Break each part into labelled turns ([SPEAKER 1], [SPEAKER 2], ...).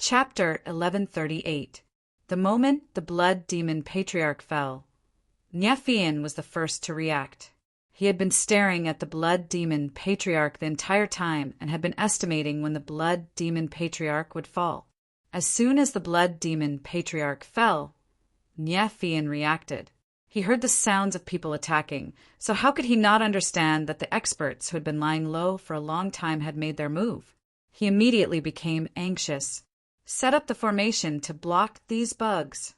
[SPEAKER 1] Chapter 1138. The moment the blood demon patriarch fell, Nyafian was the first to react. He had been staring at the blood demon patriarch the entire time and had been estimating when the blood demon patriarch would fall. As soon as the blood demon patriarch fell, Nyafian reacted. He heard the sounds of people attacking, so how could he not understand that the experts who had been lying low for a long time had made their move? He immediately became anxious. Set up the formation to block these bugs.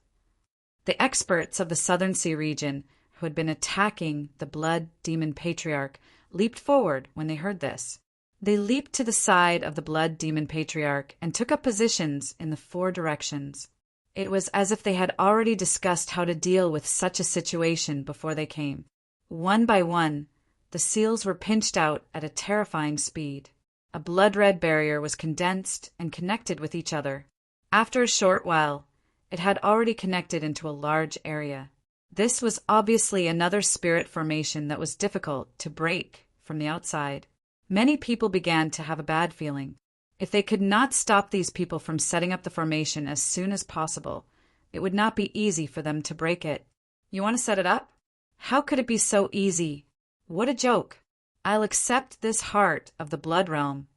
[SPEAKER 1] The experts of the Southern Sea region, who had been attacking the blood demon patriarch, leaped forward when they heard this. They leaped to the side of the blood demon patriarch and took up positions in the four directions. It was as if they had already discussed how to deal with such a situation before they came. One by one, the seals were pinched out at a terrifying speed. A blood-red barrier was condensed and connected with each other. After a short while, it had already connected into a large area. This was obviously another spirit formation that was difficult to break from the outside. Many people began to have a bad feeling. If they could not stop these people from setting up the formation as soon as possible, it would not be easy for them to break it. You want to set it up? How could it be so easy? What a joke! I'll accept this heart of the blood realm.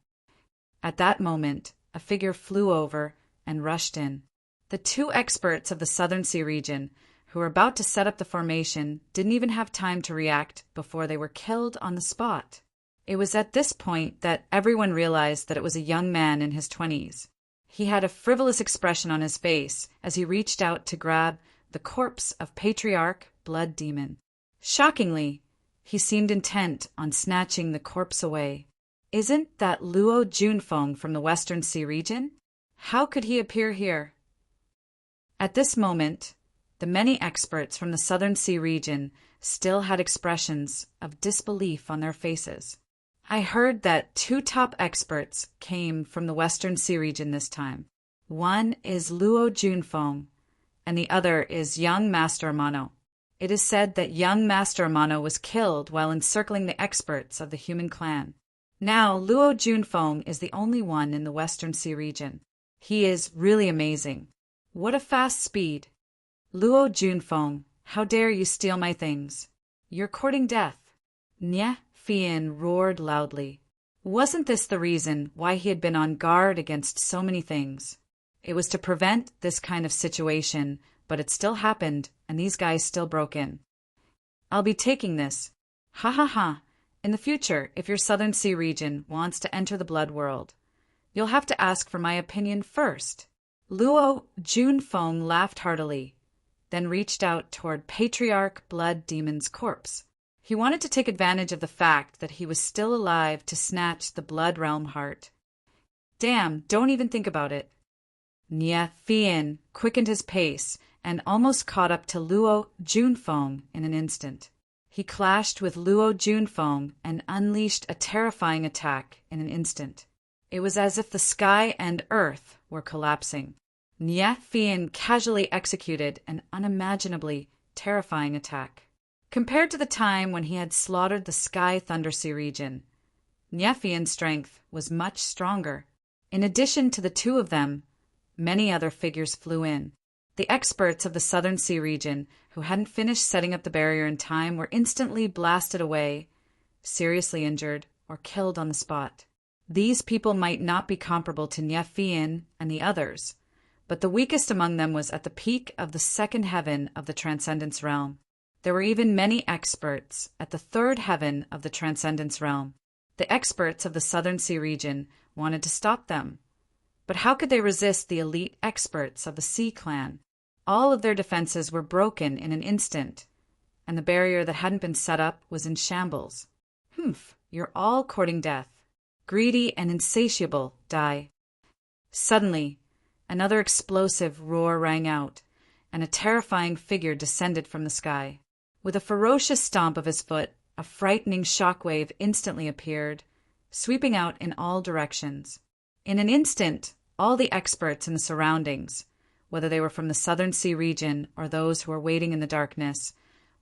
[SPEAKER 1] At that moment, a figure flew over and rushed in. The two experts of the Southern Sea region, who were about to set up the formation, didn't even have time to react before they were killed on the spot. It was at this point that everyone realized that it was a young man in his 20s. He had a frivolous expression on his face as he reached out to grab the corpse of Patriarch Blood Demon. Shockingly, he seemed intent on snatching the corpse away. Isn't that Luo Junfeng from the Western Sea region? How could he appear here? At this moment, the many experts from the Southern Sea region still had expressions of disbelief on their faces. I heard that two top experts came from the Western Sea region this time. One is Luo Junfeng, and the other is young Master Amano. It is said that young Master Amano was killed while encircling the experts of the human clan. Now, Luo Junfeng is the only one in the Western Sea region. He is really amazing. What a fast speed! Luo Junfeng, how dare you steal my things? You're courting death. Nye Fian roared loudly. Wasn't this the reason why he had been on guard against so many things? It was to prevent this kind of situation, but it still happened, and these guys still broke in. I'll be taking this. Ha ha ha. In the future, if your Southern Sea region wants to enter the blood world, you'll have to ask for my opinion first. Luo Junfeng laughed heartily, then reached out toward Patriarch Blood Demon's corpse. He wanted to take advantage of the fact that he was still alive to snatch the blood realm heart. Damn, don't even think about it. Nye Fian quickened his pace and almost caught up to Luo Junfeng in an instant. He clashed with Luo Junfeng and unleashed a terrifying attack in an instant. It was as if the sky and earth were collapsing. Nye Fian casually executed an unimaginably terrifying attack. Compared to the time when he had slaughtered the Sky Thundersea region, Nye Fian's strength was much stronger. In addition to the two of them, many other figures flew in. The experts of the Southern Sea region, who hadn't finished setting up the barrier in time, were instantly blasted away, seriously injured, or killed on the spot. These people might not be comparable to Nye Fian and the others, but the weakest among them was at the peak of the second heaven of the Transcendence Realm. There were even many experts at the third heaven of the Transcendence Realm. The experts of the Southern Sea region wanted to stop them. But how could they resist the elite experts of the Sea Clan? All of their defenses were broken in an instant, and the barrier that hadn't been set up was in shambles. Humph, you're all courting death. Greedy and insatiable, die. Suddenly, another explosive roar rang out, and a terrifying figure descended from the sky. With a ferocious stomp of his foot, a frightening shockwave instantly appeared, sweeping out in all directions. In an instant, all the experts in the surroundings, whether they were from the Southern Sea region or those who were waiting in the darkness,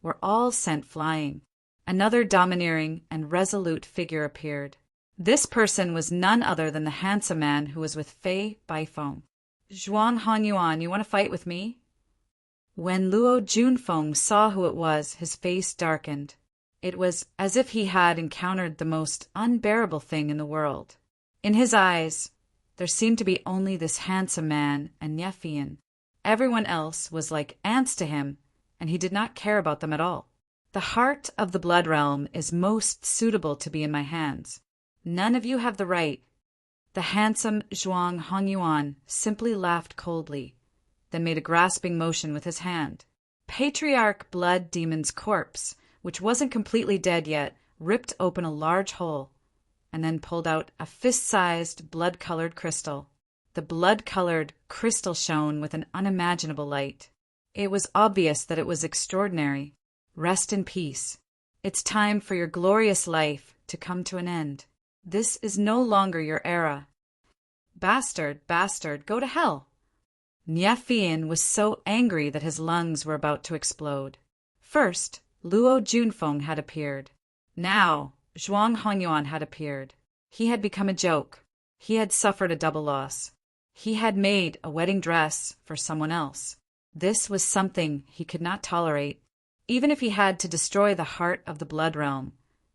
[SPEAKER 1] were all sent flying. Another domineering and resolute figure appeared. This person was none other than the handsome man who was with Fei Baifeng. Zhuang Hongyuan, you want to fight with me? When Luo Junfeng saw who it was, his face darkened. It was as if he had encountered the most unbearable thing in the world. In his eyes, there seemed to be only this handsome man and Nefian. Everyone else was like ants to him, and he did not care about them at all. The heart of the blood realm is most suitable to be in my hands. None of you have the right. The handsome Zhuang Hongyuan simply laughed coldly, then made a grasping motion with his hand. Patriarch Blood Demon's corpse, which wasn't completely dead yet, ripped open a large hole, and then pulled out a fist-sized blood-colored crystal. The blood-colored crystal shone with an unimaginable light. It was obvious that it was extraordinary. Rest in peace. It's time for your glorious life to come to an end. This is no longer your era. Bastard, go to hell. Nefian was so angry that his lungs were about to explode. First, Luo Junfeng had appeared. Now, Zhuang Hongyuan had appeared. He had become a joke. He had suffered a double loss. He had made a wedding dress for someone else. This was something he could not tolerate. Even if he had to destroy the heart of the blood realm,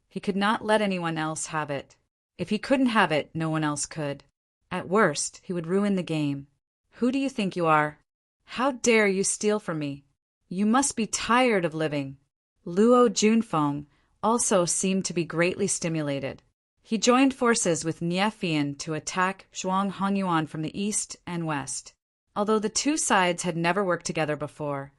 [SPEAKER 1] he could not let anyone else have it. If he couldn't have it, no one else could. At worst, he would ruin the game. Who do you think you are? How dare you steal from me? You must be tired of living. Luo Junfeng also seemed to be greatly stimulated. He joined forces with Nefian to attack Zhuang Hongyuan from the east and west. Although the two sides had never worked together before,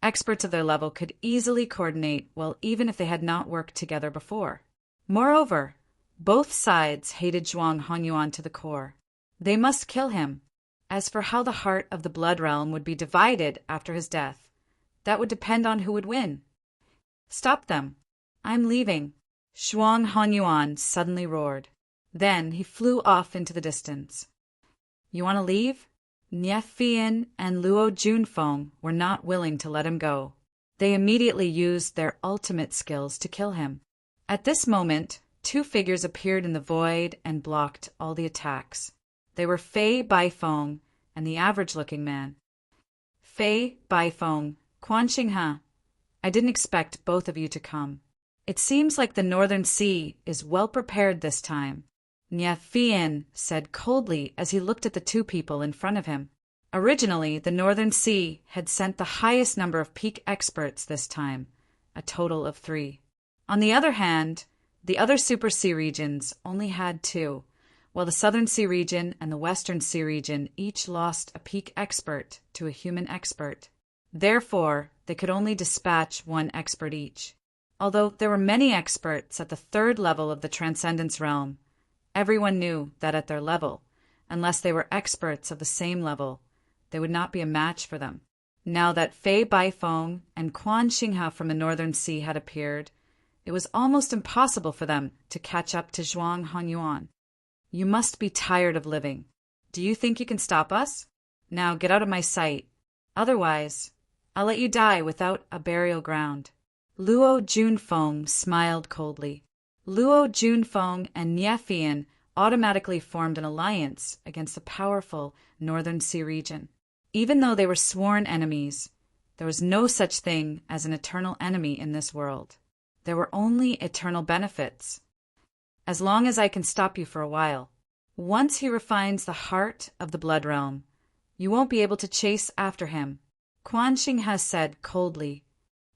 [SPEAKER 1] experts of their level could easily coordinate well even if they had not worked together before. Moreover, both sides hated Zhuang Hongyuan to the core. They must kill him. As for how the heart of the blood realm would be divided after his death, that would depend on who would win. Stop them. I'm leaving. Zhuang Hongyuan suddenly roared. Then he flew off into the distance. You want to leave? Nefian and Luo Junfeng were not willing to let him go. They immediately used their ultimate skills to kill him. At this moment, two figures appeared in the void and blocked all the attacks. They were Fei Baifeng and the average-looking man. Fei Baifeng, Quan Xinghe, I didn't expect both of you to come. It seems like the Northern Sea is well prepared this time, Nefian said coldly as he looked at the two people in front of him. Originally, the Northern Sea had sent the highest number of peak experts this time, a total of 3. On the other hand, the other Super Sea regions only had 2, while the Southern Sea region and the Western Sea region each lost a peak expert to a human expert. Therefore, they could only dispatch 1 expert each. Although there were many experts at the 3rd level of the Transcendence Realm, everyone knew that at their level, unless they were experts of the same level, they would not be a match for them. Now that Fei Baifeng and Quan Xinghe from the Northern Sea had appeared, it was almost impossible for them to catch up to Zhuang Hongyuan. You must be tired of living. Do you think you can stop us? Now get out of my sight. Otherwise, I'll let you die without a burial ground. Luo Junfeng smiled coldly. Luo Junfeng and Nefian automatically formed an alliance against the powerful Northern Sea region. Even though they were sworn enemies, there was no such thing as an eternal enemy in this world. There were only eternal benefits. As long as I can stop you for a while. Once he refines the heart of the blood realm, you won't be able to chase after him. Quan Xinghe said coldly,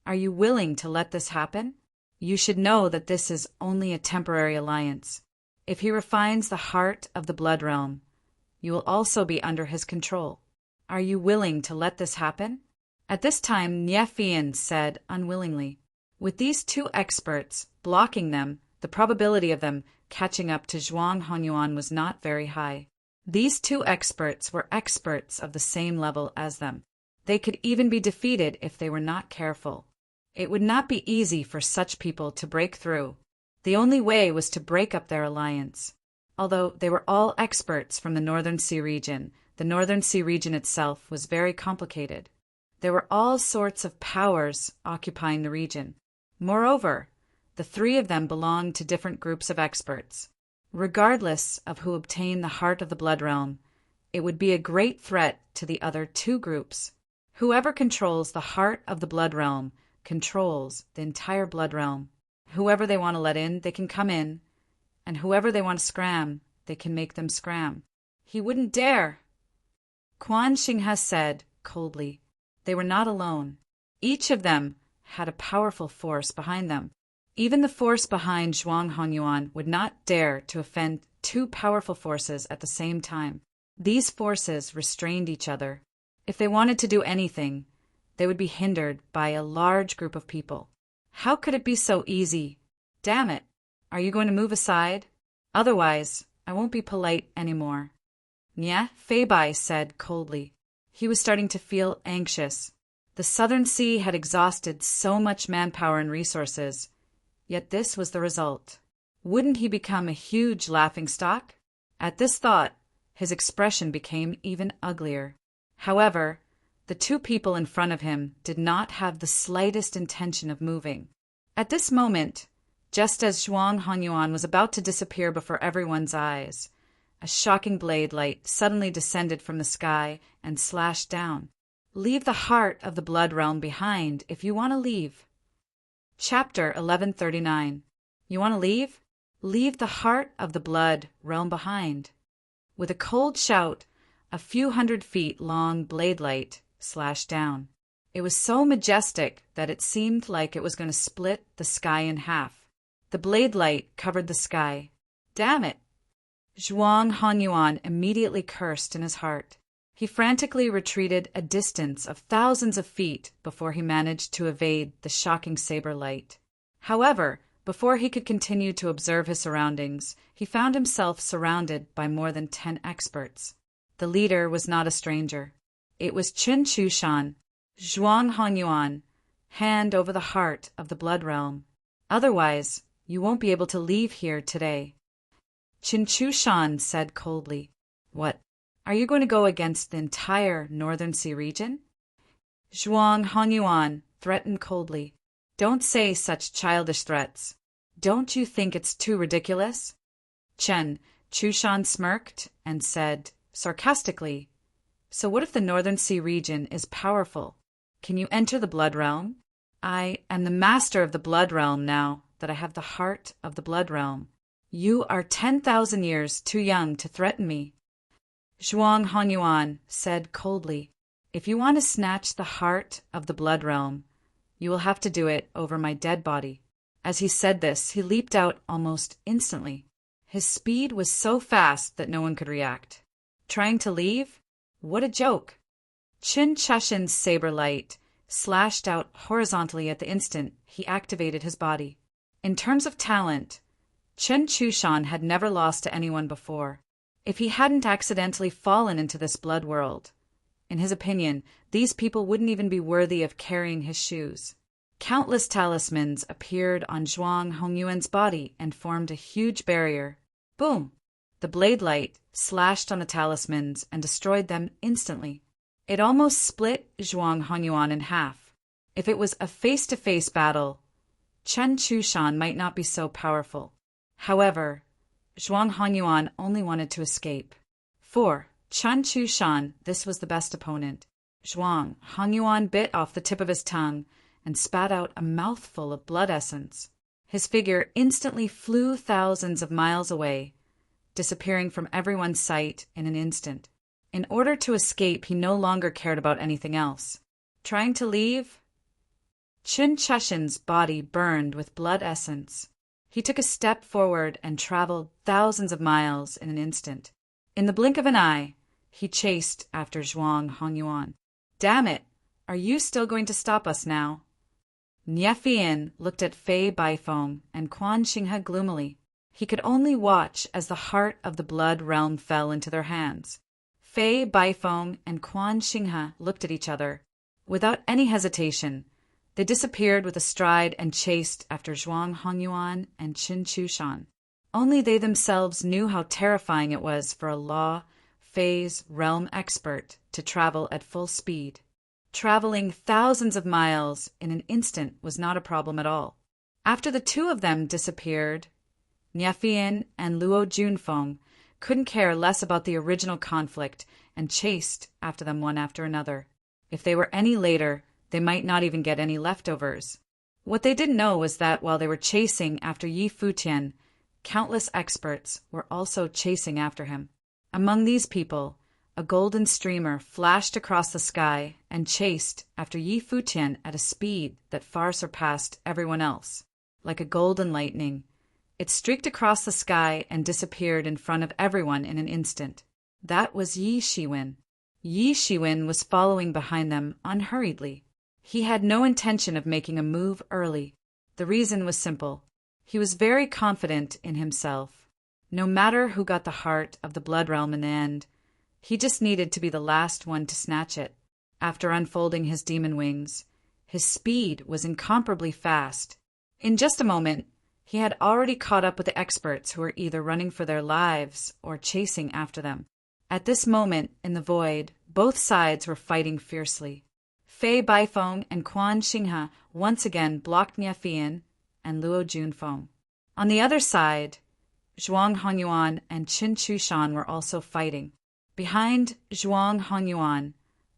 [SPEAKER 1] Are you willing to let this happen? You should know that this is only a temporary alliance. If he refines the heart of the blood realm, you will also be under his control. Are you willing to let this happen? At this time, Nefian said unwillingly. With these 2 experts blocking them, the probability of them catching up to Zhuang Hongyuan was not very high. These 2 experts were experts of the same level as them. They could even be defeated if they were not careful. It would not be easy for such people to break through. The only way was to break up their alliance. Although they were all experts from the Northern Sea region, the Northern Sea region itself was very complicated. There were all sorts of powers occupying the region. Moreover, the 3 of them belonged to different groups of experts. Regardless of who obtained the heart of the blood realm, It would be a great threat to the other two groups. Whoever controls the heart of the blood realm controls the entire blood realm. Whoever they want to let in, they can come in, and whoever they want to scram, they can make them scram. He wouldn't dare. Quan Xinghe said coldly. They were not alone. Each of them had a powerful force behind them. Even the force behind Zhuang Hongyuan would not dare to offend two powerful forces at the same time. These forces restrained each other. If they wanted to do anything, they would be hindered by a large group of people. How could it be so easy? Damn it! Are you going to move aside? Otherwise, I won't be polite anymore. Nye Fei Bai said coldly. He was starting to feel anxious. The Southern Sea had exhausted so much manpower and resources, yet this was the result. Wouldn't he become a huge laughingstock? At this thought, his expression became even uglier. However, the two people in front of him did not have the slightest intention of moving. At this moment, just as Zhuang Hongyuan was about to disappear before everyone's eyes, a shocking blade light suddenly descended from the sky and slashed down. Leave the heart of the blood realm behind if you want to leave. Chapter 1139. You want to leave? Leave the heart of the blood realm behind. With a cold shout, a few 100 feet long blade light slashed down. It was so majestic that it seemed like it was going to split the sky in half. The blade light covered the sky. Damn it! Zhuang Hongyuan immediately cursed in his heart. He frantically retreated a distance of thousands of feet before he managed to evade the shocking saber light. However, before he could continue to observe his surroundings, he found himself surrounded by more than 10 experts. The leader was not a stranger. It was Qin Chushan, Zhuang Hongyuan, hand over the heart of the blood realm. Otherwise, you won't be able to leave here today. Qin Chushan said coldly. What? Are you going to go against the entire Northern Sea region? Zhuang Hongyuan threatened coldly. Don't say such childish threats. Don't you think it's too ridiculous? Chen Chushan smirked and said sarcastically, so what if the Northern Sea region is powerful? Can you enter the blood realm? I am the master of the blood realm now that I have the heart of the blood realm. You are 10,000 years too young to threaten me. Zhuang Hongyuan said coldly, if you want to snatch the heart of the blood realm, you will have to do it over my dead body. As he said this, he leaped out almost instantly. His speed was so fast that no one could react. Trying to leave? What a joke! Qin Chushan's saber light slashed out horizontally at the instant he activated his body. In terms of talent, Qin Chushan had never lost to anyone before. If he hadn't accidentally fallen into this blood world, in his opinion, these people wouldn't even be worthy of carrying his shoes. Countless talismans appeared on Zhuang Hongyuan's body and formed a huge barrier. Boom! The blade light slashed on the talismans and destroyed them instantly. It almost split Zhuang Hongyuan in half. If it was a face-to-face battle, Qin Chushan might not be so powerful. However, Zhuang Hongyuan only wanted to escape. For Qin Chushan, this was the best opponent. Zhuang Hongyuan bit off the tip of his tongue and spat out a mouthful of blood essence. His figure instantly flew thousands of miles away, disappearing from everyone's sight in an instant. In order to escape, he no longer cared about anything else. Trying to leave? Qin Chushan's body burned with blood essence. He took a step forward and traveled thousands of miles in an instant. In the blink of an eye, he chased after Zhuang Hongyuan. Damn it! Are you still going to stop us now? Nye Fian looked at Fei Baifeng and Quan Xinghe gloomily. He could only watch as the heart of the blood realm fell into their hands. Fei Baifeng and Quan Xinghe looked at each other. Without any hesitation, they disappeared with a stride and chased after Zhuang Hongyuan and Qin Chushan. Only they themselves knew how terrifying it was for a law, phase, realm expert to travel at full speed. Traveling thousands of miles in an instant was not a problem at all. After the two of them disappeared, Nye Fian and Luo Junfeng couldn't care less about the original conflict and chased after them one after another. If they were any later, they might not even get any leftovers. What they didn't know was that while they were chasing after Yi Futian, countless experts were also chasing after him. Among these people, a golden streamer flashed across the sky and chased after Yi Futian at a speed that far surpassed everyone else. Like a golden lightning, it streaked across the sky and disappeared in front of everyone in an instant. That was Yi Shiwen. Yi Shiwen was following behind them unhurriedly. He had no intention of making a move early. The reason was simple. He was very confident in himself. No matter who got the heart of the Blood Realm in the end, he just needed to be the last one to snatch it. After unfolding his demon wings, his speed was incomparably fast. In just a moment, he had already caught up with the experts who were either running for their lives or chasing after them. At this moment, in the void, both sides were fighting fiercely. Fei Baifeng and Quan Xinghe once again blocked Niafian and Luo Junfeng. On the other side, Zhuang Hongyuan and Qin Chushan were also fighting. Behind Zhuang Hongyuan,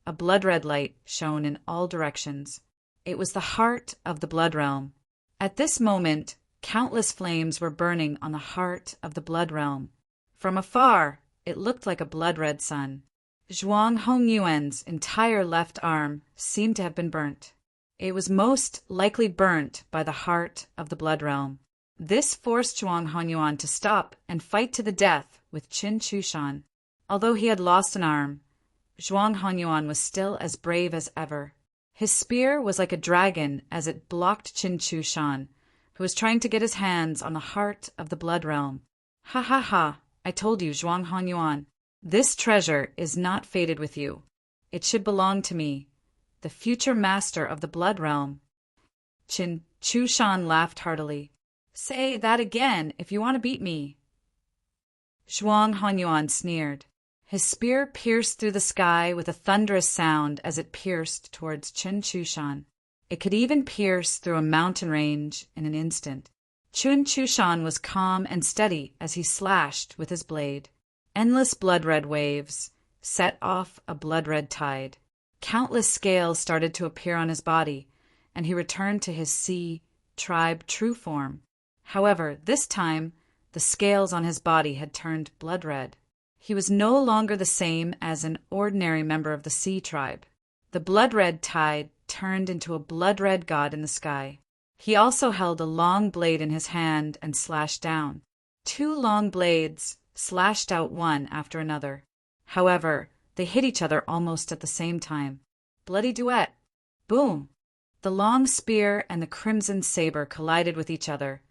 [SPEAKER 1] a blood-red light shone in all directions. It was the heart of the Blood Realm. At this moment, countless flames were burning on the heart of the Blood Realm. From afar, it looked like a blood-red sun. Zhuang Hongyuan's entire left arm seemed to have been burnt. It was most likely burnt by the heart of the Blood Realm. This forced Zhuang Hongyuan to stop and fight to the death with Qin Chushan. Although he had lost an arm, Zhuang Hongyuan was still as brave as ever. His spear was like a dragon as it blocked Qin Chushan, who was trying to get his hands on the heart of the Blood Realm. Ha ha ha, I told you, Zhuang Hongyuan. This treasure is not fated with you. It should belong to me, the future master of the Blood Realm. Qin Chushan laughed heartily. Say that again if you want to beat me. Zhuang Hongyuan sneered. His spear pierced through the sky with a thunderous sound as it pierced towards Qin Chushan. It could even pierce through a mountain range in an instant. Qin Chushan was calm and steady as he slashed with his blade. Endless blood-red waves set off a blood-red tide. Countless scales started to appear on his body, and he returned to his sea tribe true form. However, this time, the scales on his body had turned blood-red. He was no longer the same as an ordinary member of the sea tribe. The blood-red tide turned into a blood-red god in the sky. He also held a long blade in his hand and slashed down. 2 long blades slashed out one after another. However, they hit each other almost at the same time. Bloody duet. Boom! The long spear and the crimson saber collided with each other,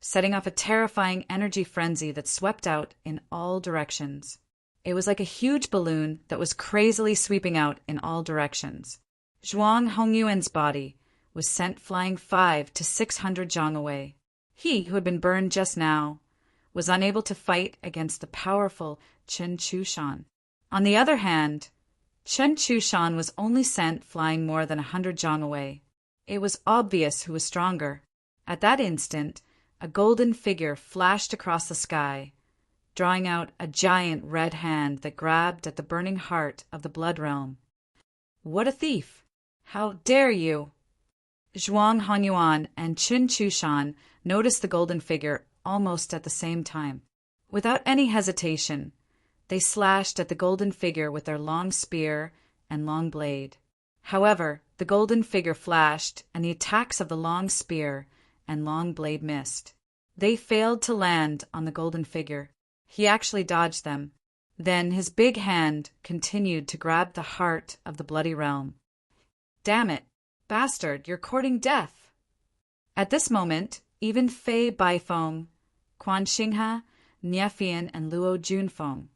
[SPEAKER 1] setting off a terrifying energy frenzy that swept out in all directions. It was like a huge balloon that was crazily sweeping out in all directions. Zhuang Hongyuan's body was sent flying 500 to 600 zhang away. He, who had been burned just now, was unable to fight against the powerful Qin Chushan. On the other hand, Qin Chushan was only sent flying more than 100 zhang away. It was obvious who was stronger. At that instant, a golden figure flashed across the sky, drawing out a giant red hand that grabbed at the burning heart of the Blood Realm. What a thief! How dare you! Zhuang Hongyuan and Qin Chushan noticed the golden figure almost at the same time. Without any hesitation, they slashed at the golden figure with their long spear and long blade. However, the golden figure flashed, and the attacks of the long spear and long blade missed. They failed to land on the golden figure. He actually dodged them. Then his big hand continued to grab the heart of the bloody realm. Damn it! Bastard, you're courting death! At this moment, even Fei Baifeng, Quan Xinghe, Niafian, and Luo Junfeng,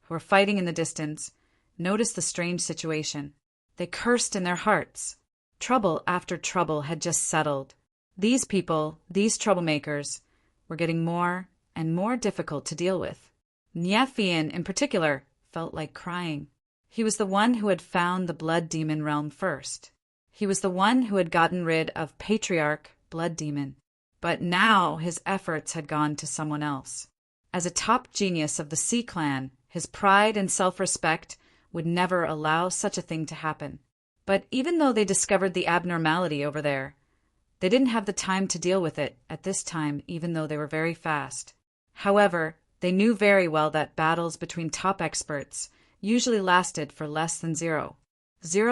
[SPEAKER 1] who were fighting in the distance, noticed the strange situation. They cursed in their hearts. Trouble after trouble had just settled. These people, these troublemakers, were getting more and more difficult to deal with. Niafian, in particular, felt like crying. He was the one who had found the blood demon realm first. He was the one who had gotten rid of Patriarch Blood Demon. But now his efforts had gone to someone else. As a top genius of the Sea Clan, his pride and self-respect would never allow such a thing to happen. But even though they discovered the abnormality over there, they didn't have the time to deal with it at this time, even though they were very fast. However, they knew very well that battles between top experts usually lasted for less than 0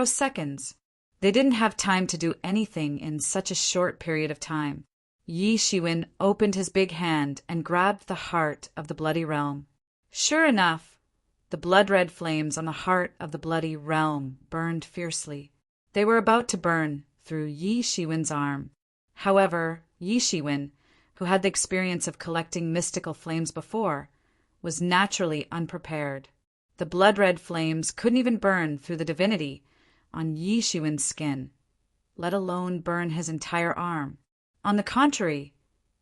[SPEAKER 1] seconds. They didn't have time to do anything in such a short period of time. Yi Shiwen opened his big hand and grabbed the heart of the Bloody Realm. Sure enough, the blood-red flames on the heart of the Bloody Realm burned fiercely. They were about to burn through Yi Shiwen's arm. However, Yi Shiwen, who had the experience of collecting mystical flames before, was naturally unprepared. The blood-red flames couldn't even burn through the divinity on Yi Shiwen's skin, let alone burn his entire arm. On the contrary,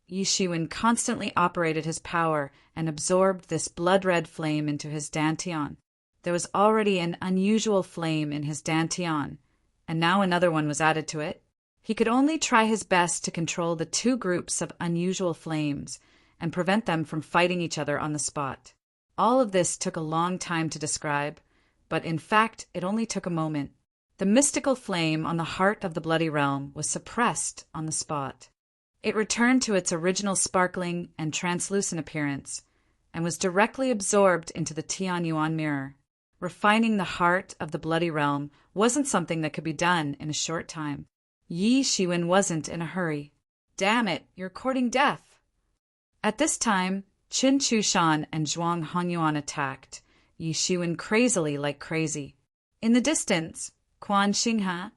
[SPEAKER 1] Yi Shiwen constantly operated his power and absorbed this blood-red flame into his dantian. There was already an unusual flame in his dantian, and now another one was added to it. He could only try his best to control the two groups of unusual flames and prevent them from fighting each other on the spot. All of this took a long time to describe, but in fact it only took a moment. The mystical flame on the heart of the Bloody Realm was suppressed on the spot. It returned to its original sparkling and translucent appearance, and was directly absorbed into the Tianyuan mirror. Refining the heart of the Bloody Realm wasn't something that could be done in a short time. Yi Shiwen wasn't in a hurry. Damn it, you're courting death! At this time, Qin Chushan and Zhuang Hongyuan attacked Yi Shiwen crazily like crazy. In the distance, Quan Xinghe,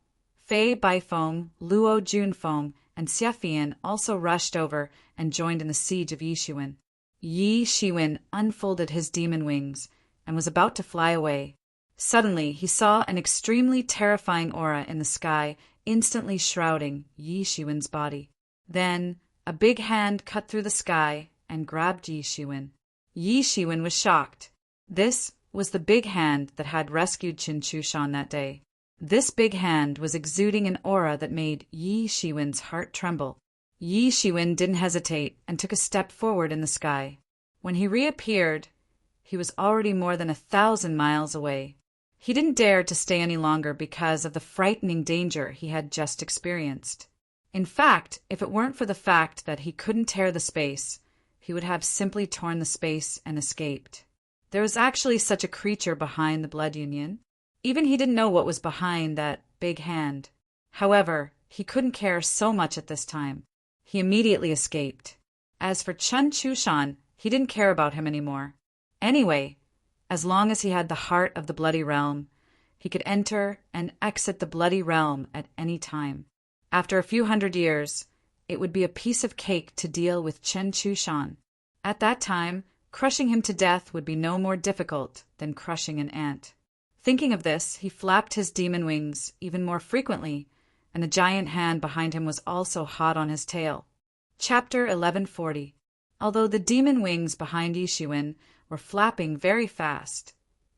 [SPEAKER 1] Fei Baifeng, Luo Junfeng, and Xiafian also rushed over and joined in the siege of Yi Shiwen. Yi Shiwen unfolded his demon wings and was about to fly away. Suddenly, he saw an extremely terrifying aura in the sky, instantly shrouding Yi Shiwen's body. Then, a big hand cut through the sky and grabbed Yi Shiwen. Yi Shiwen was shocked. This was the big hand that had rescued Qin Chushan that day. This big hand was exuding an aura that made Yi Shiwen's heart tremble. Yi Shiwen didn't hesitate and took a step forward in the sky. When he reappeared, he was already more than 1,000 miles away. He didn't dare to stay any longer because of the frightening danger he had just experienced. In fact, if it weren't for the fact that he couldn't tear the space, he would have simply torn the space and escaped. There was actually such a creature behind the Blood Union. Even he didn't know what was behind that big hand. However, he couldn't care so much at this time. He immediately escaped. As for Qin Chushan, he didn't care about him anymore. Anyway, as long as he had the heart of the Bloody Realm, he could enter and exit the Bloody Realm at any time. After a few hundred years, it would be a piece of cake to deal with Qin Chushan. At that time, crushing him to death would be no more difficult than crushing an ant. Thinking of this, he flapped his demon wings even more frequently, and the giant hand behind him was also hot on his tail. Chapter 1140. Although the demon wings behind Yi Shiwen were flapping very fast,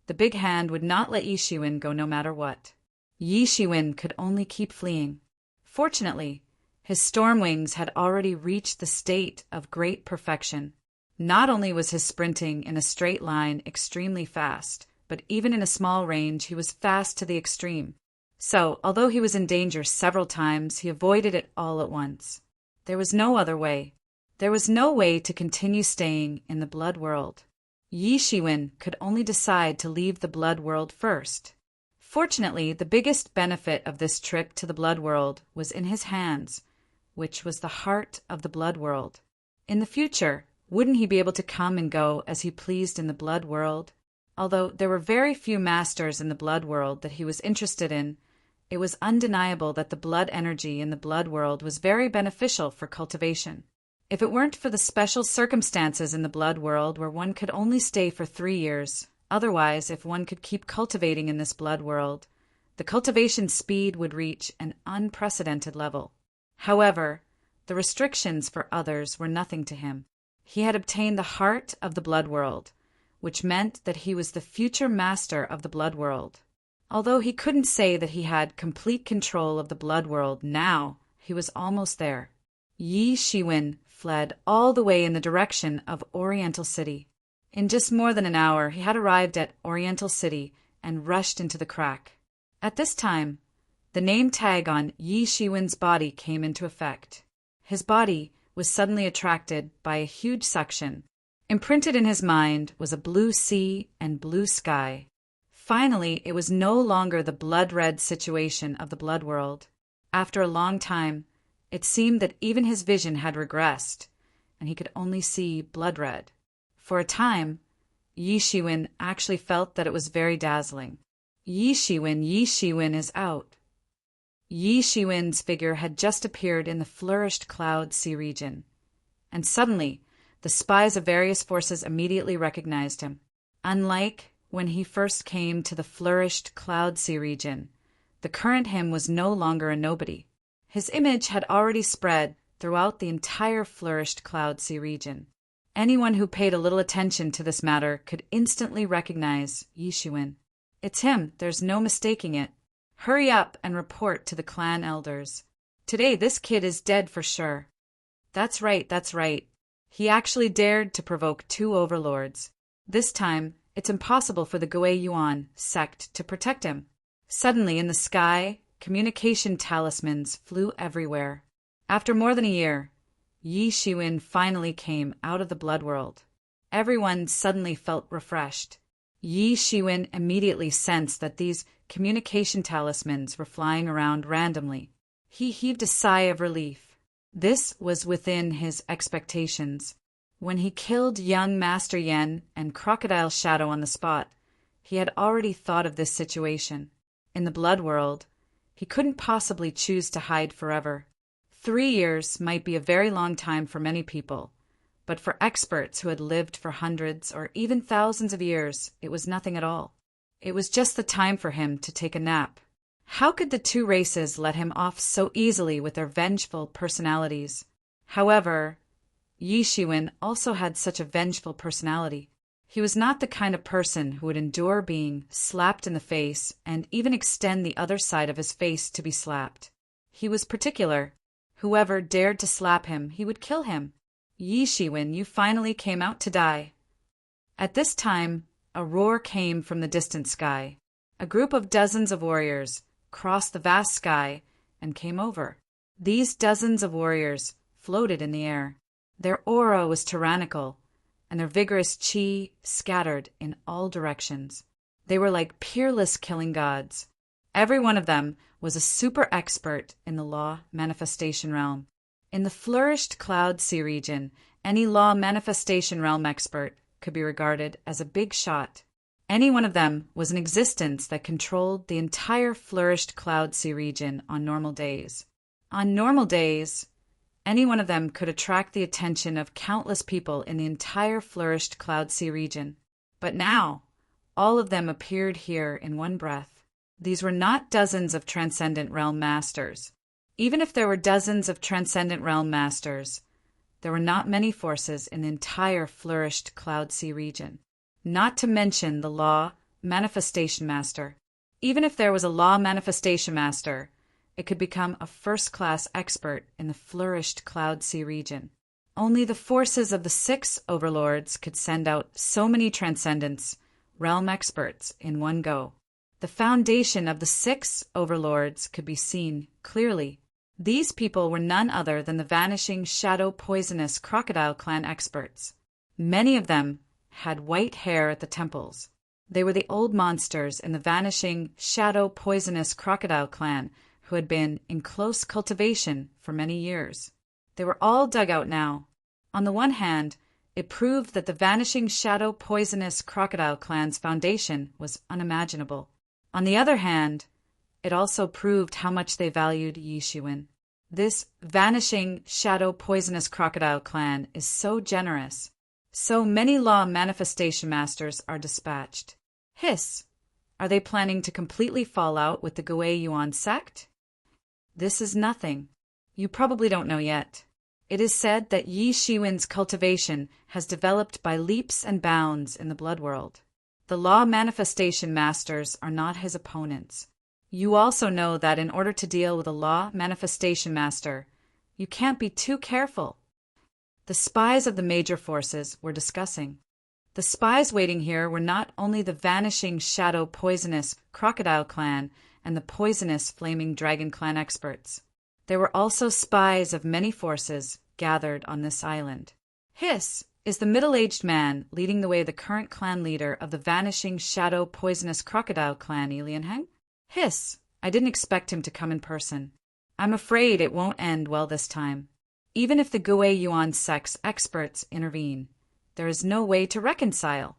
[SPEAKER 1] the big hand would not let Yi Shiwen go no matter what. Yi Shiwen could only keep fleeing. Fortunately, his storm wings had already reached the state of great perfection. Not only was his sprinting in a straight line extremely fast, but even in a small range he was fast to the extreme. So, although he was in danger several times, he avoided it all at once. There was no other way. There was no way to continue staying in the Blood World. Yi Shiwen could only decide to leave the Blood World first. Fortunately, the biggest benefit of this trip to the Blood World was in his hands, which was the heart of the Blood World. In the future, wouldn't he be able to come and go as he pleased in the Blood World? Although there were very few masters in the Blood World that he was interested in, it was undeniable that the blood energy in the Blood World was very beneficial for cultivation. If it weren't for the special circumstances in the Blood World where one could only stay for 3 years, otherwise, if one could keep cultivating in this Blood World, the cultivation speed would reach an unprecedented level. However, the restrictions for others were nothing to him. He had obtained the heart of the Blood World, which meant that he was the future master of the Blood World. Although he couldn't say that he had complete control of the Blood World now, he was almost there. Yi Shiwen fled all the way in the direction of Oriental City. In just more than an hour, he had arrived at Oriental City and rushed into the crack. At this time, the name tag on Yi Shiwen's body came into effect. His body was suddenly attracted by a huge suction. Imprinted in his mind was a blue sea and blue sky. Finally, it was no longer the blood-red situation of the blood world. After a long time, it seemed that even his vision had regressed, and he could only see blood-red. For a time, Yi Shiwen actually felt that it was very dazzling. Yi Shiwen is out. Yi Shiwen's figure had just appeared in the flourished cloud sea region, and suddenly the spies of various forces immediately recognized him. Unlike when he first came to the flourished cloud sea region, the current him was no longer a nobody. His image had already spread throughout the entire flourished cloud sea region. Anyone who paid a little attention to this matter could instantly recognize Yi Shiwen. It's him, there's no mistaking it. Hurry up and report to the clan elders. Today this kid is dead for sure. That's right. He actually dared to provoke 2 overlords. This time, it's impossible for the Gui Yuan sect to protect him. Suddenly, in the sky, communication talismans flew everywhere. After more than a year, Yi Shiwen finally came out of the blood world. Everyone suddenly felt refreshed. Yi Shiwen immediately sensed that these communication talismans were flying around randomly. He heaved a sigh of relief. This was within his expectations. When he killed young Master Yen and Crocodile Shadow on the spot, he had already thought of this situation. In the blood world, he couldn't possibly choose to hide forever. 3 years might be a very long time for many people, but for experts who had lived for hundreds or even thousands of years, it was nothing at all. It was just the time for him to take a nap. How could the 2 races let him off so easily with their vengeful personalities? However, Yi Shiwen also had such a vengeful personality. He was not the kind of person who would endure being slapped in the face and even extend the other side of his face to be slapped. He was particular. Whoever dared to slap him, he would kill him. Yi Shiwen, you finally came out to die. At this time, a roar came from the distant sky. A group of dozens of warriors crossed the vast sky and came over. These dozens of warriors floated in the air. Their aura was tyrannical, and their vigorous chi scattered in all directions. They were like peerless killing gods. Every one of them was a super expert in the law manifestation realm. In the flourished cloud sea region, any law manifestation realm expert could be regarded as a big shot. Any one of them was an existence that controlled the entire flourished cloud sea region on normal days. On normal days, any one of them could attract the attention of countless people in the entire flourished cloud sea region. But now, all of them appeared here in one breath. These were not dozens of transcendent realm masters. Even if there were dozens of transcendent realm masters, there were not many forces in the entire flourished cloud sea region. Not to mention the law manifestation master. Even if there was a law manifestation master, it could become a first-class expert in the flourished cloud sea region. Only the forces of the 6 overlords could send out so many transcendents, realm experts, in one go. The foundation of the 6 overlords could be seen clearly. These people were none other than the vanishing shadow poisonous crocodile clan experts. Many of them had white hair at the temples. They were the old monsters in the vanishing shadow poisonous crocodile clan who had been in close cultivation for many years. They were all dug out now. On the one hand, it proved that the vanishing shadow poisonous crocodile clan's foundation was unimaginable. On the other hand, it also proved how much they valued Yi Shiwen. This vanishing shadow poisonous crocodile clan is so generous. So many law manifestation masters are dispatched. Hiss! Are they planning to completely fall out with the Gui Yuan sect? This is nothing. You probably don't know yet. It is said that Yi Shiwen's cultivation has developed by leaps and bounds in the blood world. The law manifestation masters are not his opponents. You also know that in order to deal with a law manifestation master, you can't be too careful. The spies of the major forces were discussing. The spies waiting here were not only the vanishing shadow poisonous crocodile clan and the poisonous flaming dragon clan experts. There were also spies of many forces gathered on this island. Hiss is the middle-aged man leading the way, the current clan leader of the vanishing shadow poisonous crocodile clan, Ilianheng? Hiss, I didn't expect him to come in person. I'm afraid it won't end well this time. Even if the Gui Yuan sect's experts intervene, there is no way to reconcile.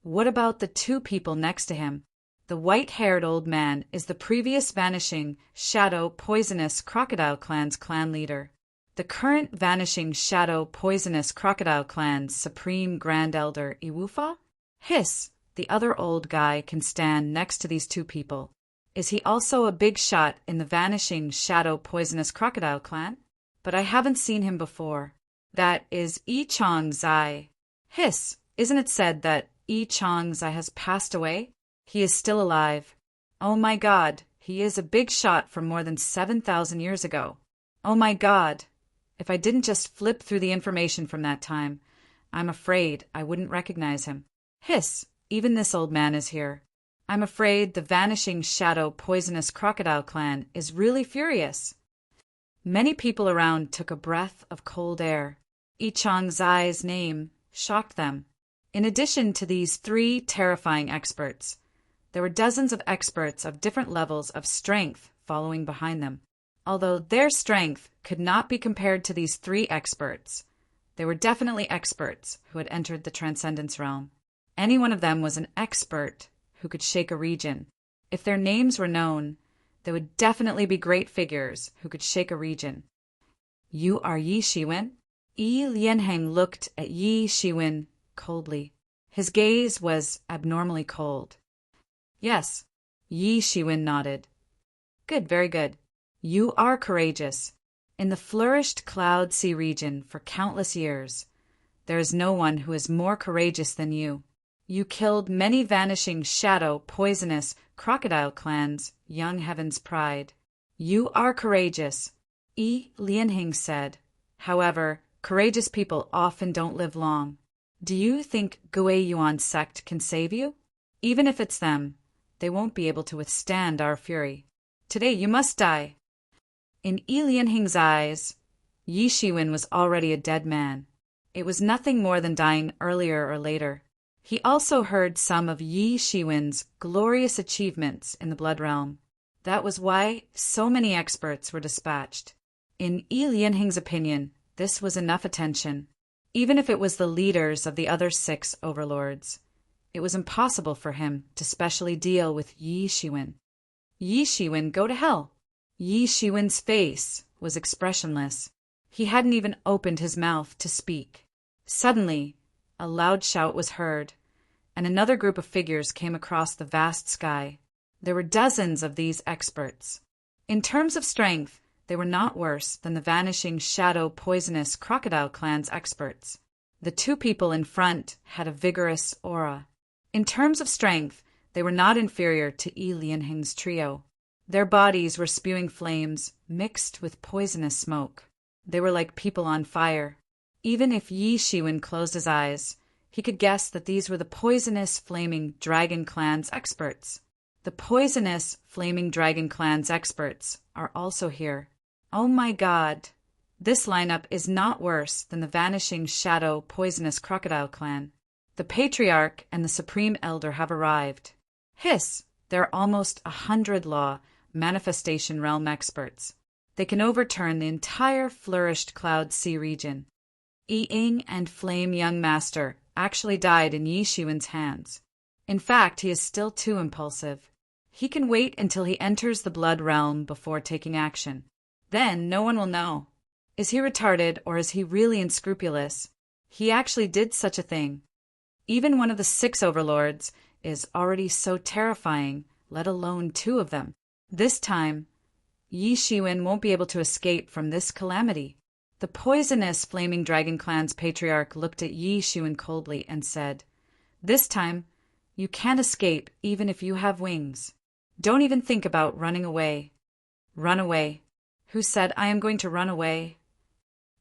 [SPEAKER 1] What about the two people next to him? The white-haired old man is the previous vanishing shadow poisonous crocodile clan's clan leader. The current vanishing shadow poisonous crocodile clan's supreme grand elder Iwufa? Hiss, the other old guy can stand next to these two people. Is he also a big shot in the vanishing shadow poisonous crocodile clan? But I haven't seen him before. That is Yi Chong Zai. Hiss, isn't it said that Yi Chong Zai has passed away? He is still alive. Oh my God, he is a big shot from more than 7,000 years ago. Oh my God. If I didn't just flip through the information from that time, I'm afraid I wouldn't recognize him. Hiss, even this old man is here. I'm afraid the vanishing shadow poisonous crocodile clan is really furious. Many people around took a breath of cold air. Yi Chong Zai's name shocked them. In addition to these three terrifying experts, there were dozens of experts of different levels of strength following behind them. Although their strength could not be compared to these three experts, they were definitely experts who had entered the Transcendence realm. Any one of them was an expert who could shake a region. If their names were known, they would definitely be great figures who could shake a region. You are Yi Shiwen? Yi Lianheng looked at Yi Shiwen coldly. His gaze was abnormally cold. Yes, Yi Shiwen nodded. Good, very good. You are courageous. In the flourished Cloud Sea region for countless years, there is no one who is more courageous than you. You killed many vanishing shadow, poisonous crocodile clans, young heaven's pride. You are courageous, Yi Lianheng said. However, courageous people often don't live long. Do you think Gui Yuan sect can save you? Even if it's them, they won't be able to withstand our fury. Today you must die. In Yi Lianheng's eyes, Yi Shiwen was already a dead man. It was nothing more than dying earlier or later. He also heard some of Yi Shiwen's glorious achievements in the Blood Realm. That was why so many experts were dispatched. In Yi Lianheng's opinion, this was enough attention. Even if it was the leaders of the other 6 overlords, it was impossible for him to specially deal with Yi Shiwen. Yi Shiwen, go to hell! Yi Shiwen's face was expressionless. He hadn't even opened his mouth to speak. Suddenly, a loud shout was heard, and another group of figures came across the vast sky. There were dozens of these experts. In terms of strength, they were not worse than the vanishing shadow poisonous crocodile clan's experts. The two people in front had a vigorous aura. In terms of strength, they were not inferior to Yi Lianheng's trio. Their bodies were spewing flames mixed with poisonous smoke. They were like people on fire. Even if Yi Shiwen closed his eyes, he could guess that these were the poisonous flaming dragon clan's experts. The poisonous flaming dragon clan's experts are also here. Oh my God! This lineup is not worse than the vanishing shadow poisonous crocodile clan. The Patriarch and the Supreme Elder have arrived. Hiss! There are almost 100 law manifestation realm experts. They can overturn the entire flourished Cloud Sea region. Yi Ying and Flame Young Master actually died in Yi Shiwen's hands. In fact, he is still too impulsive. He can wait until he enters the Blood Realm before taking action. Then no one will know. Is he retarded or is he really unscrupulous? He actually did such a thing. Even one of the 6 overlords is already so terrifying, let alone 2 of them. This time, Yi Shiwen won't be able to escape from this calamity. The poisonous Flaming Dragon Clan's patriarch looked at Yi Shiwen coldly and said, "This time, you can't escape even if you have wings. Don't even think about running away. Run away. Who said I am going to run away?"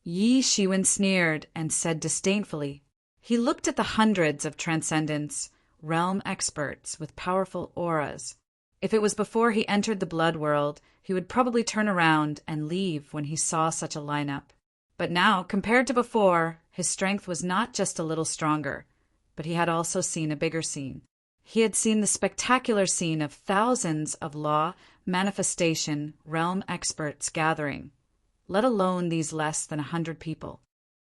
[SPEAKER 1] Yi Shiwen sneered and said disdainfully. He looked at the hundreds of Transcendence realm experts with powerful auras. If it was before he entered the blood world, he would probably turn around and leave when he saw such a lineup. But now, compared to before, his strength was not just a little stronger, but he had also seen a bigger scene. He had seen the spectacular scene of thousands of law manifestation realm experts gathering, let alone these less than 100 people.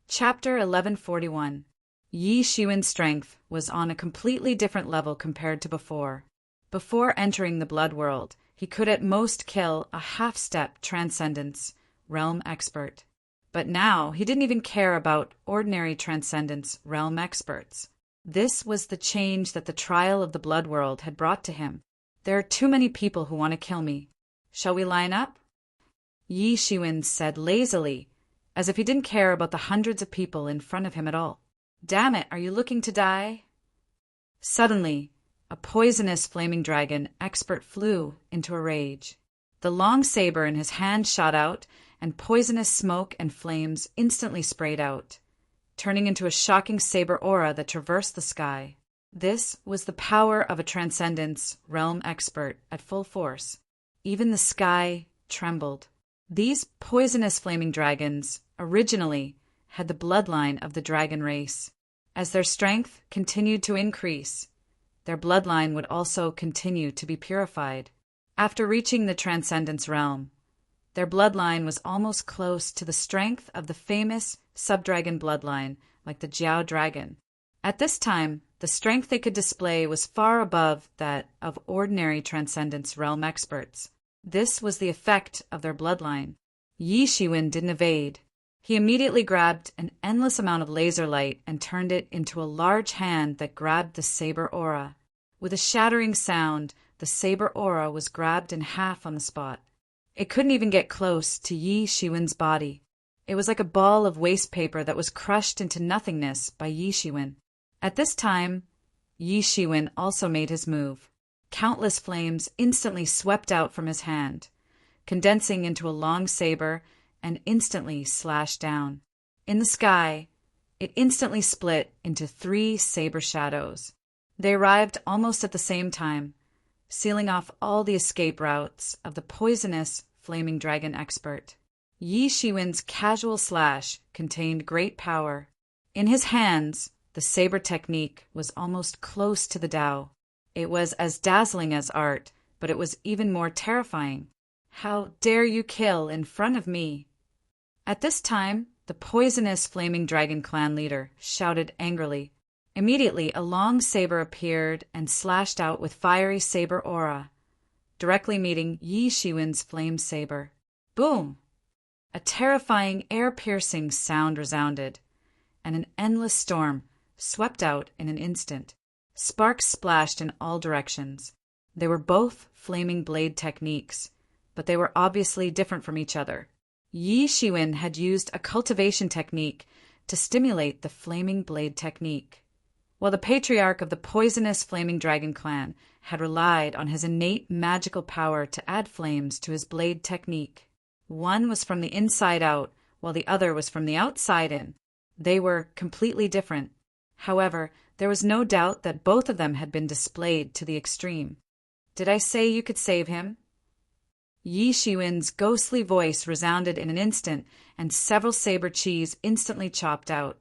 [SPEAKER 1] Chapter 1141. Yi Shiwen's strength was on a completely different level compared to before. Before entering the blood world, he could at most kill a half-step Transcendence realm expert. But now he didn't even care about ordinary Transcendence realm experts. This was the change that the trial of the blood world had brought to him. There are too many people who want to kill me. Shall we line up? Yi Shiwen said lazily, as if he didn't care about the hundreds of people in front of him at all. Damn it, are you looking to die? Suddenly, a poisonous flaming dragon expert flew into a rage. The long saber in his hand shot out, and poisonous smoke and flames instantly sprayed out, turning into a shocking saber aura that traversed the sky. This was the power of a Transcendence realm expert at full force. Even the sky trembled. These poisonous flaming dragons originally had the bloodline of the dragon race. As their strength continued to increase, their bloodline would also continue to be purified. After reaching the Transcendence realm, their bloodline was almost close to the strength of the famous subdragon bloodline, like the Jiao dragon. At this time, the strength they could display was far above that of ordinary Transcendence realm experts. This was the effect of their bloodline. Yi Shiwen didn't evade. He immediately grabbed an endless amount of laser light and turned it into a large hand that grabbed the saber aura. With a shattering sound, the saber aura was grabbed in half on the spot. It couldn't even get close to Yi Shiwen's body. It was like a ball of waste paper that was crushed into nothingness by Yi Shiwen. At this time, Yi Shiwen also made his move. Countless flames instantly swept out from his hand, condensing into a long saber and instantly slashed down. In the sky, it instantly split into 3 saber shadows. They arrived almost at the same time, sealing off all the escape routes of the poisonous flaming dragon expert. Yi Shiwen's casual slash contained great power. In his hands, the saber technique was almost close to the Tao. It was as dazzling as art, but it was even more terrifying. How dare you kill in front of me? At this time, the poisonous flaming dragon clan leader shouted angrily. Immediately, a long saber appeared and slashed out with fiery saber aura, directly meeting Yi Shiwen's flame saber. Boom! A terrifying, air-piercing sound resounded, and an endless storm swept out in an instant. Sparks splashed in all directions. They were both flaming blade techniques, but they were obviously different from each other. Yi Shiwen had used a cultivation technique to stimulate the flaming blade technique, while the patriarch of the poisonous flaming dragon clan had relied on his innate magical power to add flames to his blade technique. One was from the inside out, while the other was from the outside in. They were completely different. However, there was no doubt that both of them had been displayed to the extreme. Did I say you could save him? Yi Shiwen's ghostly voice resounded in an instant, and several saber cheese instantly chopped out,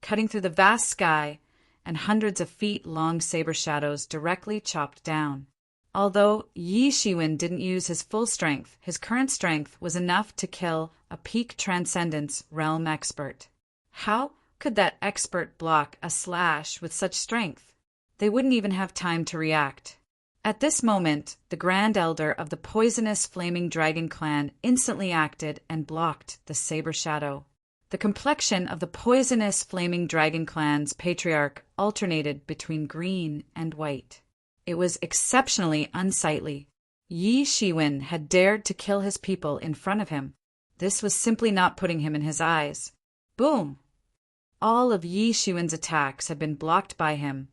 [SPEAKER 1] cutting through the vast sky, and hundreds of feet-long saber shadows directly chopped down. Although Yi Shiwen didn't use his full strength, his current strength was enough to kill a peak Transcendence realm expert. How could that expert block a slash with such strength? They wouldn't even have time to react. At this moment, the Grand Elder of the poisonous flaming dragon clan instantly acted and blocked the saber shadow. The complexion of the poisonous flaming dragon clan's patriarch alternated between green and white. It was exceptionally unsightly. Yi Shiwen had dared to kill his people in front of him. This was simply not putting him in his eyes. Boom! All of Yi Shiwen's attacks had been blocked by him,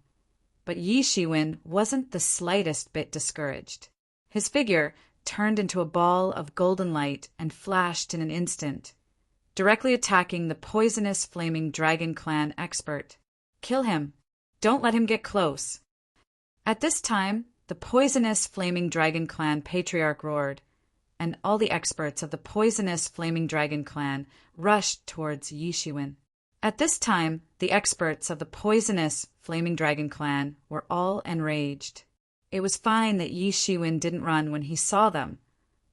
[SPEAKER 1] but Yi Shiwen wasn't the slightest bit discouraged. His figure turned into a ball of golden light and flashed in an instant, directly attacking the poisonous flaming dragon clan expert. Kill him. Don't let him get close. At this time, the poisonous flaming dragon clan patriarch roared, and all the experts of the poisonous flaming dragon clan rushed towards Yi Shiwen. At this time, the experts of the poisonous flaming dragon clan were all enraged. It was fine that Yi Shiwen didn't run when he saw them,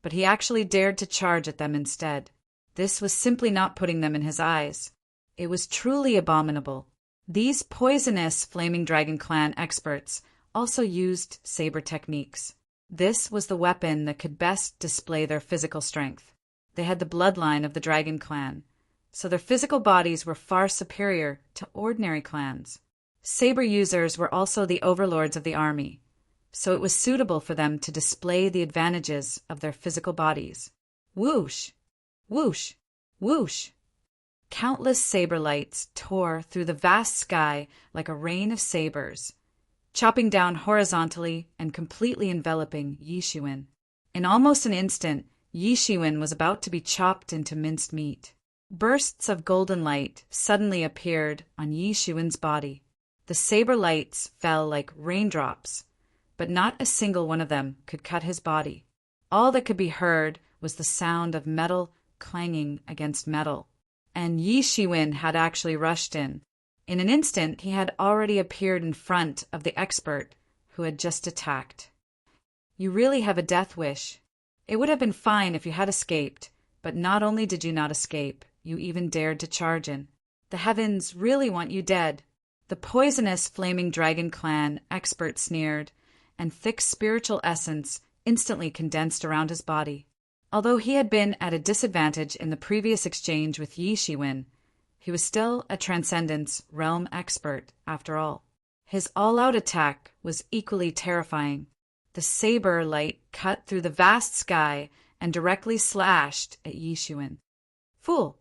[SPEAKER 1] but he actually dared to charge at them instead. This was simply not putting them in his eyes. It was truly abominable. These poisonous flaming dragon clan experts also used saber techniques. This was the weapon that could best display their physical strength. They had the bloodline of the dragon clan, so their physical bodies were far superior to ordinary clans. Saber users were also the overlords of the army, so it was suitable for them to display the advantages of their physical bodies. Whoosh! Whoosh! Whoosh! Countless saber lights tore through the vast sky like a rain of sabers, chopping down horizontally and completely enveloping Yi Shiwen. In almost an instant, Yi Shiwen was about to be chopped into minced meat. Bursts of golden light suddenly appeared on Yi Shiwen's body. The saber lights fell like raindrops, but not a single one of them could cut his body. All that could be heard was the sound of metal clanging against metal. And Yi Shiwen had actually rushed in. In an instant, he had already appeared in front of the expert who had just attacked. You really have a death wish. It would have been fine if you had escaped, but not only did you not escape, you even dared to charge in. The heavens really want you dead. The poisonous flaming dragon clan expert sneered, and thick spiritual essence instantly condensed around his body. Although he had been at a disadvantage in the previous exchange with Yi Shiwen, he was still a Transcendence realm expert after all. His all-out attack was equally terrifying. The saber light cut through the vast sky and directly slashed at Yi Shiwen. Fool!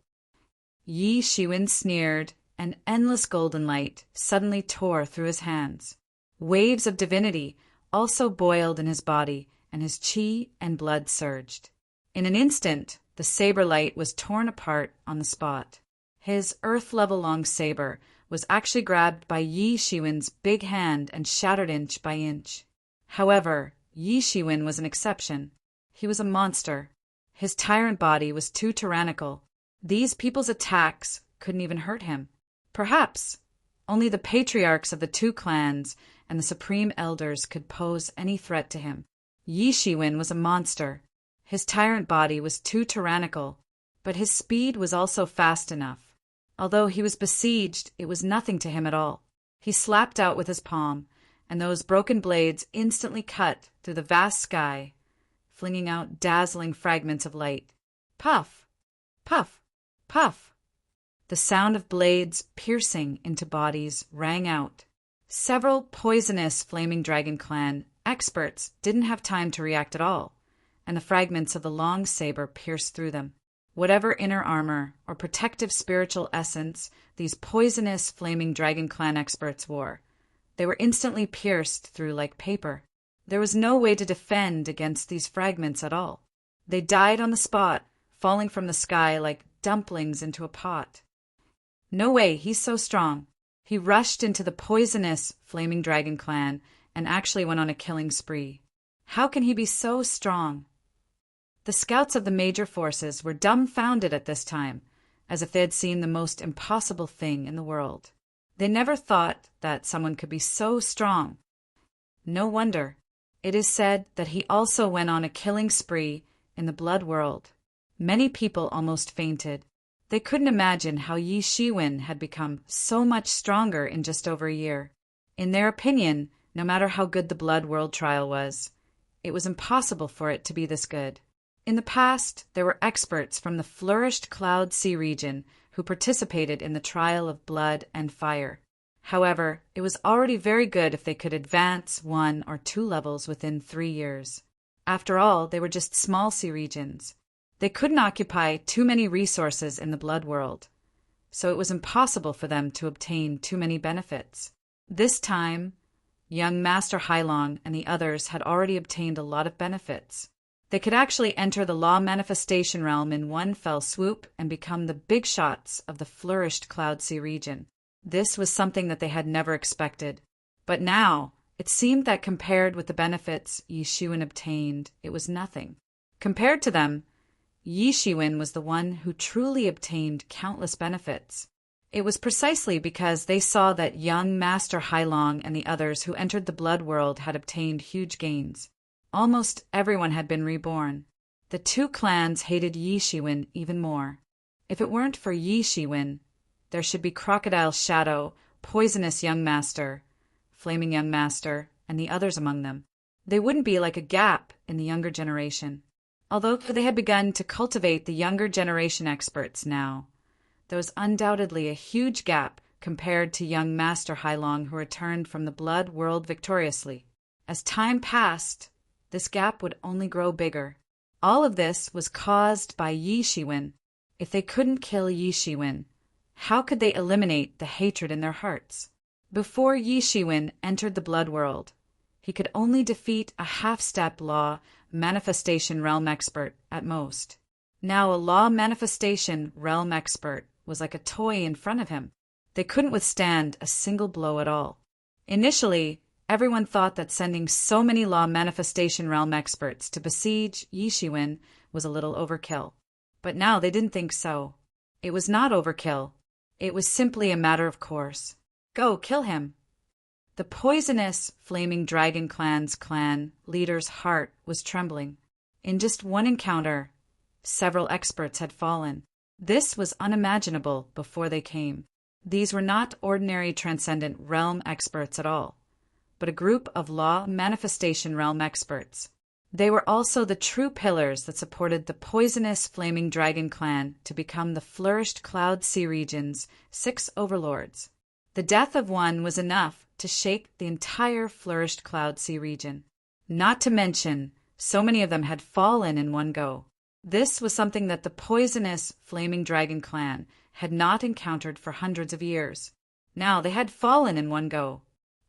[SPEAKER 1] Yi Shiwen sneered, and endless golden light suddenly tore through his hands. Waves of divinity also boiled in his body, and his chi and blood surged. In an instant, the saber light was torn apart on the spot. His earth-level long saber was actually grabbed by Yi Shiwen's big hand and shattered inch by inch. However, Yi Shiwen was an exception. He was a monster. His tyrant body was too tyrannical. These people's attacks couldn't even hurt him. Perhaps only the patriarchs of the two clans and the supreme elders could pose any threat to him. Yi Shiwen was a monster. His tyrant body was too tyrannical, but his speed was also fast enough. Although he was besieged, it was nothing to him at all. He slapped out with his palm, and those broken blades instantly cut through the vast sky, flinging out dazzling fragments of light. Puff! Puff! Puff! The sound of blades piercing into bodies rang out. Several poisonous flaming dragon clan experts didn't have time to react at all, and the fragments of the long saber pierced through them. Whatever inner armor or protective spiritual essence these poisonous flaming dragon clan experts wore, they were instantly pierced through like paper. There was no way to defend against these fragments at all. They died on the spot, falling from the sky like dumplings into a pot. No way, he's so strong. He rushed into the poisonous flaming dragon clan and actually went on a killing spree. How can he be so strong? The scouts of the major forces were dumbfounded at this time, as if they had seen the most impossible thing in the world. They never thought that someone could be so strong. No wonder. It is said that he also went on a killing spree in the blood world. Many people almost fainted. They couldn't imagine how Yi Shiwen had become so much stronger in just over a year. In their opinion, no matter how good the blood world trial was, it was impossible for it to be this good. In the past, there were experts from the flourished Cloud Sea region who participated in the trial of blood and fire. However, it was already very good if they could advance 1 or 2 levels within 3 years. After all, they were just small sea regions. They couldn't occupy too many resources in the blood world, so it was impossible for them to obtain too many benefits. This time, young Master Hailong and the others had already obtained a lot of benefits. They could actually enter the law manifestation realm in one fell swoop and become the big shots of the flourished Cloud Sea region. This was something that they had never expected. But now, it seemed that compared with the benefits Yi Shiwen obtained, it was nothing. Compared to them, Yi Shiwen was the one who truly obtained countless benefits. It was precisely because they saw that young Master Hailong and the others who entered the blood world had obtained huge gains. Almost everyone had been reborn. The two clans hated Yi Shiwen even more. If it weren't for Yi Shiwen, there should be Crocodile Shadow, Poisonous Young Master, Flaming Young Master, and the others among them. They wouldn't be like a gap in the younger generation. Although they had begun to cultivate the younger generation experts now, there was undoubtedly a huge gap compared to young Master Hailong who returned from the blood world victoriously. As time passed, this gap would only grow bigger. All of this was caused by Yi Shiwen. If they couldn't kill Yi Shiwen, how could they eliminate the hatred in their hearts? Before Yi Shiwen entered the blood world, he could only defeat a half-step law manifestation realm expert at most. Now a law manifestation realm expert was like a toy in front of him. They couldn't withstand a single blow at all. Initially, everyone thought that sending so many law manifestation realm experts to besiege Yi Shiwen was a little overkill. But now they didn't think so. It was not overkill. It was simply a matter of course. Go, kill him. The poisonous Flaming Dragon Clan's clan leader's heart was trembling. In just one encounter, several experts had fallen. This was unimaginable before they came. These were not ordinary transcendent realm experts at all, but a group of law manifestation realm experts. They were also the true pillars that supported the poisonous Flaming Dragon Clan to become the flourished Cloud Sea region's 6 overlords. The death of one was enough to shake the entire flourished Cloud Sea region. Not to mention, so many of them had fallen in one go. This was something that the poisonous Flaming Dragon Clan had not encountered for hundreds of years. Now they had fallen in one go.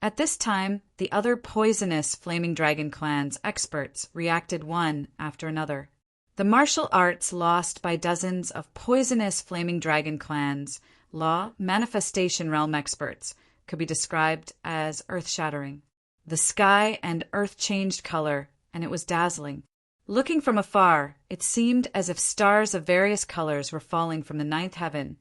[SPEAKER 1] At this time, the other poisonous Flaming Dragon Clan's experts reacted one after another. The martial arts lost by dozens of poisonous Flaming Dragon Clan's law manifestation realm experts could be described as earth-shattering. The sky and earth changed color, and it was dazzling. Looking from afar, it seemed as if stars of various colors were falling from the ninth heaven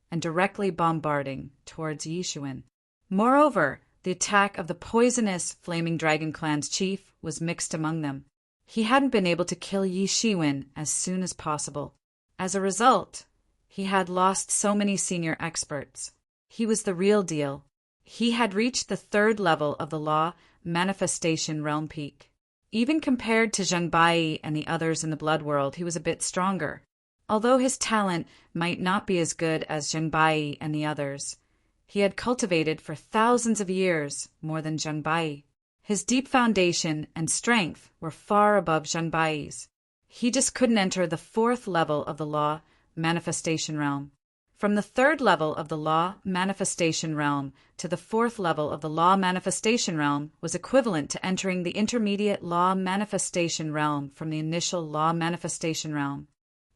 [SPEAKER 1] and directly bombarding towards Yi Shiwen. Moreover, the attack of the poisonous Flaming Dragon Clan's chief was mixed among them. He hadn't been able to kill Yi Shiwen as soon as possible. As a result, he had lost so many senior experts. He was the real deal. He had reached the 3rd level of the law manifestation realm peak. Even compared to Zheng Bai and the others in the blood world, he was a bit stronger. Although his talent might not be as good as Zheng Bai and the others, he had cultivated for thousands of years more than Zheng Bai. His deep foundation and strength were far above Zheng Bai's. He just couldn't enter the 4th level of the law manifestation realm. From the 3rd level of the law manifestation realm to the 4th level of the law manifestation realm was equivalent to entering the intermediate law manifestation realm from the initial law manifestation realm.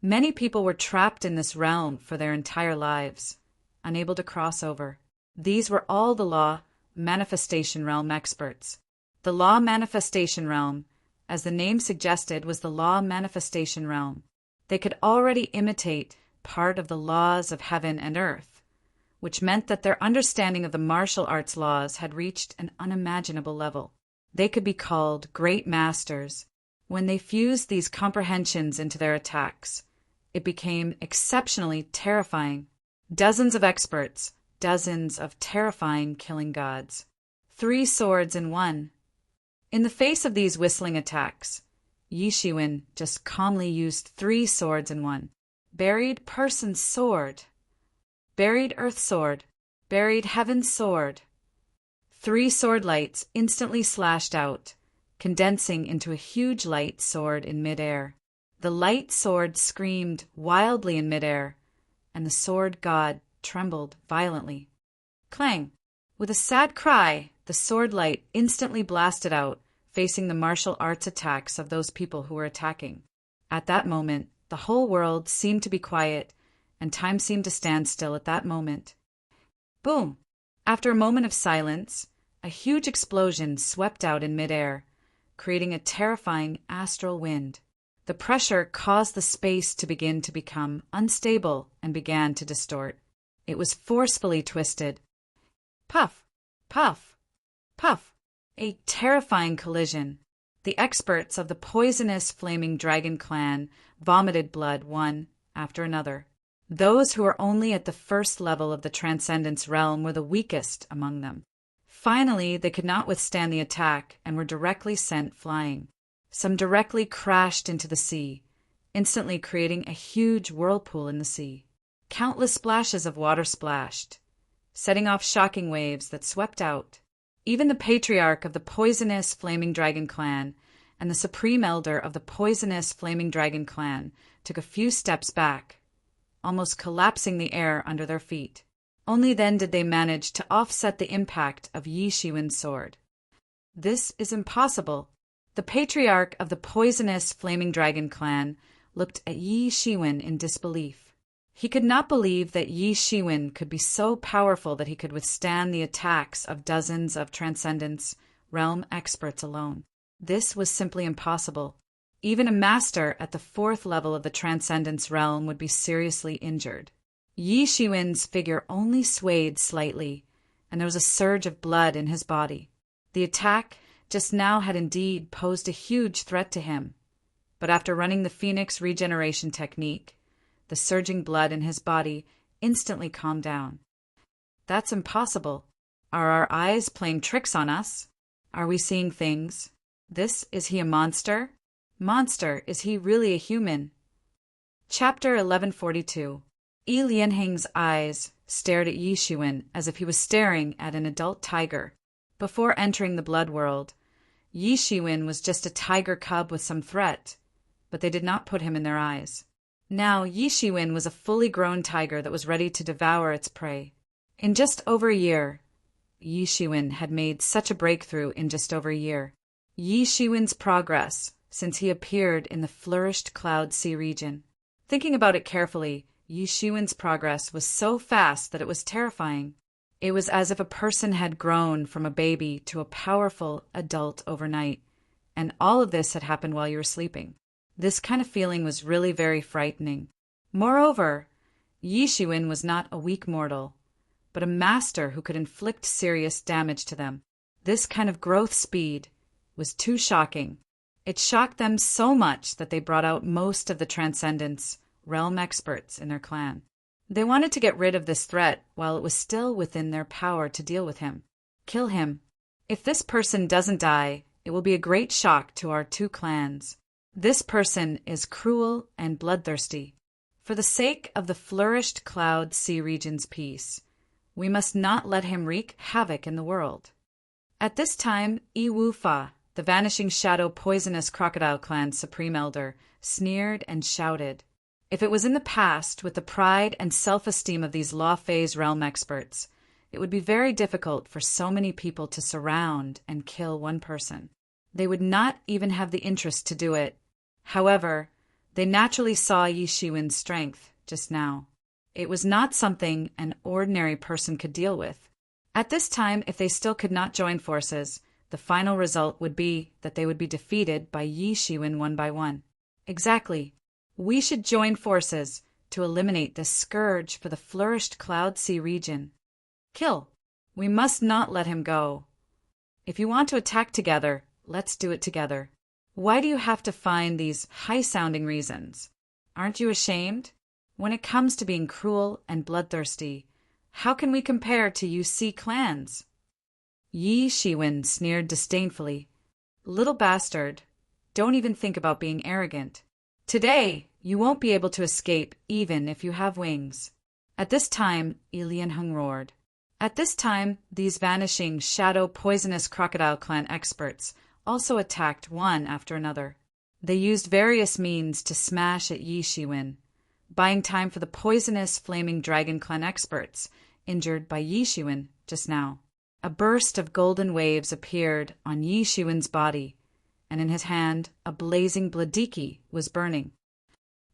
[SPEAKER 1] Many people were trapped in this realm for their entire lives, unable to cross over. These were all the law manifestation realm experts. The law manifestation realm, as the name suggested, was the law manifestation realm. They could already imitate part of the laws of heaven and earth, which meant that their understanding of the martial arts laws had reached an unimaginable level. They could be called great masters. When they fused these comprehensions into their attacks, it became exceptionally terrifying. Dozens of experts, dozens of terrifying killing gods. 3 swords in one. In the face of these whistling attacks, Yi Shiwen just calmly used 3 swords in one. Buried person's sword, buried earth sword, buried heaven's sword. 3 sword lights instantly slashed out, condensing into a huge light sword in midair. The light sword screamed wildly in midair, and the sword god trembled violently. Clang! With a sad cry, the sword light instantly blasted out, facing the martial arts attacks of those people who were attacking. At that moment, the whole world seemed to be quiet, and time seemed to stand still at that moment. Boom! After a moment of silence, a huge explosion swept out in midair, creating a terrifying astral wind. The pressure caused the space to begin to become unstable and began to distort. It was forcefully twisted. Puff! Puff! Puff! A terrifying collision. The experts of the poisonous flaming dragon clan vomited blood one after another. Those who were only at the first level of the Transcendence realm were the weakest among them. Finally, they could not withstand the attack and were directly sent flying. Some directly crashed into the sea, instantly creating a huge whirlpool in the sea. Countless splashes of water splashed, setting off shocking waves that swept out. Even the patriarch of the poisonous Flaming Dragon clan and the supreme elder of the poisonous Flaming Dragon clan took a few steps back, almost collapsing the air under their feet. Only then did they manage to offset the impact of Yi Shiwen's sword. This is impossible. The patriarch of the poisonous Flaming Dragon clan looked at Yi Shiwen in disbelief. He could not believe that Yi Shiwen could be so powerful that he could withstand the attacks of dozens of Transcendence realm experts alone. This was simply impossible. Even a master at the 4th level of the Transcendence realm would be seriously injured. Yi Shiwen's figure only swayed slightly, and there was a surge of blood in his body. The attack just now had indeed posed a huge threat to him, but after running the Phoenix regeneration technique, the surging blood in his body instantly calmed down. That's impossible. Are our eyes playing tricks on us? Are we seeing things? Is he a monster? Monster, is he really a human? Chapter 1142. Yi Lianheng's eyes stared at Yi Shiwen as if he was staring at an adult tiger. Before entering the blood world, Yi Shiwen was just a tiger cub with some threat, but they did not put him in their eyes. Now Yi Shiwen was a fully grown tiger that was ready to devour its prey. In just over a year, Yi Shiwen had made such a breakthrough in just over a year. Yi Shiwen's progress since he appeared in the flourished Cloud Sea region. Thinking about it carefully, Yi Shiwen's progress was so fast that it was terrifying. It was as if a person had grown from a baby to a powerful adult overnight, and all of this had happened while you were sleeping. This kind of feeling was really very frightening. Moreover, Yi Shiwen was not a weak mortal, but a master who could inflict serious damage to them. This kind of growth speed was too shocking. It shocked them so much that they brought out most of the Transcendence realm experts in their clan. They wanted to get rid of this threat while it was still within their power to deal with him. Kill him. If this person doesn't die, it will be a great shock to our 2 clans. This person is cruel and bloodthirsty. For the sake of the flourished Cloud Sea region's peace, we must not let him wreak havoc in the world. At this time, Yi Wufa, the Vanishing Shadow Poisonous Crocodile Clan's supreme elder, sneered and shouted. If it was in the past, with the pride and self-esteem of these Law Phase realm experts, it would be very difficult for so many people to surround and kill one person. They would not even have the interest to do it. However, they naturally saw Yi Shiwen's strength just now. It was not something an ordinary person could deal with. At this time, if they still could not join forces, the final result would be that they would be defeated by Yi Shiwen one by one. Exactly. We should join forces to eliminate this scourge for the flourished Cloud Sea region. Kill. We must not let him go. If you want to attack together, let's do it together. Why do you have to find these high-sounding reasons? Aren't you ashamed? When it comes to being cruel and bloodthirsty, how can we compare to you sea clans? Yi Shiwen sneered disdainfully. Little bastard, don't even think about being arrogant. Today, you won't be able to escape even if you have wings. At this time, Yi Lianheng roared. At this time, these Vanishing Shadow Poisonous Crocodile Clan experts also attacked one after another. They used various means to smash at Yi Shiwen, buying time for the poisonous Flaming Dragon Clan experts injured by Yi Shiwen just now. A burst of golden waves appeared on Yi Shiwen's body, and in his hand a blazing bladiki was burning.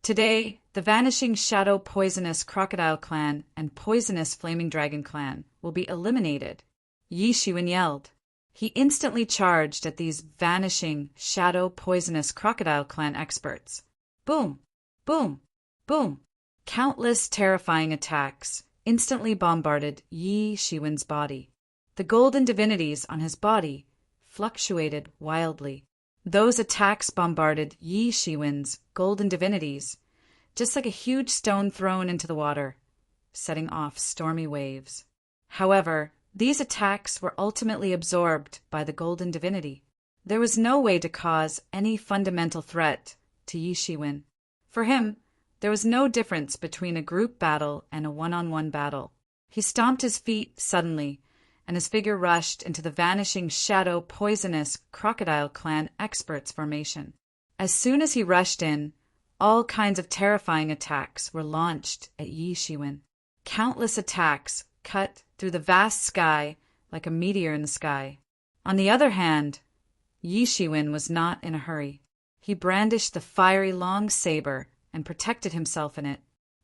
[SPEAKER 1] Today, the vanishing shadow poisonous crocodile clan and poisonous flaming dragon clan will be eliminated, Yi Shiwen yelled. He instantly charged at these vanishing shadow poisonous crocodile clan experts. Boom! Boom! Boom! Countless terrifying attacks instantly bombarded Yi Shiwen's body. The golden divinities on his body fluctuated wildly. Those attacks bombarded Yi Shiwen's golden divinities, just like a huge stone thrown into the water, setting off stormy waves. However, these attacks were ultimately absorbed by the golden divinity. There was no way to cause any fundamental threat to Yi Shiwen. For him, there was no difference between a group battle and a one-on-one battle. He stomped his feet suddenly, and his figure rushed into the vanishing shadow poisonous crocodile clan experts formation. As soon as he rushed in, all kinds of terrifying attacks were launched at Yi Shiwen. Countless attacks cut through the vast sky like a meteor in the sky. On the other hand, Yi Shiwen was not in a hurry. He brandished the fiery long saber and protected himself in it.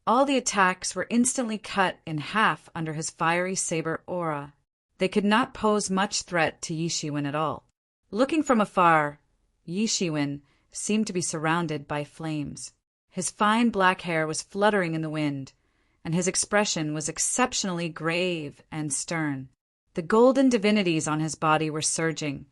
[SPEAKER 1] All the attacks were instantly cut in half under his fiery saber aura. They could not pose much threat to Yi Shiwen at all. Looking from afar, Yi Shiwen seemed to be surrounded by flames. His fine black hair was fluttering in the wind, and his expression was exceptionally grave and stern. The golden divinities on his body were surging,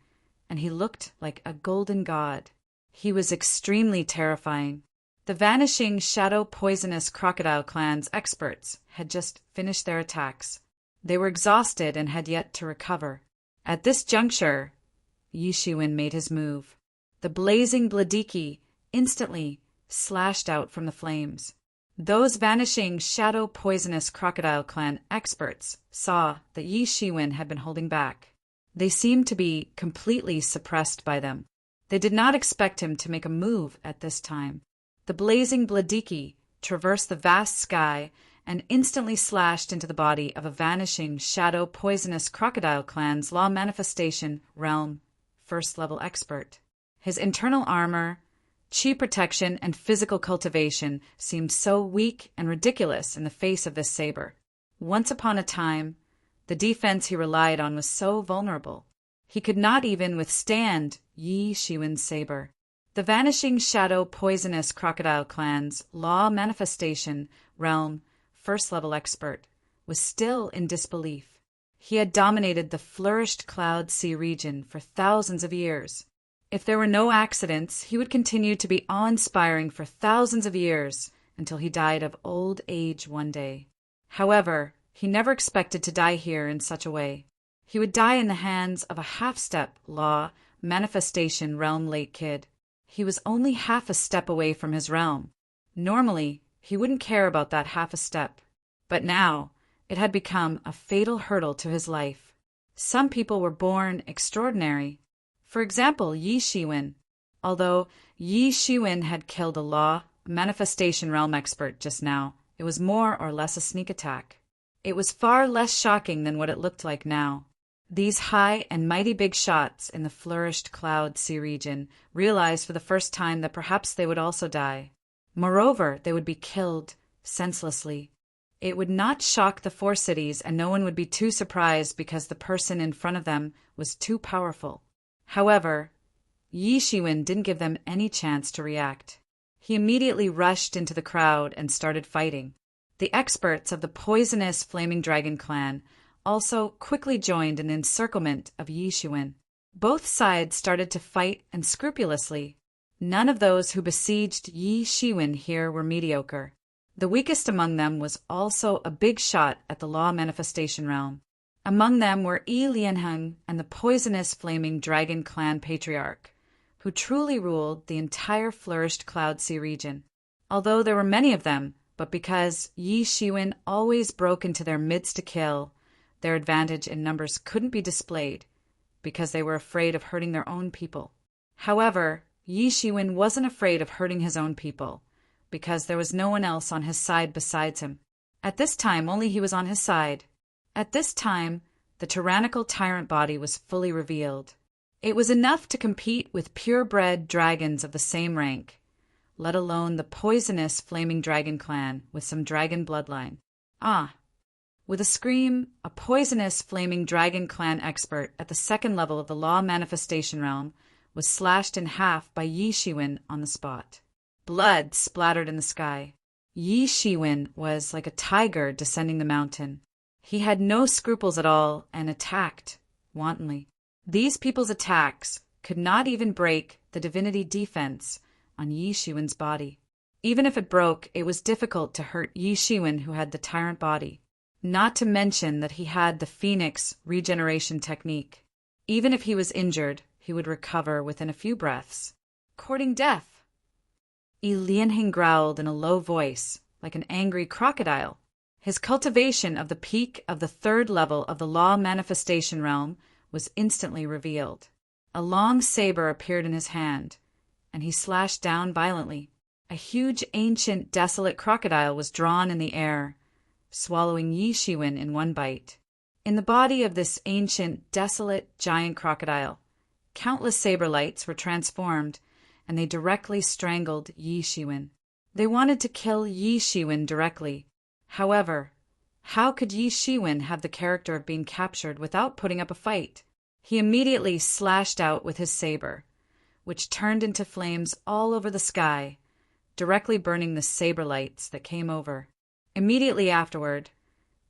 [SPEAKER 1] and he looked like a golden god. He was extremely terrifying. The vanishing shadow poisonous crocodile clan's experts had just finished their attacks. They were exhausted and had yet to recover. At this juncture, Yi Shiwen made his move. The blazing bladiki instantly slashed out from the flames. Those vanishing shadow poisonous crocodile clan experts saw that Yi Shiwen had been holding back. They seemed to be completely suppressed by them. They did not expect him to make a move at this time. The blazing bladiki traversed the vast sky and instantly slashed into the body of a vanishing shadow poisonous crocodile clan's law manifestation realm first-level expert. His internal armor, chi protection, and physical cultivation seemed so weak and ridiculous in the face of this saber. Once upon a time, the defense he relied on was so vulnerable. He could not even withstand Yi Shiwen's saber. The vanishing shadow poisonous crocodile clan's law manifestation realm first-level expert was still in disbelief. He had dominated the flourished cloud sea region for thousands of years. If there were no accidents, he would continue to be awe-inspiring for thousands of years until he died of old age one day. However, he never expected to die here in such a way. He would die in the hands of a half-step law manifestation realm late kid. He was only half a step away from his realm. Normally, he wouldn't care about that half a step. But now, it had become a fatal hurdle to his life. Some people were born extraordinary. For example, Yi Shiwen. Although Yi Shiwen had killed a law manifestation realm expert just now, it was more or less a sneak attack. It was far less shocking than what it looked like now. These high and mighty big shots in the flourished cloud sea region realized for the first time that perhaps they would also die. Moreover, they would be killed senselessly. It would not shock the four cities, and no one would be too surprised because the person in front of them was too powerful. However, Yi Shiwen didn't give them any chance to react. He immediately rushed into the crowd and started fighting. The experts of the poisonous Flaming Dragon clan also quickly joined an encirclement of Yi Shiwen. Both sides started to fight and scrupulously. None of those who besieged Yi Shiwen here were mediocre. The weakest among them was also a big shot at the law manifestation realm. Among them were Yi Lianheng and the poisonous Flaming Dragon clan patriarch, who truly ruled the entire flourished Cloud Sea region. Although there were many of them, but because Yi Shiwen always broke into their midst to kill, their advantage in numbers couldn't be displayed, because they were afraid of hurting their own people. However, Yi Shiwen wasn't afraid of hurting his own people, because there was no one else on his side besides him. At this time, only he was on his side. At this time, the tyrannical tyrant body was fully revealed. It was enough to compete with purebred dragons of the same rank, let alone the poisonous Flaming Dragon clan with some dragon bloodline. Ah! With a scream, a poisonous Flaming Dragon clan expert at the second level of the Law Manifestation Realm was slashed in half by Yi Shiwen on the spot. Blood splattered in the sky. Yi Shiwen was like a tiger descending the mountain. He had no scruples at all and attacked wantonly. These people's attacks could not even break the divinity defense on Yi Shiwen's body. Even if it broke, it was difficult to hurt Yi Shiwen, who had the tyrant body. Not to mention that he had the Phoenix regeneration technique. Even if he was injured, he would recover within a few breaths. Courting death. Yi Lianheng growled in a low voice, like an angry crocodile. His cultivation of the peak of the third level of the Law Manifestation Realm was instantly revealed. A long saber appeared in his hand, and he slashed down violently. A huge, ancient, desolate crocodile was drawn in the air, swallowing Yi Shiwen in one bite. In the body of this ancient, desolate, giant crocodile, countless saber lights were transformed, and they directly strangled Yi Shiwen. They wanted to kill Yi Shiwen directly. However, how could Yi Shiwen have the character of being captured without putting up a fight? He immediately slashed out with his saber, which turned into flames all over the sky, directly burning the saber lights that came over. Immediately afterward,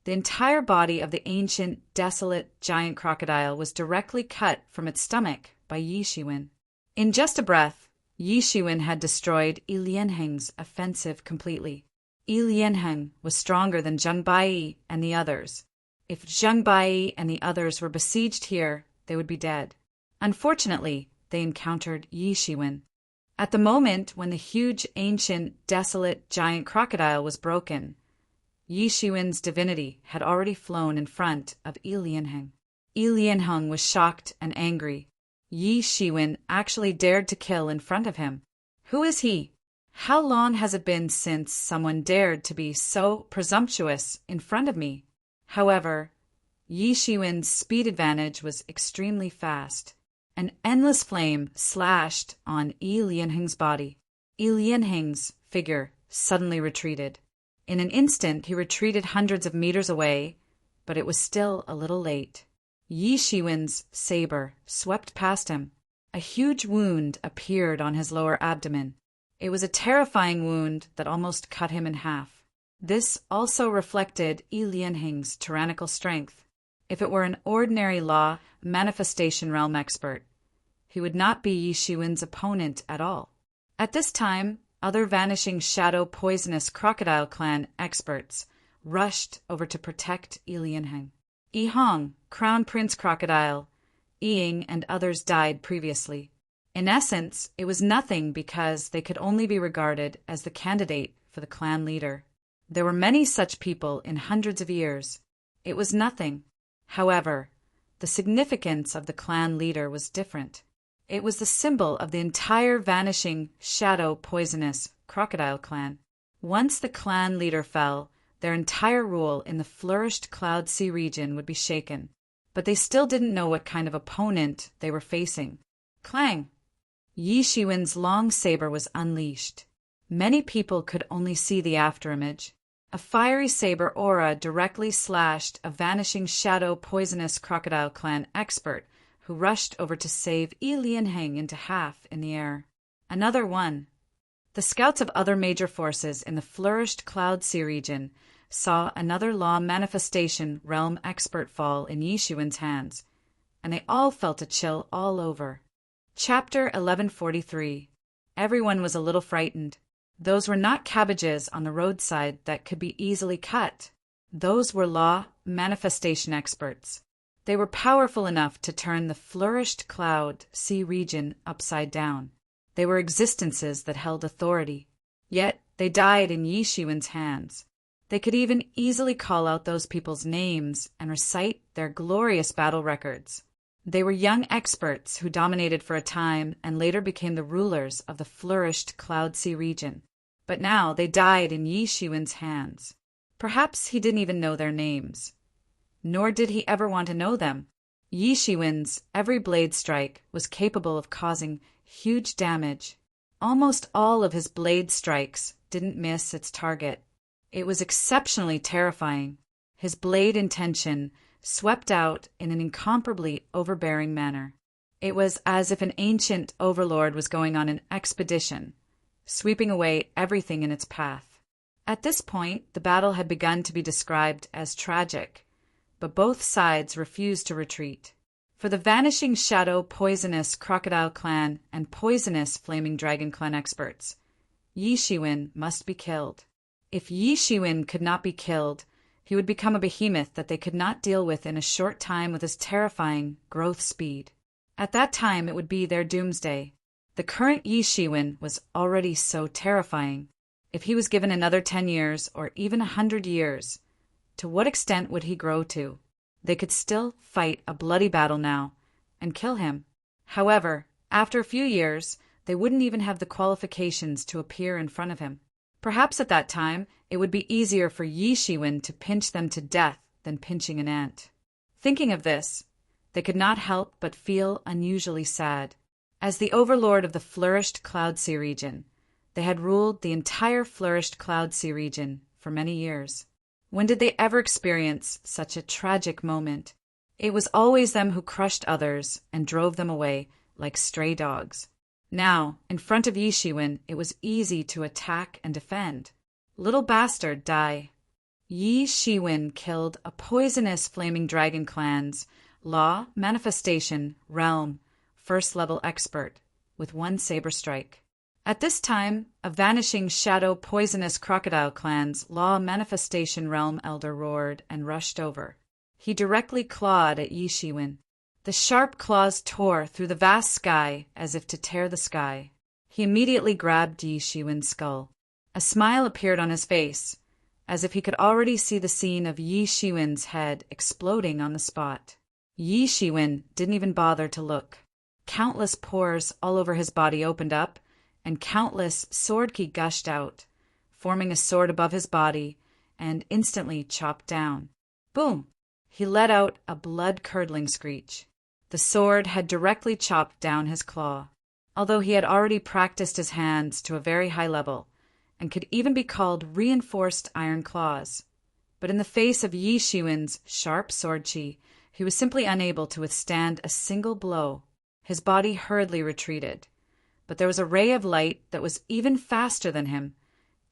[SPEAKER 1] the entire body of the ancient, desolate, giant crocodile was directly cut from its stomach by Yi Shiwen. In just a breath, Yi Shiwen had destroyed Yi Lianheng's offensive completely. Yi Lianheng was stronger than Zheng Baiyi and the others. If Zheng Baiyi and the others were besieged here, they would be dead. Unfortunately, they encountered Yi Shiwen. At the moment when the huge, ancient, desolate, giant crocodile was broken, Yi Shiwen's divinity had already flown in front of Yi Lianheng. Yi Lianheng was shocked and angry. Yi Shiwen actually dared to kill in front of him. Who is he? How long has it been since someone dared to be so presumptuous in front of me? However, Yi Shiwen's speed advantage was extremely fast. An endless flame slashed on Yi Lianheng's body. Yi Lianheng's figure suddenly retreated. In an instant, he retreated hundreds of meters away, but it was still a little late. Yi Shiwen's saber swept past him. A huge wound appeared on his lower abdomen. It was a terrifying wound that almost cut him in half. This also reflected Yi Lianheng's tyrannical strength. If it were an ordinary Law Manifestation Realm expert, he would not be Yi Shiwen's opponent at all. At this time, other Vanishing Shadow Poisonous Crocodile Clan experts rushed over to protect Yi Lianheng. Yi Hong, Crown Prince Crocodile, Ying, and others died previously. In essence, it was nothing because they could only be regarded as the candidate for the clan leader. There were many such people in hundreds of years. It was nothing. However, the significance of the clan leader was different. It was the symbol of the entire Vanishing Shadow Poisonous Crocodile clan. Once the clan leader fell, their entire rule in the flourished Cloud Sea region would be shaken. But they still didn't know what kind of opponent they were facing. Clang! Yi Shiwen's long saber was unleashed. Many people could only see the afterimage. A fiery saber aura directly slashed a Vanishing Shadow Poisonous Crocodile clan expert who rushed over to save Yi Lianheng into half in the air. Another one. The scouts of other major forces in the flourished Cloud Sea region saw another Law Manifestation Realm expert fall in Yi Shiwen's hands, and they all felt a chill all over. Chapter 1143. Everyone was a little frightened. Those were not cabbages on the roadside that could be easily cut. Those were Law Manifestation experts. They were powerful enough to turn the flourished Cloud Sea region upside down. They were existences that held authority. Yet they died in Yi Shiwen's hands. They could even easily call out those people's names and recite their glorious battle records. They were young experts who dominated for a time and later became the rulers of the flourished Cloud Sea region. But now they died in Yi Shiwen's hands. Perhaps he didn't even know their names. Nor did he ever want to know them. Yi Shiwen's every blade strike was capable of causing huge damage. Almost all of his blade strikes didn't miss its target. It was exceptionally terrifying. His blade intention swept out in an incomparably overbearing manner. It was as if an ancient overlord was going on an expedition, sweeping away everything in its path. At this point, the battle had begun to be described as tragic, but both sides refused to retreat. For the Vanishing Shadow Poisonous Crocodile Clan and Poisonous Flaming Dragon Clan experts, Yi Shiwen must be killed. If Yi Shiwen could not be killed, he would become a behemoth that they could not deal with in a short time with his terrifying growth speed. At that time, it would be their doomsday. The current Yi Shiwen was already so terrifying. If he was given another 10 years or even 100 years, to what extent would he grow to? They could still fight a bloody battle now and kill him. However, after a few years, they wouldn't even have the qualifications to appear in front of him. Perhaps at that time, it would be easier for Yi Shiwen to pinch them to death than pinching an ant. Thinking of this, they could not help but feel unusually sad. As the overlord of the Flourished Cloud Sea region, they had ruled the entire Flourished Cloud Sea region for many years. When did they ever experience such a tragic moment? It was always them who crushed others and drove them away like stray dogs. Now, in front of Yi Shiwen, it was easy to attack and defend. Little bastard, die. Yi Shiwen killed a poisonous Flaming Dragon Clan's Law, Manifestation, Realm, first-level expert with one saber strike. At this time, a Vanishing Shadow Poisonous Crocodile Clan's Law, Manifestation, Realm elder roared and rushed over. He directly clawed at Yi Shiwen. The sharp claws tore through the vast sky as if to tear the sky. He immediately grabbed Yi Shiwen's skull. A smile appeared on his face, as if he could already see the scene of Yi Shiwen's head exploding on the spot. Yi Shiwen didn't even bother to look. Countless pores all over his body opened up, and countless sword ki gushed out, forming a sword above his body, and instantly chopped down. Boom! He let out a blood-curdling screech. The sword had directly chopped down his claw. Although he had already practiced his hands to a very high level, and could even be called reinforced iron claws, but in the face of Yi Shiwen's sharp sword chi, he was simply unable to withstand a single blow. His body hurriedly retreated, but there was a ray of light that was even faster than him,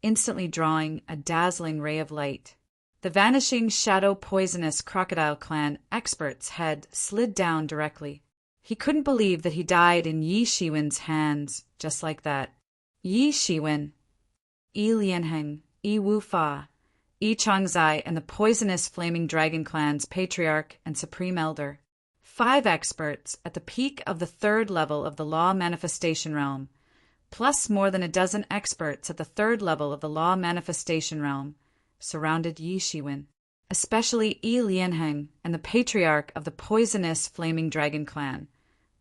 [SPEAKER 1] instantly drawing a dazzling ray of light. The Vanishing Shadow Poisonous Crocodile Clan expert's head slid down directly. He couldn't believe that he died in Yi Shiwen's hands just like that. Yi Shiwen, Yi Lianheng, Yi Wufa, Yi Changzai, and the Poisonous Flaming Dragon Clan's Patriarch and Supreme Elder. 5 experts at the peak of the 3rd level of the Law Manifestation Realm, plus more than a dozen experts at the 3rd level of the Law Manifestation Realm, surrounded Yi Shiwen, especially Yi Lianheng and the Patriarch of the Poisonous Flaming Dragon Clan.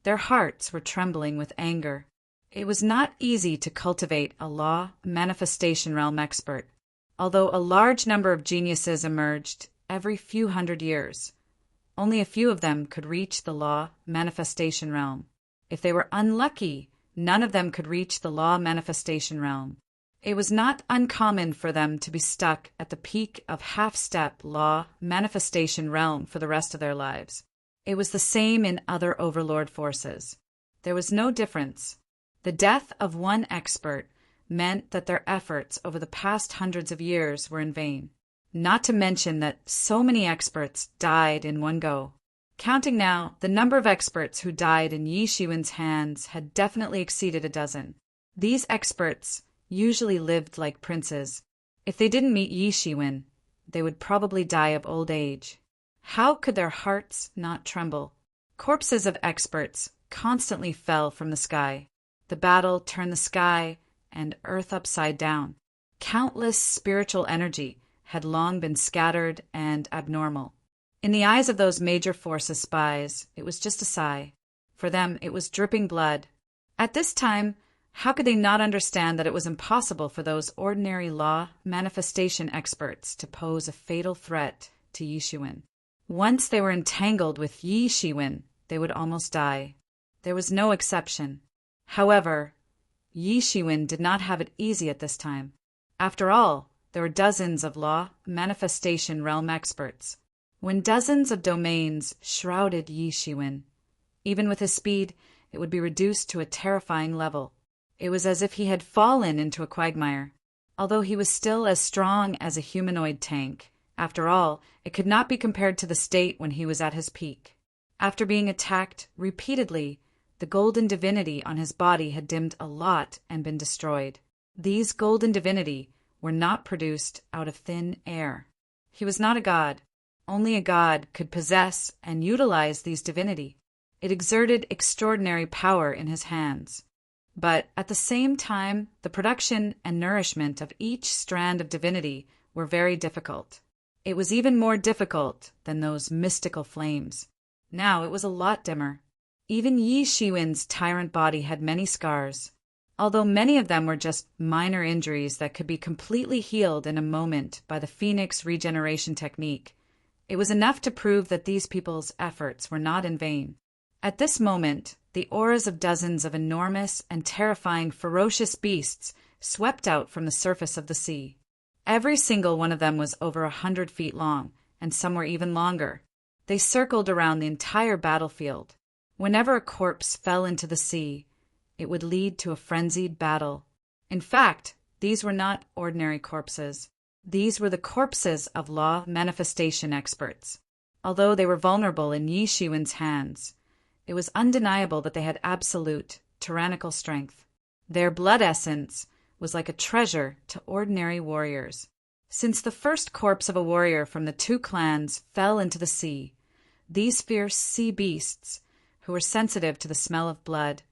[SPEAKER 1] Their hearts were trembling with anger. It was not easy to cultivate a Law Manifestation Realm expert, although a large number of geniuses emerged every few hundred years. Only a few of them could reach the Law Manifestation Realm. If they were unlucky, none of them could reach the Law Manifestation Realm. It was not uncommon for them to be stuck at the peak of half-step Law Manifestation Realm for the rest of their lives. It was the same in other Overlord forces. There was no difference. The death of one expert meant that their efforts over the past hundreds of years were in vain. Not to mention that so many experts died in one go. Counting now, the number of experts who died in Yi Shiwen's hands had definitely exceeded a dozen. These experts usually lived like princes. If they didn't meet Yi Shiwen, they would probably die of old age. How could their hearts not tremble? Corpses of experts constantly fell from the sky. The battle turned the sky and earth upside down. Countless spiritual energy had long been scattered and abnormal. In the eyes of those major forces spies, it was just a sigh. For them, it was dripping blood. At this time, how could they not understand that it was impossible for those ordinary Law Manifestation experts to pose a fatal threat to Yi Shiwen? Once they were entangled with Yi Shiwen, they would almost die. There was no exception. However, Yi Shiwen did not have it easy at this time. After all, there were dozens of law manifestation realm experts. When dozens of domains shrouded Yi Shiwen, even with his speed, it would be reduced to a terrifying level. It was as if he had fallen into a quagmire. Although he was still as strong as a humanoid tank, after all, it could not be compared to the state when he was at his peak. After being attacked repeatedly, the golden divinity on his body had dimmed a lot and been destroyed. These golden divinity were not produced out of thin air. He was not a god. Only a god could possess and utilize these divinity. It exerted extraordinary power in his hands. But at the same time, the production and nourishment of each strand of divinity were very difficult. It was even more difficult than those mystical flames. Now it was a lot dimmer. Even Yi Shiwen's tyrant body had many scars, although many of them were just minor injuries that could be completely healed in a moment by the Phoenix regeneration technique. It was enough to prove that these people's efforts were not in vain. At this moment, the auras of dozens of enormous and terrifying ferocious beasts swept out from the surface of the sea. Every single one of them was over 100 feet long, and some were even longer. They circled around the entire battlefield. Whenever a corpse fell into the sea, it would lead to a frenzied battle. In fact, these were not ordinary corpses. These were the corpses of law manifestation experts. Although they were vulnerable in Yi Shiwen's hands, it was undeniable that they had absolute, tyrannical strength. Their blood essence was like a treasure to ordinary warriors. Since the first corpse of a warrior from the two clans fell into the sea, these fierce sea beasts, who were sensitive to the smell of blood,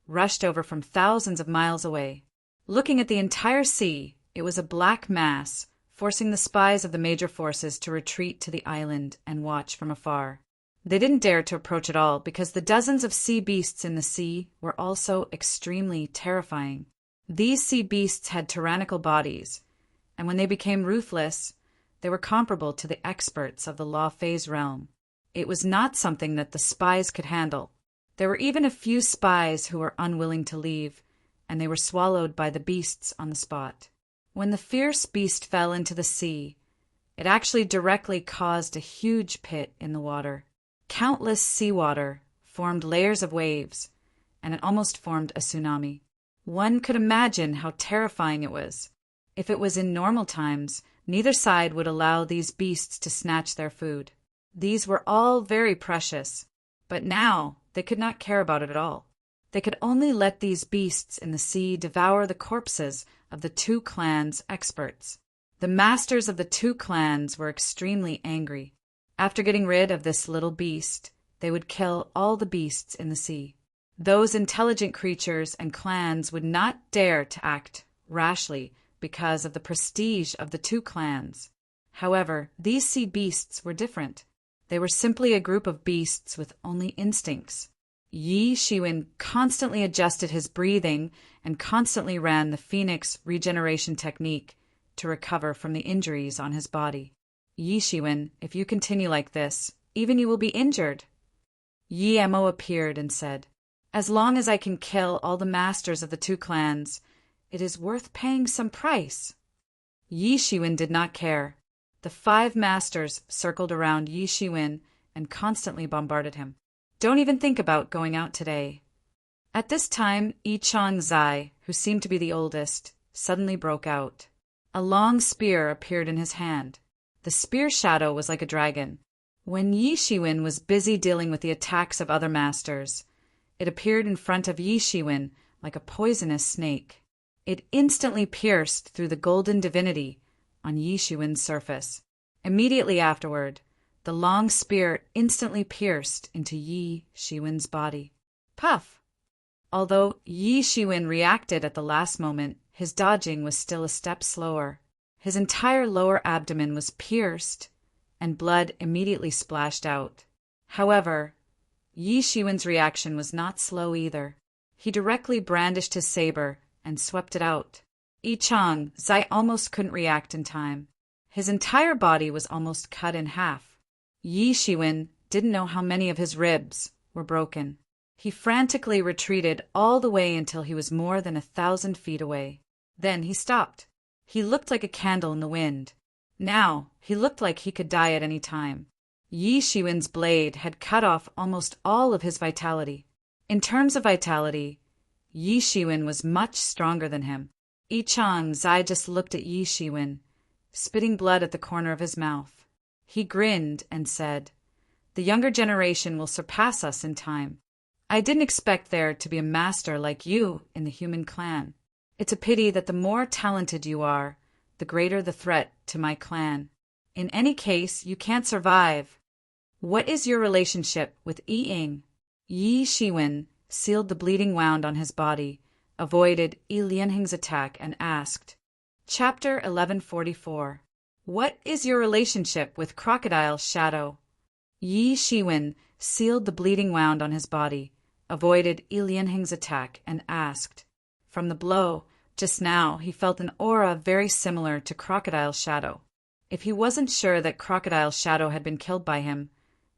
[SPEAKER 1] rushed over from thousands of miles away. Looking at the entire sea, it was a black mass, forcing the spies of the major forces to retreat to the island and watch from afar. They didn't dare to approach at all because the dozens of sea beasts in the sea were also extremely terrifying. These sea beasts had tyrannical bodies, and when they became ruthless, they were comparable to the experts of the law phase realm. It was not something that the spies could handle. There were even a few spies who were unwilling to leave, and they were swallowed by the beasts on the spot. When the fierce beast fell into the sea, it actually directly caused a huge pit in the water. Countless seawater formed layers of waves, and it almost formed a tsunami. One could imagine how terrifying it was. If it was in normal times, neither side would allow these beasts to snatch their food. These were all very precious, but now they could not care about it at all. They could only let these beasts in the sea devour the corpses of the two clans' experts. The masters of the two clans were extremely angry. After getting rid of this little beast, they would kill all the beasts in the sea. Those intelligent creatures and clans would not dare to act rashly because of the prestige of the two clans. However, these sea beasts were different. They were simply a group of beasts with only instincts. Yi Shiwen constantly adjusted his breathing and constantly ran the Phoenix regeneration technique to recover from the injuries on his body. Yi Shiwen, if you continue like this, even you will be injured. Yi Mo appeared and said, "As long as I can kill all the masters of the two clans, it is worth paying some price." Yi Shiwen did not care. The 5 masters circled around Yi Shiwen and constantly bombarded him. "Don't even think about going out today." At this time, Yi Chang Zai, who seemed to be the oldest, suddenly broke out. A long spear appeared in his hand. The spear shadow was like a dragon. When Yi Shiwen was busy dealing with the attacks of other masters, it appeared in front of Yi Shiwen like a poisonous snake. It instantly pierced through the golden divinity on Yi Shiwen's surface. Immediately afterward, the long spear instantly pierced into Yi Shiwen's body. Puff! Although Yi Shiwen reacted at the last moment, his dodging was still a step slower. His entire lower abdomen was pierced, and blood immediately splashed out. However, Yi Shiwen's reaction was not slow either. He directly brandished his saber and swept it out. Yi Chang Zai almost couldn't react in time. His entire body was almost cut in half. Yi Shiwen didn't know how many of his ribs were broken. He frantically retreated all the way until he was more than 1,000 feet away. Then he stopped. He looked like a candle in the wind. Now he looked like he could die at any time. Yi Shiwen's blade had cut off almost all of his vitality. In terms of vitality, Yi Shiwen was much stronger than him. Yi Changzai just looked at Yi Shiwen, spitting blood at the corner of his mouth. He grinned and said, "The younger generation will surpass us in time. I didn't expect there to be a master like you in the human clan. It's a pity that the more talented you are, the greater the threat to my clan. In any case, you can't survive. What is your relationship with Yi Ying?" Yi Shiwen sealed the bleeding wound on his body, avoided Yi Lianheng's attack, and asked, Chapter 1144. What is your relationship with Crocodile Shadow? Yi Shiwen sealed the bleeding wound on his body, avoided Yi Lianheng's attack, and asked. From the blow, just now, he felt an aura very similar to Crocodile Shadow. If he wasn't sure that Crocodile Shadow had been killed by him,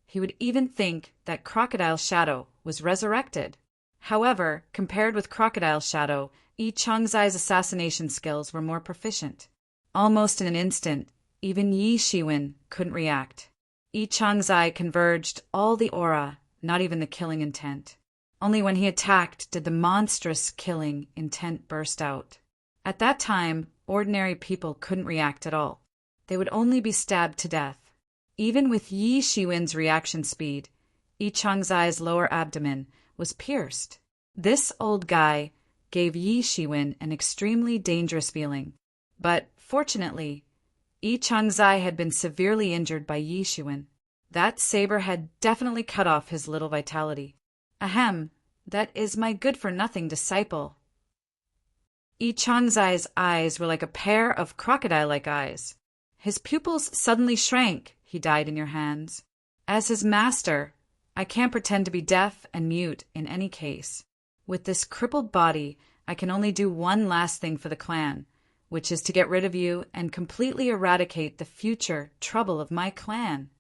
[SPEAKER 1] he would even think that Crocodile Shadow was resurrected. However, compared with Crocodile Shadow, Yi Changzai's assassination skills were more proficient. Almost in an instant, even Yi Shiwen couldn't react. Yi Changzai converged all the aura, not even the killing intent. Only when he attacked did the monstrous killing intent burst out. At that time, ordinary people couldn't react at all. They would only be stabbed to death. Even with Yi Shiwen's reaction speed, Yi Changzai's lower abdomen was pierced. This old guy gave Yi Shiwen an extremely dangerous feeling. But, fortunately, Yi Changzai had been severely injured by Yi Shiwen. That saber had definitely cut off his little vitality. Ahem, that is my good-for-nothing disciple. Yi Changzai's eyes were like a pair of crocodile-like eyes. His pupils suddenly shrank. He died in your hands. As his master, I can't pretend to be deaf and mute in any case. With this crippled body, I can only do one last thing for the clan, which is to get rid of you and completely eradicate the future trouble of my clan.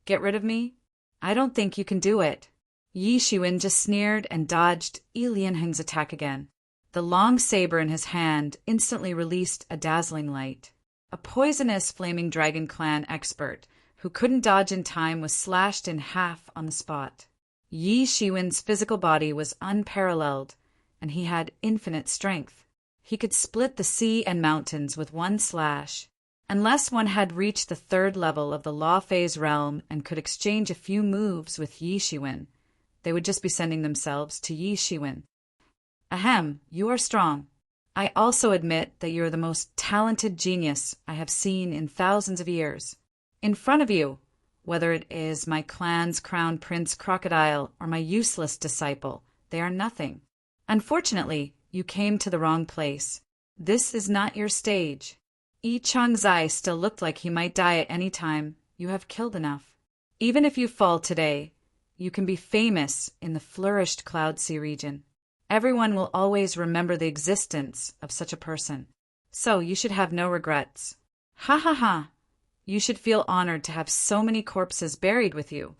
[SPEAKER 1] Get rid of me? I don't think you can do it. Yi Shiwen just sneered and dodged Yi Lianheng's attack again. The long saber in his hand instantly released a dazzling light. A poisonous flaming dragon clan expert who couldn't dodge in time was slashed in half on the spot. Yi Shiwen's physical body was unparalleled, and he had infinite strength. He could split the sea and mountains with one slash. Unless one had reached the 3rd level of the Law Phase realm and could exchange a few moves with Yi Shiwen, they would just be sending themselves to Yi Shiwen. Ahem, you are strong. I also admit that you are the most talented genius I have seen in thousands of years. In front of you, whether it is my clan's crown prince Crocodile or my useless disciple, they are nothing. Unfortunately, you came to the wrong place. This is not your stage. Yi Changzai still looked like he might die at any time. You have killed enough. Even if you fall today, you can be famous in the flourished Cloud Sea region. Everyone will always remember the existence of such a person. So you should have no regrets. Ha ha ha! You should feel honored to have so many corpses buried with you.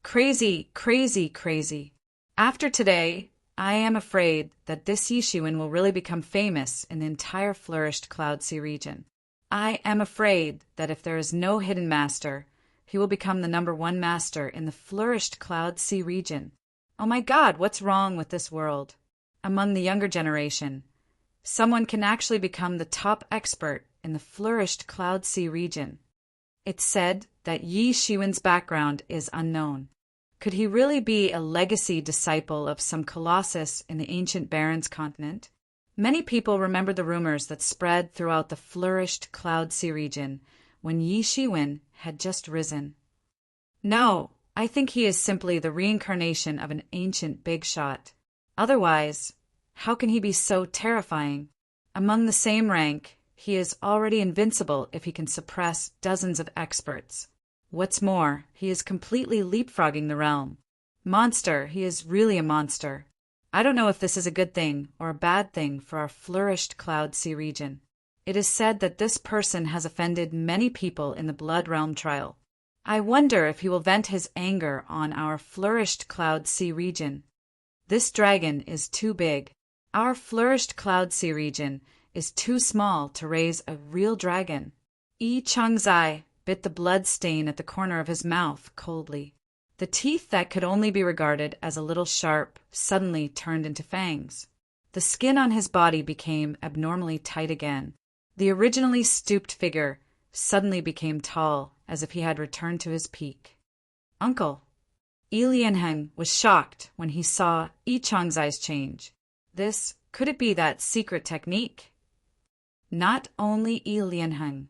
[SPEAKER 1] Crazy, crazy, crazy. After today, I am afraid that this Yi Shiwen will really become famous in the entire flourished Cloud Sea region. I am afraid that if there is no hidden master, he will become the #1 master in the flourished Cloud Sea region. Oh my God, what's wrong with this world? Among the younger generation, someone can actually become the top expert in the flourished Cloud Sea region. It's said that Yi Shiwen's background is unknown. Could he really be a legacy disciple of some colossus in the ancient Barrens continent? Many people remember the rumors that spread throughout the flourished Cloud Sea region when Yi Shiwen had just risen. No, I think he is simply the reincarnation of an ancient big shot. Otherwise, how can he be so terrifying? Among the same rank, he is already invincible if he can suppress dozens of experts. What's more, he is completely leapfrogging the realm. Monster, he is really a monster. I don't know if this is a good thing or a bad thing for our flourished Cloud Sea region. It is said that this person has offended many people in the Blood Realm trial. I wonder if he will vent his anger on our flourished cloud sea region. This dragon is too big. Our flourished cloud sea region is too small to raise a real dragon. Yi Changzai bit the blood stain at the corner of his mouth coldly. The teeth that could only be regarded as a little sharp suddenly turned into fangs. The skin on his body became abnormally tight again. The originally stooped figure suddenly became tall, as if he had returned to his peak. "Uncle." Yi Lianheng was shocked when he saw Yi Changzai's change. Could it be that secret technique? Not only Yi Lianheng,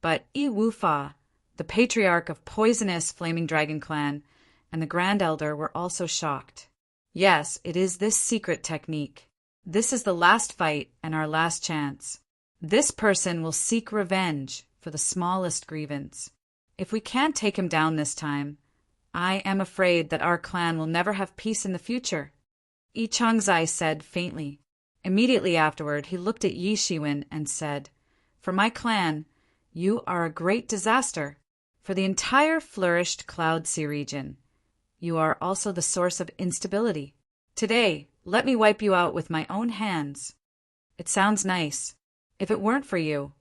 [SPEAKER 1] but Yi Wufa, the patriarch of poisonous Flaming Dragon Clan, and the Grand Elder were also shocked. Yes, it is this secret technique. This is the last fight and our last chance. This person will seek revenge for the smallest grievance. If we can't take him down this time, I am afraid that our clan will never have peace in the future, Yi Changzai said faintly. Immediately afterward, he looked at Yi Shiwen and said, "For my clan, you are a great disaster. For the entire flourished Cloud Sea region, you are also the source of instability. Today, let me wipe you out with my own hands." It sounds nice. If it weren't for you,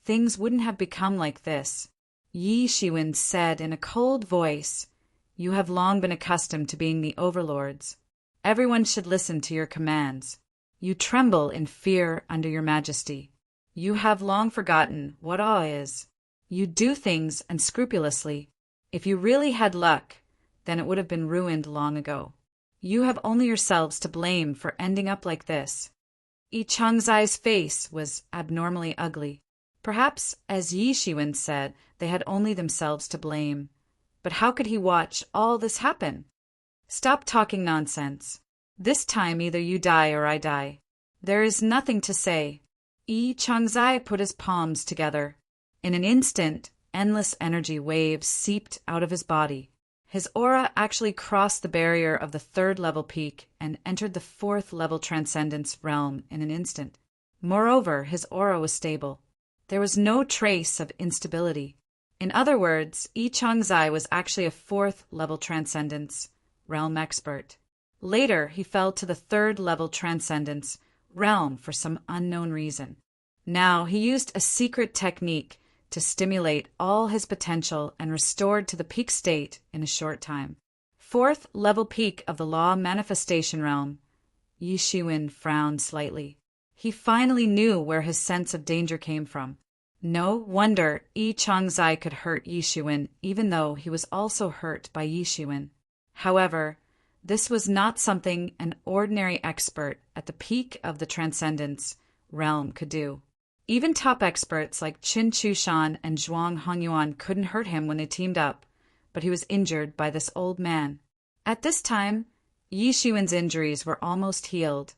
[SPEAKER 1] things wouldn't have become like this, Yi Shiwen said in a cold voice. You have long been accustomed to being the overlords. Everyone should listen to your commands. You tremble in fear under your majesty. You have long forgotten what awe is. You do things unscrupulously. If you really had luck, then it would have been ruined long ago. You have only yourselves to blame for ending up like this. Yi Changzai's face was abnormally ugly. Perhaps, as Yi Shiwen said, they had only themselves to blame. But how could he watch all this happen? Stop talking nonsense. This time either you die or I die. There is nothing to say. Yi Changzai put his palms together. In an instant, endless energy waves seeped out of his body. His aura actually crossed the barrier of the 3rd level peak and entered the 4th level transcendence realm in an instant. Moreover, his aura was stable. There was no trace of instability. In other words, Yi Changzai was actually a 4th level transcendence realm expert. Later, he fell to the 3rd level transcendence realm for some unknown reason. Now, he used a secret technique to stimulate all his potential and restored to the peak state in a short time. 4th level peak of the law manifestation realm. Yi Shiwen frowned slightly. He finally knew where his sense of danger came from. No wonder Yi Changzai could hurt Yi Shiwen, even though he was also hurt by Yi Shiwen. However, this was not something an ordinary expert at the peak of the transcendence realm could do. Even top experts like Qin Chushan and Zhuang Hongyuan couldn't hurt him when they teamed up, but he was injured by this old man. At this time, Yi Shiwen's injuries were almost healed,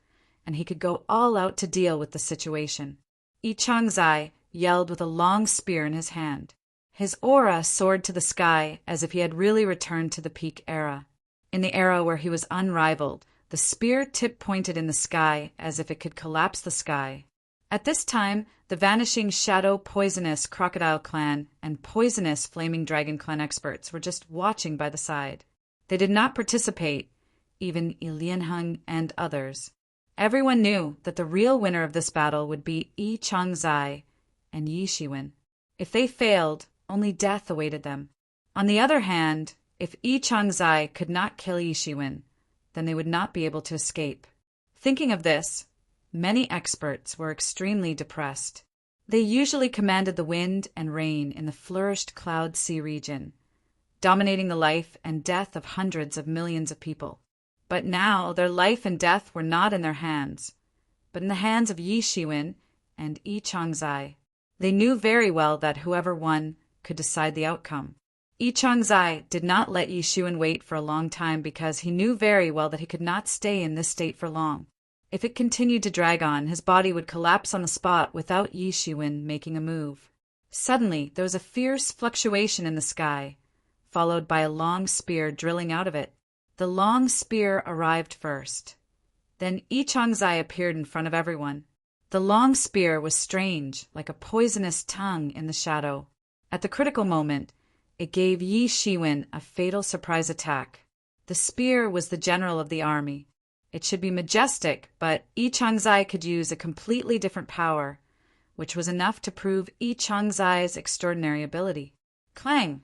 [SPEAKER 1] and he could go all out to deal with the situation. Yi Changzai yelled with a long spear in his hand. His aura soared to the sky as if he had really returned to the peak era. In the era where he was unrivaled, the spear tip pointed in the sky as if it could collapse the sky. At this time, the vanishing Shadow Poisonous Crocodile Clan and Poisonous Flaming Dragon Clan experts were just watching by the side. They did not participate, even Yi Lianheng and others. Everyone knew that the real winner of this battle would be Yi Changzai and Yi Shiwen. If they failed, only death awaited them. On the other hand, if Yi Changzai could not kill Yi Shiwen, then they would not be able to escape. Thinking of this, many experts were extremely depressed. They usually commanded the wind and rain in the flourished Cloud Sea region, dominating the life and death of hundreds of millions of people. But now their life and death were not in their hands, but in the hands of Yi Shiwen and Yi Changzai. They knew very well that whoever won could decide the outcome. Yi Changzai did not let Yi Shiwen wait for a long time because he knew very well that he could not stay in this state for long. If it continued to drag on, his body would collapse on the spot without Yi Shiwen making a move. Suddenly, there was a fierce fluctuation in the sky, followed by a long spear drilling out of it. The long spear arrived first. Then Yi Changzai appeared in front of everyone. The long spear was strange, like a poisonous tongue in the shadow. At the critical moment, It gave Yi Shiwen a fatal surprise attack. The spear was the general of the army. It should be majestic, but Yi Changzai could use a completely different power, which was enough to prove Yi Changzai's extraordinary ability. Clang!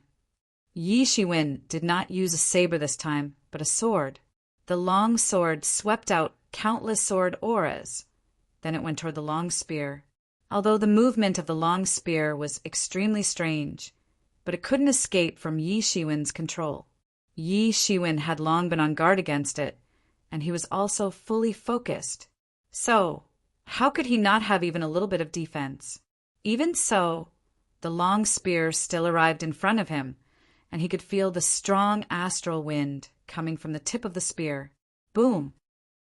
[SPEAKER 1] Yi Shiwen did not use a saber this time, but a sword. The long sword swept out countless sword auras. Then it went toward the long spear. Although the movement of the long spear was extremely strange, but it couldn't escape from Yi Shiwen's control. Yi Shiwen had long been on guard against it, and he was also fully focused. So, how could he not have even a little bit of defense? Even so, the long spear still arrived in front of him, and he could feel the strong astral wind coming from the tip of the spear. Boom!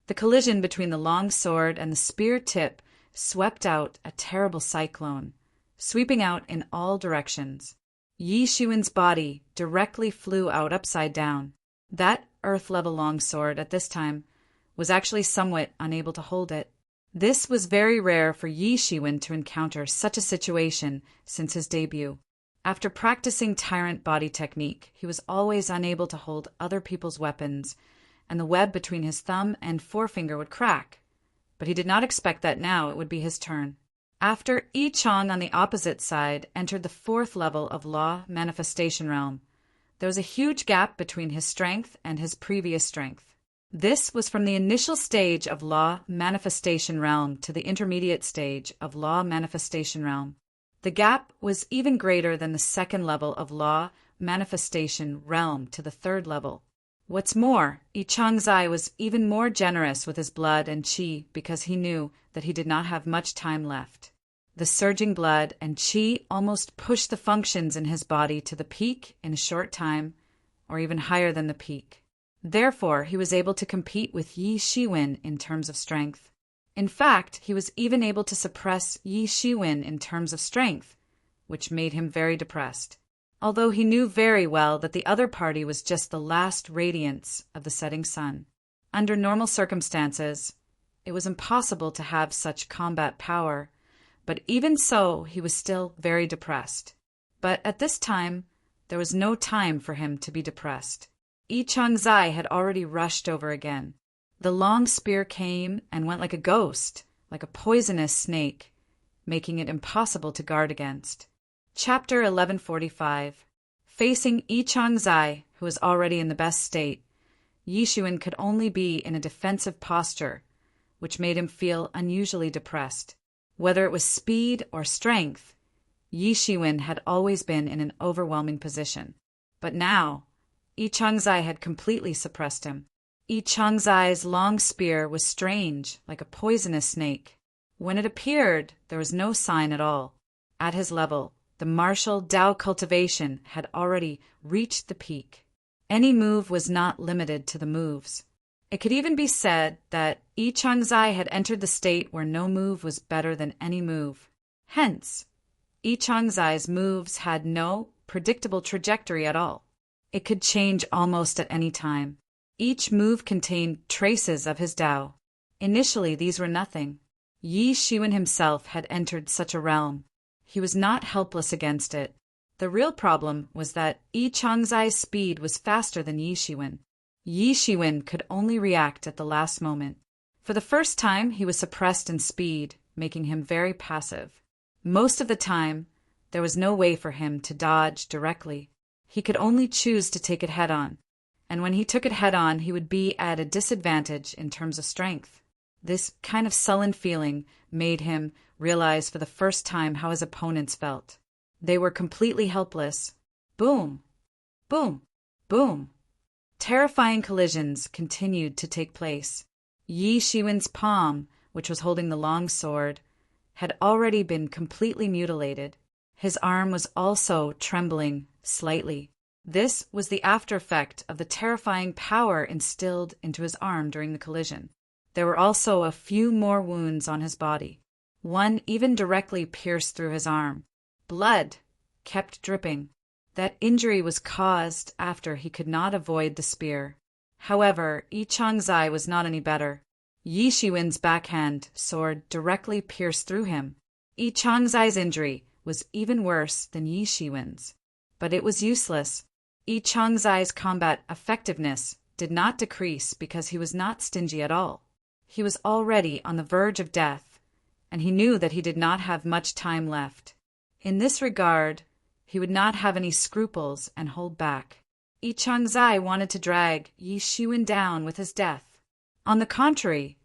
[SPEAKER 1] The collision between the long sword and the spear tip swept out a terrible cyclone, sweeping out in all directions. Yi Shiwen's body directly flew out upside down. That earth-level longsword at this time was actually somewhat unable to hold it. This was very rare for Yi Shiwen to encounter such a situation since his debut. After practicing tyrant body technique, he was always unable to hold other people's weapons, and the web between his thumb and forefinger would crack. But he did not expect that now it would be his turn. After Yi Chang on the opposite side entered the 4th level of Law Manifestation Realm, there was a huge gap between his strength and his previous strength. This was from the initial stage of Law Manifestation Realm to the intermediate stage of Law Manifestation Realm. The gap was even greater than the 2nd level of Law Manifestation Realm to the 3rd level. What's more, Yi Changzai was even more generous with his blood and qi because he knew that he did not have much time left. The surging blood and qi almost pushed the functions in his body to the peak in a short time, or even higher than the peak. Therefore, he was able to compete with Yi Shiwen in terms of strength. In fact, he was even able to suppress Yi Shiwen in terms of strength, which made him very depressed. Although he knew very well that the other party was just the last radiance of the setting sun. Under normal circumstances, it was impossible to have such combat power, but even so, he was still very depressed. But at this time, there was no time for him to be depressed. Yi Changzai had already rushed over again. The long spear came and went like a ghost, like a poisonous snake, making it impossible to guard against. Chapter 1145. Facing Yi Changzai, who was already in the best state, Yi Shiwen could only be in a defensive posture, which made him feel unusually depressed. Whether it was speed or strength, Yi Shiwen had always been in an overwhelming position. But now, Yi Changzai had completely suppressed him. Yi Changzai's long spear was strange, like a poisonous snake. When it appeared, there was no sign at all. At his level, the martial Tao cultivation had already reached the peak. Any move was not limited to the moves. It could even be said that Yi Changzai had entered the state where no move was better than any move. Hence, Yi Changzai's moves had no predictable trajectory at all. It could change almost at any time. Each move contained traces of his Tao. Initially, these were nothing. Yi Shiwen himself had entered such a realm. He was not helpless against it. The real problem was that Yi Changzai's speed was faster than Yi Shiwen. Yi Shiwen could only react at the last moment. For the first time, he was suppressed in speed, making him very passive. Most of the time, there was no way for him to dodge directly. He could only choose to take it head-on, and when he took it head-on, he would be at a disadvantage in terms of strength. This kind of sullen feeling made him realize for the first time how his opponents felt. They were completely helpless. Boom! Boom! Boom! Terrifying collisions continued to take place. Yi Shiwen's palm, which was holding the long sword, had already been completely mutilated. His arm was also trembling slightly. This was the after effect of the terrifying power instilled into his arm during the collision. There were also a few more wounds on his body. One even directly pierced through his arm. Blood kept dripping. That injury was caused after he could not avoid the spear. However, Yi Changzai was not any better. Yi Shiwen's backhand sword directly pierced through him. Yi Changzai's injury was even worse than Yi Shiwen's. But it was useless. Yi Changzai's combat effectiveness did not decrease because he was not stingy at all. He was already on the verge of death, and he knew that he did not have much time left. In this regard, he would not have any scruples and hold back. Yi Changzai wanted to drag Yi Shiwen down with his death. On the contrary,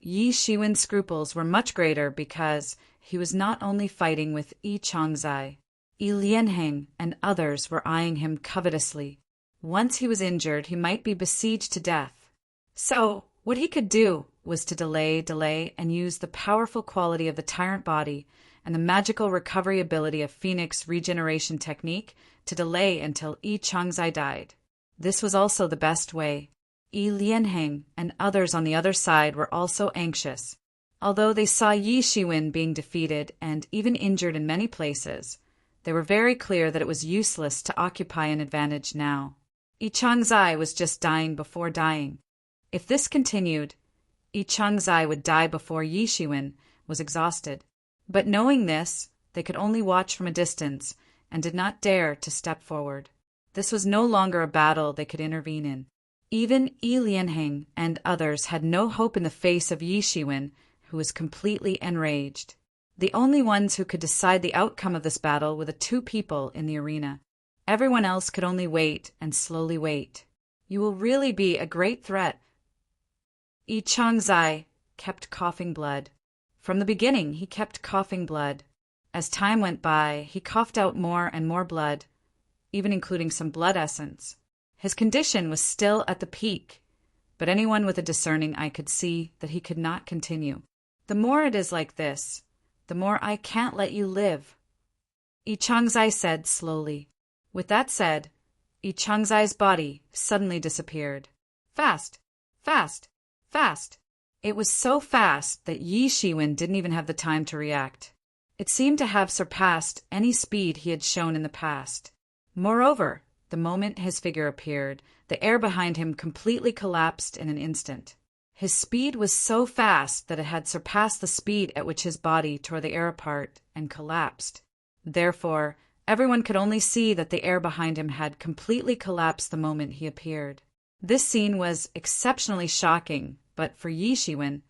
[SPEAKER 1] Yi Shiwen's scruples were much greater because he was not only fighting with Yi Changzai. Yi Lianheng and others were eyeing him covetously. Once he was injured, he might be besieged to death. So, what he could do was to delay, and use the powerful quality of the tyrant body and the magical recovery ability of Phoenix regeneration technique to delay until Yi Changzai died. This was also the best way. Yi Lianheng and others on the other side were also anxious. Although they saw Yi Shiwen being defeated and even injured in many places, they were very clear that it was useless to occupy an advantage now. Yi Changzai was just dying before dying. If this continued, Yi Changzai would die before Yi Shiwen was exhausted. But knowing this, they could only watch from a distance and did not dare to step forward. This was no longer a battle they could intervene in. Even Yi Lianheng and others had no hope in the face of Yi Shiwen, who was completely enraged. The only ones who could decide the outcome of this battle were the two people in the arena. Everyone else could only wait and slowly wait. You will really be a great threat. Yi Changzai kept coughing blood. From the beginning, he kept coughing blood. As time went by, he coughed out more and more blood, even including some blood essence. His condition was still at the peak, but anyone with a discerning eye could see that he could not continue. The more it is like this, the more I can't let you live, Yi Changzai said slowly. With that said, Yi Changzai's body suddenly disappeared. Fast, fast, fast. It was so fast that Yi Shiwen didn't even have the time to react. It seemed to have surpassed any speed he had shown in the past. Moreover, the moment his figure appeared, the air behind him completely collapsed in an instant. His speed was so fast that it had surpassed the speed at which his body tore the air apart and collapsed. Therefore, everyone could only see that the air behind him had completely collapsed the moment he appeared. This scene was exceptionally shocking, but for Yi Shiwen,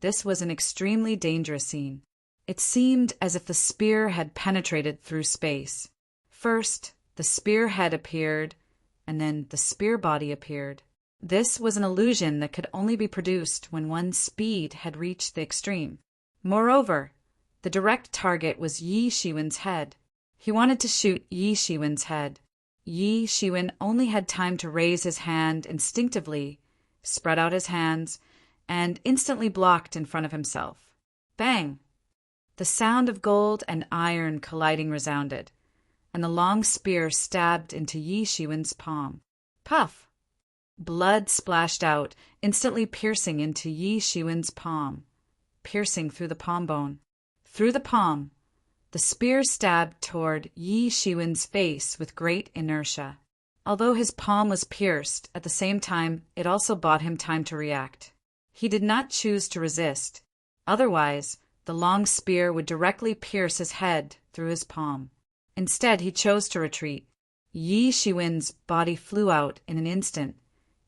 [SPEAKER 1] this was an extremely dangerous scene. It seemed as if the spear had penetrated through space. First, the spear head appeared, and then the spear body appeared. This was an illusion that could only be produced when one's speed had reached the extreme. Moreover, the direct target was Yi Shiwen's head. He wanted to shoot Yi Shiwen's head. Yi Shiwen only had time to raise his hand instinctively, spread out his hands, and instantly blocked in front of himself. Bang! The sound of gold and iron colliding resounded, and the long spear stabbed into Yi Shiwen's palm. Puff! Blood splashed out, instantly piercing into Yi Shiwen's palm, piercing through the palm bone. Through the palm, the spear stabbed toward Yi Shiwen's face with great inertia. Although his palm was pierced, at the same time it also bought him time to react. He did not choose to resist. Otherwise, the long spear would directly pierce his head through his palm. Instead, he chose to retreat. Yi Shiwen's body flew out in an instant,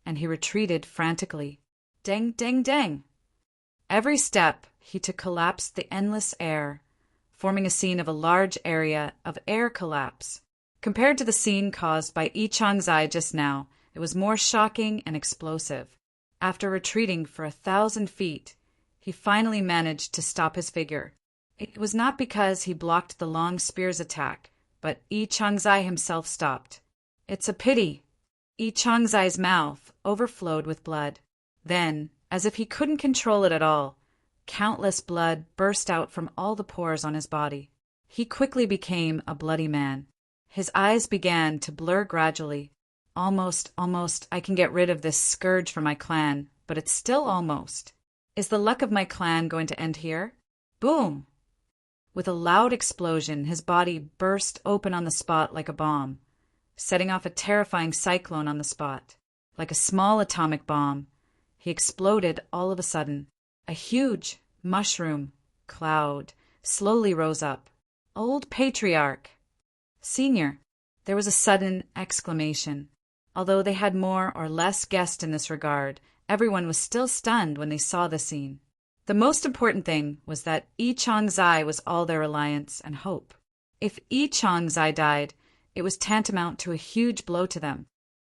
[SPEAKER 1] and he retreated frantically. Dang, dang, dang! Every step he took collapsed the endless air, forming a scene of a large area of air collapse. Compared to the scene caused by Yi Changzai just now, it was more shocking and explosive. After retreating for 1,000 feet, he finally managed to stop his figure. It was not because he blocked the long spear's attack, but Yi Changzai himself stopped. It's a pity. Yi Changzai's mouth overflowed with blood. Then, as if he couldn't control it at all, countless blood burst out from all the pores on his body. He quickly became a bloody man. His eyes began to blur gradually. Almost, I can get rid of this scourge for my clan, but it's still almost. Is the luck of my clan going to end here? Boom! With a loud explosion, his body burst open on the spot like a bomb, setting off a terrifying cyclone on the spot. Like a small atomic bomb, he exploded all of a sudden. A huge mushroom cloud slowly rose up. Old Patriarch! Senior! There was a sudden exclamation. Although they had more or less guessed in this regard, everyone was still stunned when they saw the scene. The most important thing was that Yi Changzai was all their reliance and hope. If Yi Changzai died, it was tantamount to a huge blow to them.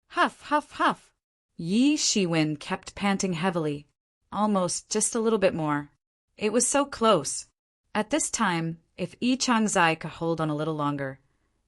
[SPEAKER 1] Huff, huff, huff. Yi Shiwen kept panting heavily, almost just a little bit more. It was so close. At this time, if Yi Changzai could hold on a little longer,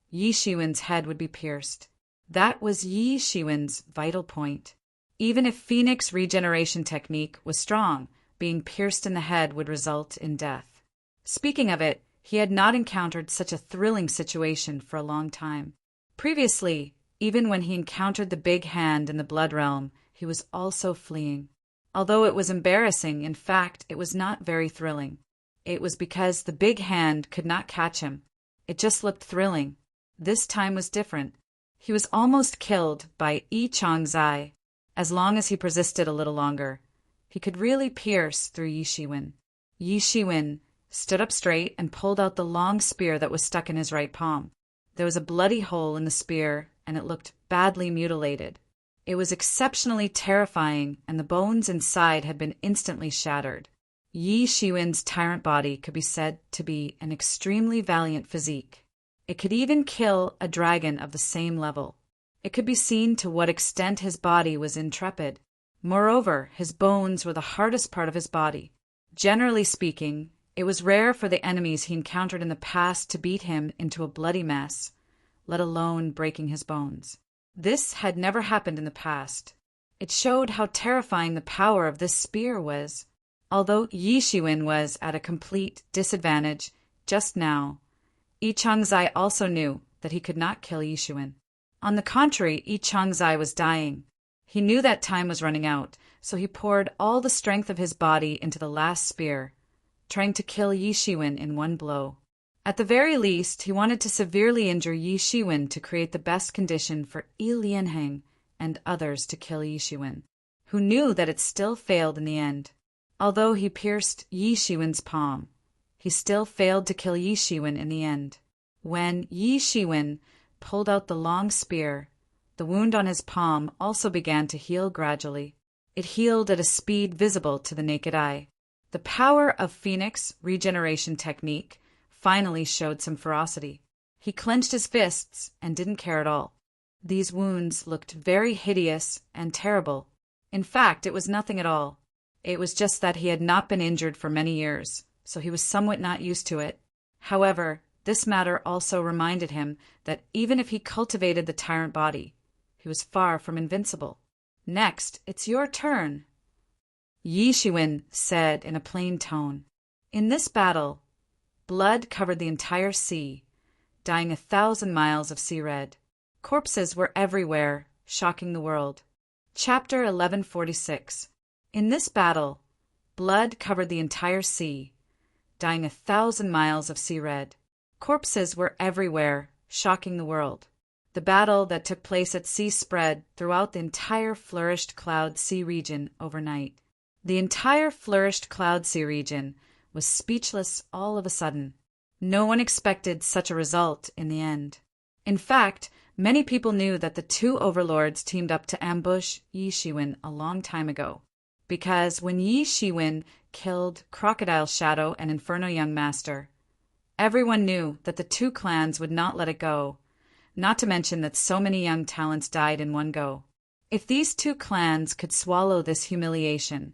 [SPEAKER 1] Yi Shiwen's head would be pierced. That was Yi Shiwen's vital point. Even if Phoenix regeneration technique was strong, being pierced in the head would result in death. Speaking of it, he had not encountered such a thrilling situation for a long time. Previously, even when he encountered the big hand in the blood realm, he was also fleeing. Although it was embarrassing, in fact, it was not very thrilling. It was because the big hand could not catch him. It just looked thrilling. This time was different. He was almost killed by Yi Changzai. As long as he persisted a little longer, he could really pierce through Yi Shiwen. Yi Shiwen stood up straight and pulled out the long spear that was stuck in his right palm. There was a bloody hole in the spear, and it looked badly mutilated. It was exceptionally terrifying, and the bones inside had been instantly shattered. Yi Shiwen's tyrant body could be said to be an extremely valiant physique. It could even kill a dragon of the same level. It could be seen to what extent his body was intrepid. Moreover, his bones were the hardest part of his body. Generally speaking, it was rare for the enemies he encountered in the past to beat him into a bloody mess, let alone breaking his bones. This had never happened in the past. It showed how terrifying the power of this spear was. Although Yi Shiwen was at a complete disadvantage just now, Yi Changzai also knew that he could not kill Yi Shiwen. On the contrary, Yi Changzai was dying. He knew that time was running out, so he poured all the strength of his body into the last spear, trying to kill Yi Shiwen in one blow. At the very least, he wanted to severely injure Yi Shiwen to create the best condition for Yi Lianheng and others to kill Yi Shiwen, who knew that it still failed in the end. Although he pierced Yi Shiwen's palm, he still failed to kill Yi Shiwen in the end. When Yi Shiwen pulled out the long spear, the wound on his palm also began to heal gradually. It healed at a speed visible to the naked eye. The power of Phoenix regeneration technique finally showed some ferocity. He clenched his fists and didn't care at all. These wounds looked very hideous and terrible. In fact, it was nothing at all. It was just that he had not been injured for many years, so he was somewhat not used to it. However, this matter also reminded him that even if he cultivated the tyrant body, he was far from invincible. Next, it's your turn, Yi Shiwen said in a plain tone. In this battle, blood covered the entire sea, dyeing 1,000 miles of sea red. Corpses were everywhere, shocking the world. Chapter 1146. In this battle, blood covered the entire sea, dyeing 1,000 miles of sea red. Corpses were everywhere, shocking the world. The battle that took place at sea spread throughout the entire flourished cloud sea region overnight. The entire flourished cloud sea region was speechless all of a sudden. No one expected such a result in the end. In fact, many people knew that the two overlords teamed up to ambush Yi Shiwen a long time ago. Because when Yi Shiwen killed Crocodile Shadow and Inferno Young Master, everyone knew that the two clans would not let it go, not to mention that so many young talents died in one go. If these two clans could swallow this humiliation,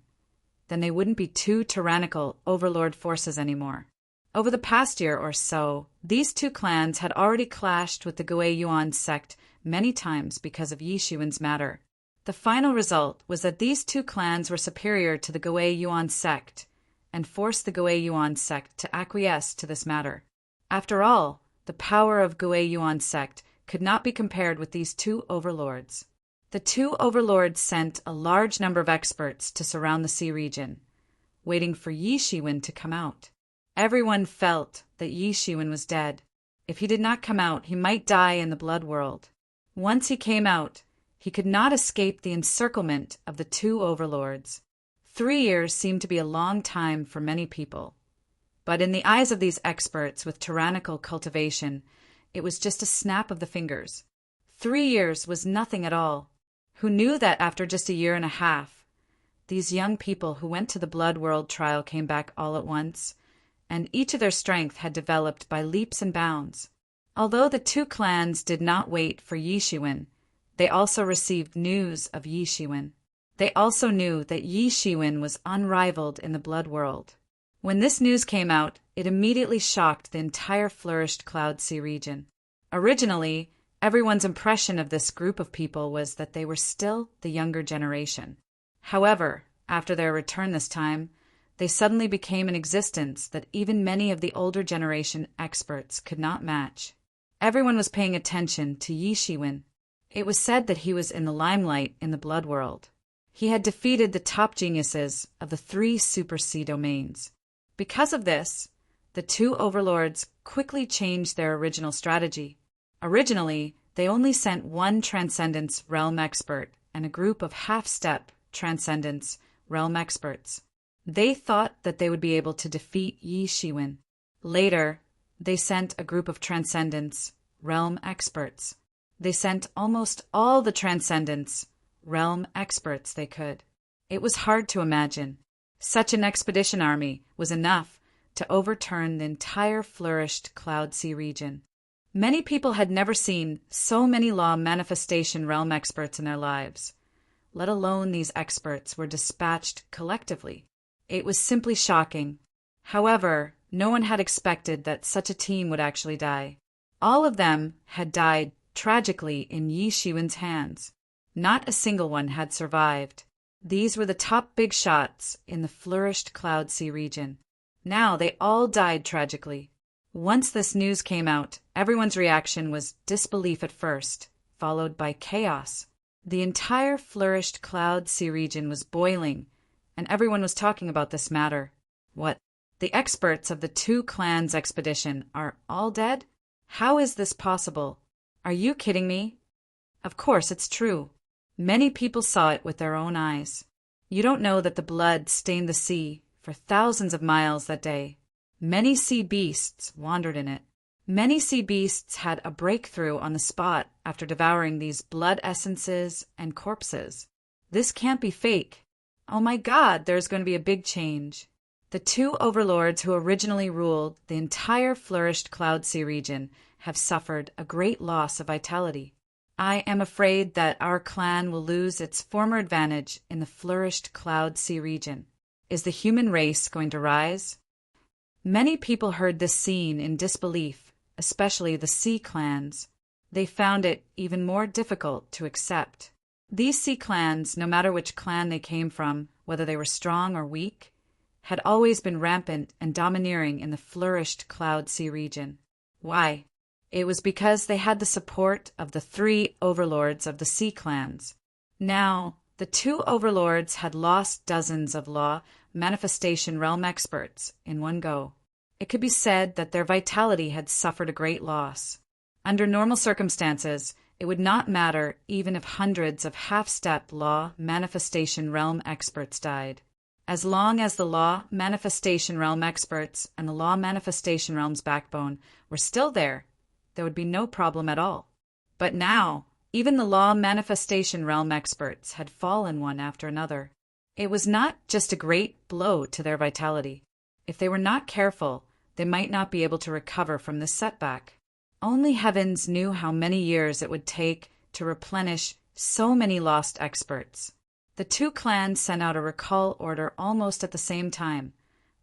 [SPEAKER 1] then they wouldn't be two tyrannical overlord forces anymore. Over the past year or so, these two clans had already clashed with the Gui Yuan sect many times because of Yi Shiwen's matter. The final result was that these two clans were superior to the Gui Yuan sect and forced the Gui Yuan sect to acquiesce to this matter. After all, the power of Gui Yuan sect could not be compared with these two overlords. The two overlords sent a large number of experts to surround the sea region, waiting for Yi Shiwen to come out. Everyone felt that Yi Shiwen was dead. If he did not come out, he might die in the blood world. Once he came out, he could not escape the encirclement of the two overlords. 3 years seemed to be a long time for many people. But in the eyes of these experts with tyrannical cultivation, it was just a snap of the fingers. 3 years was nothing at all. Who knew that after just a year and a half, these young people who went to the Blood World trial came back all at once, and each of their strength had developed by leaps and bounds. Although the two clans did not wait for Yi Shiwen, they also received news of Yi Shiwen. They also knew that Yi Shiwen was unrivaled in the Blood World. When this news came out, it immediately shocked the entire flourished Cloud Sea region. Originally, everyone's impression of this group of people was that they were still the younger generation. However, after their return this time, they suddenly became an existence that even many of the older generation experts could not match. Everyone was paying attention to Yi Shiwen. It was said that he was in the limelight in the Blood World. He had defeated the top geniuses of the 3 Super Sea domains. Because of this, the 2 overlords quickly changed their original strategy. Originally, they only sent 1 Transcendence Realm expert and a group of half-step Transcendence Realm experts. They thought that they would be able to defeat Yi Shiwen. Later, they sent a group of Transcendence Realm experts. They sent almost all the Transcendence Realm experts they could. It was hard to imagine. Such an expedition army was enough to overturn the entire flourished Cloud Sea region. Many people had never seen so many law manifestation realm experts in their lives, let alone these experts were dispatched collectively. It was simply shocking. However, no one had expected that such a team would actually die. All of them had died tragically in Yi Shiwen's hands. Not a single one had survived. These were the top big shots in the flourished Cloud Sea region. Now they all died tragically. Once this news came out, everyone's reaction was disbelief at first, followed by chaos. The entire flourished Cloud Sea region was boiling, and everyone was talking about this matter. What? The experts of the 2 clans expedition are all dead? How is this possible? Are you kidding me? Of course it's true. Many people saw it with their own eyes. You don't know that the blood stained the sea for thousands of miles that day. Many sea beasts wandered in it. Many sea beasts had a breakthrough on the spot after devouring these blood essences and corpses. This can't be fake. Oh my God, there's going to be a big change. The 2 overlords who originally ruled the entire flourished Cloud Sea region have suffered a great loss of vitality. I am afraid that our clan will lose its former advantage in the flourished Cloud Sea region. Is the human race going to rise? Many people heard this scene in disbelief, especially the sea clans. They found it even more difficult to accept. These sea clans, no matter which clan they came from, whether they were strong or weak, had always been rampant and domineering in the flourished Cloud Sea region. Why? It was because they had the support of the 3 overlords of the sea clans. Now, the 2 overlords had lost dozens of law manifestation realm experts in one go. It could be said that their vitality had suffered a great loss. Under normal circumstances, it would not matter even if hundreds of half-step law manifestation realm experts died. As long as the law manifestation realm experts and the law manifestation realm's backbone were still there would be no problem at all. But now, even the law manifestation realm experts had fallen one after another. It was not just a great blow to their vitality. If they were not careful, they might not be able to recover from this setback. Only heavens knew how many years it would take to replenish so many lost experts. The 2 clans sent out a recall order almost at the same time,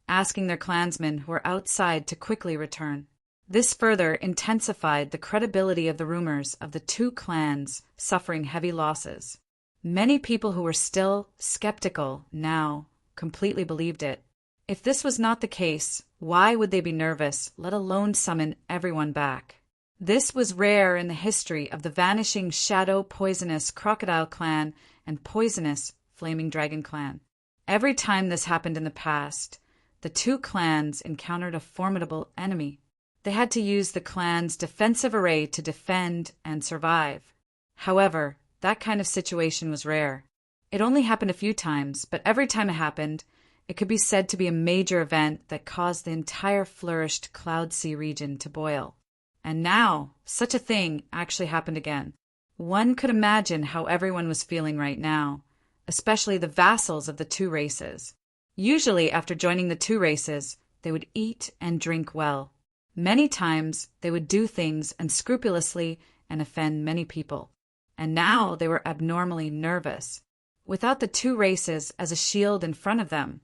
[SPEAKER 1] asking their clansmen who were outside to quickly return. This further intensified the credibility of the rumors of the 2 clans suffering heavy losses. Many people who were still skeptical now completely believed it. If this was not the case, why would they be nervous, let alone summon everyone back? This was rare in the history of the vanishing shadow poisonous crocodile clan and poisonous flaming dragon clan. Every time this happened in the past, the 2 clans encountered a formidable enemy. They had to use the clan's defensive array to defend and survive. However, that kind of situation was rare. It only happened a few times, but every time it happened, it could be said to be a major event that caused the entire flourished Cloud Sea region to boil. And now, such a thing actually happened again. One could imagine how everyone was feeling right now, especially the vassals of the two races. Usually, after joining the two races, they would eat and drink well. Many times, they would do things unscrupulously and offend many people. And now they were abnormally nervous. Without the two races as a shield in front of them,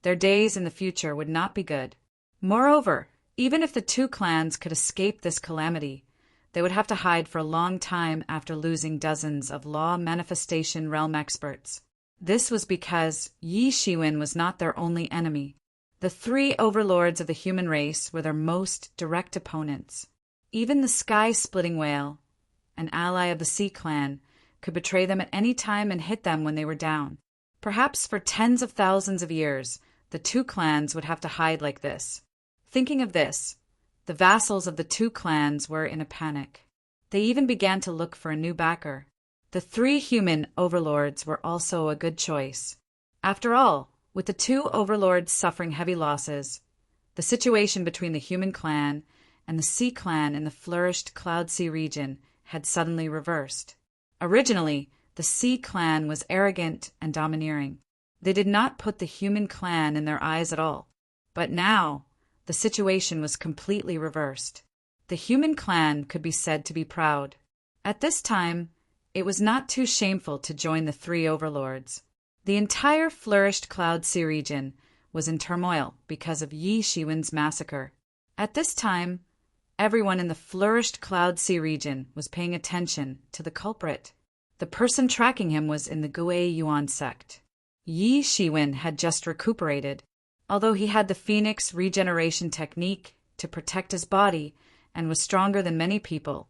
[SPEAKER 1] their days in the future would not be good. Moreover, even if the two clans could escape this calamity, they would have to hide for a long time after losing dozens of law manifestation realm experts. This was because Yi Shiwen was not their only enemy. The three overlords of the human race were their most direct opponents. Even the sky-splitting whale, an ally of the Sea Clan, could betray them at any time and hit them when they were down. Perhaps for tens of thousands of years, the two clans would have to hide like this. Thinking of this, the vassals of the two clans were in a panic. They even began to look for a new backer. The three human overlords were also a good choice. After all, with the two overlords suffering heavy losses, the situation between the human clan and the Sea Clan in the flourished Cloud Sea region had suddenly reversed. Originally, the Sea Clan was arrogant and domineering. They did not put the human clan in their eyes at all. But now, the situation was completely reversed. The human clan could be said to be proud. At this time, it was not too shameful to join the three overlords. The entire flourished Cloud Sea region was in turmoil because of Yi Shiwen's massacre. At this time, everyone in the flourished Cloud Sea region was paying attention to the culprit. The person tracking him was in the Gui Yuan sect. Yi Shiwen had just recuperated. Although he had the Phoenix regeneration technique to protect his body and was stronger than many people,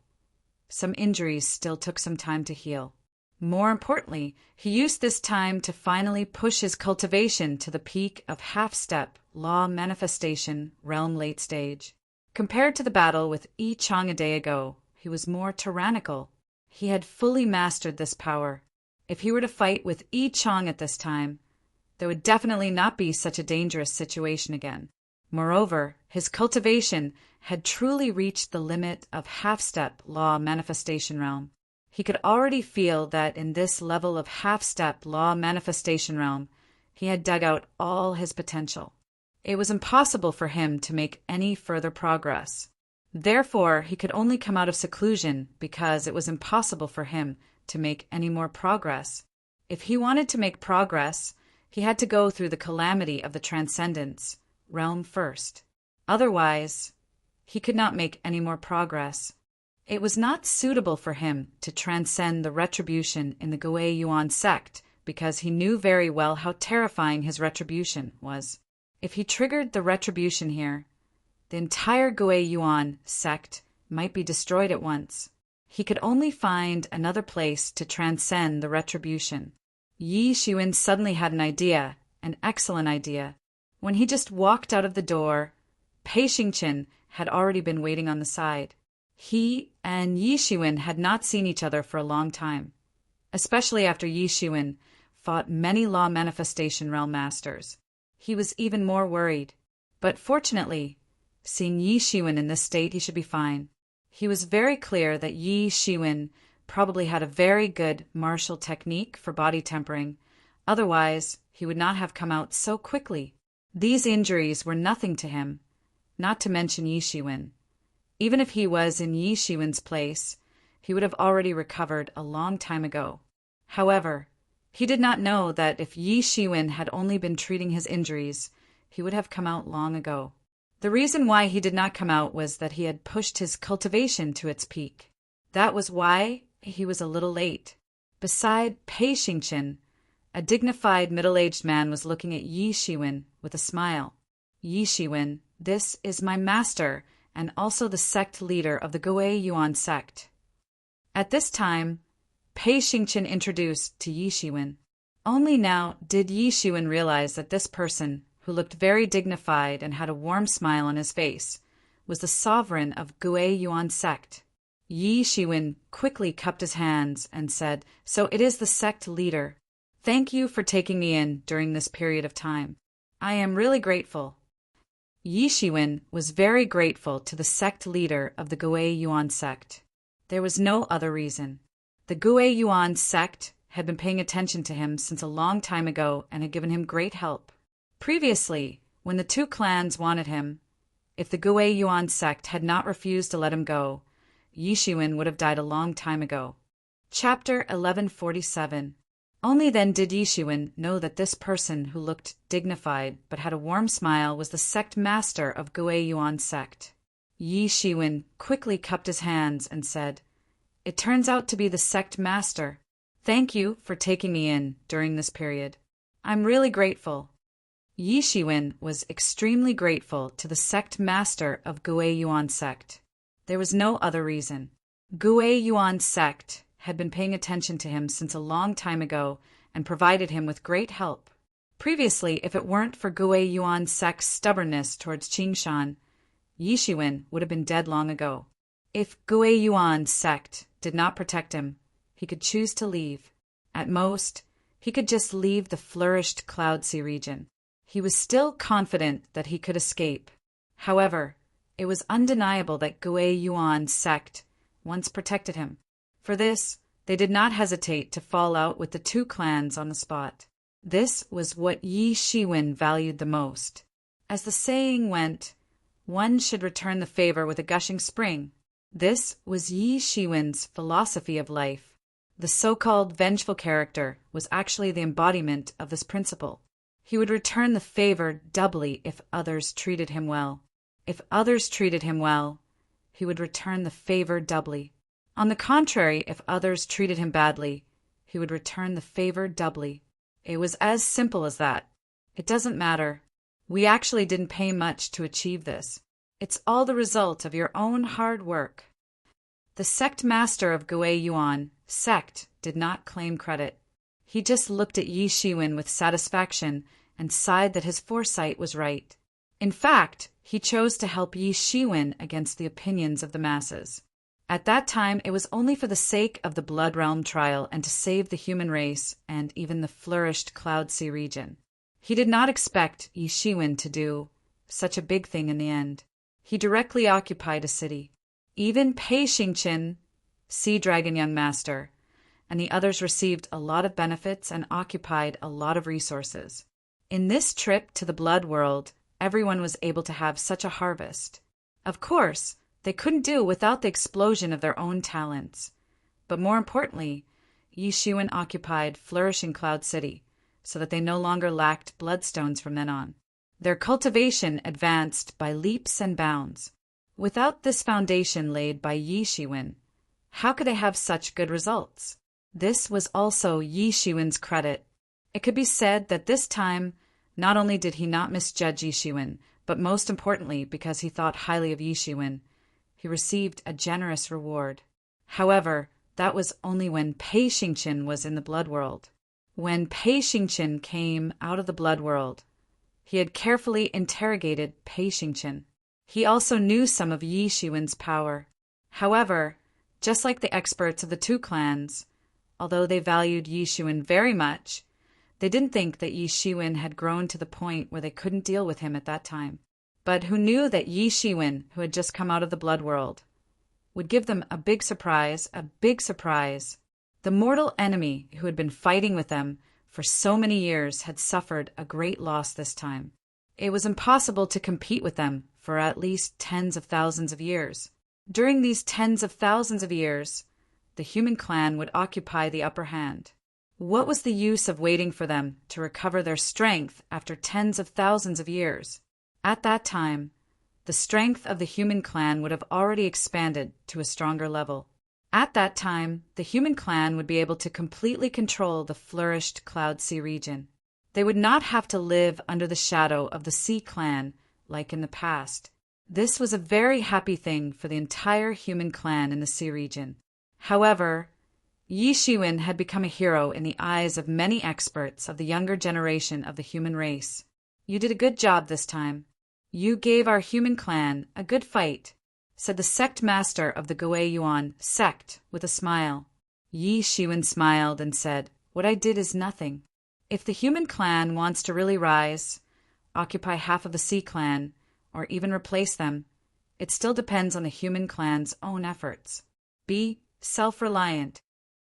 [SPEAKER 1] some injuries still took some time to heal. More importantly, he used this time to finally push his cultivation to the peak of half-step law manifestation realm late stage. Compared to the battle with Yi Chang a day ago, he was more tyrannical. He had fully mastered this power. If he were to fight with Yi Chang at this time, there would definitely not be such a dangerous situation again. Moreover, his cultivation had truly reached the limit of half-step law manifestation realm. He could already feel that in this level of half-step law manifestation realm, he had dug out all his potential. It was impossible for him to make any further progress. Therefore, he could only come out of seclusion because it was impossible for him to make any more progress. If he wanted to make progress, he had to go through the calamity of the transcendence realm first. Otherwise, he could not make any more progress. It was not suitable for him to transcend the retribution in the Gui Yuan sect because he knew very well how terrifying his retribution was. If he triggered the retribution here, the entire Gui Yuan sect might be destroyed at once. He could only find another place to transcend the retribution. Yi Shiwen suddenly had an idea, an excellent idea. When he just walked out of the door, Pei Xingqian had already been waiting on the side. He and Yi Shiwen had not seen each other for a long time, especially after Yi Shiwen fought many law manifestation realm masters. He was even more worried. But fortunately, seeing Yi Shiwen in this state, he should be fine. He was very clear that Yi Shiwen probably had a very good martial technique for body tempering. Otherwise, he would not have come out so quickly. These injuries were nothing to him, not to mention Yi Shiwen. Even if he was in Yi Shiwen's place, he would have already recovered a long time ago. However, he did not know that if Yi Shiwen had only been treating his injuries, he would have come out long ago. The reason why he did not come out was that he had pushed his cultivation to its peak. That was why he was a little late. Beside Pei Xingqian, a dignified middle-aged man was looking at Yi Shiwen with a smile. Yi Shiwen, this is my master and also the sect leader of the Gui Yuan sect. At this time, Pei Xingqian introduced to Yi Shiwen. Only now did Yi Shiwen realize that this person, who looked very dignified and had a warm smile on his face, was the sovereign of Gui Yuan sect. Yi Shiwen quickly cupped his hands and said, "So it is the sect leader. Thank you for taking me in during this period of time. I am really grateful." Yi Shiwen was very grateful to the sect leader of the Gui Yuan sect. There was no other reason. The Gui Yuan sect had been paying attention to him since a long time ago and had given him great help. Previously, when the two clans wanted him, if the Gui Yuan sect had not refused to let him go, Yi Shiwen would have died a long time ago. Chapter 1147. Only then did Yi Shiwen know that this person who looked dignified but had a warm smile was the sect master of Gui Yuan sect. Yi Shiwen quickly cupped his hands and said, "It turns out to be the sect master. Thank you for taking me in during this period. I'm really grateful." Yi Shiwen was extremely grateful to the sect master of Gui Yuan sect. There was no other reason. Gui Yuan sect had been paying attention to him since a long time ago and provided him with great help. Previously, if it weren't for Gui Yuan sect's stubbornness towards Qingshan, Yi Shiwen would have been dead long ago. If Gui Yuan sect did not protect him, he could choose to leave. At most, he could just leave the flourished Cloud Sea region. He was still confident that he could escape. However, it was undeniable that Gui Yuan sect once protected him. For this, they did not hesitate to fall out with the two clans on the spot. This was what Yi Shiwen valued the most. As the saying went, one should return the favor with a gushing spring. This was Yi Shiwen's philosophy of life. The so-called vengeful character was actually the embodiment of this principle. He would return the favor doubly if others treated him well. If others treated him well, he would return the favor doubly. On the contrary, if others treated him badly, he would return the favor doubly. It was as simple as that. It doesn't matter. We actually didn't pay much to achieve this. It's all the result of your own hard work. The sect master of Gui Yuan sect did not claim credit. He just looked at Yi Shiwen with satisfaction and sighed that his foresight was right. In fact, he chose to help Yi Shiwen against the opinions of the masses. At that time, it was only for the sake of the Blood Realm trial and to save the human race and even the flourished Cloud Sea region. He did not expect Yi Shiwen to do such a big thing in the end. He directly occupied a city. Even Pei Xingqian, Sea Dragon Young Master, and the others received a lot of benefits and occupied a lot of resources. In this trip to the Blood World, everyone was able to have such a harvest. Of course, they couldn't do without the explosion of their own talents. But more importantly, Yi Shiwen occupied flourishing Cloud City, so that they no longer lacked bloodstones from then on. Their cultivation advanced by leaps and bounds. Without this foundation laid by Yi Shiwen, how could they have such good results? This was also Yi Shiwen's credit. It could be said that this time, not only did he not misjudge Yi Shiwen, but most importantly, because he thought highly of Yi Shiwen, he received a generous reward. However, that was only when Pei Xingqian was in the Blood World. When Pei Xingqian came out of the Blood World, he had carefully interrogated Pei Xingqian. He also knew some of Yi Shiwen's power. However, just like the experts of the two clans, although they valued Yi Shiwen very much, they didn't think that Yi Shiwen had grown to the point where they couldn't deal with him at that time. But who knew that Yi Shiwen, who had just come out of the Blood World, would give them a big surprise, a big surprise. The mortal enemy who had been fighting with them for so many years had suffered a great loss this time. It was impossible to compete with them for at least tens of thousands of years. During these tens of thousands of years, the human clan would occupy the upper hand. What was the use of waiting for them to recover their strength after tens of thousands of years? At that time, the strength of the human clan would have already expanded to a stronger level. At that time, the human clan would be able to completely control the flourished Cloud Sea region. They would not have to live under the shadow of the Sea clan like in the past. This was a very happy thing for the entire human clan in the Sea region. However, Yi Shiwen had become a hero in the eyes of many experts of the younger generation of the human race. "You did a good job this time. You gave our human clan a good fight," said the sect master of the Gui Yuan sect with a smile. Yi Shiwen smiled and said, "What I did is nothing. If the human clan wants to really rise, occupy half of the Sea clan, or even replace them. It still depends on the human clan's own efforts. Be self-reliant.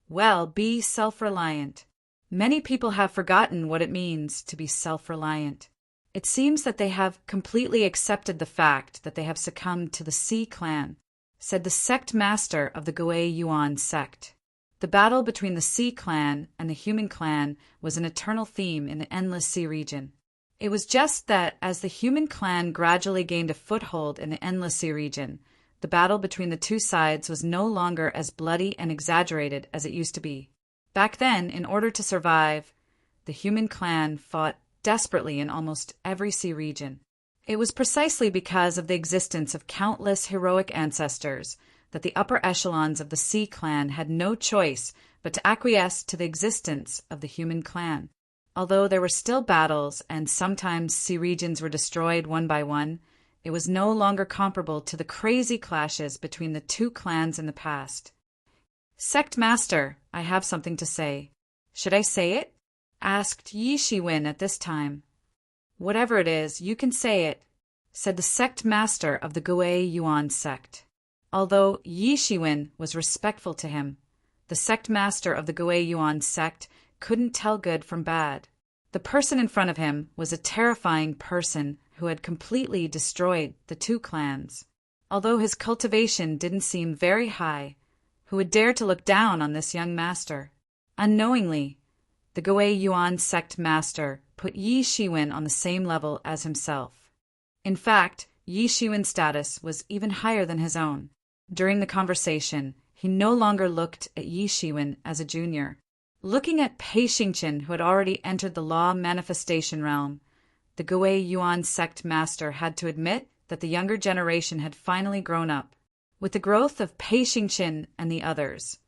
[SPEAKER 1] Well, be self-reliant. Many people have forgotten what it means to be self-reliant. It seems that they have completely accepted the fact that they have succumbed to the Sea Clan, said the sect master of the Gui Yuan sect. The battle between the Sea Clan and the Human Clan was an eternal theme in the Endless Sea region. It was just that as the Human Clan gradually gained a foothold in the Endless Sea region, the battle between the two sides was no longer as bloody and exaggerated as it used to be. Back then, in order to survive, the Human Clan fought desperately in almost every sea region. It was precisely because of the existence of countless heroic ancestors that the upper echelons of the Sea Clan had no choice but to acquiesce to the existence of the Human Clan. Although there were still battles and sometimes sea regions were destroyed one by one, it was no longer comparable to the crazy clashes between the two clans in the past. "Sect Master, I have something to say." "Should I say it?" asked Yi Shiwen at this time. "Whatever it is, you can say it," said the sect master of the Gui Yuan sect. Although Yi Shiwen was respectful to him, the sect master of the Gui Yuan sect couldn't tell good from bad. The person in front of him was a terrifying person who had completely destroyed the two clans. Although his cultivation didn't seem very high, who would dare to look down on this young master? Unknowingly, the Gui Yuan sect master put Yi Shiwen on the same level as himself. In fact, Yi Shiwen's status was even higher than his own. During the conversation, he no longer looked at Yi Shiwen as a junior. Looking at Pei Xingqian, who had already entered the law manifestation realm, the Gui Yuan sect master had to admit that the younger generation had finally grown up. With the growth of Pei Xingqian and the others,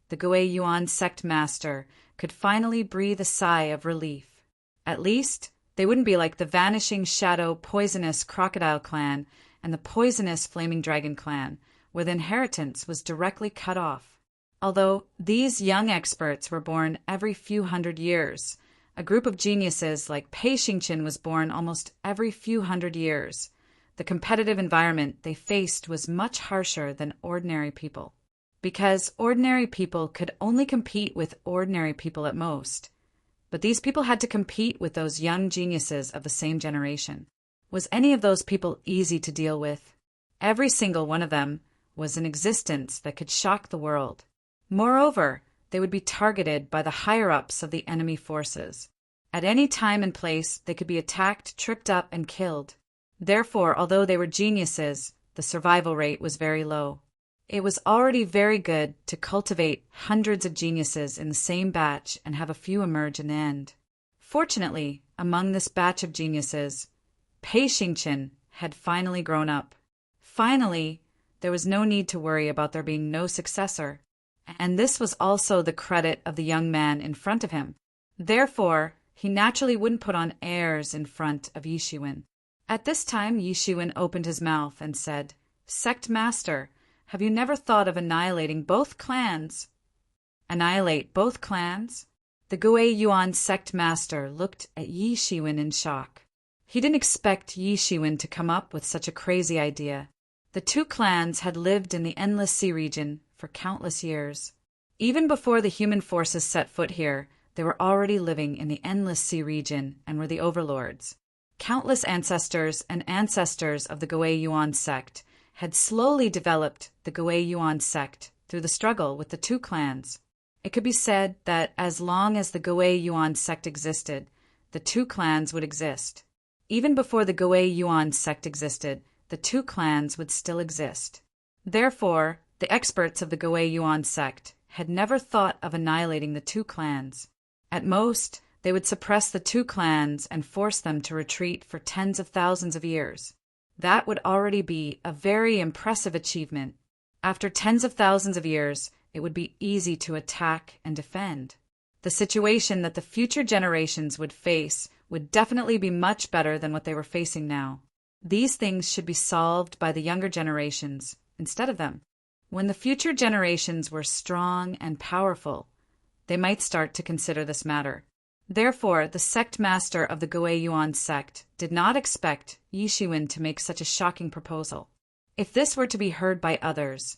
[SPEAKER 1] the Gui Yuan sect master could finally breathe a sigh of relief. At least, they wouldn't be like the vanishing shadow poisonous crocodile clan and the poisonous flaming dragon clan, where the inheritance was directly cut off. Although these young experts were born every few hundred years, a group of geniuses like Pei Xingqian was born almost every few hundred years. The competitive environment they faced was much harsher than ordinary people, because ordinary people could only compete with ordinary people at most. But these people had to compete with those young geniuses of the same generation. Was any of those people easy to deal with? Every single one of them was an existence that could shock the world. Moreover, they would be targeted by the higher-ups of the enemy forces. At any time and place, they could be attacked, tripped up, and killed. Therefore, although they were geniuses, the survival rate was very low. It was already very good to cultivate hundreds of geniuses in the same batch and have a few emerge in the end. Fortunately, among this batch of geniuses, Pei Xingqian had finally grown up. Finally, there was no need to worry about there being no successor, and this was also the credit of the young man in front of him. Therefore, he naturally wouldn't put on airs in front of Yi Shiwen. At this time, Yi Shiwen opened his mouth and said, "Sect Master, have you never thought of annihilating both clans?" "Annihilate both clans?" The Gui Yuan sect master looked at Yi Shiwen in shock. He didn't expect Yi Shiwen to come up with such a crazy idea. The two clans had lived in the Endless Sea region for countless years. Even before the human forces set foot here, they were already living in the Endless Sea region and were the overlords. Countless ancestors and ancestors of the Gui Yuan sect had slowly developed the Gui Yuan sect through the struggle with the two clans. It could be said that as long as the Gui Yuan sect existed, the two clans would exist. Even before the Gui Yuan sect existed, the two clans would still exist. Therefore, the experts of the Gui Yuan sect had never thought of annihilating the two clans. At most, they would suppress the two clans and force them to retreat for tens of thousands of years. That would already be a very impressive achievement. After tens of thousands of years, it would be easy to attack and defend. The situation that the future generations would face would definitely be much better than what they were facing now. These things should be solved by the younger generations instead of them. When the future generations were strong and powerful, they might start to consider this matter. Therefore, the sect master of the Gui Yuan sect did not expect Yi Shiwen to make such a shocking proposal. If this were to be heard by others,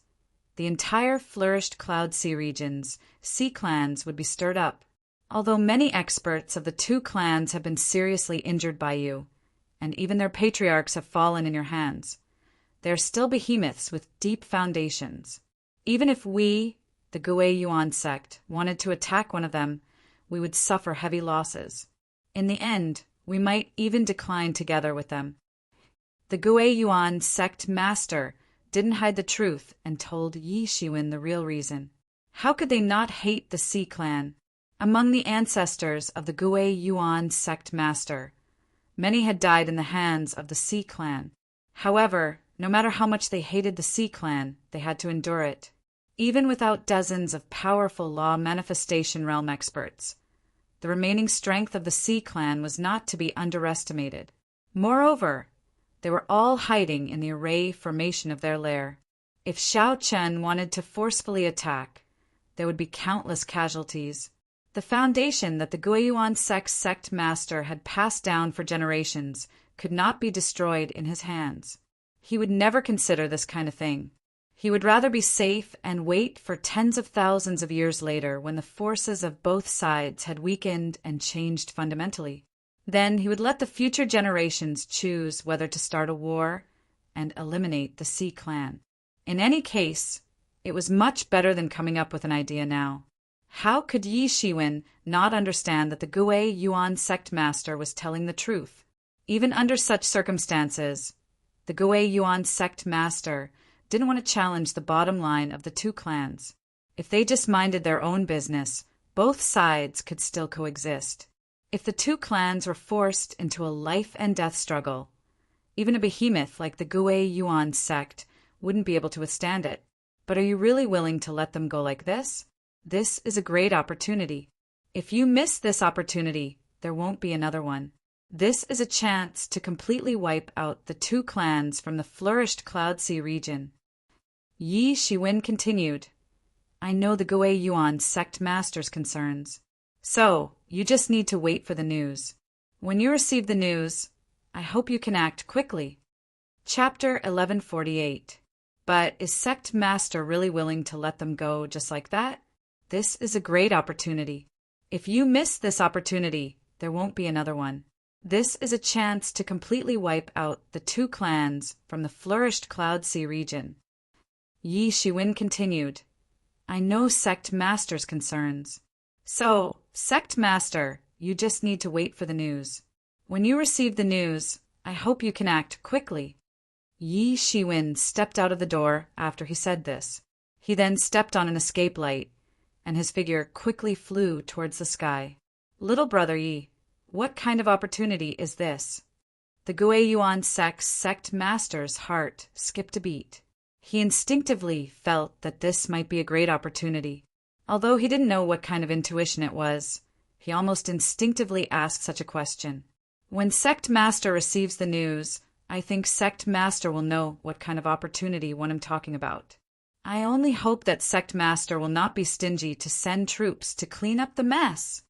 [SPEAKER 1] the entire flourished Cloud Sea region's sea clans would be stirred up. Although many experts of the two clans have been seriously injured by you, and even their patriarchs have fallen in your hands, they are still behemoths with deep foundations. Even if we, the Gui Yuan sect, wanted to attack one of them, we would suffer heavy losses. In the end, we might even decline together with them. The Gui Yuan sect master didn't hide the truth and told Yi Shiwen the real reason. How could they not hate the Sea clan? Among the ancestors of the Gui Yuan sect master, many had died in the hands of the Sea clan. However, no matter how much they hated the Sea clan, they had to endure it. Even without dozens of powerful law manifestation realm experts, the remaining strength of the Sea clan was not to be underestimated. Moreover, they were all hiding in the array formation of their lair. If Xiao Chen wanted to forcefully attack, there would be countless casualties. The foundation that the Guiyuan sect master had passed down for generations could not be destroyed in his hands. He would never consider this kind of thing. He would rather be safe and wait for tens of thousands of years later when the forces of both sides had weakened and changed fundamentally. Then he would let the future generations choose whether to start a war and eliminate the Sea clan. In any case, it was much better than coming up with an idea now. How could Yi Shiwen not understand that the Gui Yuan sect master was telling the truth? Even under such circumstances, the Gui Yuan sect master didn't want to challenge the bottom line of the two clans. If they just minded their own business, both sides could still coexist. If the two clans were forced into a life and death struggle, even a behemoth like the Gui Yuan sect wouldn't be able to withstand it. But are you really willing to let them go like this? This is a great opportunity. If you miss this opportunity, there won't be another one. This is a chance to completely wipe out the two clans from the flourished Cloud Sea region. Yi Shiwen continued, I know the Gui Yuan sect master's concerns. So, you just need to wait for the news. When you receive the news, I hope you can act quickly. Chapter 1148. But is sect master really willing to let them go just like that? This is a great opportunity. If you miss this opportunity, there won't be another one. This is a chance to completely wipe out the two clans from the flourished Cloud Sea region. Yi Shiwen continued, I know sect master's concerns. So, sect master, you just need to wait for the news. When you receive the news, I hope you can act quickly. Yi Shiwen stepped out of the door after he said this. He then stepped on an escape light, and his figure quickly flew towards the sky. Little brother Yi, what kind of opportunity is this? The Gui Yuan sect master's heart skipped a beat. He instinctively felt that this might be a great opportunity. Although he didn't know what kind of intuition it was, he almost instinctively asked such a question. When sect master receives the news, I think sect master will know what kind of opportunity what I'm talking about. I only hope that sect master will not be stingy to send troops to clean up the mess.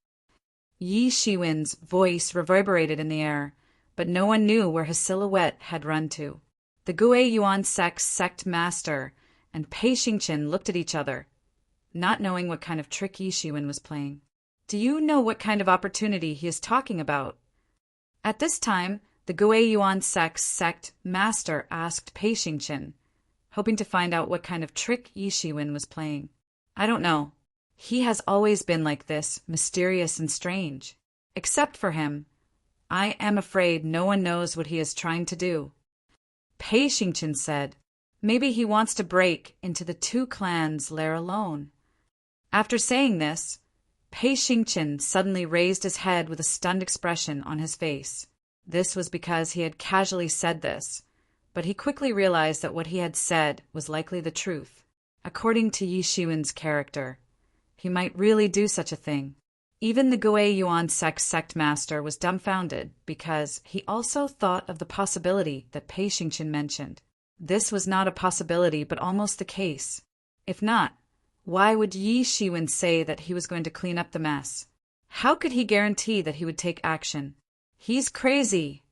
[SPEAKER 1] Yi Shiwen's voice reverberated in the air, but no one knew where his silhouette had run to. The Gui Yuan sect master and Pei Xingqian looked at each other, not knowing what kind of trick Yi Shiwen was playing. Do you know what kind of opportunity he is talking about? At this time, the Gui Yuan sect master asked Pei Xingqian, hoping to find out what kind of trick Yi Shiwen was playing. I don't know. He has always been like this, mysterious and strange. Except for him, I am afraid no one knows what he is trying to do. Pei Xingqian said, maybe he wants to break into the two clans' lair alone. After saying this, Pei Xingqian suddenly raised his head with a stunned expression on his face. This was because he had casually said this, but he quickly realized that what he had said was likely the truth. According to Yi Shiwen's character, he might really do such a thing. Even the Gui Yuan sect master was dumbfounded because he also thought of the possibility that Pei Xingqian mentioned. This was not a possibility but almost the case. If not, why would Yi Shiwen say that he was going to clean up the mess? How could he guarantee that he would take action? He's crazy.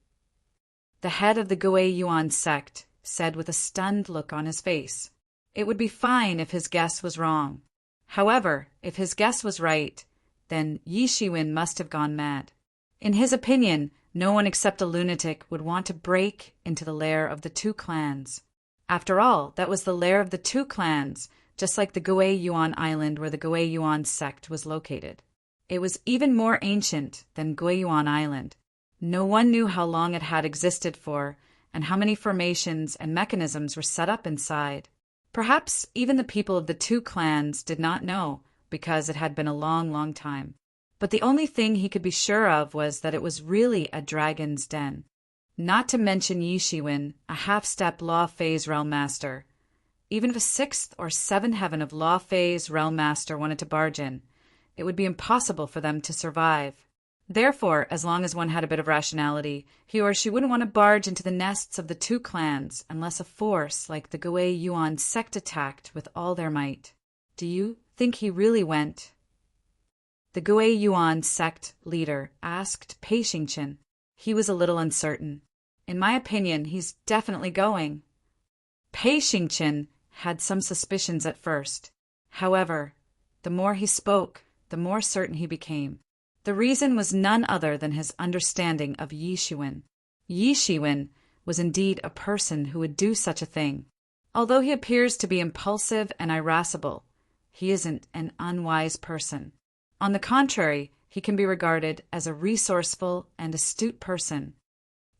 [SPEAKER 1] The head of the Gui Yuan sect said with a stunned look on his face. It would be fine if his guess was wrong. However, if his guess was right, then Yi Shiwen must have gone mad. In his opinion, no one except a lunatic would want to break into the lair of the two clans. After all, that was the lair of the two clans, just like the Gui Yuan island where the Gui Yuan sect was located. It was even more ancient than Gui Yuan Island. No one knew how long it had existed for, and how many formations and mechanisms were set up inside. Perhaps even the people of the two clans did not know, because it had been a long, long time. But the only thing he could be sure of was that it was really a dragon's den. Not to mention Yi Shiwen, a half-step Law Phase Realm Master. Even if a 6th or 7th heaven of Law Phase Realm Master wanted to barge in, it would be impossible for them to survive. Therefore, as long as one had a bit of rationality, he or she wouldn't want to barge into the nests of the two clans unless a force like the Gui Yuan sect attacked with all their might. Do you think he really went? The Gui Yuan sect leader asked Pei Xingqian. He was a little uncertain. In my opinion, he's definitely going. Pei Xingqian had some suspicions at first. However, the more he spoke, the more certain he became. The reason was none other than his understanding of Yi Shiwen. Yi Shiwen was indeed a person who would do such a thing. Although he appears to be impulsive and irascible, he isn't an unwise person. On the contrary, he can be regarded as a resourceful and astute person.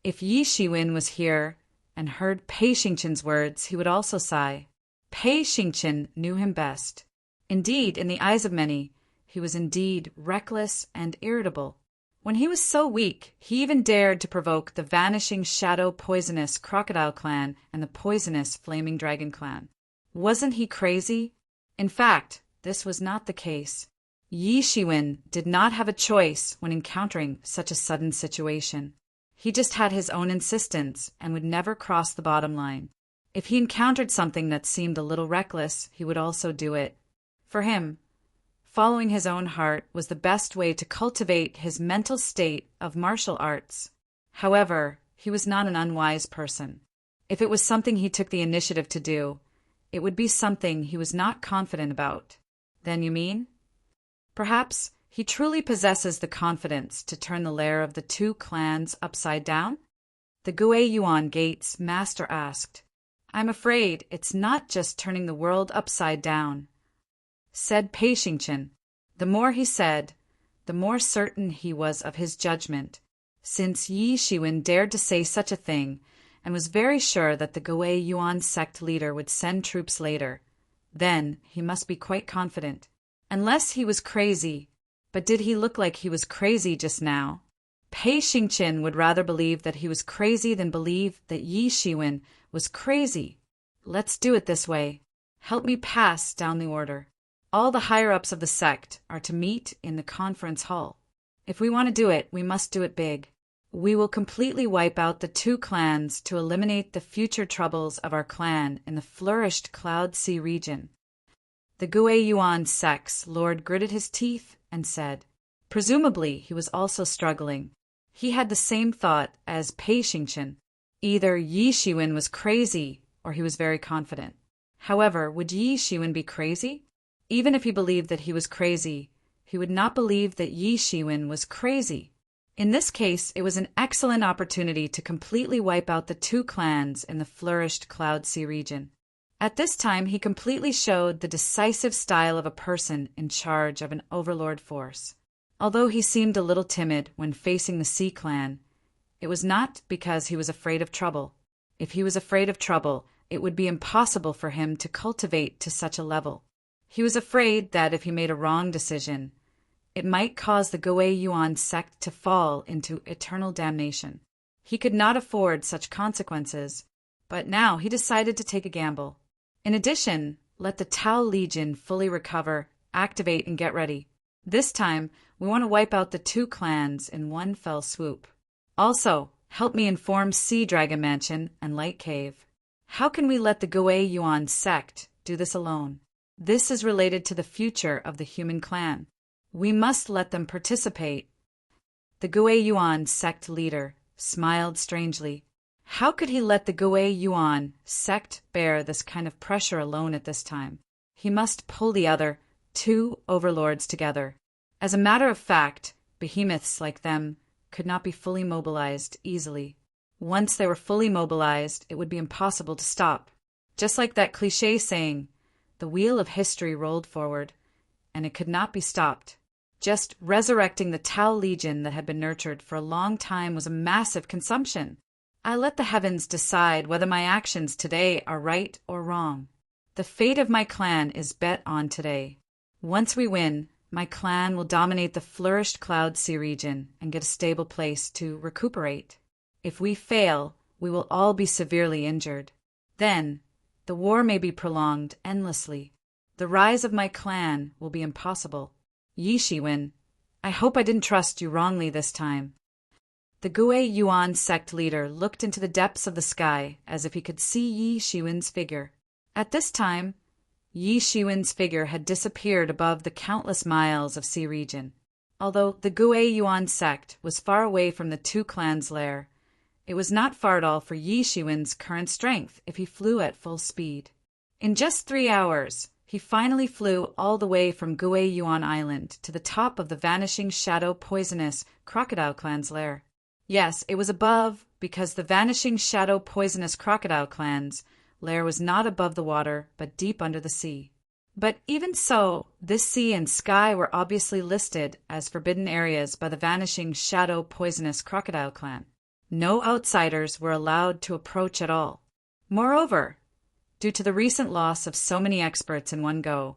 [SPEAKER 1] If Yi Shiwen was here and heard Pei Xingqian's words, he would also sigh. Pei Xingqian knew him best. Indeed, in the eyes of many, he was indeed reckless and irritable. When he was so weak, he even dared to provoke the vanishing shadow poisonous crocodile clan and the poisonous flaming dragon clan. Wasn't he crazy? In fact, this was not the case. Yi Shiwen did not have a choice when encountering such a sudden situation. He just had his own insistence and would never cross the bottom line. If he encountered something that seemed a little reckless, he would also do it. For him, following his own heart was the best way to cultivate his mental state of martial arts. However, he was not an unwise person. If it was something he took the initiative to do, it would be something he was not confident about. Then you mean? Perhaps he truly possesses the confidence to turn the lair of the two clans upside down? The Gui Yuan Gate's master asked. I'm afraid it's not just turning the world upside down, said Pei Xingqian. The more he said, the more certain he was of his judgment, since Yi Shiwen dared to say such a thing and was very sure that the Gui Yuan sect leader would send troops later. Then he must be quite confident. Unless he was crazy. But did he look like he was crazy just now? Pei Xingqian would rather believe that he was crazy than believe that Yi Shiwen was crazy. Let's do it this way. Help me pass down the order. All the higher-ups of the sect are to meet in the conference hall. If we want to do it, we must do it big. We will completely wipe out the two clans to eliminate the future troubles of our clan in the flourished Cloud Sea region. The Gui Yuan sect's lord gritted his teeth and said. Presumably, he was also struggling. He had the same thought as Pei Xingqian. Either Yi Shiwen was crazy or he was very confident. However, would Yi Shiwen be crazy? Even if he believed that he was crazy, he would not believe that Yi Shiwen was crazy. In this case, it was an excellent opportunity to completely wipe out the two clans in the flourished Cloud Sea region. At this time, he completely showed the decisive style of a person in charge of an overlord force. Although he seemed a little timid when facing the Sea clan, it was not because he was afraid of trouble. If he was afraid of trouble, it would be impossible for him to cultivate to such a level. He was afraid that if he made a wrong decision, it might cause the Gui Yuan sect to fall into eternal damnation. He could not afford such consequences, but now he decided to take a gamble. In addition, let the Tao Legion fully recover, activate, and get ready. This time, we want to wipe out the two clans in one fell swoop. Also, help me inform Sea Dragon Mansion and Light Cave. How can we let the Gui Yuan sect do this alone? This is related to the future of the human clan. We must let them participate. The Gui Yuan sect leader smiled strangely. How could he let the Gui Yuan sect bear this kind of pressure alone at this time? He must pull the other two overlords together. As a matter of fact, behemoths like them could not be fully mobilized easily. Once they were fully mobilized, it would be impossible to stop. Just like that cliché saying, the wheel of history rolled forward, and it could not be stopped. Just resurrecting the Tao Legion that had been nurtured for a long time was a massive consumption. I let the heavens decide whether my actions today are right or wrong. The fate of my clan is bet on today. Once we win, my clan will dominate the flourished Cloud Sea region and get a stable place to recuperate. If we fail, we will all be severely injured. Then, the war may be prolonged endlessly. The rise of my clan will be impossible. Yi Shiwen, I hope I didn't trust you wrongly this time. The Gui Yuan sect leader looked into the depths of the sky as if he could see Yi Shiwen's figure. At this time, Yi Shiwen's figure had disappeared above the countless miles of sea region. Although the Gui Yuan sect was far away from the two clans' lair, it was not far at all for Yi Shiwen's current strength if he flew at full speed. In just 3 hours, he finally flew all the way from Gui Yuan Island to the top of the vanishing shadow poisonous crocodile clan's lair. Yes, it was above because the vanishing shadow poisonous crocodile clan's lair was not above the water but deep under the sea. But even so, this sea and sky were obviously listed as forbidden areas by the vanishing shadow poisonous crocodile clan. No outsiders were allowed to approach at all. Moreover, due to the recent loss of so many experts in one go,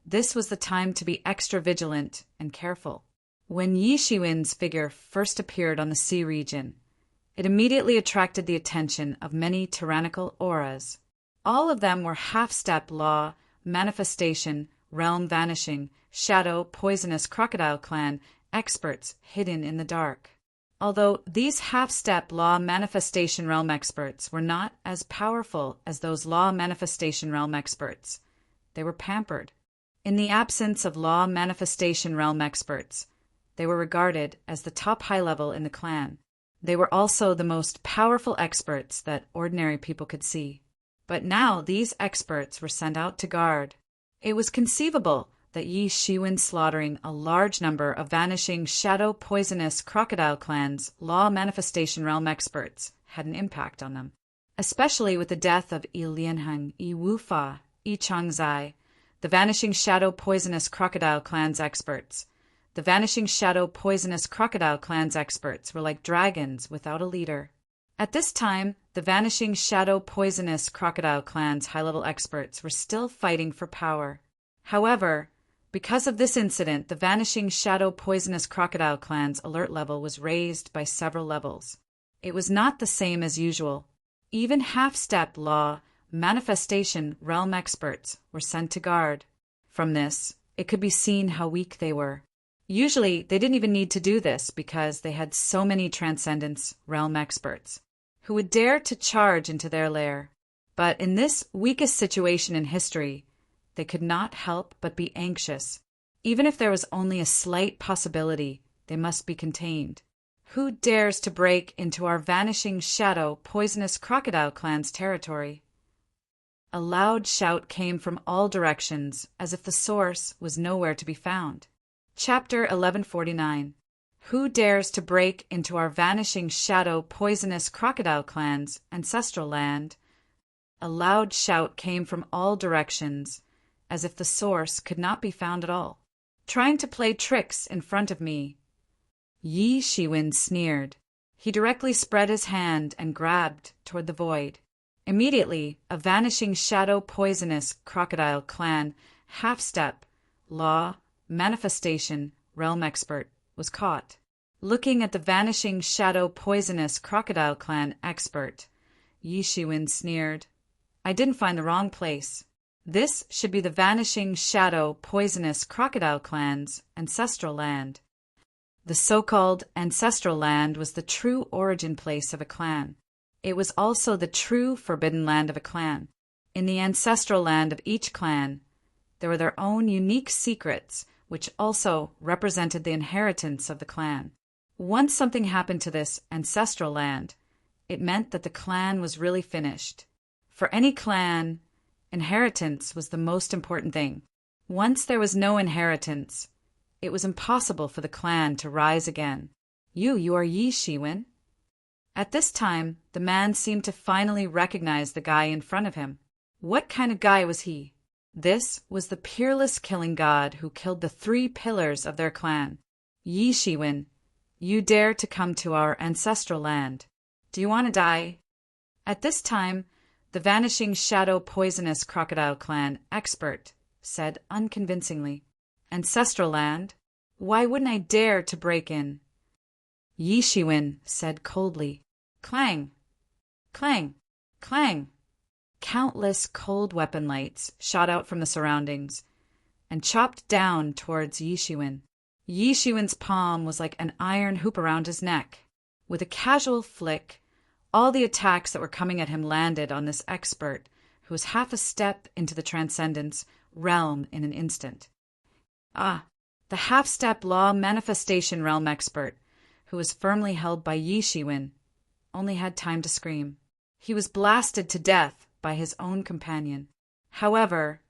[SPEAKER 1] this was the time to be extra vigilant and careful. When Yi Shiwen's figure first appeared on the sea region, it immediately attracted the attention of many tyrannical auras. All of them were half-step law, manifestation, realm vanishing, shadow, poisonous crocodile clan experts hidden in the dark. Although these half-step law manifestation realm experts were not as powerful as those law manifestation realm experts, they were pampered. In the absence of law manifestation realm experts, they were regarded as the top high level in the clan. They were also the most powerful experts that ordinary people could see. But now these experts were sent out to guard. It was conceivable that Yi Shiwen slaughtering a large number of vanishing shadow poisonous crocodile clan's law manifestation realm experts had an impact on them, especially with the death of Yi Lianheng, Yi Wufa, Yi Changzai, the vanishing shadow poisonous crocodile clan's experts. The vanishing shadow poisonous crocodile clan's experts were like dragons without a leader. At this time, the vanishing shadow poisonous crocodile clan's high-level experts were still fighting for power. However, because of this incident, the vanishing shadow poisonous crocodile clan's alert level was raised by several levels. It was not the same as usual. Even half-step law manifestation realm experts were sent to guard. From this, it could be seen how weak they were. Usually, they didn't even need to do this because they had so many transcendence realm experts who would dare to charge into their lair. But in this weakest situation in history, they could not help but be anxious. Even if there was only a slight possibility, they must be contained. Who dares to break into our vanishing shadow poisonous crocodile clan's territory? A loud shout came from all directions, as if the source was nowhere to be found. Chapter 1149. Who dares to break into our vanishing shadow poisonous crocodile clan's ancestral land? A loud shout came from all directions, as if the source could not be found at all. Trying to play tricks in front of me. Yi Shiwen sneered. He directly spread his hand and grabbed toward the void. Immediately, a vanishing shadow poisonous crocodile clan half-step, law, manifestation, realm expert was caught. Looking at the vanishing shadow poisonous crocodile clan expert, Yi Shiwen sneered. I didn't find the wrong place. This should be the vanishing shadow poisonous crocodile clan's ancestral land. The so-called ancestral land was the true origin place of a clan. It was also the true forbidden land of a clan. In the ancestral land of each clan, there were their own unique secrets which also represented the inheritance of the clan. Once something happened to this ancestral land, it meant that the clan was really finished. For any clan, inheritance was the most important thing. Once there was no inheritance, it was impossible for the clan to rise again. You are Yi Shiwen? At this time, the man seemed to finally recognize the guy in front of him. What kind of guy was he? This was the peerless killing god who killed the 3 pillars of their clan. Yi Shiwen, you dare to come to our ancestral land. Do you want to die? At this time, the Vanishing Shadow Poisonous Crocodile Clan expert said unconvincingly, Ancestral land? Why wouldn't I dare to break in? Yi Shiwen said coldly, Clang! Clang! Clang! Countless cold weapon lights shot out from the surroundings and chopped down towards Yi Shiwen. Yi Shiwen's palm was like an iron hoop around his neck. With a casual flick, all the attacks that were coming at him landed on this expert, who was half a step into the Transcendence realm in an instant. The half-step law manifestation realm expert, who was firmly held by Yi Shiwen, only had time to scream. He was blasted to death by his own companion. However,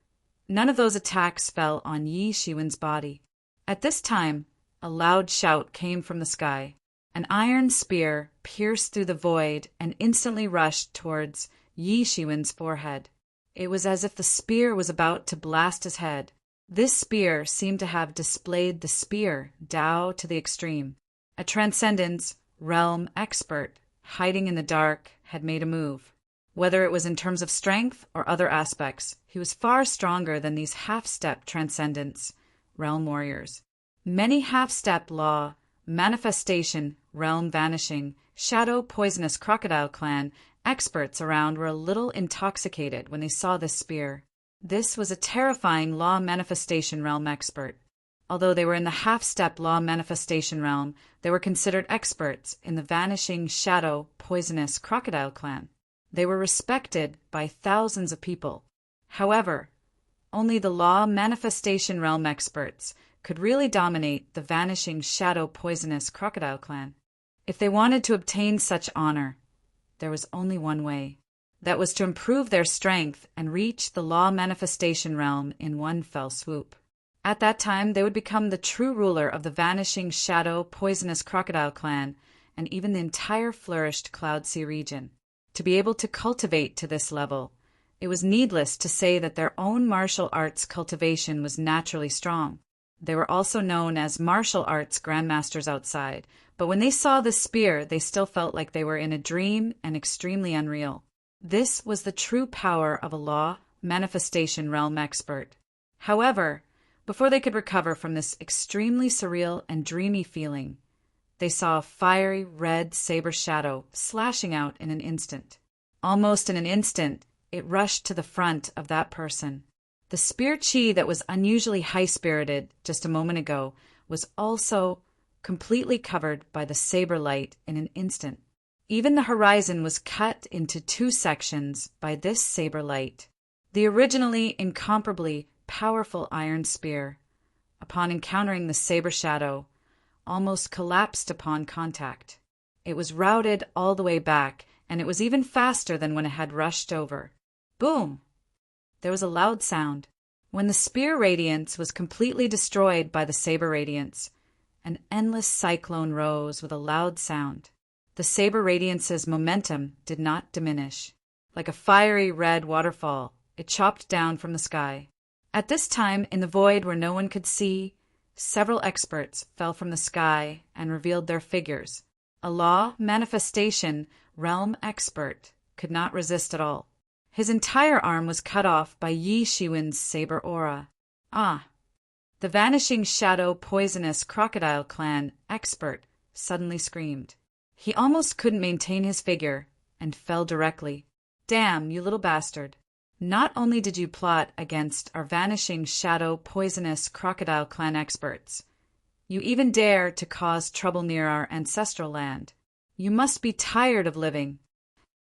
[SPEAKER 1] none of those attacks fell on Yi Shiwen's body. At this time, a loud shout came from the sky. An iron spear pierced through the void and instantly rushed towards Yi Shiwen's forehead. It was as if the spear was about to blast his head. This spear seemed to have displayed the spear Tao to the extreme. A Transcendence realm expert, hiding in the dark, had made a move. Whether it was in terms of strength or other aspects, he was far stronger than these half-step Transcendence realm warriors. Many half-step law, manifestation, realm vanishing, shadow poisonous crocodile clan experts around were a little intoxicated when they saw this spear. This was a terrifying law manifestation realm expert. Although they were in the half-step law manifestation realm, they were considered experts in the vanishing shadow poisonous crocodile clan. They were respected by thousands of people. However, only the law manifestation realm experts could really dominate the vanishing shadow poisonous crocodile clan. If they wanted to obtain such honor, there was only one way. That was to improve their strength and reach the law manifestation realm in one fell swoop. At that time, they would become the true ruler of the vanishing shadow poisonous crocodile clan and even the entire flourished Cloud Sea region. To be able to cultivate to this level, it was needless to say that their own martial arts cultivation was naturally strong. They were also known as martial arts grandmasters outside, but when they saw the spear, they still felt like they were in a dream and extremely unreal. This was the true power of a law manifestation realm expert. However, before they could recover from this extremely surreal and dreamy feeling, they saw a fiery red saber shadow slashing out in an instant. Almost in an instant, it rushed to the front of that person. The spear chi that was unusually high-spirited just a moment ago was also completely covered by the saber light in an instant. Even the horizon was cut into 2 sections by this saber light. The originally incomparably powerful iron spear, upon encountering the saber shadow, almost collapsed upon contact. It was routed all the way back, and it was even faster than when it had rushed over. Boom! There was a loud sound. When the spear radiance was completely destroyed by the saber radiance, an endless cyclone rose with a loud sound. The saber radiance's momentum did not diminish. Like a fiery red waterfall, it chopped down from the sky. At this time, in the void where no one could see, several experts fell from the sky and revealed their figures. A law manifestation realm expert could not resist at all. His entire arm was cut off by Yi Shiwen's saber aura. The vanishing shadow poisonous crocodile clan expert suddenly screamed. He almost couldn't maintain his figure and fell directly. Damn, you little bastard. Not only did you plot against our vanishing shadow poisonous crocodile clan experts, you even dare to cause trouble near our ancestral land. You must be tired of living.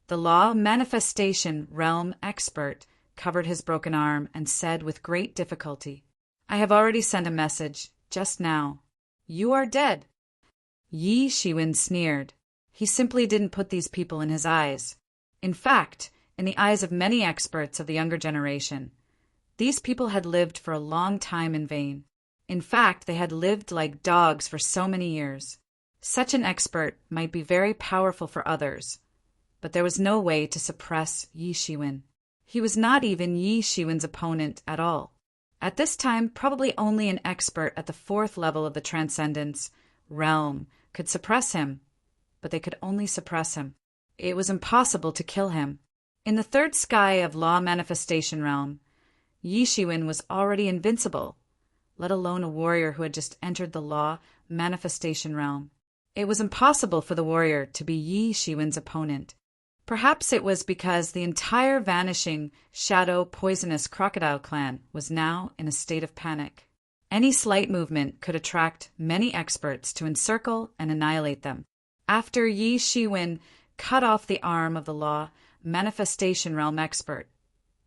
[SPEAKER 1] The law manifestation realm expert covered his broken arm and said with great difficulty, I have already sent a message, just now. You are dead. Yi Shiwen sneered. He simply didn't put these people in his eyes. In fact, in the eyes of many experts of the younger generation, these people had lived for a long time in vain. In fact, they had lived like dogs for so many years. Such an expert might be very powerful for others, but there was no way to suppress Yi Shiwen. He was not even Yi Shiwen's opponent at all. At this time, probably only an expert at the 4th level of the Transcendence realm could suppress him, but they could only suppress him. It was impossible to kill him. In the 3rd sky of Law Manifestation realm, Yi Shiwen was already invincible, let alone a warrior who had just entered the Law Manifestation realm. It was impossible for the warrior to be Yi Shiwen's opponent. Perhaps it was because the entire vanishing, shadow, poisonous crocodile clan was now in a state of panic. Any slight movement could attract many experts to encircle and annihilate them. After Yi Shiwen cut off the arm of the Law Manifestation realm expert,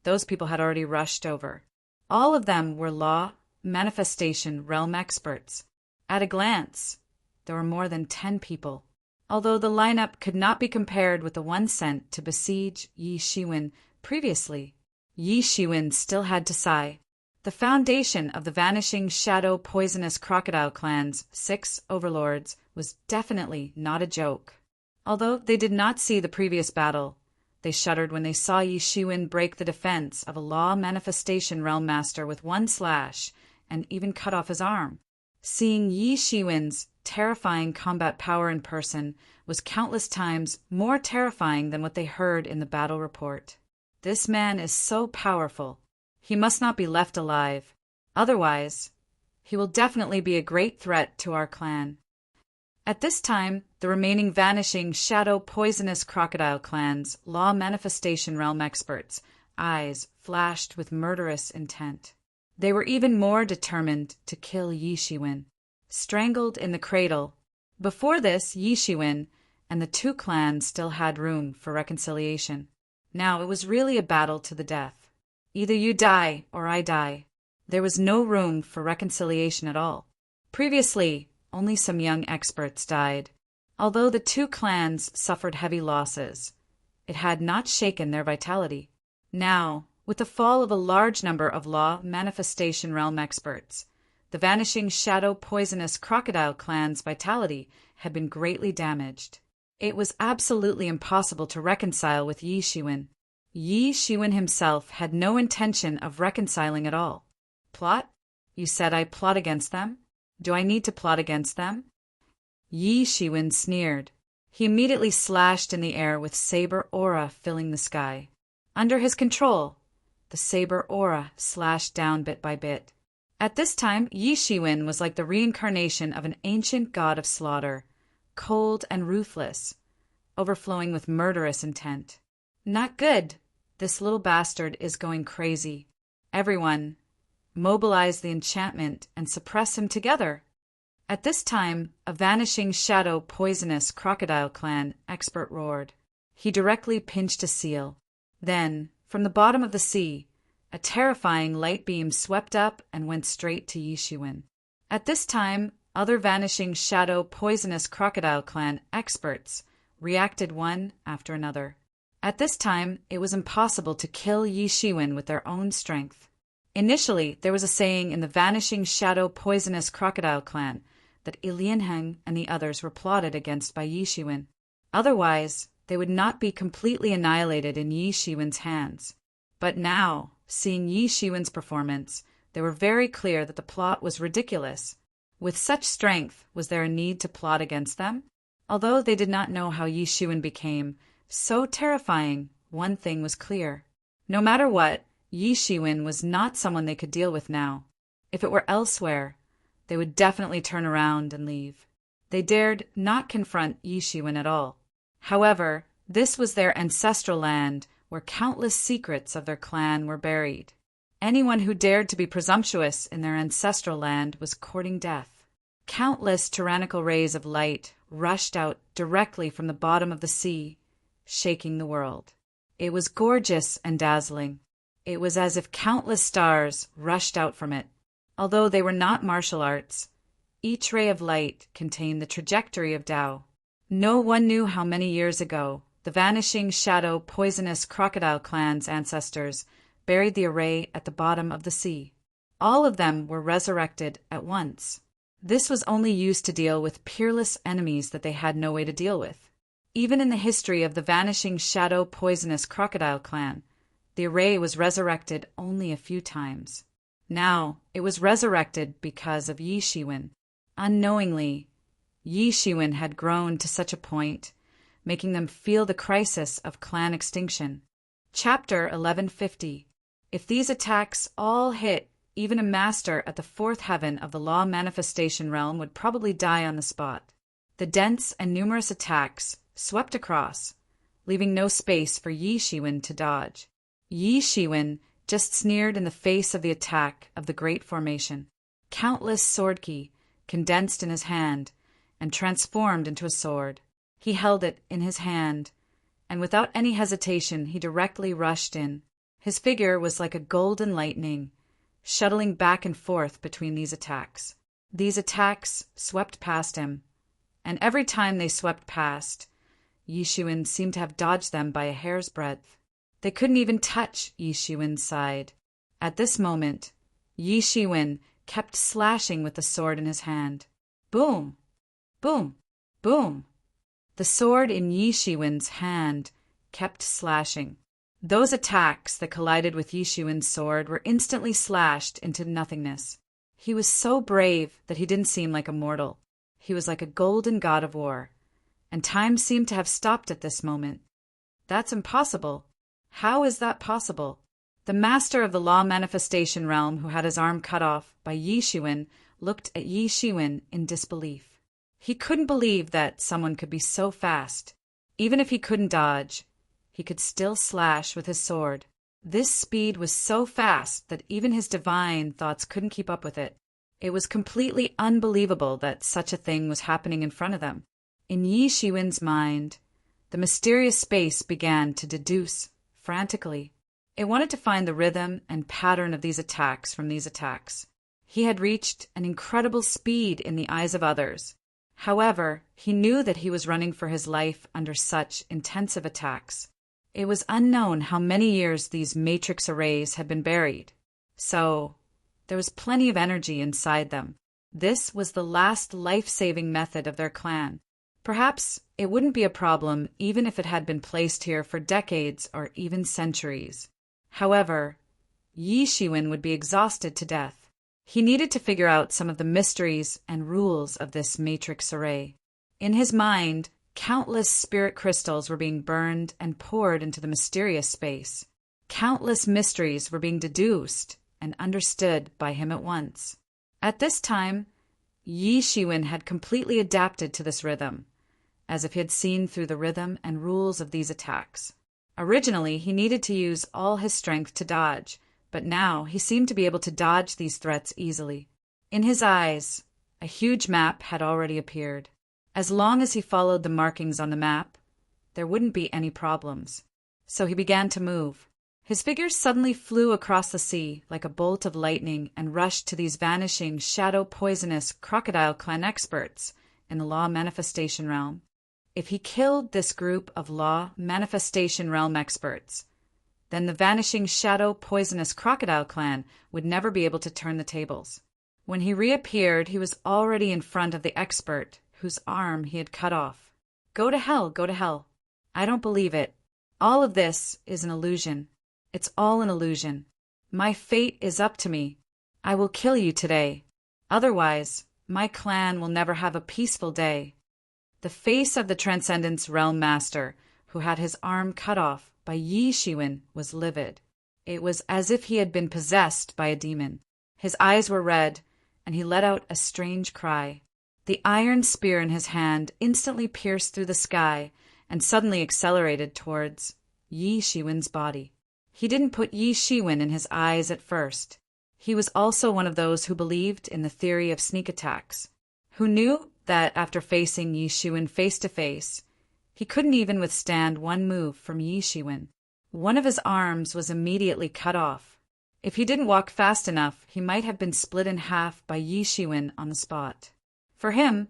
[SPEAKER 1] those people had already rushed over. All of them were Law Manifestation realm experts. At a glance, there were more than 10 people. Although the lineup could not be compared with the one sent to besiege Yi Shiwen previously, Yi Shiwen still had to sigh. The foundation of the vanishing shadow poisonous crocodile clan's 6 overlords was definitely not a joke. Although they did not see the previous battle, they shuddered when they saw Yi Shiwen break the defense of a Law Manifestation realm master with one slash and even cut off his arm. Seeing Yi Shiwen's terrifying combat power in person was countless times more terrifying than what they heard in the battle report. This man is so powerful. He must not be left alive. Otherwise, he will definitely be a great threat to our clan. At this time, the remaining vanishing shadow poisonous crocodile clan's Law Manifestation realm experts' eyes flashed with murderous intent. They were even more determined to kill Yi Shiwen. Strangled in the cradle. Before this, Yi Shiwen and the 2 clans still had room for reconciliation. Now it was really a battle to the death. Either you die or I die. There was no room for reconciliation at all. Previously, only some young experts died. Although the 2 clans suffered heavy losses, it had not shaken their vitality. Now, with the fall of a large number of Law Manifestation realm experts, the vanishing shadow poisonous crocodile clan's vitality had been greatly damaged. It was absolutely impossible to reconcile with Yi Shiwen. Yi Shiwen himself had no intention of reconciling at all. Plot? You said I plot against them? Do I need to plot against them? Yi Shiwen sneered. He immediately slashed in the air with saber aura filling the sky. Under his control, the saber aura slashed down bit by bit. At this time, Yi Shiwen was like the reincarnation of an ancient god of slaughter, cold and ruthless, overflowing with murderous intent. Not good. This little bastard is going crazy. Everyone, mobilize the enchantment and suppress him together. At this time, a vanishing shadow poisonous crocodile clan expert roared. He directly pinched a seal. Then, from the bottom of the sea, a terrifying light beam swept up and went straight to Yi Shiwen. At this time, other vanishing shadow poisonous crocodile clan experts reacted one after another. At this time, it was impossible to kill Yi Shiwen with their own strength. Initially, there was a saying in the vanishing shadow poisonous crocodile clan that Ilianheng and the others were plotted against by Yi Shiwen. Otherwise, they would not be completely annihilated in Yi Shiwen's hands. But now, seeing Yi Shiwen's performance, they were very clear that the plot was ridiculous. With such strength, was there a need to plot against them? Although they did not know how Yi Shiwen became so terrifying, one thing was clear. No matter what, Yi Shiwen was not someone they could deal with now. If it were elsewhere, they would definitely turn around and leave. They dared not confront Yi Shiwen at all. However, this was their ancestral land where countless secrets of their clan were buried. Anyone who dared to be presumptuous in their ancestral land was courting death. Countless tyrannical rays of light rushed out directly from the bottom of the sea, shaking the world. It was gorgeous and dazzling. It was as if countless stars rushed out from it. Although they were not martial arts, each ray of light contained the trajectory of Tao. No one knew how many years ago the vanishing shadow poisonous crocodile clan's ancestors buried the array at the bottom of the sea. All of them were resurrected at once. This was only used to deal with peerless enemies that they had no way to deal with. Even in the history of the vanishing shadow poisonous crocodile clan, the array was resurrected only a few times. Now, it was resurrected because of Yi Shiwen. Unknowingly, Yi Shiwen had grown to such a point, making them feel the crisis of clan extinction. Chapter 1150. If these attacks all hit, even a master at the fourth heaven of the law manifestation realm would probably die on the spot. The dense and numerous attacks swept across, leaving no space for Yi Shiwen to dodge. Yi Shiwen just sneered in the face of the attack of the Great Formation. Countless sword ki condensed in his hand and transformed into a sword. He held it in his hand, and without any hesitation he directly rushed in. His figure was like a golden lightning, shuttling back and forth between these attacks. These attacks swept past him, and every time they swept past, Yi Shiwen seemed to have dodged them by a hair's breadth. They couldn't even touch Yi Shiwen's side. At this moment, Yi Shiwen kept slashing with the sword in his hand. Boom! Boom! Boom! The sword in Yi Shiwen's hand kept slashing. Those attacks that collided with Yi Shiwen's sword were instantly slashed into nothingness. He was so brave that he didn't seem like a mortal. He was like a golden god of war, and time seemed to have stopped at this moment. That's impossible. How is that possible? The master of the law manifestation realm who had his arm cut off by Yi Shiwen looked at Yi Shiwen in disbelief. He couldn't believe that someone could be so fast. Even if he couldn't dodge, he could still slash with his sword. This speed was so fast that even his divine thoughts couldn't keep up with it. It was completely unbelievable that such a thing was happening in front of them. In Yi Shiwen's mind, the mysterious space began to deduce frantically. It wanted to find the rhythm and pattern of these attacks from these attacks. He had reached an incredible speed in the eyes of others. However, he knew that he was running for his life under such intensive attacks. It was unknown how many years these matrix arrays had been buried. So, there was plenty of energy inside them. This was the last life-saving method of their clan. Perhaps it wouldn't be a problem even if it had been placed here for decades or even centuries. However, Yi Shiwen would be exhausted to death. He needed to figure out some of the mysteries and rules of this matrix array. In his mind, countless spirit crystals were being burned and poured into the mysterious space. Countless mysteries were being deduced and understood by him at once. At this time, Yi Shiwen had completely adapted to this rhythm, as if he had seen through the rhythm and rules of these attacks. Originally, he needed to use all his strength to dodge, but now he seemed to be able to dodge these threats easily. In his eyes, a huge map had already appeared. As long as he followed the markings on the map, there wouldn't be any problems. So he began to move. His figure suddenly flew across the sea like a bolt of lightning and rushed to these vanishing, shadow-poisonous crocodile clan experts in the law manifestation realm. If he killed this group of law manifestation realm experts, then the vanishing shadow poisonous crocodile clan would never be able to turn the tables. When he reappeared, he was already in front of the expert whose arm he had cut off. Go to hell, go to hell. I don't believe it. All of this is an illusion. It's all an illusion. My fate is up to me. I will kill you today. Otherwise, my clan will never have a peaceful day. The face of the Transcendence Realm Master, who had his arm cut off by Yi Shiwen, was livid. It was as if he had been possessed by a demon. His eyes were red, and he let out a strange cry. The iron spear in his hand instantly pierced through the sky and suddenly accelerated towards Yi Shiwen's body. He didn't put Yi Shiwen in his eyes at first. He was also one of those who believed in the theory of sneak attacks, who knew that after facing Yi Shiwen face to face, he couldn't even withstand one move from Yi Shiwen. One of his arms was immediately cut off. If he didn't walk fast enough, he might have been split in half by Yi Shiwen on the spot. For him,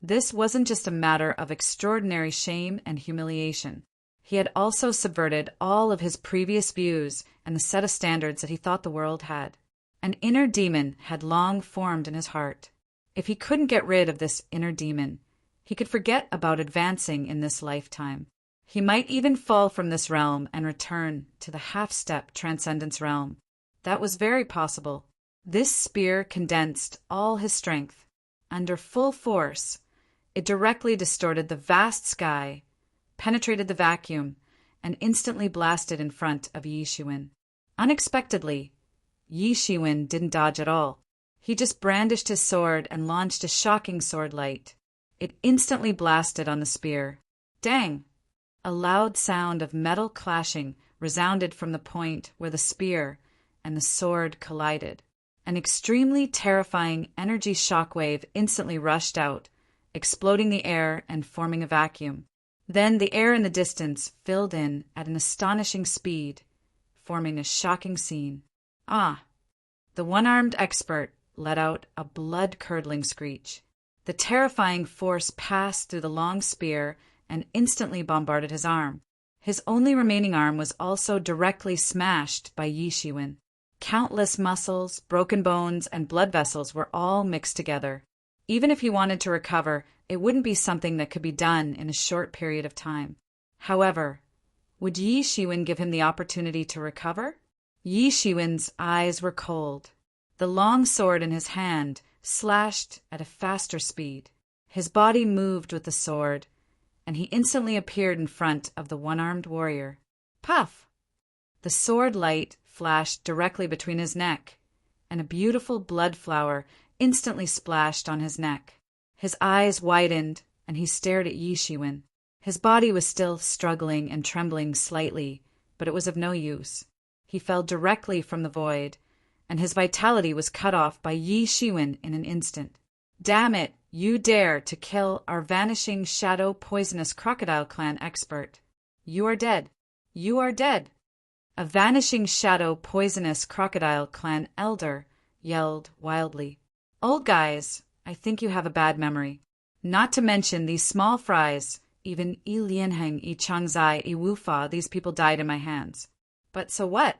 [SPEAKER 1] this wasn't just a matter of extraordinary shame and humiliation. He had also subverted all of his previous views and the set of standards that he thought the world had. An inner demon had long formed in his heart. If he couldn't get rid of this inner demon, he could forget about advancing in this lifetime. He might even fall from this realm and return to the half-step transcendence realm. That was very possible. This spear condensed all his strength. Under full force, it directly distorted the vast sky, penetrated the vacuum, and instantly blasted in front of Yi Shiwen. Unexpectedly, Yi Shiwen didn't dodge at all. He just brandished his sword and launched a shocking sword light. It instantly blasted on the spear. Dang! A loud sound of metal clashing resounded from the point where the spear and the sword collided. An extremely terrifying energy shockwave instantly rushed out, exploding the air and forming a vacuum. Then the air in the distance filled in at an astonishing speed, forming a shocking scene. Ah! The one-armed expert let out a blood-curdling screech. The terrifying force passed through the long spear and instantly bombarded his arm. His only remaining arm was also directly smashed by Yi Shiwen. Countless muscles, broken bones, and blood vessels were all mixed together. Even if he wanted to recover, it wouldn't be something that could be done in a short period of time. However, would Yi Shiwen give him the opportunity to recover? Yi Shiwen's eyes were cold. The long sword in his hand slashed at a faster speed. His body moved with the sword, and he instantly appeared in front of the one-armed warrior. Puff! The sword light flashed directly between his neck, and a beautiful blood flower instantly splashed on his neck. His eyes widened, and he stared at Yi Shiwen. His body was still struggling and trembling slightly, but it was of no use. He fell directly from the void, and his vitality was cut off by Yi Shiwen in an instant. Damn it, you dare to kill our vanishing shadow poisonous crocodile clan expert. You are dead. You are dead. A vanishing shadow poisonous crocodile clan elder yelled wildly. Old guys, I think you have a bad memory. Not to mention these small fries, even Yi Lianheng, Yi Changzai, Yi Wufa, these people died in my hands. But so what?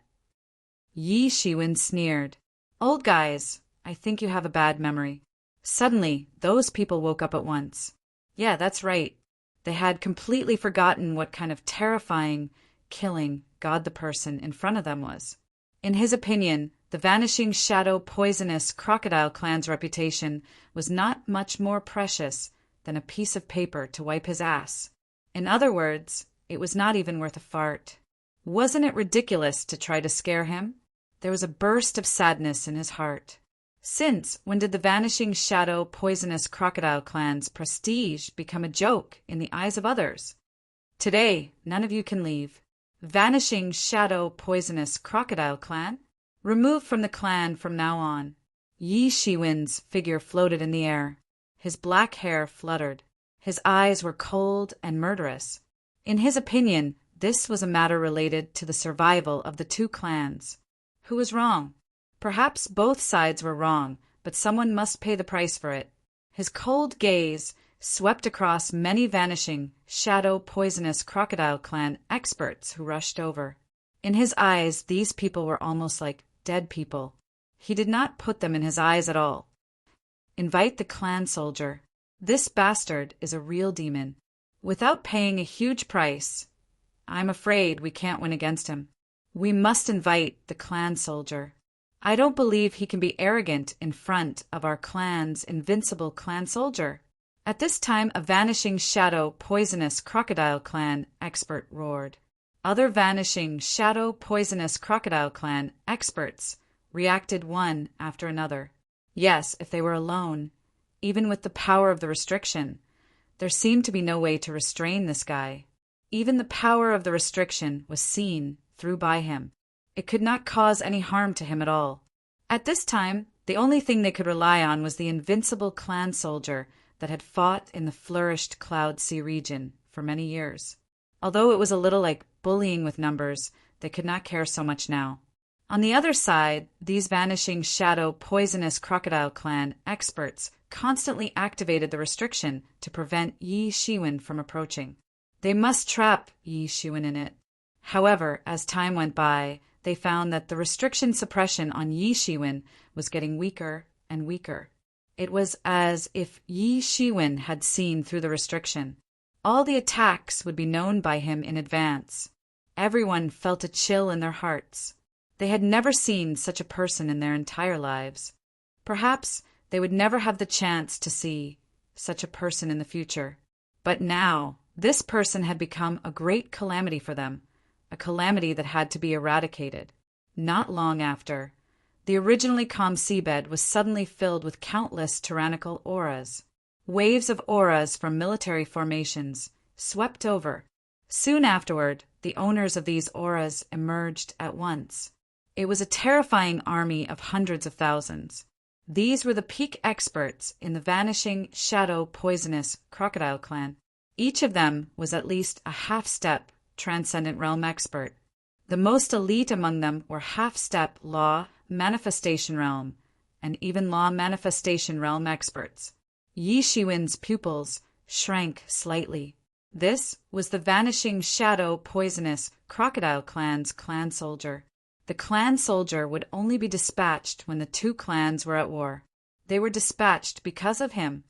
[SPEAKER 1] Yi Shiwen sneered. Old guys, I think you have a bad memory. Suddenly, those people woke up at once. Yeah, that's right. They had completely forgotten what kind of terrifying, killing God the person in front of them was. In his opinion, the vanishing shadow poisonous crocodile clan's reputation was not much more precious than a piece of paper to wipe his ass. In other words, it was not even worth a fart. Wasn't it ridiculous to try to scare him? There was a burst of sadness in his heart. Since when did the vanishing shadow poisonous crocodile clan's prestige become a joke in the eyes of others? Today, none of you can leave. Vanishing shadow poisonous crocodile clan? Removed from the clan from now on. Yi Shiwen's figure floated in the air. His black hair fluttered. His eyes were cold and murderous. In his opinion, this was a matter related to the survival of the two clans. Who was wrong? Perhaps both sides were wrong, but someone must pay the price for it. His cold gaze swept across many vanishing, shadow poisonous crocodile clan experts who rushed over. In his eyes, these people were almost like dead people. He did not put them in his eyes at all. Invite the clan soldier. This bastard is a real demon. Without paying a huge price, I'm afraid we can't win against him. We must invite the clan soldier. I don't believe he can be arrogant in front of our clan's invincible clan soldier. At this time, a vanishing shadow poisonous crocodile clan expert roared. Other vanishing shadow poisonous crocodile clan experts reacted one after another. Yes, if they were alone, even with the power of the restriction, there seemed to be no way to restrain this guy. Even the power of the restriction was seen through by him. It could not cause any harm to him at all. At this time, the only thing they could rely on was the invincible clan soldier that had fought in the flourished Cloud Sea region for many years. Although it was a little like bullying with numbers, they could not care so much now. On the other side, these vanishing shadow poisonous crocodile clan experts constantly activated the restriction to prevent Yi Shiwen from approaching. They must trap Yi Shiwen in it. However, as time went by, they found that the restriction suppression on Yi Shiwen was getting weaker and weaker. It was as if Yi Shiwen had seen through the restriction. All the attacks would be known by him in advance. Everyone felt a chill in their hearts. They had never seen such a person in their entire lives. Perhaps they would never have the chance to see such a person in the future. But now, this person had become a great calamity for them, a calamity that had to be eradicated. Not long after, the originally calm seabed was suddenly filled with countless tyrannical auras. Waves of auras from military formations swept over. Soon afterward, the owners of these auras emerged at once. It was a terrifying army of hundreds of thousands. These were the peak experts in the vanishing shadow poisonous crocodile clan. Each of them was at least a half-step transcendent realm expert. The most elite among them were half-step law manifestation realm and even law manifestation realm experts. Yi Shiwen's pupils shrank slightly. This was the vanishing shadow poisonous crocodile clan's clan soldier. The clan soldier would only be dispatched when the two clans were at war. They were dispatched because of him.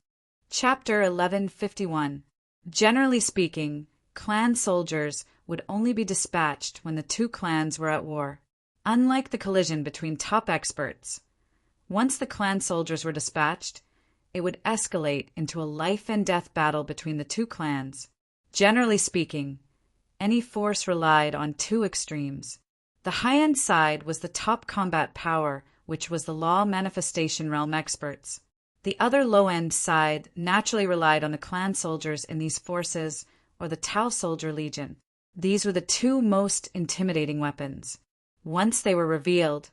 [SPEAKER 1] Chapter 1151. Generally speaking, clan soldiers would only be dispatched when the two clans were at war. Unlike the collision between top experts, once the clan soldiers were dispatched, it would escalate into a life-and-death battle between the two clans. Generally speaking, any force relied on two extremes. The high-end side was the top combat power, which was the law manifestation realm experts. The other low-end side naturally relied on the clan soldiers in these forces or the Tau soldier legion. These were the two most intimidating weapons. Once they were revealed,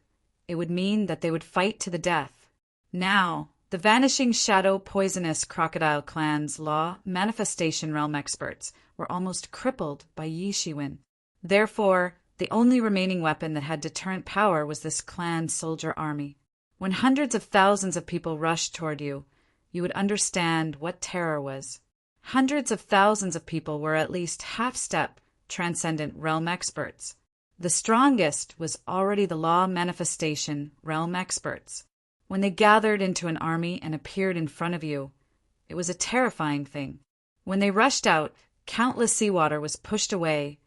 [SPEAKER 1] it would mean that they would fight to the death. Now, the vanishing shadow poisonous crocodile clan's law manifestation realm experts were almost crippled by Yi Shiwen. Therefore, the only remaining weapon that had deterrent power was this clan soldier army. When hundreds of thousands of people rushed toward you, you would understand what terror was. Hundreds of thousands of people were at least half-step transcendent realm experts. The strongest was already the law manifestation realm experts. When they gathered into an army and appeared in front of you, it was a terrifying thing. When they rushed out, countless seawater was pushed away,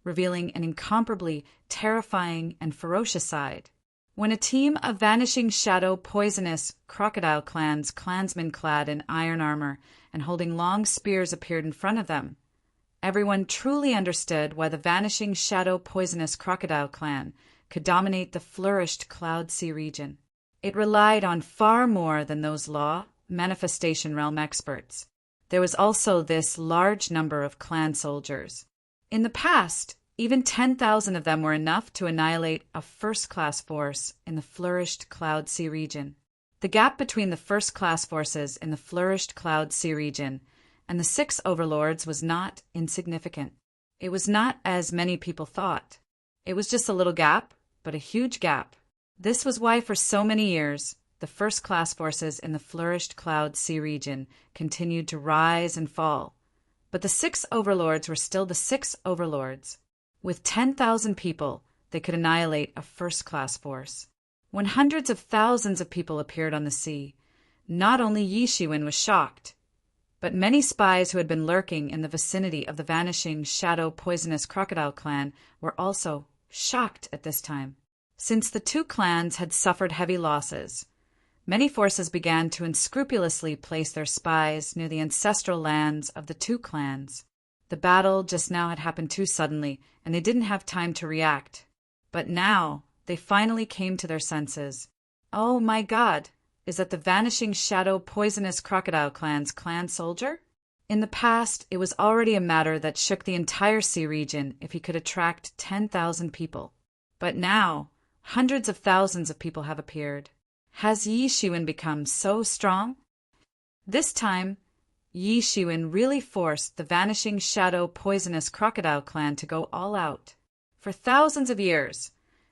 [SPEAKER 1] revealing an incomparably terrifying and ferocious side. When a team of vanishing shadow poisonous crocodile clans, clansmen clad in iron armor and holding long spears appeared in front of them, everyone truly understood why the vanishing shadow poisonous crocodile clan could dominate the flourished Cloud Sea region. It relied on far more than those law manifestation realm experts. There was also this large number of clan soldiers. In the past, even 10,000 of them were enough to annihilate a first-class force in the flourished Cloud Sea region. The gap between the first-class forces in the flourished Cloud Sea region and the 6 overlords was not insignificant. It was not as many people thought. It was just a little gap, but a huge gap. This was why for so many years, the first-class forces in the flourished Cloud Sea region continued to rise and fall. But the 6 overlords were still the 6 overlords. With 10,000 people, they could annihilate a first-class force. When hundreds of thousands of people appeared on the sea, not only Yi Shiwen was shocked, but many spies who had been lurking in the vicinity of the vanishing shadow poisonous crocodile clan were also shocked at this time. Since the two clans had suffered heavy losses, many forces began to unscrupulously place their spies near the ancestral lands of the two clans. The battle just now had happened too suddenly, and they didn't have time to react. But now, they finally came to their senses. Oh my God, is that the vanishing shadow poisonous crocodile clan's clan soldier? In the past, it was already a matter that shook the entire sea region if he could attract 10,000 people. But now, hundreds of thousands of people have appeared. Has Yi Shiwen become so strong? This time, Yi Shiwen really forced the vanishing shadow poisonous crocodile clan to go all out. For thousands of years,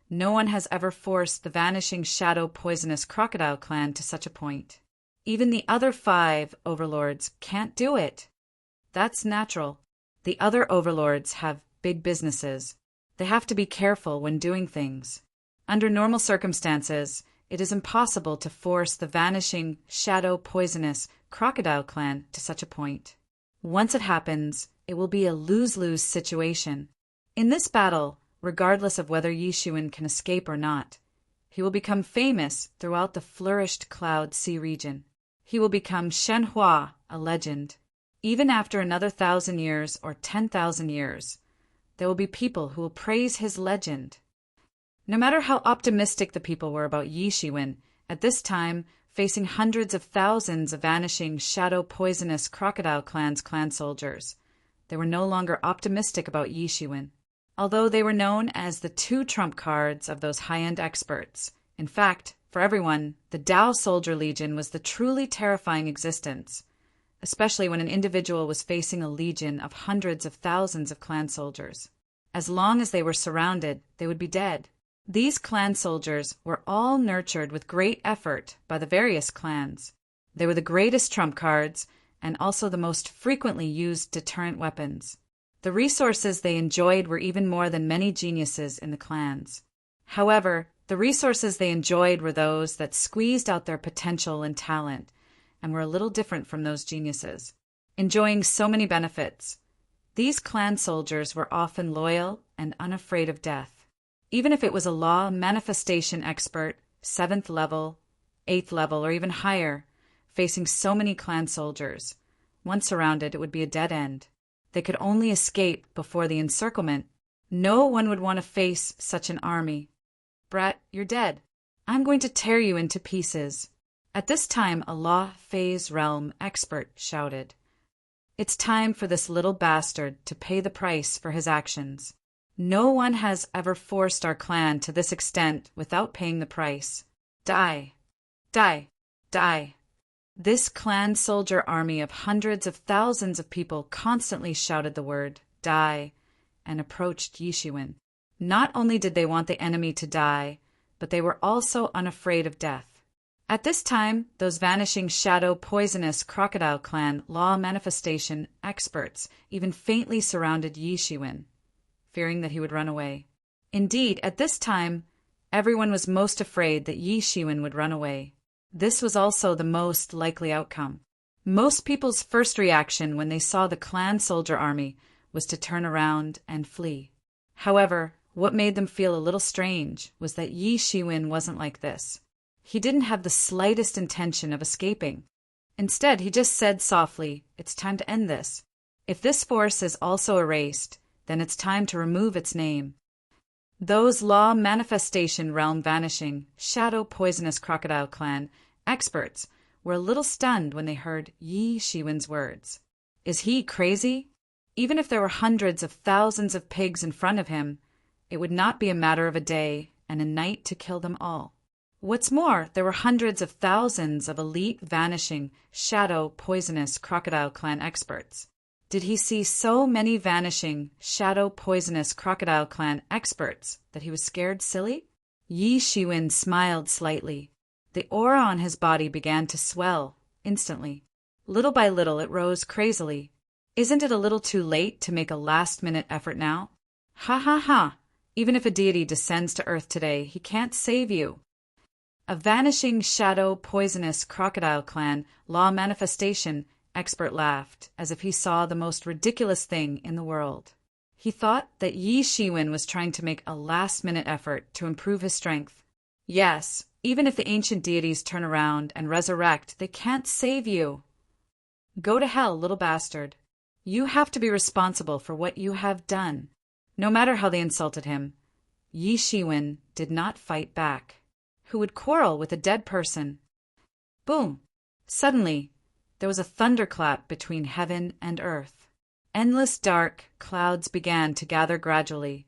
[SPEAKER 1] No one has ever forced the vanishing shadow poisonous crocodile clan to such a point. Even the other 5 overlords can't do it. That's natural. The other overlords have big businesses. They have to be careful when doing things. Under normal circumstances, it is impossible to force the vanishing shadow poisonous crocodile clan to such a point. Once it happens, it will be a lose-lose situation. In this battle, regardless of whether Yishuin can escape or not, he will become famous throughout the flourished Cloud Sea region. He will become Shenhua, a legend. Even after another 1,000 years or 10,000 years, there will be people who will praise his legend. No matter how optimistic the people were about Yishuin, at this time, facing hundreds of thousands of vanishing shadow poisonous crocodile clan soldiers, they were no longer optimistic about Yishuin. Although they were known as the 2 trump cards of those high-end experts. In fact, for everyone, the Tao Soldier Legion was the truly terrifying existence, especially when an individual was facing a legion of hundreds of thousands of clan soldiers. As long as they were surrounded, they would be dead. These clan soldiers were all nurtured with great effort by the various clans. They were the greatest trump cards and also the most frequently used deterrent weapons. The resources they enjoyed were even more than many geniuses in the clans. However, the resources they enjoyed were those that squeezed out their potential and talent, and were a little different from those geniuses. Enjoying so many benefits, these clan soldiers were often loyal and unafraid of death. Even if it was a law manifestation expert, 7th level, 8th level, or even higher, facing so many clan soldiers, once surrounded, it would be a dead end. They could only escape before the encirclement. No one would want to face such an army. Brat, you're dead. I'm going to tear you into pieces. At this time, a law phase realm expert shouted, "It's time for this little bastard to pay the price for his actions. No one has ever forced our clan to this extent without paying the price. Die! Die! Die!" This clan soldier army of hundreds of thousands of people constantly shouted the word, "Die," and approached Yishuin. Not only did they want the enemy to die, but they were also unafraid of death. At this time, those vanishing shadow poisonous crocodile clan law manifestation experts even faintly surrounded Yishuin, fearing that he would run away. Indeed, at this time, everyone was most afraid that Yishuin would run away. This was also the most likely outcome. Most people's first reaction when they saw the clan soldier army was to turn around and flee. However, what made them feel a little strange was that Yishuin wasn't like this. He didn't have the slightest intention of escaping. Instead, he just said softly, "It's time to end this. If this force is also erased, then it's time to remove its name." Those law manifestation realm vanishing, shadow poisonous crocodile clan experts were a little stunned when they heard Yishuin's words. Is he crazy? Even if there were hundreds of thousands of pigs in front of him, it would not be a matter of a day and a night to kill them all. What's more, there were hundreds of thousands of elite vanishing, shadow poisonous crocodile clan experts. Did he see so many vanishing, shadow poisonous crocodile clan experts that he was scared silly? Yishuin smiled slightly. The aura on his body began to swell instantly. Little by little it rose crazily. Isn't it a little too late to make a last-minute effort now? Ha ha ha! Even if a deity descends to Earth today, he can't save you. A vanishing, shadow poisonous crocodile clan law manifestation expert laughed, as if he saw the most ridiculous thing in the world. He thought that Yishuin was trying to make a last-minute effort to improve his strength. Yes, even if the ancient deities turn around and resurrect, they can't save you. Go to hell, little bastard. You have to be responsible for what you have done. No matter how they insulted him, Yishuin did not fight back. Who would quarrel with a dead person? Boom! Suddenly, there was a thunderclap between heaven and earth. Endless dark clouds began to gather gradually,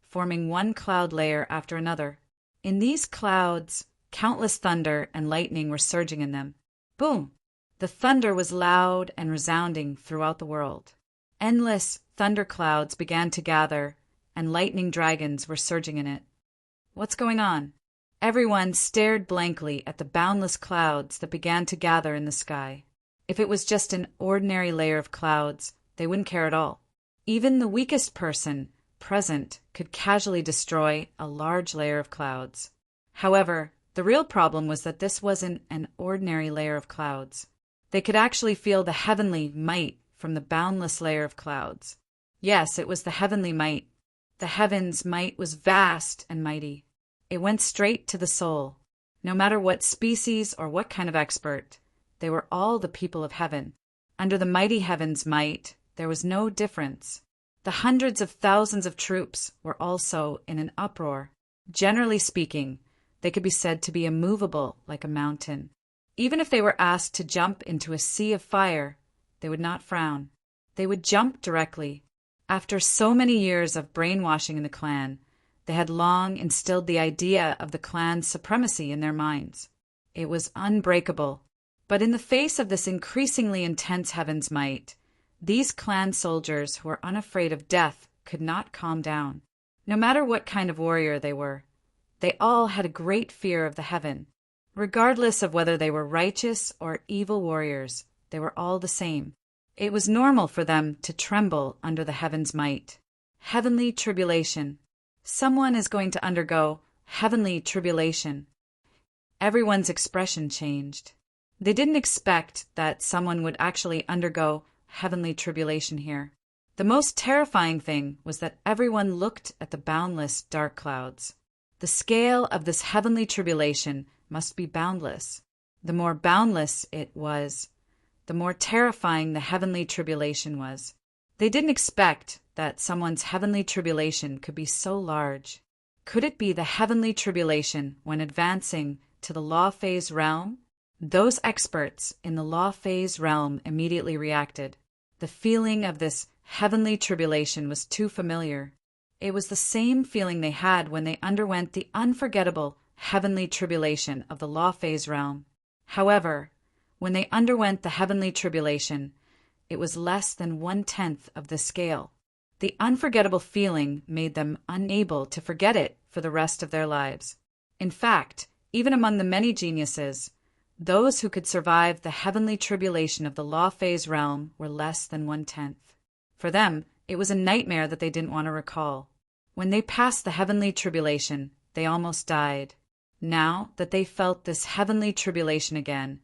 [SPEAKER 1] forming one cloud layer after another. In these clouds, countless thunder and lightning were surging in them. Boom! The thunder was loud and resounding throughout the world. Endless thunder clouds began to gather, and lightning dragons were surging in it. What's going on?" Everyone stared blankly at the boundless clouds that began to gather in the sky. If it was just an ordinary layer of clouds, they wouldn't care at all. Even the weakest person present could casually destroy a large layer of clouds. However, the real problem was that this wasn't an ordinary layer of clouds. They could actually feel the heavenly might from the boundless layer of clouds. Yes, it was the heavenly might. The heaven's might was vast and mighty. It went straight to the soul. No matter what species or what kind of expert, they were all the people of heaven. Under the mighty heaven's might, there was no difference. The hundreds of thousands of troops were also in an uproar. Generally speaking, they could be said to be immovable like a mountain. Even if they were asked to jump into a sea of fire, they would not frown. They would jump directly. After so many years of brainwashing in the clan, they had long instilled the idea of the clan's supremacy in their minds. It was unbreakable. But in the face of this increasingly intense heaven's might, these clan soldiers who were unafraid of death could not calm down. No matter what kind of warrior they were, they all had a great fear of the heaven. Regardless of whether they were righteous or evil warriors, they were all the same. It was normal for them to tremble under the heaven's might. Heavenly tribulation. Someone is going to undergo heavenly tribulation. Everyone's expression changed. They didn't expect that someone would actually undergo heavenly tribulation here. The most terrifying thing was that everyone looked at the boundless dark clouds. The scale of this heavenly tribulation must be boundless. The more boundless it was, the more terrifying the heavenly tribulation was. They didn't expect that someone's heavenly tribulation could be so large. Could it be the heavenly tribulation when advancing to the law phase realm? Those experts in the law phase realm immediately reacted. The feeling of this heavenly tribulation was too familiar. It was the same feeling they had when they underwent the unforgettable heavenly tribulation of the law phase realm. However, when they underwent the heavenly tribulation, it was less than 1/10 of the scale. The unforgettable feeling made them unable to forget it for the rest of their lives. In fact, even among the many geniuses, those who could survive the heavenly tribulation of the law phase realm were less than 1/10. For them, it was a nightmare that they didn't want to recall. When they passed the heavenly tribulation, they almost died. Now that they felt this heavenly tribulation again,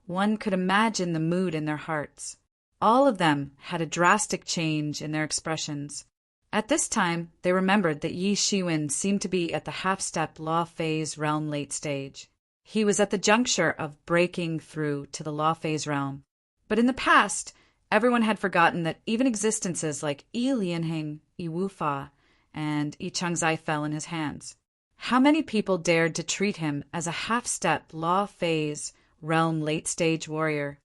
[SPEAKER 1] one could imagine the mood in their hearts. All of them had a drastic change in their expressions. At this time, they remembered that Yi Shiwen seemed to be at the half-step law phase realm late stage. He was at the juncture of breaking through to the law phase realm. But in the past, everyone had forgotten that even existences like Yi Lianheng, Yi Wufa, and Yi Changzai fell in his hands. How many people dared to treat him as a half-step law phase realm late-stage warrior?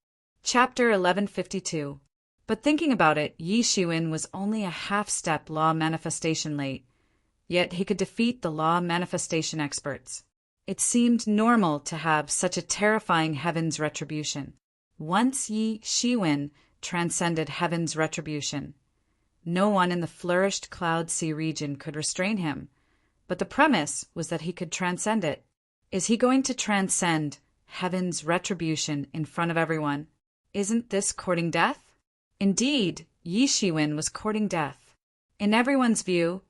[SPEAKER 1] Chapter 1152. But thinking about it, Yi Shiwen was only a half-step law manifestation late, yet he could defeat the law manifestation experts. It seemed normal to have such a terrifying heaven's retribution. Once Yi Shiwen transcended heaven's retribution, no one in the flourished Cloud Sea region could restrain him. But the premise was that he could transcend it. Is he going to transcend heaven's retribution in front of everyone? Isn't this courting death? Indeed, Yi Shiwen was courting death. In everyone's view,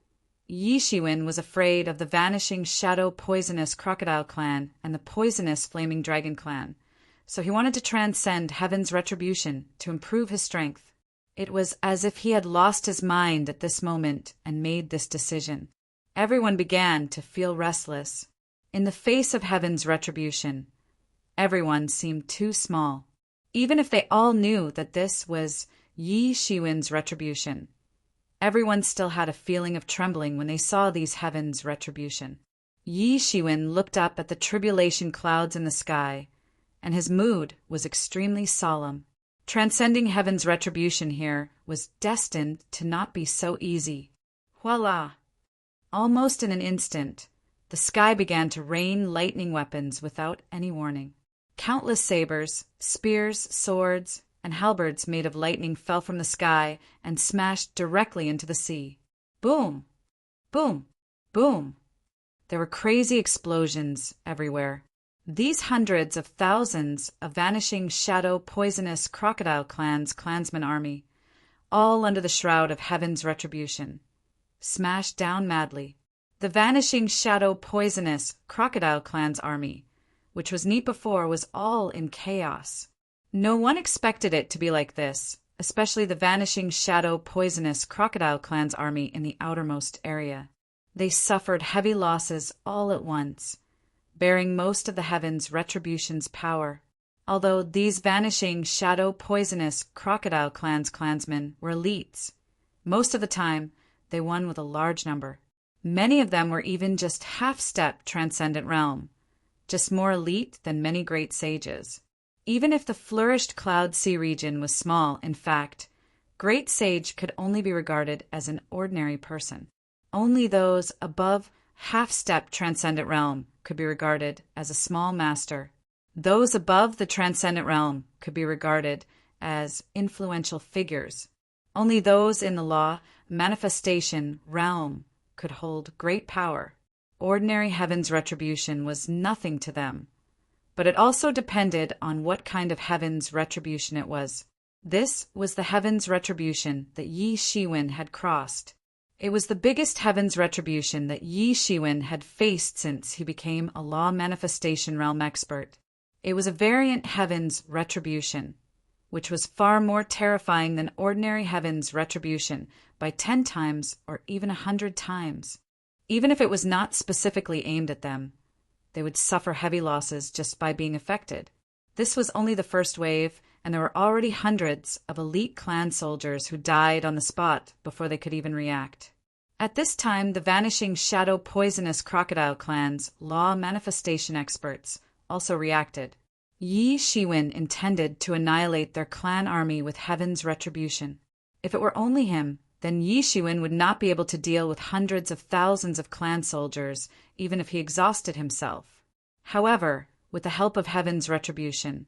[SPEAKER 1] Yi Shiwen was afraid of the vanishing shadow poisonous crocodile clan and the poisonous flaming dragon clan, so he wanted to transcend heaven's retribution to improve his strength. It was as if he had lost his mind at this moment and made this decision. Everyone began to feel restless. In the face of heaven's retribution, everyone seemed too small. Even if they all knew that this was Yi Shiwen's retribution, everyone still had a feeling of trembling when they saw these heaven's retribution. Yi Shiwen looked up at the tribulation clouds in the sky, and his mood was extremely solemn. Transcending heaven's retribution here was destined to not be so easy. Voila! Almost in an instant, the sky began to rain lightning weapons without any warning. Countless sabers, spears, swords, and halberds made of lightning fell from the sky and smashed directly into the sea. Boom! Boom! Boom! There were crazy explosions everywhere. These hundreds of thousands of vanishing shadow poisonous crocodile clansman army, all under the shroud of heaven's retribution, smashed down madly. The vanishing shadow poisonous crocodile clans army, which was neat before, was all in chaos. No one expected it to be like this, especially the vanishing shadow poisonous crocodile clans army in the outermost area. They suffered heavy losses all at once, bearing most of the heavens' retribution's power. Although these vanishing shadow poisonous crocodile clansmen were elites, most of the time they won with a large number. Many of them were even just half-step transcendent realm, just more elite than many great sages. Even if the flourished Cloud Sea region was small, in fact, great sage could only be regarded as an ordinary person. Only those above half-step transcendent realm could be regarded as a small master. Those above the transcendent realm could be regarded as influential figures. Only those in the law manifestation realm could hold great power. Ordinary heaven's retribution was nothing to them, but it also depended on what kind of heaven's retribution it was. This was the heaven's retribution that Yi Shiwen had crossed. It was the biggest heaven's retribution that Yi Shiwen had faced since he became a law manifestation realm expert. It was a variant heaven's retribution, which was far more terrifying than ordinary heaven's retribution by 10 times or even 100 times. Even if it was not specifically aimed at them, they would suffer heavy losses just by being affected. This was only the first wave, and there were already hundreds of elite clan soldiers who died on the spot before they could even react. At this time, the vanishing shadow poisonous crocodile clan's law manifestation experts also reacted. Yi Shiwen intended to annihilate their clan army with heaven's retribution. If it were only him, then Yi Shiwen would not be able to deal with hundreds of thousands of clan soldiers, even if he exhausted himself. However, with the help of heaven's retribution,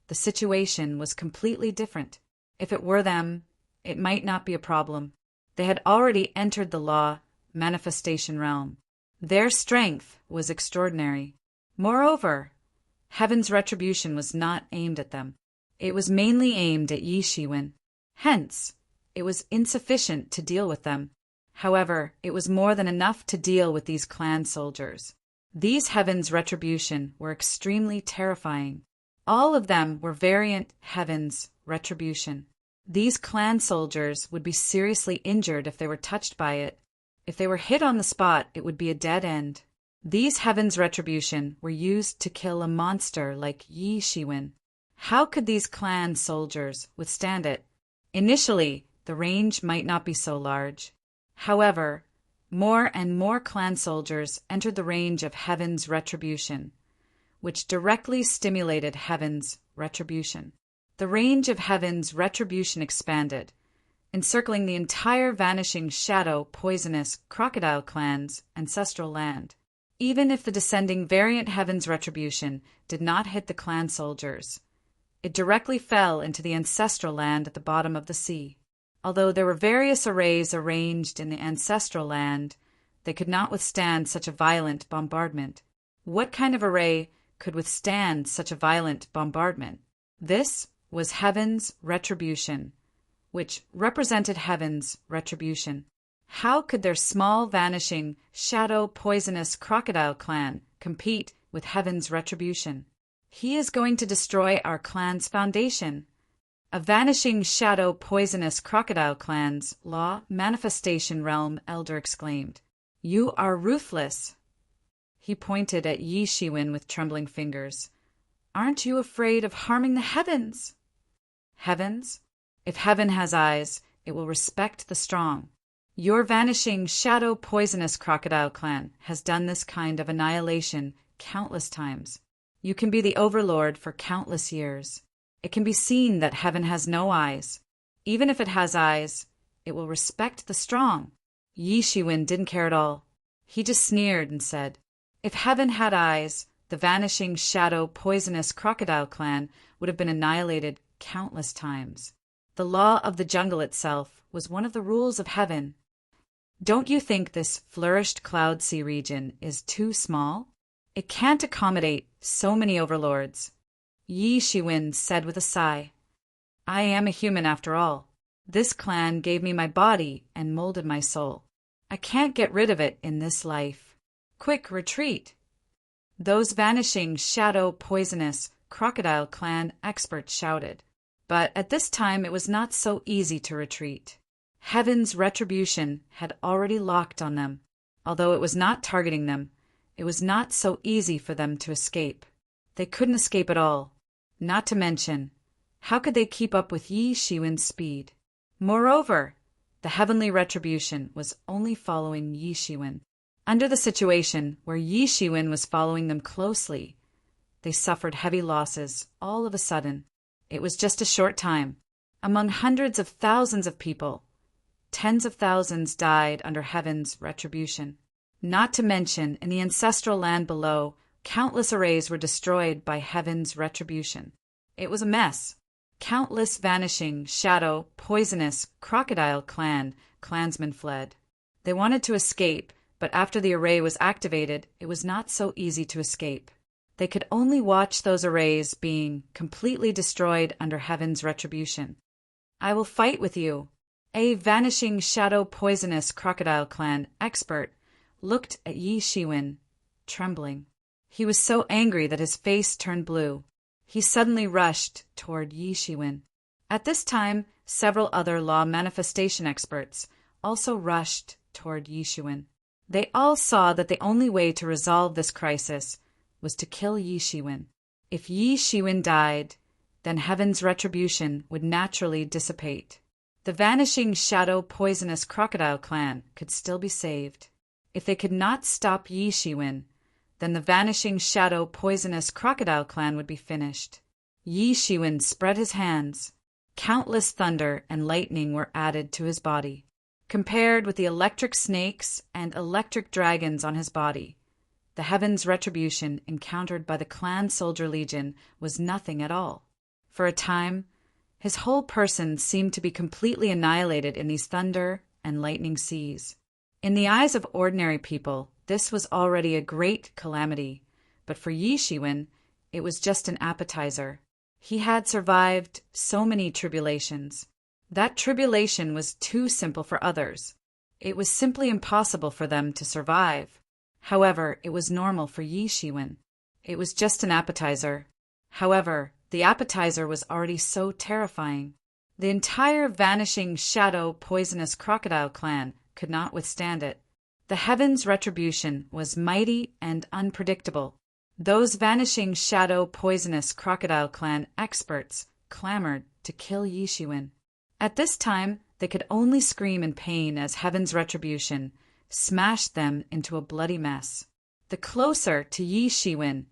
[SPEAKER 1] the situation was completely different. If it were them, it might not be a problem. They had already entered the law manifestation realm. Their strength was extraordinary. Moreover, heaven's retribution was not aimed at them. It was mainly aimed at Yi Shiwen. Hence, it was insufficient to deal with them. However, it was more than enough to deal with these clan soldiers. These heaven's retribution were extremely terrifying. All of them were variant heaven's retribution. These clan soldiers would be seriously injured if they were touched by it. If they were hit on the spot, it would be a dead end. These heaven's retribution were used to kill a monster like Yi Shiwen. How could these clan soldiers withstand it? Initially, the range might not be so large. However, more and more clan soldiers entered the range of heaven's retribution, which directly stimulated heaven's retribution. The range of heaven's retribution expanded, encircling the entire vanishing shadow poisonous crocodile clan's ancestral land. Even if the descending variant heaven's retribution did not hit the clan soldiers, it directly fell into the ancestral land at the bottom of the sea. Although there were various arrays arranged in the ancestral land, they could not withstand such a violent bombardment. What kind of array could withstand such a violent bombardment? This was heaven's retribution, which represented heaven's retribution. How could their small vanishing shadow poisonous crocodile clan compete with heaven's retribution? He is going to destroy our clan's foundation. A vanishing shadow poisonous crocodile clan's law manifestation realm elder exclaimed. You are ruthless. He pointed at Yi Shiwen with trembling fingers. Aren't you afraid of harming the heavens? Heavens? If heaven has eyes, it will respect the strong. Your vanishing shadow poisonous crocodile clan has done this kind of annihilation countless times. You can be the overlord for countless years. It can be seen that heaven has no eyes. Even if it has eyes, it will respect the strong. Yi Shiwen didn't care at all. He just sneered and said, if heaven had eyes, the vanishing shadow poisonous crocodile clan would have been annihilated countless times. The law of the jungle itself was one of the rules of heaven. Don't you think this flourished cloud sea region is too small? It can't accommodate so many overlords. Yi Shiwen said with a sigh. I am a human after all. This clan gave me my body and molded my soul. I can't get rid of it in this life. Quick, retreat! Those vanishing, shadow, poisonous, crocodile clan experts shouted. But at this time it was not so easy to retreat. Heaven's retribution had already locked on them. Although it was not targeting them, it was not so easy for them to escape. They couldn't escape at all. Not to mention, how could they keep up with Yi Shiwen's speed? Moreover, the heavenly retribution was only following Yi Shiwen. Under the situation where Yi Shiwen was following them closely, they suffered heavy losses all of a sudden. It was just a short time. Among hundreds of thousands of people, tens of thousands died under heaven's retribution. Not to mention, in the ancestral land below, countless arrays were destroyed by heaven's retribution. It was a mess. Countless vanishing, shadow, poisonous, crocodile clansmen fled. They wanted to escape, but after the array was activated, it was not so easy to escape. They could only watch those arrays being completely destroyed under heaven's retribution. I will fight with you. A vanishing, shadow, poisonous crocodile clan expert looked at Yi Shiwen, trembling. He was so angry that his face turned blue. He suddenly rushed toward Yi Shiwen. At this time, several other law manifestation experts also rushed toward Yi Shiwen. They all saw that the only way to resolve this crisis was to kill Yi Shiwen. If Yi Shiwen died, then heaven's retribution would naturally dissipate. The vanishing shadow poisonous crocodile clan could still be saved. If they could not stop Yi Shiwen, then the vanishing shadow poisonous crocodile clan would be finished. Yi Shiwen spread his hands. Countless thunder and lightning were added to his body. Compared with the electric snakes and electric dragons on his body, the heaven's retribution encountered by the clan soldier legion was nothing at all. For a time, his whole person seemed to be completely annihilated in these thunder and lightning seas. In the eyes of ordinary people, this was already a great calamity, but for Yi Shiwen, it was just an appetizer. He had survived so many tribulations. That tribulation was too simple for others. It was simply impossible for them to survive. However, it was normal for Yi Shiwen. It was just an appetizer. However, the appetizer was already so terrifying. The entire vanishing shadow poisonous crocodile clan could not withstand it. The heaven's retribution was mighty and unpredictable. Those vanishing shadow poisonous crocodile clan experts clamored to kill Yi Shiwen. At this time, they could only scream in pain as heaven's retribution smashed them into a bloody mess. The closer to Yi Shiwen,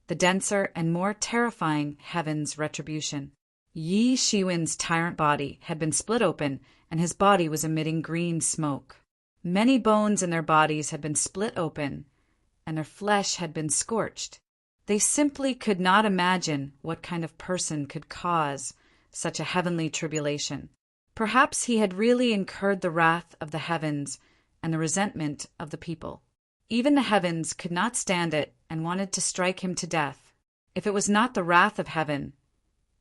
[SPEAKER 1] the denser and more terrifying heaven's retribution. Yi Shiwen's tyrant body had been split open, and his body was emitting green smoke. Many bones in their bodies had been split open, and their flesh had been scorched. They simply could not imagine what kind of person could cause such a heavenly tribulation. Perhaps he had really incurred the wrath of the heavens and the resentment of the people. Even the heavens could not stand it and wanted to strike him to death. If it was not the wrath of heaven,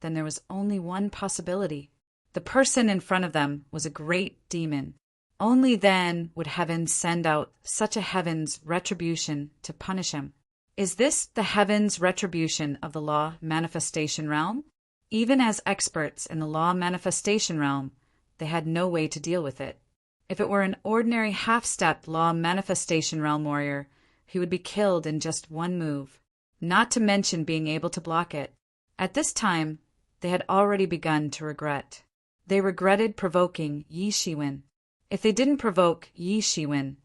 [SPEAKER 1] then there was only one possibility. The person in front of them was a great demon. Only then would heaven send out such a heaven's retribution to punish him. Is this the heaven's retribution of the law manifestation realm? Even as experts in the law manifestation realm, they had no way to deal with it. If it were an ordinary half-step law manifestation realm warrior, he would be killed in just one move, not to mention being able to block it. At this time, they had already begun to regret. They regretted provoking Yi Shiwen. If they didn't provoke Yi Shiwen,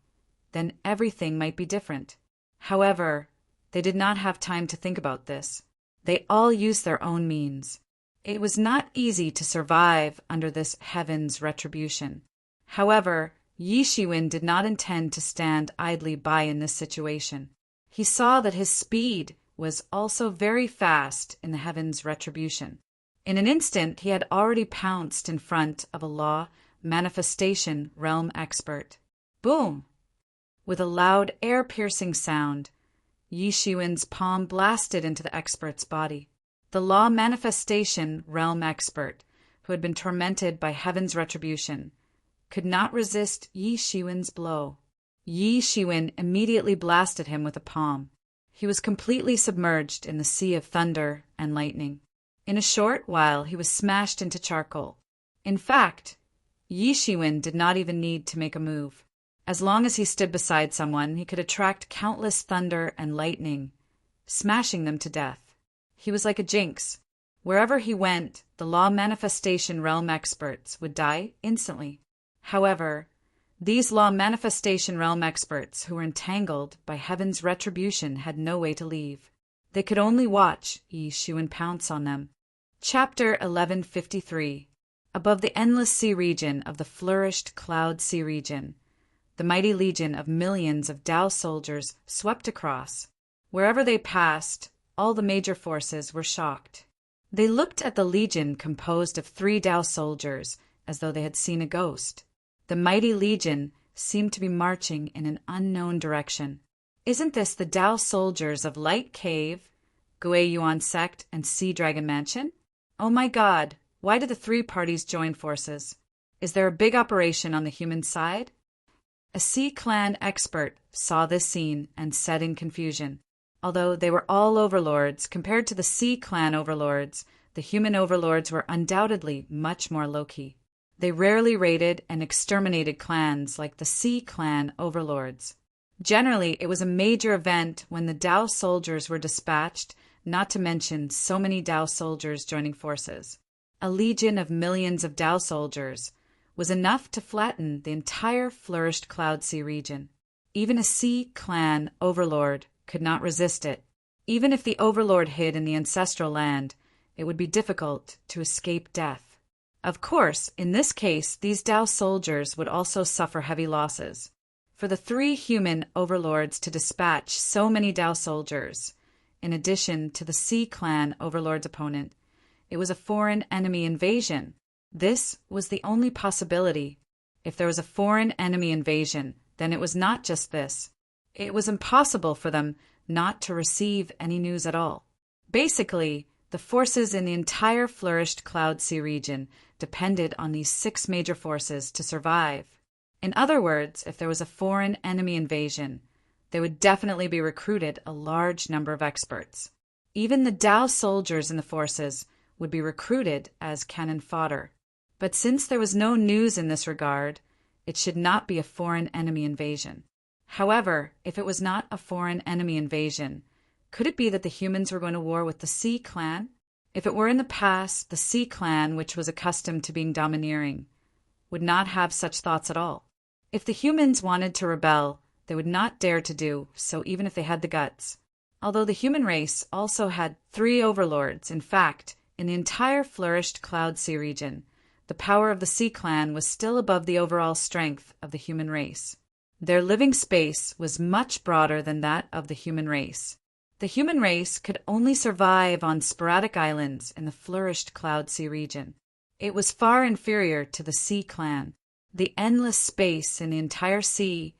[SPEAKER 1] then everything might be different. However, they did not have time to think about this. They all used their own means. It was not easy to survive under this heaven's retribution. However, Yi Shiwen did not intend to stand idly by in this situation. He saw that his speed was also very fast in the heaven's retribution. In an instant, he had already pounced in front of a law manifestation realm expert. Boom! With a loud, air-piercing sound, Yi Shiwen's palm blasted into the expert's body. The law manifestation realm expert, who had been tormented by heaven's retribution, could not resist Yi Shiwen's blow. Yi Shiwen immediately blasted him with a palm. He was completely submerged in the sea of thunder and lightning. In a short while he was smashed into charcoal. In fact, Yi Shiwen did not even need to make a move. As long as he stood beside someone, he could attract countless thunder and lightning, smashing them to death. He was like a jinx. Wherever he went, the law manifestation realm experts would die instantly. However, these law manifestation realm experts who were entangled by heaven's retribution had no way to leave. They could only watch Yi Shiwen pounce on them. Chapter 1153. Above the endless sea region of the flourished cloud sea region, the mighty legion of millions of Tao soldiers swept across. Wherever they passed, all the major forces were shocked. They looked at the legion composed of 3 Tao soldiers as though they had seen a ghost. The mighty legion seemed to be marching in an unknown direction. Isn't this the Tao soldiers of Light Cave, Gui Yuan Sect, and Sea Dragon Mansion? Oh my God, why did the 3 parties join forces? Is there a big operation on the human side? A Sea Clan expert saw this scene and said in confusion, although they were all overlords, compared to the Sea Clan overlords, the human overlords were undoubtedly much more low-key. They rarely raided and exterminated clans like the Sea Clan overlords. Generally, it was a major event when the Tao soldiers were dispatched, not to mention so many Tao soldiers joining forces. A legion of millions of Tao soldiers was enough to flatten the entire flourished Cloud Sea region. Even a Sea Clan overlord could not resist it. Even if the overlord hid in the ancestral land, it would be difficult to escape death. Of course, in this case, these Tao soldiers would also suffer heavy losses. For the 3 human overlords to dispatch so many Tao soldiers, in addition to the Sea Clan overlord's opponent, it was a foreign enemy invasion. This was the only possibility. If there was a foreign enemy invasion, then it was not just this. It was impossible for them not to receive any news at all. Basically, the forces in the entire flourished Cloud Sea region depended on these 6 major forces to survive. In other words, if there was a foreign enemy invasion, there would definitely be recruited a large number of experts. Even the Tao soldiers in the forces would be recruited as cannon fodder. But since there was no news in this regard, it should not be a foreign enemy invasion. However, if it was not a foreign enemy invasion, could it be that the humans were going to war with the Sea Clan? If it were in the past, the Sea Clan, which was accustomed to being domineering, would not have such thoughts at all. If the humans wanted to rebel, they would not dare to do so even if they had the guts. Although the human race also had 3 overlords, in fact, in the entire flourished Cloud Sea region, the power of the Sea Clan was still above the overall strength of the human race. Their living space was much broader than that of the human race. The human race could only survive on sporadic islands in the flourished Cloud Sea region. It was far inferior to the Sea Clan. The endless space in the entire sea,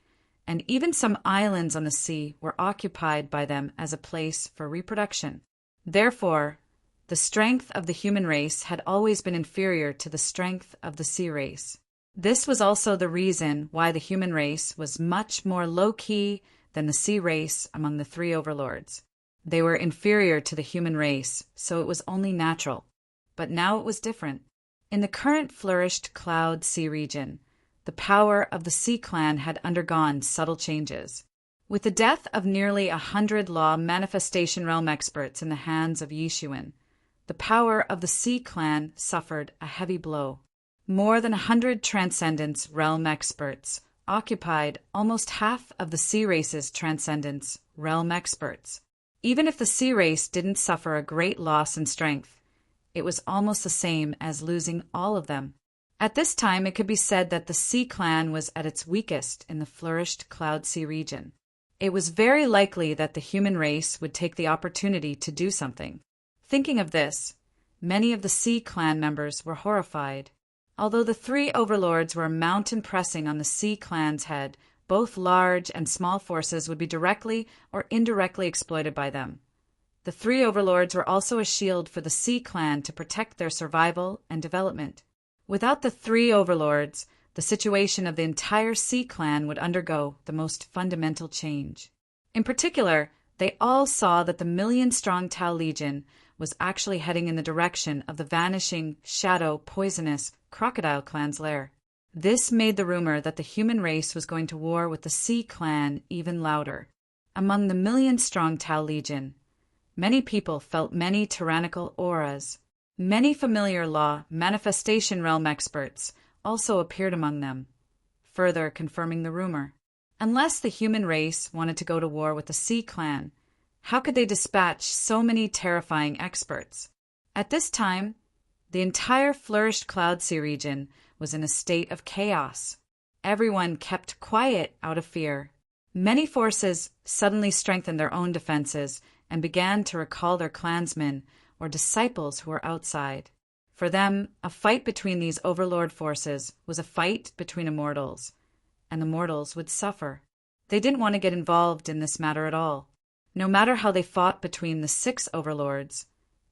[SPEAKER 1] and even some islands on the sea, were occupied by them as a place for reproduction. Therefore, the strength of the human race had always been inferior to the strength of the sea race. This was also the reason why the human race was much more low-key than the sea race among the 3 overlords. They were inferior to the human race, so it was only natural. But now it was different. In the current flourished Cloud Sea region, the power of the Sea Clan had undergone subtle changes. With the death of nearly 100 law manifestation realm experts in the hands of Yi Shiwen, the power of the Sea Clan suffered a heavy blow. More than 100 Transcendence realm experts occupied almost half of the Sea Race's Transcendence realm experts. Even if the Sea Race didn't suffer a great loss in strength, it was almost the same as losing all of them. At this time, it could be said that the Sea Clan was at its weakest in the flourished Cloud Sea region. It was very likely that the human race would take the opportunity to do something. Thinking of this, many of the Sea Clan members were horrified. Although the 3 overlords were mountain pressing on the Sea Clan's head both large and small forces would be directly or indirectly exploited by them. The three overlords were also a shield for the Sea Clan to protect their survival and development. Without the three overlords, the situation of the entire Sea Clan would undergo the most fundamental change. In particular, they all saw that the million-strong Tau Legion was actually heading in the direction of the vanishing, shadow, poisonous Crocodile Clan's lair. This made the rumor that the human race was going to war with the Sea Clan even louder. Among the million-strong Tau Legion, many people felt many tyrannical auras. Many familiar law manifestation realm experts also appeared among them, further confirming the rumor. Unless the human race wanted to go to war with the Sea Clan, how could they dispatch so many terrifying experts? At this time, the entire flourished Cloud Sea region was in a state of chaos. Everyone kept quiet out of fear. Many forces suddenly strengthened their own defenses and began to recall their clansmen or disciples who were outside. For them, a fight between these overlord forces was a fight between immortals, and the mortals would suffer. They didn't want to get involved in this matter at all. No matter how they fought between the 6 overlords,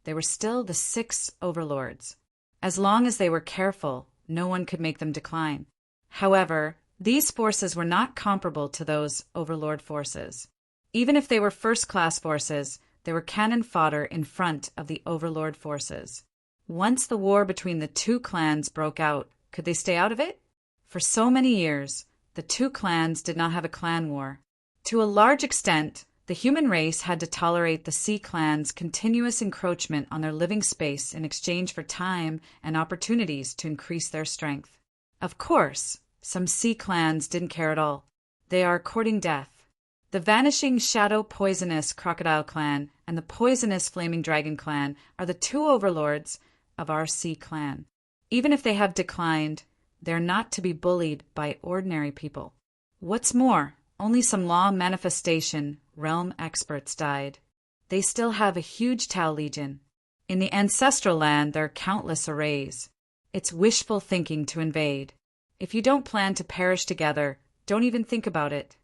[SPEAKER 1] they were still the 6 overlords. As long as they were careful, no one could make them decline. However, these forces were not comparable to those overlord forces. Even if they were first-class forces, they were cannon fodder in front of the overlord forces. Once the war between the 2 clans broke out, could they stay out of it? For so many years, the 2 clans did not have a clan war. To a large extent, the human race had to tolerate the Sea Clan's continuous encroachment on their living space in exchange for time and opportunities to increase their strength. Of course, some Sea Clans didn't care at all. They are courting death. The vanishing shadow poisonous Crocodile Clan and the poisonous Flaming Dragon Clan are the 2 overlords of our Sea Clan. Even if they have declined, they're not to be bullied by ordinary people. What's more, only some law manifestation realm experts died. They still have a huge Tau Legion. In the ancestral land, there are countless arrays. It's wishful thinking to invade. If you don't plan to perish together, don't even think about it.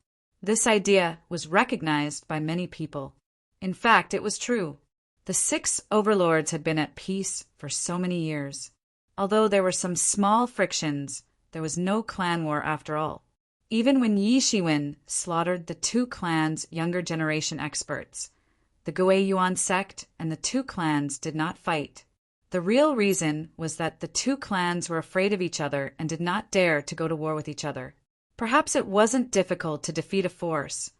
[SPEAKER 1] This idea was recognized by many people. In fact, it was true. The 6 overlords had been at peace for so many years. Although there were some small frictions, there was no clan war after all. Even when Yi Shiwen slaughtered the 2 clans' younger generation experts, the Gui Yuan sect and the 2 clans did not fight. The real reason was that the 2 clans were afraid of each other and did not dare to go to war with each other. Perhaps it wasn't difficult to defeat a force,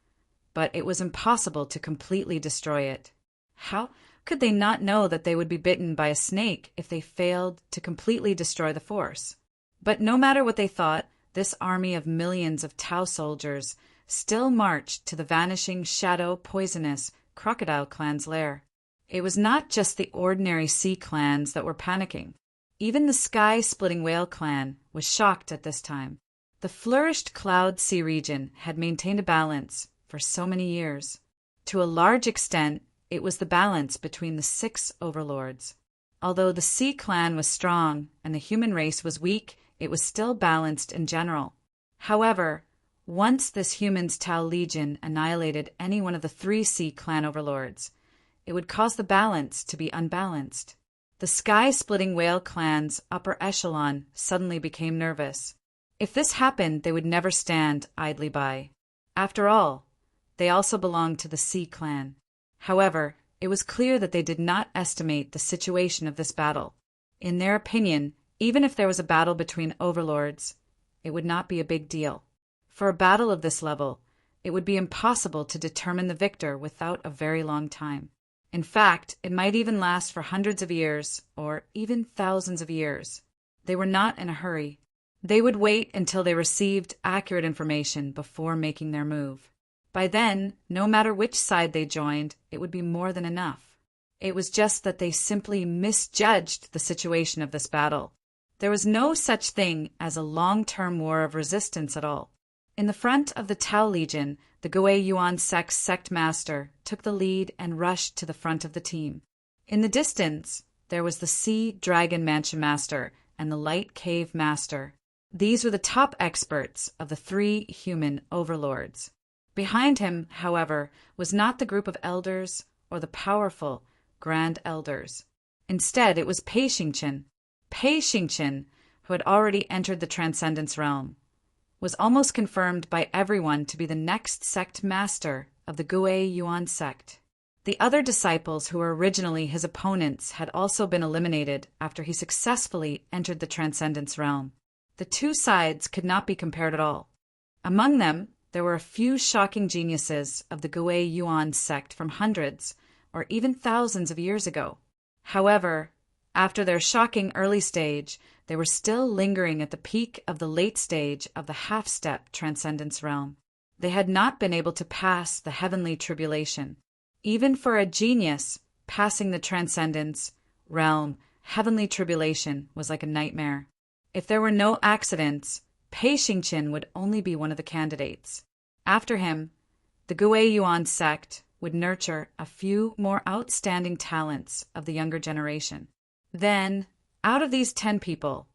[SPEAKER 1] but it was impossible to completely destroy it. How could they not know that they would be bitten by a snake if they failed to completely destroy the force? But no matter what they thought, this army of millions of Tau soldiers still marched to the vanishing shadow poisonous Crocodile Clan's lair. It was not just the ordinary Sea Clans that were panicking. Even the Sky-Splitting Whale Clan was shocked at this time. The flourished Cloud Sea region had maintained a balance for so many years. To a large extent, it was the balance between the 6 overlords. Although the Sea Clan was strong and the human race was weak, it was still balanced in general. However, once this human's Tau Legion annihilated any one of the 3 Sea Clan overlords, it would cause the balance to be unbalanced. The Sky-Splitting Whale Clan's upper echelon suddenly became nervous. If this happened, they would never stand idly by. After all, they also belonged to the Sea Clan. However, it was clear that they did not estimate the situation of this battle. In their opinion, even if there was a battle between overlords, it would not be a big deal. For a battle of this level, it would be impossible to determine the victor without a very long time. In fact, it might even last for hundreds of years, or even thousands of years. They were not in a hurry. They would wait until they received accurate information before making their move. By then, no matter which side they joined, it would be more than enough. It was just that they simply misjudged the situation of this battle. There was no such thing as a long-term war of resistance at all. In the front of the Tau Legion, the Gui Yuan sect's sect master took the lead and rushed to the front of the team. In the distance, there was the Sea Dragon Mansion Master and the Light Cave Master. These were the top experts of the 3 human overlords. Behind him, however, was not the group of elders or the powerful grand elders. Instead, it was Pei Xingqian. Pei Xingqian, who had already entered the Transcendence realm, was almost confirmed by everyone to be the next sect master of the Gui Yuan sect. The other disciples who were originally his opponents had also been eliminated after he successfully entered the Transcendence realm. The 2 sides could not be compared at all. Among them, there were a few shocking geniuses of the Gui Yuan sect from hundreds or even thousands of years ago. However, after their shocking early stage, they were still lingering at the peak of the late stage of the half-step Transcendence realm. They had not been able to pass the heavenly tribulation. Even for a genius, passing the Transcendence realm, heavenly tribulation was like a nightmare. If there were no accidents, Pei Xingqian would only be one of the candidates. After him, the Gui Yuan sect would nurture a few more outstanding talents of the younger generation. Then, out of these 10 people,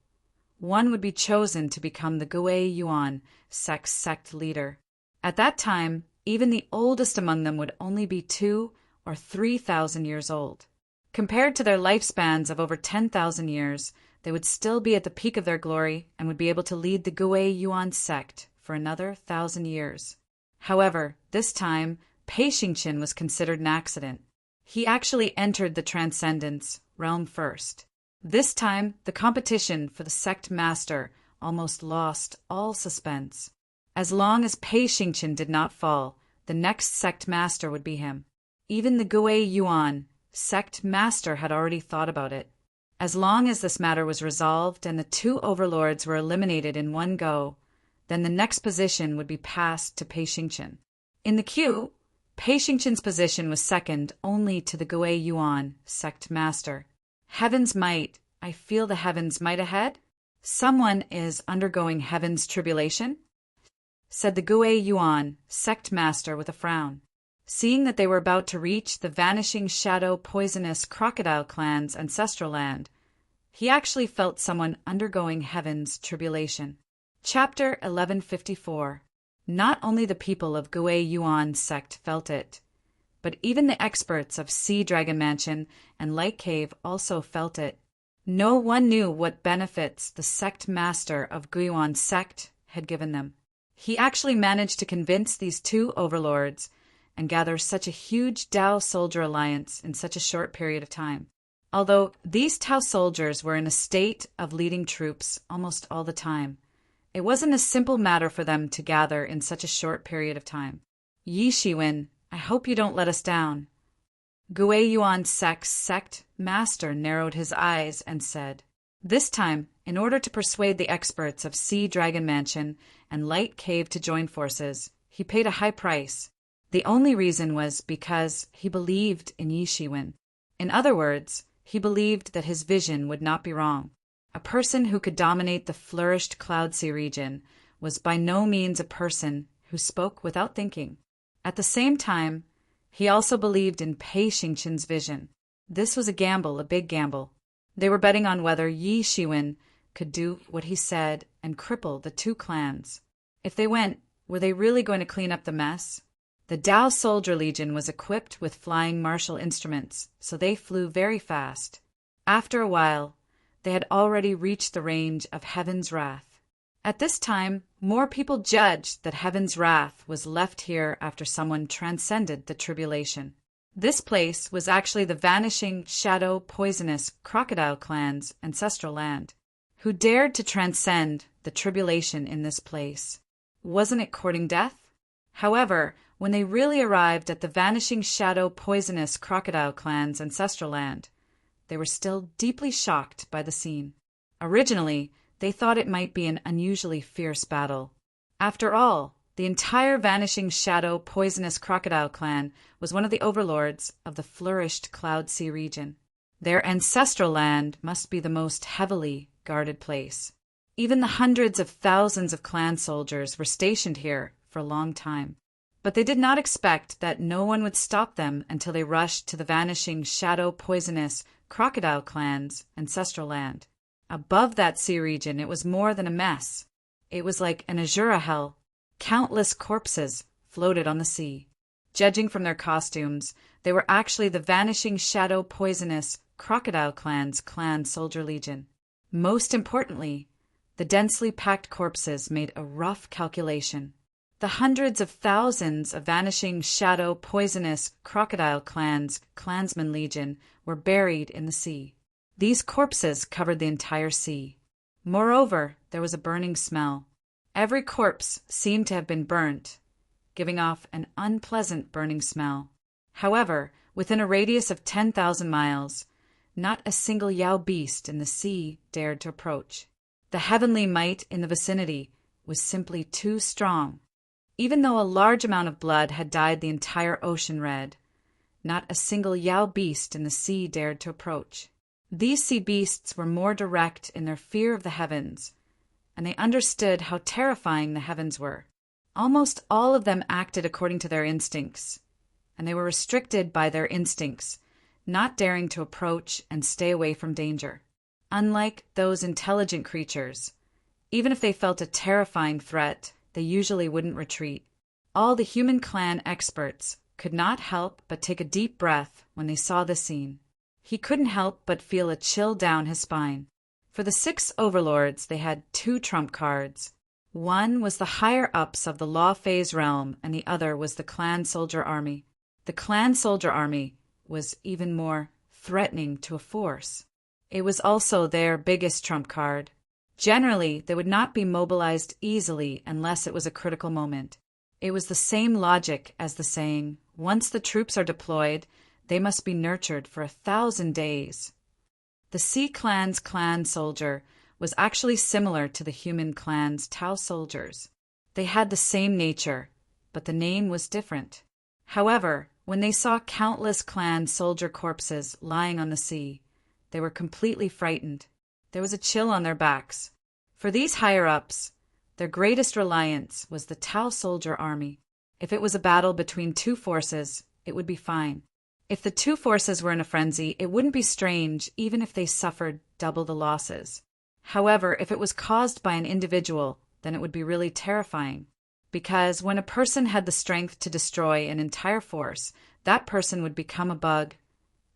[SPEAKER 1] one would be chosen to become the Gui Yuan sect leader. At that time, even the oldest among them would only be 2,000 or 3,000 years old. Compared to their lifespans of over 10,000 years, they would still be at the peak of their glory and would be able to lead the Gui Yuan sect for another 1,000 years. However, this time, Pei Xingqian was considered an accident. He actually entered the Transcendence realm first. This time, the competition for the sect master almost lost all suspense. As long as Pei Xingqian did not fall, the next sect master would be him. Even the Gui Yuan sect master had already thought about it. As long as this matter was resolved and the 2 overlords were eliminated in one go, then the next position would be passed to Pei Xingqian. In the queue, Pei Xingqian's position was second only to the Gui Yuan sect master. Heaven's might, I feel the heaven's might ahead. Someone is undergoing heaven's tribulation, said the Gui Yuan sect master with a frown. Seeing that they were about to reach the vanishing shadow poisonous crocodile clan's ancestral land, he actually felt someone undergoing heaven's tribulation. Chapter 1154. Not only the people of Gui Yuan sect felt it, but even the experts of Sea Dragon Mansion and Light Cave also felt it. No one knew what benefits the sect master of Gui Yuan sect had given them. He actually managed to convince these 2 overlords and gather such a huge Tao soldier alliance in such a short period of time. Although these Tao soldiers were in a state of leading troops almost all the time, it wasn't a simple matter for them to gather in such a short period of time. Yi Shiwen, I hope you don't let us down. Gui Yuan sect master narrowed his eyes and said, this time, in order to persuade the experts of Sea Dragon Mansion and Light Cave to join forces, he paid a high price. The only reason was because he believed in Yi Shiwen. In other words, he believed that his vision would not be wrong. A person who could dominate the flourished Cloud Sea region was by no means a person who spoke without thinking. At the same time, he also believed in Pei Xingqian's vision. This was a gamble, a big gamble. They were betting on whether Yi Shiwen could do what he said and cripple the 2 clans. If they went, were they really going to clean up the mess? The Tao Soldier Legion was equipped with flying martial instruments, so they flew very fast. After a while, they had already reached the range of Heaven's Wrath. At this time, more people judged that Heaven's Wrath was left here after someone transcended the tribulation. This place was actually the vanishing, shadow, poisonous crocodile clan's ancestral land. Who dared to transcend the tribulation in this place? Wasn't it courting death? However, when they really arrived at the vanishing, shadow, poisonous crocodile clan's ancestral land, they were still deeply shocked by the scene. Originally, they thought it might be an unusually fierce battle. After all, the entire vanishing, shadow, poisonous crocodile clan was one of the overlords of the flourished Cloud Sea region. Their ancestral land must be the most heavily guarded place. Even the hundreds of thousands of clan soldiers were stationed here for a long time. But they did not expect that no one would stop them until they rushed to the vanishing, shadow, poisonous crocodile clan's ancestral land. Above that sea region, it was more than a mess. It was like an azura hell. Countless corpses floated on the sea. Judging from their costumes, they were actually the vanishing shadow poisonous crocodile clan's clan soldier legion. Most importantly, the densely packed corpses made a rough calculation. The hundreds of thousands of vanishing shadow poisonous crocodile clan's clansman legion were buried in the sea. These corpses covered the entire sea. Moreover, there was a burning smell. Every corpse seemed to have been burnt, giving off an unpleasant burning smell. However, within a radius of 10,000 miles, not a single Yao beast in the sea dared to approach. The heavenly might in the vicinity was simply too strong. Even though a large amount of blood had dyed the entire ocean red, not a single Yao beast in the sea dared to approach. These sea beasts were more direct in their fear of the heavens, and they understood how terrifying the heavens were. Almost all of them acted according to their instincts, and they were restricted by their instincts, not daring to approach and stay away from danger. Unlike those intelligent creatures, even if they felt a terrifying threat, they usually wouldn't retreat. All the human clan experts could not help but take a deep breath when they saw the scene. He couldn't help but feel a chill down his spine. For the 6 overlords, they had 2 trump cards. One was the higher-ups of the Law Phase realm, and the other was the clan soldier army. The clan soldier army was even more threatening to a force. It was also their biggest trump card. Generally, they would not be mobilized easily unless it was a critical moment. It was the same logic as the saying, once the troops are deployed, they must be nurtured for 1,000 days. The Sea Clan's clan soldier was actually similar to the human clan's Tau soldiers. They had the same nature, but the name was different. However, when they saw countless clan soldier corpses lying on the sea, they were completely frightened. There was a chill on their backs. For these higher-ups, their greatest reliance was the Tau soldier army. If it was a battle between 2 forces, it would be fine. If the 2 forces were in a frenzy, it wouldn't be strange even if they suffered double the losses. However, if it was caused by an individual, then it would be really terrifying. Because when a person had the strength to destroy an entire force, that person would become a bug,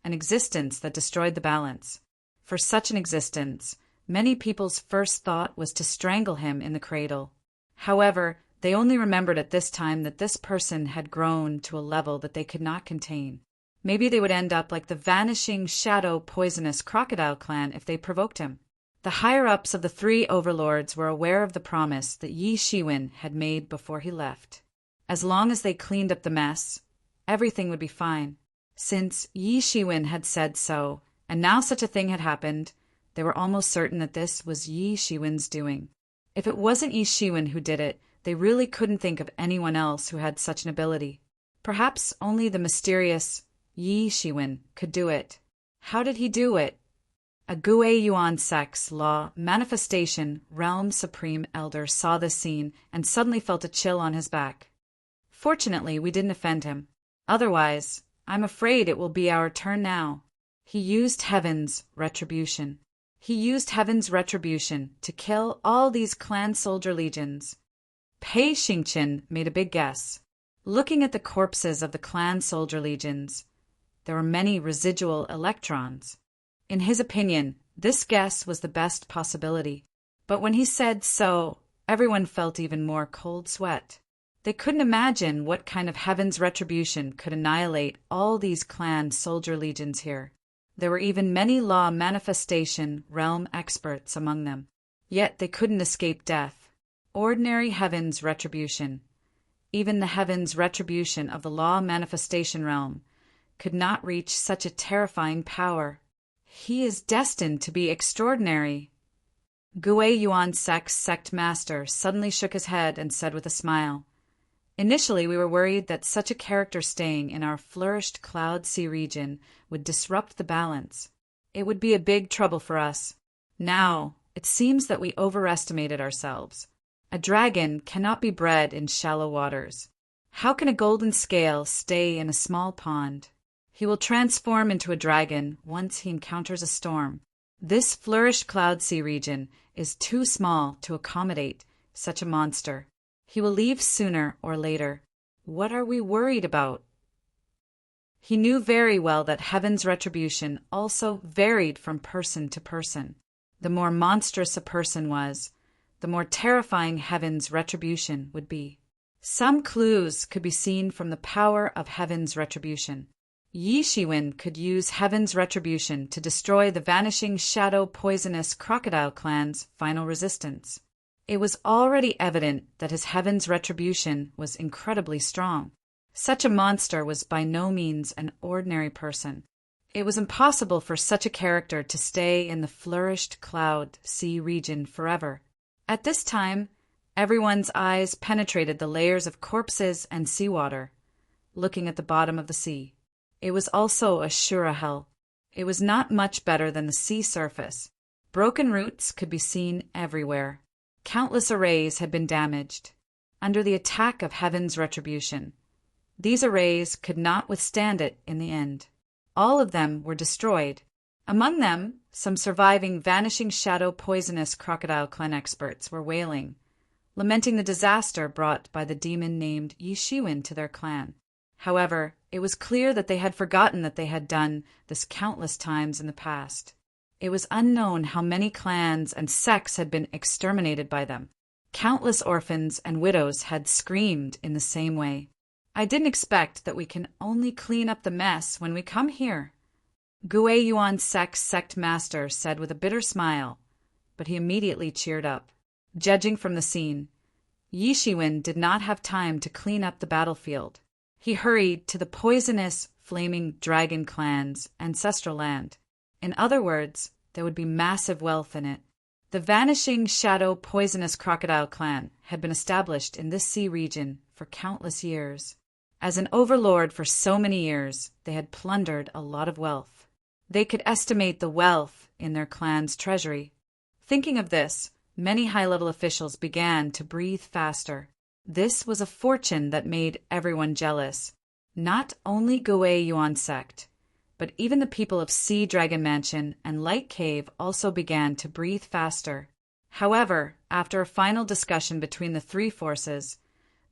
[SPEAKER 1] an existence that destroyed the balance. For such an existence, many people's first thought was to strangle him in the cradle. However, they only remembered at this time that this person had grown to a level that they could not contain. Maybe they would end up like the vanishing shadow poisonous crocodile clan if they provoked him. The higher-ups of the 3 overlords were aware of the promise that Yi Shiwen had made before he left. As long as they cleaned up the mess, everything would be fine. Since Yi Shiwen had said so, and now such a thing had happened, they were almost certain that this was Yi Shiwen's doing. If it wasn't Yi Shiwen who did it, they really couldn't think of anyone else who had such an ability. Perhaps only the mysterious Yi Shiwen could do it. How did he do it? A Gui Yuan Sex Law Manifestation Realm Supreme Elder saw this scene and suddenly felt a chill on his back. Fortunately, we didn't offend him. Otherwise, I'm afraid it will be our turn now. He used Heaven's retribution. He used Heaven's retribution to kill all these clan soldier legions. Pei Xingqian made a big guess. Looking at the corpses of the clan soldier legions, there were many residual electrons. In his opinion, this guess was the best possibility. But when he said so, everyone felt even more cold sweat. They couldn't imagine what kind of Heaven's retribution could annihilate all these clan soldier legions here. There were even many law manifestation realm experts among them. Yet they couldn't escape death. Ordinary Heaven's retribution, even the Heaven's retribution of the law manifestation realm, could not reach such a terrifying power. He is destined to be extraordinary. Gui Yuan Sek's sect master suddenly shook his head and said with a smile, "Initially we were worried that such a character staying in our flourished Cloud Sea region would disrupt the balance. It would be a big trouble for us. Now, it seems that we overestimated ourselves. A dragon cannot be bred in shallow waters. How can a golden scale stay in a small pond? He will transform into a dragon once he encounters a storm. This flourished Cloud Sea region is too small to accommodate such a monster. He will leave sooner or later. What are we worried about? He knew very well that heaven's retribution also varied from person to person. The more monstrous a person was, the more terrifying heaven's retribution would be. Some clues could be seen from the power of heaven's retribution. Yi Shiwen could use heaven's retribution to destroy the vanishing shadow poisonous crocodile clan's final resistance. It was already evident that his heaven's retribution was incredibly strong. Such a monster was by no means an ordinary person. It was impossible for such a character to stay in the flourished cloud sea region forever. At this time, everyone's eyes penetrated the layers of corpses and seawater, looking at the bottom of the sea. It was also a Shura hell. It was not much better than the sea surface. Broken roots could be seen everywhere. Countless arrays had been damaged, under the attack of heaven's retribution. These arrays could not withstand it in the end. All of them were destroyed. Among them, some surviving vanishing shadow poisonous crocodile clan experts were wailing, lamenting the disaster brought by the demon named Yi Shiwen to their clan. However, it was clear that they had forgotten that they had done this countless times in the past. It was unknown how many clans and sects had been exterminated by them. Countless orphans and widows had screamed in the same way. I didn't expect that we can only clean up the mess when we come here, Gui Yuan Sek's sect master said with a bitter smile, but he immediately cheered up. Judging from the scene, Yi Shiwen did not have time to clean up the battlefield. He hurried to the poisonous, flaming dragon clan's ancestral land. In other words, there would be massive wealth in it. The vanishing shadow poisonous crocodile clan had been established in this sea region for countless years. As an overlord for so many years, they had plundered a lot of wealth. They could estimate the wealth in their clan's treasury. Thinking of this, many high-level officials began to breathe faster. This was a fortune that made everyone jealous. Not only Gui Yuan sect, but even the people of Sea Dragon Mansion and Light Cave also began to breathe faster. However, after a final discussion between the three forces,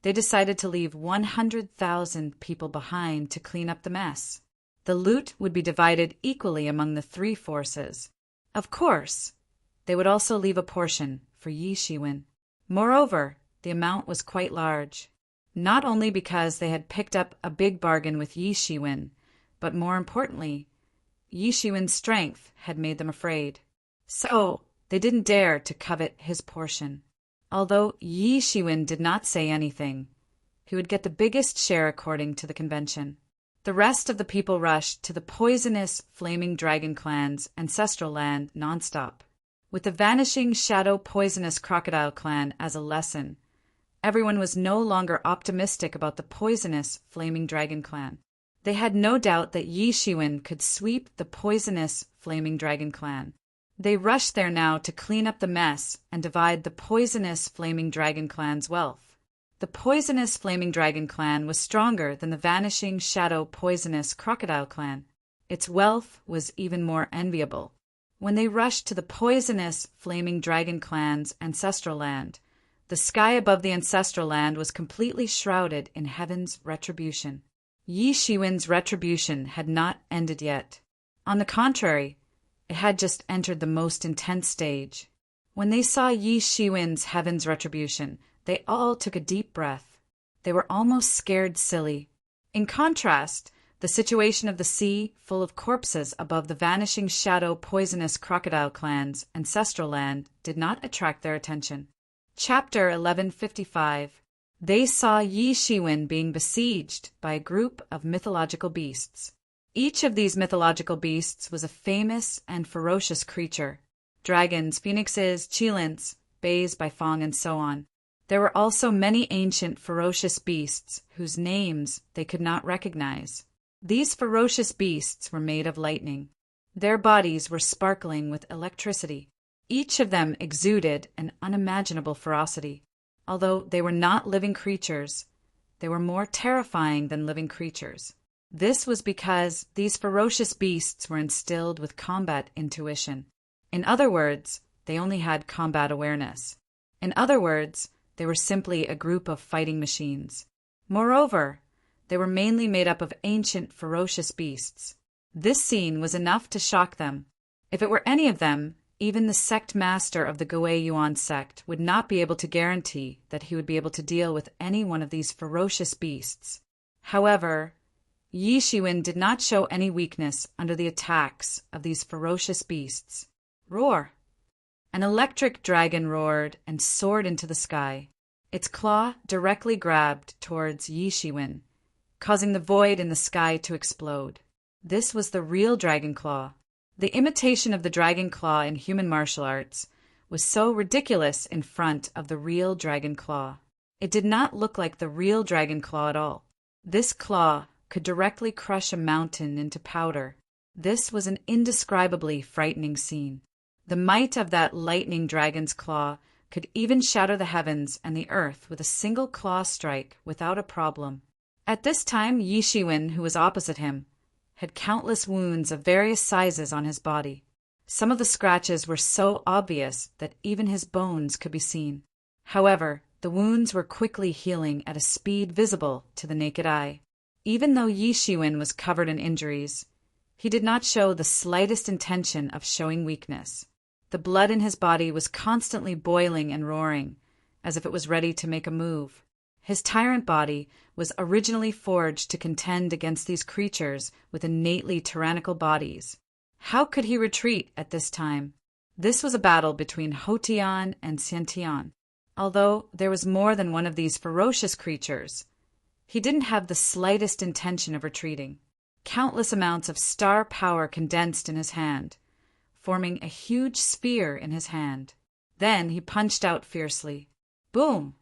[SPEAKER 1] they decided to leave 100,000 people behind to clean up the mess. The loot would be divided equally among the three forces. Of course, they would also leave a portion for Yi Shiwen. Moreover, the amount was quite large, not only because they had picked up a big bargain with Yi Shiwen, but more importantly, Yi Shiwen's strength had made them afraid. So, they didn't dare to covet his portion. Although Yi Shiwen did not say anything, he would get the biggest share according to the convention. The rest of the people rushed to the poisonous Flaming Dragon clan's ancestral land nonstop. With the vanishing shadow poisonous crocodile clan as a lesson, everyone was no longer optimistic about the poisonous Flaming Dragon clan. They had no doubt that Yi Shiwen could sweep the poisonous Flaming Dragon clan. They rushed there now to clean up the mess and divide the poisonous Flaming Dragon clan's wealth. The poisonous Flaming Dragon clan was stronger than the vanishing shadow poisonous crocodile clan. Its wealth was even more enviable. When they rushed to the poisonous Flaming Dragon clan's ancestral land, the sky above the ancestral land was completely shrouded in heaven's retribution. Yi Shiwen's retribution had not ended yet. On the contrary, it had just entered the most intense stage. When they saw Yi Shiwen's heaven's retribution, they all took a deep breath. They were almost scared silly. In contrast, the situation of the sea, full of corpses above the vanishing shadow poisonous crocodile clan's ancestral land, did not attract their attention. Chapter 1155. They saw Yi Shiwen being besieged by a group of mythological beasts. Each of these mythological beasts was a famous and ferocious creature. Dragons, phoenixes, qilins, bays by Fong, and so on. There were also many ancient ferocious beasts whose names they could not recognize. These ferocious beasts were made of lightning. Their bodies were sparkling with electricity. Each of them exuded an unimaginable ferocity. Although they were not living creatures, they were more terrifying than living creatures. This was because these ferocious beasts were instilled with combat intuition. In other words, they only had combat awareness. In other words, they were simply a group of fighting machines. Moreover, they were mainly made up of ancient, ferocious beasts. This scene was enough to shock them. If it were any of them, even the sect master of the Goei Yuan sect would not be able to guarantee that he would be able to deal with any one of these ferocious beasts. However, Yi Shiwen did not show any weakness under the attacks of these ferocious beasts. Roar! An electric dragon roared and soared into the sky. Its claw directly grabbed towards Yi Shiwen, causing the void in the sky to explode. This was the real dragon claw. The imitation of the dragon claw in human martial arts was so ridiculous in front of the real dragon claw. It did not look like the real dragon claw at all. This claw could directly crush a mountain into powder. This was an indescribably frightening scene. The might of that lightning dragon's claw could even shatter the heavens and the earth with a single claw strike without a problem. At this time, Yi Shiwen, who was opposite him, had countless wounds of various sizes on his body. Some of the scratches were so obvious that even his bones could be seen. However, the wounds were quickly healing at a speed visible to the naked eye. Even though Yi Shiwen was covered in injuries, he did not show the slightest intention of showing weakness. The blood in his body was constantly boiling and roaring, as if it was ready to make a move. His tyrant body was originally forged to contend against these creatures with innately tyrannical bodies. How could he retreat at this time? This was a battle between Hotian and Xiantian. Although there was more than one of these ferocious creatures, he didn't have the slightest intention of retreating. Countless amounts of star power condensed in his hand, forming a huge sphere in his hand. Then he punched out fiercely. Boom!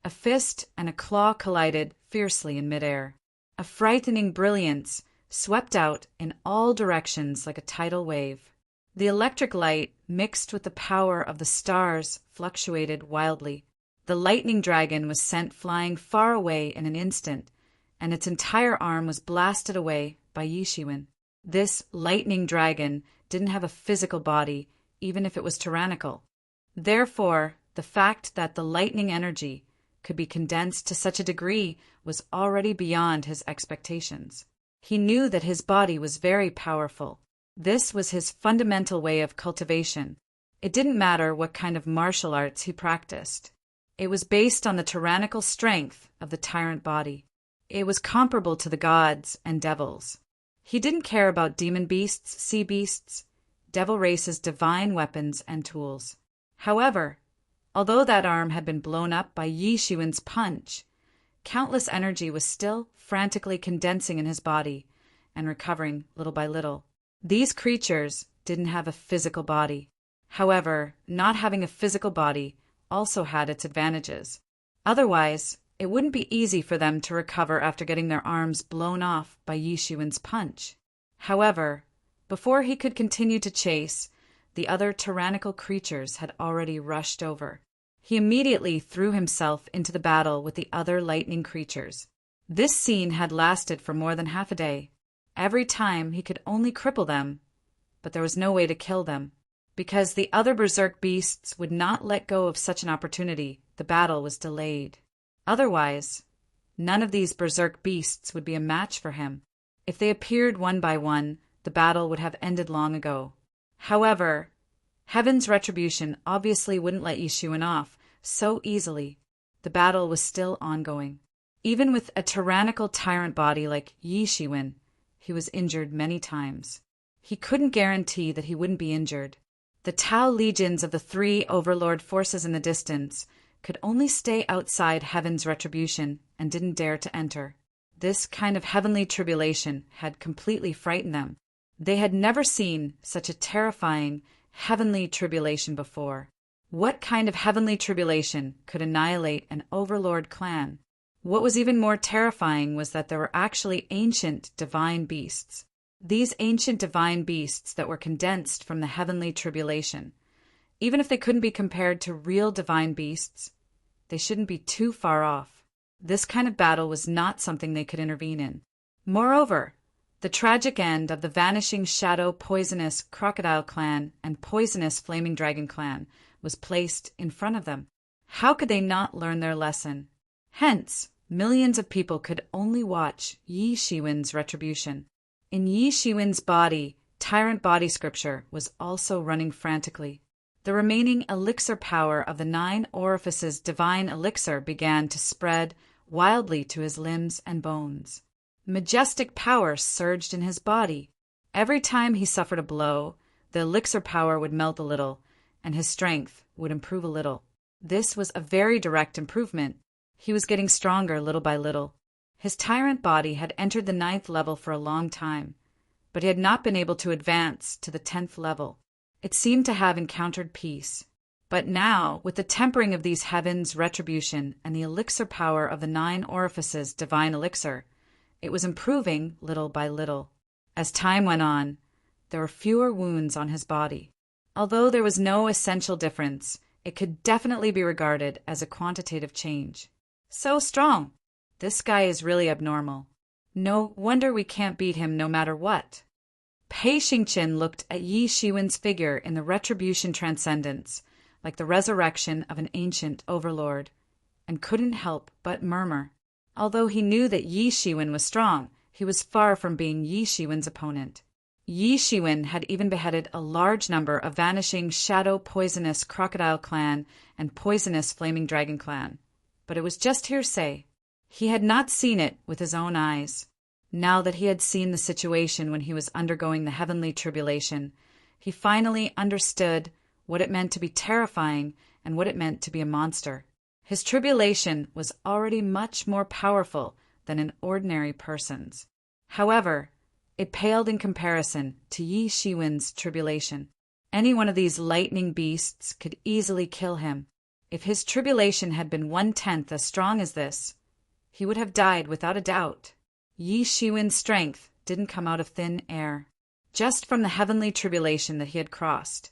[SPEAKER 1] A fist and a claw collided fiercely in midair. A frightening brilliance swept out in all directions like a tidal wave. The electric light mixed with the power of the stars fluctuated wildly. The lightning dragon was sent flying far away in an instant, and its entire arm was blasted away by Yi Shiwen. This lightning dragon didn't have a physical body, even if it was tyrannical. Therefore, the fact that the lightning energy could be condensed to such a degree was already beyond his expectations. He knew that his body was very powerful. This was his fundamental way of cultivation. It didn't matter what kind of martial arts he practiced. It was based on the tyrannical strength of the tyrant body. It was comparable to the gods and devils. He didn't care about demon beasts, sea beasts, devil race's divine weapons and tools. However, although that arm had been blown up by Yi Shiwen's punch, countless energy was still frantically condensing in his body and recovering little by little. These creatures didn't have a physical body. However, not having a physical body also had its advantages. Otherwise, it wouldn't be easy for them to recover after getting their arms blown off by Yi Shiwen's punch. However, before he could continue to chase, the other tyrannical creatures had already rushed over. He immediately threw himself into the battle with the other lightning creatures. This scene had lasted for more than half a day. Every time he could only cripple them, but there was no way to kill them. Because the other berserk beasts would not let go of such an opportunity, the battle was delayed. Otherwise, none of these berserk beasts would be a match for him. If they appeared one by one, the battle would have ended long ago. However, Heaven's retribution obviously wouldn't let Yi Shiwen off so easily. The battle was still ongoing. Even with a tyrannical tyrant body like Yi Shiwen, he was injured many times. He couldn't guarantee that he wouldn't be injured. The Tao legions of the three overlord forces in the distance could only stay outside Heaven's retribution and didn't dare to enter. This kind of heavenly tribulation had completely frightened them. They had never seen such a terrifying heavenly tribulation before. What kind of heavenly tribulation could annihilate an overlord clan? What was even more terrifying was that there were actually ancient divine beasts. These ancient divine beasts that were condensed from the heavenly tribulation. Even if they couldn't be compared to real divine beasts, they shouldn't be too far off. This kind of battle was not something they could intervene in. Moreover, the tragic end of the vanishing shadow poisonous crocodile clan and poisonous flaming dragon clan was placed in front of them. How could they not learn their lesson? Hence, millions of people could only watch Yi Shiwen's retribution. In Yi Shiwen's body, tyrant body scripture was also running frantically. The remaining elixir power of the 9 orifices divine elixir began to spread wildly to his limbs and bones. Majestic power surged in his body. Every time he suffered a blow, the elixir power would melt a little, and his strength would improve a little. This was a very direct improvement. He was getting stronger little by little. His tyrant body had entered the 9th level for a long time, but he had not been able to advance to the 10th level. It seemed to have encountered peace. But now, with the tempering of these heavens' retribution and the elixir power of the 9 orifices divine elixir, it was improving little by little. As time went on, there were fewer wounds on his body. Although there was no essential difference, it could definitely be regarded as a quantitative change. So strong! This guy is really abnormal. No wonder we can't beat him no matter what. Pei Xingqian looked at Yi Shiwen's figure in the retribution transcendence, like the resurrection of an ancient overlord, and couldn't help but murmur. Although he knew that Yi Shiwen was strong, he was far from being Yi Shiwen's opponent. Yi Shiwen had even beheaded a large number of vanishing shadow poisonous crocodile clan and poisonous flaming dragon clan. But it was just hearsay. He had not seen it with his own eyes. Now that he had seen the situation when he was undergoing the heavenly tribulation, he finally understood what it meant to be terrifying and what it meant to be a monster. His tribulation was already much more powerful than an ordinary person's. However, it paled in comparison to Yi Shiwen's tribulation. Any one of these lightning beasts could easily kill him. If his tribulation had been 1/10 as strong as this, he would have died without a doubt. Yi Shiwen's strength didn't come out of thin air. Just from the heavenly tribulation that he had crossed,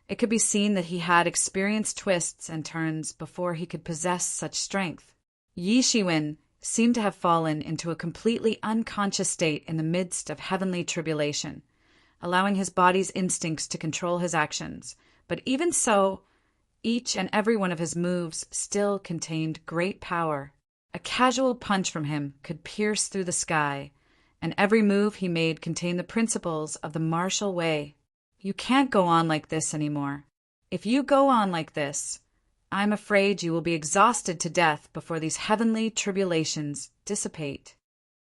[SPEAKER 1] it could be seen that he had experienced twists and turns before he could possess such strength. Yi Shiwen seemed to have fallen into a completely unconscious state in the midst of heavenly tribulation, allowing his body's instincts to control his actions. But even so, each and every one of his moves still contained great power. A casual punch from him could pierce through the sky, and every move he made contained the principles of the martial way. You can't go on like this anymore. If you go on like this, I'm afraid you will be exhausted to death before these heavenly tribulations dissipate.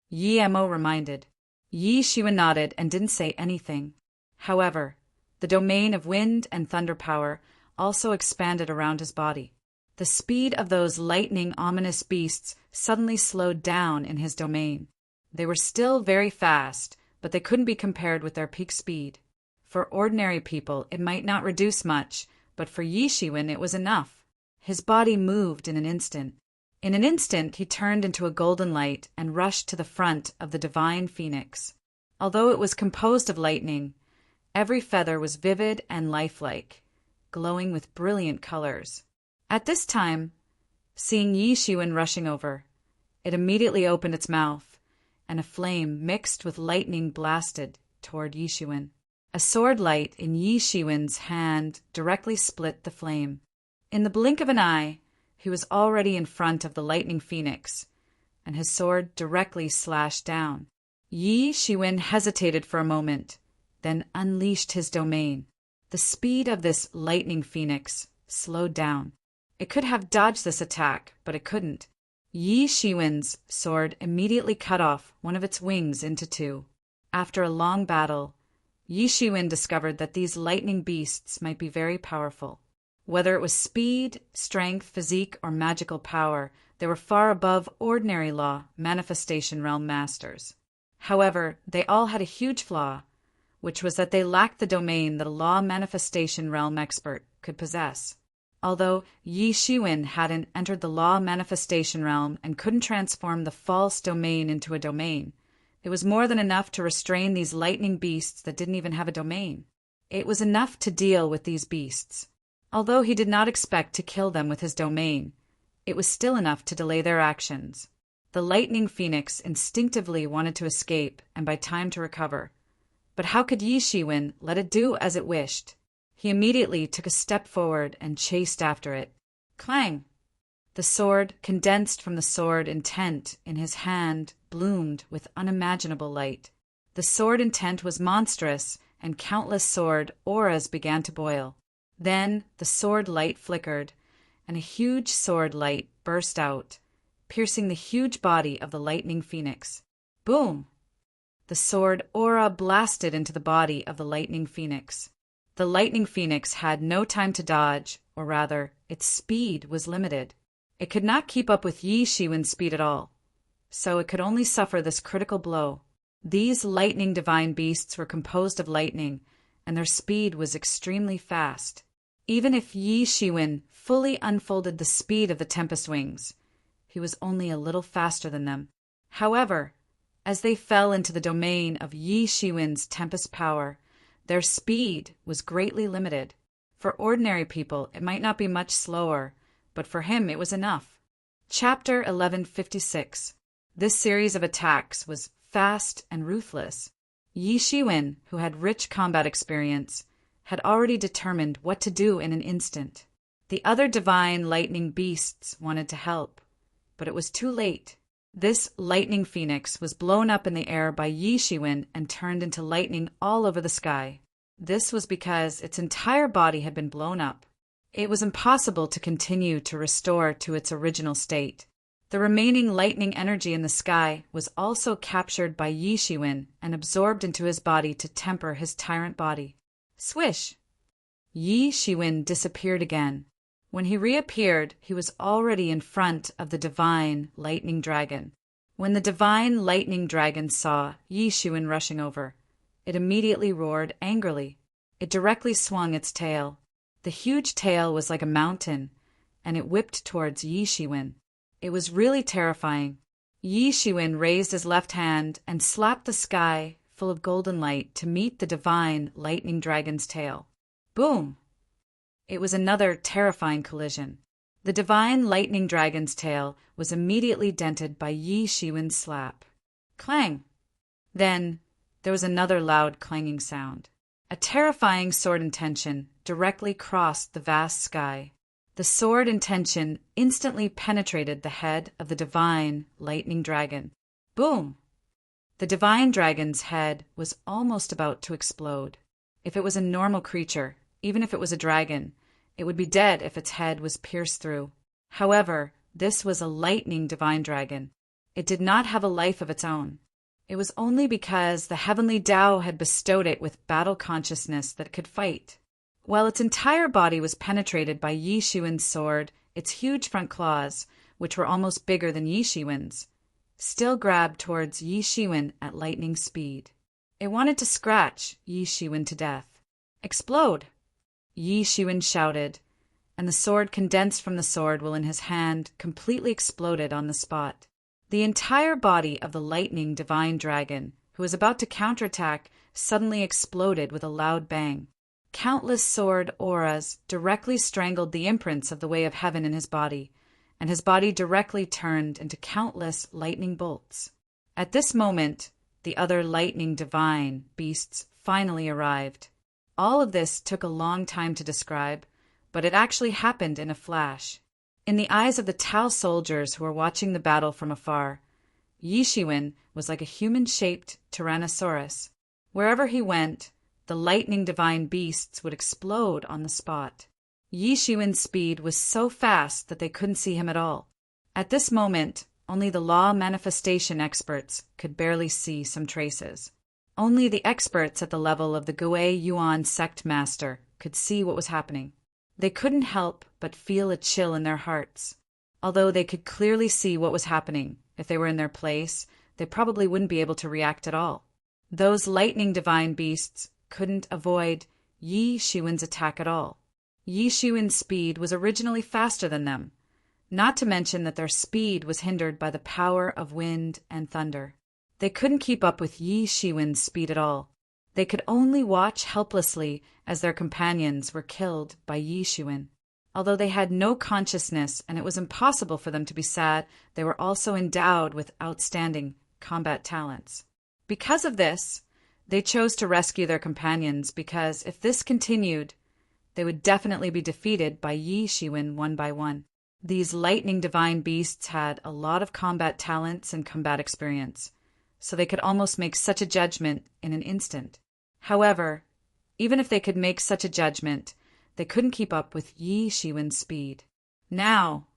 [SPEAKER 1] Yi Mo reminded. Yi Shiwen nodded and didn't say anything. However, the domain of wind and thunder power also expanded around his body. The speed of those lightning ominous beasts suddenly slowed down in his domain. They were still very fast, but they couldn't be compared with their peak speed. For ordinary people, it might not reduce much, but for Yi Shiwen it was enough. His body moved in an instant. In an instant, he turned into a golden light and rushed to the front of the divine phoenix. Although it was composed of lightning, every feather was vivid and lifelike, glowing with brilliant colors. At this time, seeing Yi Shiwen rushing over, it immediately opened its mouth, and a flame mixed with lightning blasted toward Yi Shiwen. A sword light in Yi Shiwen's hand directly split the flame. In the blink of an eye, he was already in front of the lightning phoenix, and his sword directly slashed down. Yi Shiwen hesitated for a moment, then unleashed his domain. The speed of this lightning phoenix slowed down. It could have dodged this attack, but it couldn't. Yi Shiwen's sword immediately cut off one of its wings into 2. After a long battle, Yi Shiwen discovered that these lightning beasts might be very powerful. Whether it was speed, strength, physique, or magical power, they were far above ordinary law manifestation realm masters. However, they all had a huge flaw, which was that they lacked the domain that a law manifestation realm expert could possess. Although Yi Shiwen hadn't entered the law manifestation realm and couldn't transform the false domain into a domain, it was more than enough to restrain these lightning beasts that didn't even have a domain. It was enough to deal with these beasts. Although he did not expect to kill them with his domain, it was still enough to delay their actions. The lightning phoenix instinctively wanted to escape and buy time to recover. But how could Yi Shiwen let it do as it wished? He immediately took a step forward and chased after it. Clang! The sword, condensed from the sword intent in his hand, bloomed with unimaginable light. The sword intent was monstrous, and countless sword auras began to boil. Then the sword light flickered, and a huge sword light burst out, piercing the huge body of the lightning phoenix. Boom! The sword aura blasted into the body of the lightning phoenix. The lightning phoenix had no time to dodge, or rather, its speed was limited. It could not keep up with Yi Shiwen's speed at all, so it could only suffer this critical blow. These lightning divine beasts were composed of lightning, and their speed was extremely fast. Even if Yi Shiwen fully unfolded the speed of the Tempest Wings, he was only a little faster than them. However, as they fell into the domain of Yi Shiwen's Tempest power, their speed was greatly limited. For ordinary people, it might not be much slower, but for him it was enough. Chapter 1156. This series of attacks was fast and ruthless. Yi Shiwen, who had rich combat experience, had already determined what to do in an instant. The other divine lightning beasts wanted to help, but it was too late. This lightning phoenix was blown up in the air by Yi Shiwen and turned into lightning all over the sky. This was because its entire body had been blown up. It was impossible to continue to restore to its original state. The remaining lightning energy in the sky was also captured by Yi Shiwen and absorbed into his body to temper his tyrant body. Swish! Yi Shiwen disappeared again. When he reappeared, he was already in front of the divine lightning dragon. When the divine lightning dragon saw Yi Shiwen rushing over, it immediately roared angrily. It directly swung its tail. The huge tail was like a mountain, and it whipped towards Yi Shiwen. It was really terrifying. Yi Shiwen raised his left hand and slapped the sky full of golden light to meet the divine lightning dragon's tail. Boom! It was another terrifying collision. The divine lightning dragon's tail was immediately dented by Yi Shiwen's slap. Clang! Then there was another loud clanging sound. A terrifying sword intention directly crossed the vast sky. The sword intention instantly penetrated the head of the divine lightning dragon. Boom! The divine dragon's head was almost about to explode. If it was a normal creature, even if it was a dragon, it would be dead if its head was pierced through. However, this was a lightning divine dragon. It did not have a life of its own. It was only because the heavenly Tao had bestowed it with battle consciousness that it could fight. While its entire body was penetrated by Yi Shiwen's sword, its huge front claws, which were almost bigger than Yi Shiwen's, still grabbed towards Yi Shiwen at lightning speed. It wanted to scratch Yi Shiwen to death. Explode! Yi Shiwen shouted, and the sword condensed from the sword while in his hand completely exploded on the spot. The entire body of the lightning divine dragon, who was about to counterattack, suddenly exploded with a loud bang. Countless sword auras directly strangled the imprints of the way of heaven in his body, and his body directly turned into countless lightning bolts. At this moment, the other lightning divine beasts finally arrived. All of this took a long time to describe, but it actually happened in a flash. In the eyes of the Tao soldiers who were watching the battle from afar, Yi Shiwen was like a human-shaped Tyrannosaurus. Wherever he went, the lightning divine beasts would explode on the spot. Yi Shiwen's speed was so fast that they couldn't see him at all. At this moment, only the law manifestation experts could barely see some traces. Only the experts at the level of the Gui Yuan sect master could see what was happening. They couldn't help but feel a chill in their hearts. Although they could clearly see what was happening, if they were in their place, they probably wouldn't be able to react at all. Those lightning divine beasts couldn't avoid Yi Shiwen's attack at all. Yi Shiwen's speed was originally faster than them, not to mention that their speed was hindered by the power of wind and thunder. They couldn't keep up with Yi Shiwen's speed at all. They could only watch helplessly as their companions were killed by Yi Shiwen. Although they had no consciousness and it was impossible for them to be sad, they were also endowed with outstanding combat talents. Because of this, they chose to rescue their companions because if this continued, they would definitely be defeated by Yi Shiwen one by one. These lightning divine beasts had a lot of combat talents and combat experience, so they could almost make such a judgment in an instant. However, even if they could make such a judgment, they couldn't keep up with Yi Shiwen's speed. Now,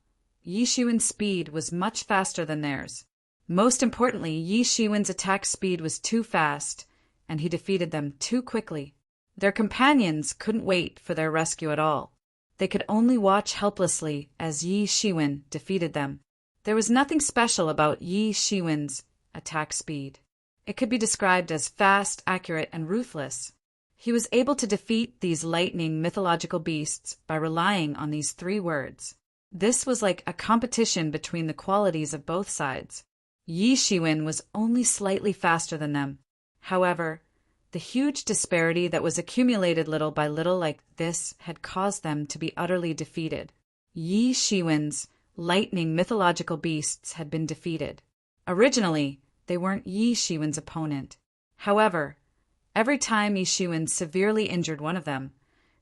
[SPEAKER 1] Yi Shiwen's speed was much faster than theirs. Most importantly, Yi Shiwen's attack speed was too fast, and he defeated them too quickly. Their companions couldn't wait for their rescue at all. They could only watch helplessly as Yi Shiwen defeated them. There was nothing special about Yi Shiwen's attack speed. It could be described as fast, accurate, and ruthless. He was able to defeat these lightning mythological beasts by relying on these 3 words. This was like a competition between the qualities of both sides. Yi Shiwen was only slightly faster than them. However, the huge disparity that was accumulated little by little like this had caused them to be utterly defeated. Yi Shiwen's lightning mythological beasts had been defeated. Originally, they weren't Yi Shiwen's opponent. However, every time Yi Shiwen severely injured one of them,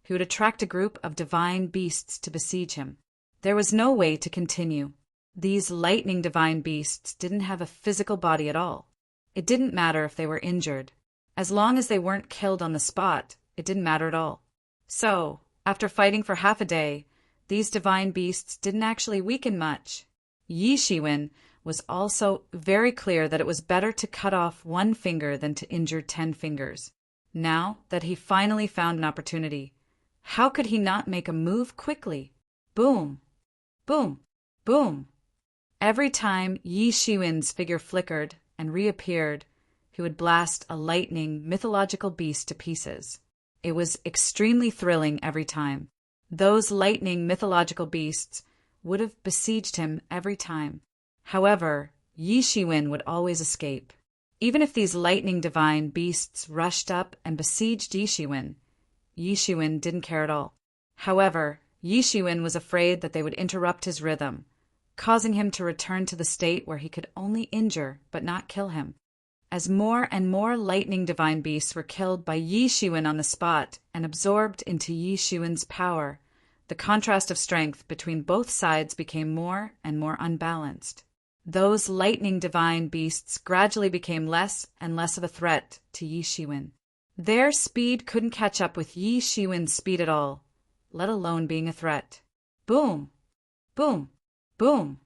[SPEAKER 1] he would attract a group of divine beasts to besiege him. There was no way to continue. These lightning divine beasts didn't have a physical body at all. It didn't matter if they were injured. As long as they weren't killed on the spot, it didn't matter at all. So, after fighting for half a day, these divine beasts didn't actually weaken much. Yi Shiwen was also very clear that it was better to cut off 1 finger than to injure 10 fingers. Now that he finally found an opportunity, how could he not make a move quickly? Boom! Boom! Boom! Every time Yi Shiwen's figure flickered and reappeared, he would blast a lightning mythological beast to pieces. It was extremely thrilling every time. Those lightning mythological beasts would have besieged him every time. However, Yi Shiwen would always escape. Even if these lightning divine beasts rushed up and besieged Yi Shiwen didn't care at all. However, Yi Shiwen was afraid that they would interrupt his rhythm, causing him to return to the state where he could only injure but not kill him. As more and more lightning divine beasts were killed by Yi Shiwen on the spot and absorbed into Yi Shiwen's power, the contrast of strength between both sides became more and more unbalanced. Those lightning divine beasts gradually became less and less of a threat to Yi Shiwen. Their speed couldn't catch up with Yi Shiwen's speed at all, let alone being a threat. Boom! Boom! Boom!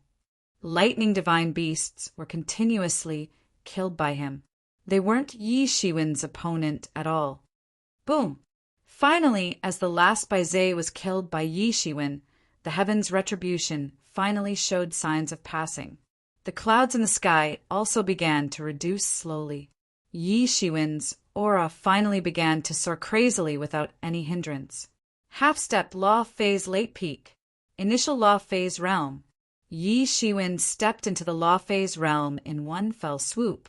[SPEAKER 1] Lightning divine beasts were continuously killed by him. They weren't Yi Shiwen's opponent at all. Boom! Finally, as the last Baizé was killed by Yi Shiwen, the heaven's retribution finally showed signs of passing. The clouds in the sky also began to reduce slowly. Yi Shiwen's aura finally began to soar crazily without any hindrance. Half-step law phase late peak. Initial law phase realm. Yi Shiwen stepped into the law phase realm in one fell swoop,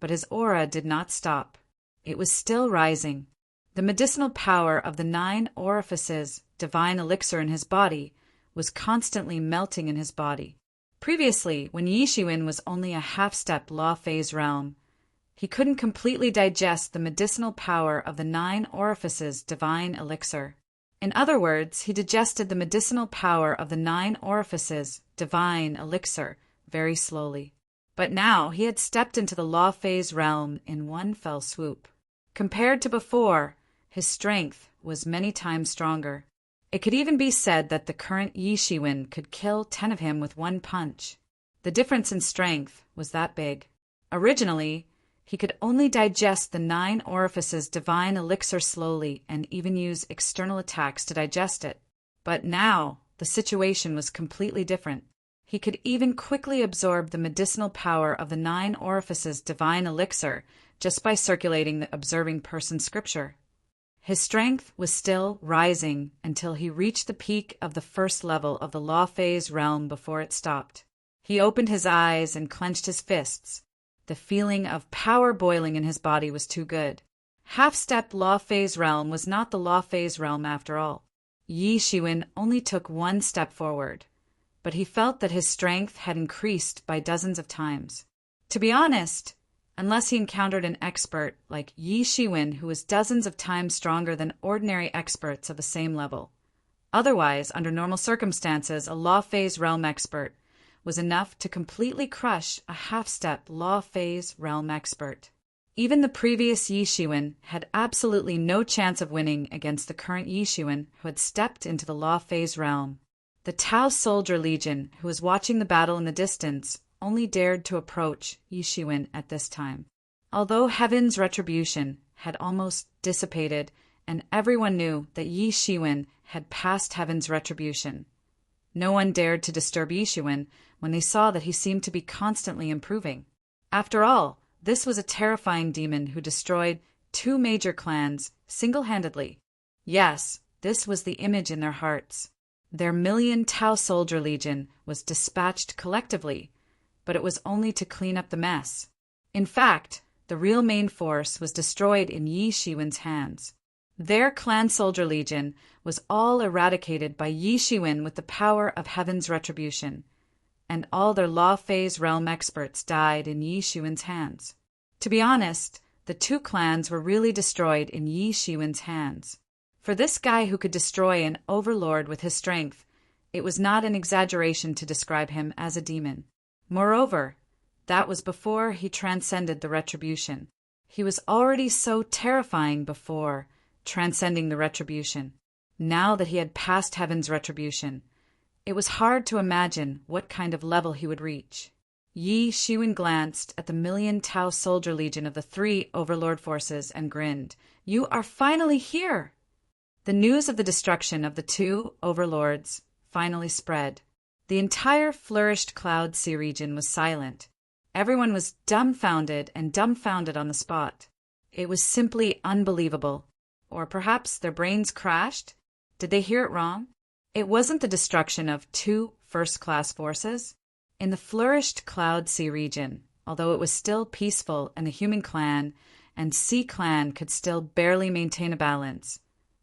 [SPEAKER 1] but his aura did not stop. It was still rising. The medicinal power of the 9 orifices, divine elixir in his body, was constantly melting in his body. Previously, when Yi Shiwen was only a half-step law phase realm, he couldn't completely digest the medicinal power of the 9 orifices divine elixir. In other words, he digested the medicinal power of the 9 orifices divine elixir very slowly. But now he had stepped into the law phase realm in one fell swoop. Compared to before, his strength was many times stronger. It could even be said that the current Yi Shiwen could kill 10 of him with one punch. The difference in strength was that big. Originally, he could only digest the 9 orifices divine elixir slowly and even use external attacks to digest it. But now, the situation was completely different. He could even quickly absorb the medicinal power of the 9 orifices divine elixir just by circulating the observing person scripture. His strength was still rising until he reached the peak of the first level of the law phase realm before it stopped. He opened his eyes and clenched his fists. The feeling of power boiling in his body was too good. Half-step law phase realm was not the law phase realm after all. Yi Shiwen only took 1 step forward, but he felt that his strength had increased by dozens of times. To be honest, unless he encountered an expert like Yi Shiwen who was dozens of times stronger than ordinary experts of the same level, Otherwise, under normal circumstances, a law phase realm expert was enough to completely crush a half-step law phase realm expert. Even the previous Yi Shiwen had absolutely no chance of winning against the current Yi Shiwen who had stepped into the law phase realm. The Tao Soldier Legion, who was watching the battle in the distance, only dared to approach Yi Shiwen at this time. Although Heaven's retribution had almost dissipated and everyone knew that Yi Shiwen had passed Heaven's retribution, no one dared to disturb Yi Shiwen when they saw that he seemed to be constantly improving. After all, this was a terrifying demon who destroyed 2 major clans single-handedly. Yes, this was the image in their hearts. Their million Tao Soldier Legion was dispatched collectively, but it was only to clean up the mess. In fact, the real main force was destroyed in Yi Shiwen's hands. Their Clan Soldier Legion was all eradicated by Yi Shiwen with the power of Heaven's retribution, and all their law phase realm experts died in Yi Shiwen's hands. To be honest, the 2 clans were really destroyed in Yi Shiwen's hands. For this guy who could destroy an overlord with his strength, it was not an exaggeration to describe him as a demon. Moreover, that was before he transcended the retribution. He was already so terrifying before transcending the retribution. Now that he had passed Heaven's retribution, it was hard to imagine what kind of level he would reach. Yi Shiwen glanced at the million Tao Soldier Legion of the 3 overlord forces and grinned. "You are finally here!" The news of the destruction of the 2 overlords finally spread. The entire flourished Cloud Sea region was silent. Everyone was dumbfounded on the spot. It was simply unbelievable. Or perhaps their brains crashed? Did they hear it wrong? It wasn't the destruction of 2 first-class forces. In the flourished Cloud Sea region, although it was still peaceful and the human clan and sea clan could still barely maintain a balance,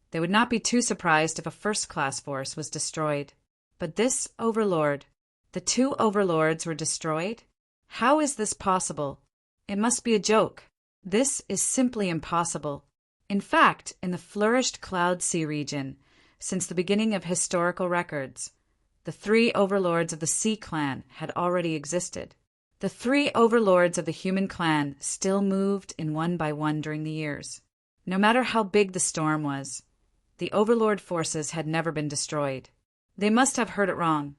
[SPEAKER 1] they would not be too surprised if a first-class force was destroyed. But this overlord, the 2 overlords were destroyed? How is this possible? It must be a joke. This is simply impossible. In fact, in the flourished Cloud Sea region, since the beginning of historical records, the 3 overlords of the Sea clan had already existed. The 3 overlords of the human clan still moved in one by one during the years. No matter how big the storm was, the overlord forces had never been destroyed. They must have heard it wrong.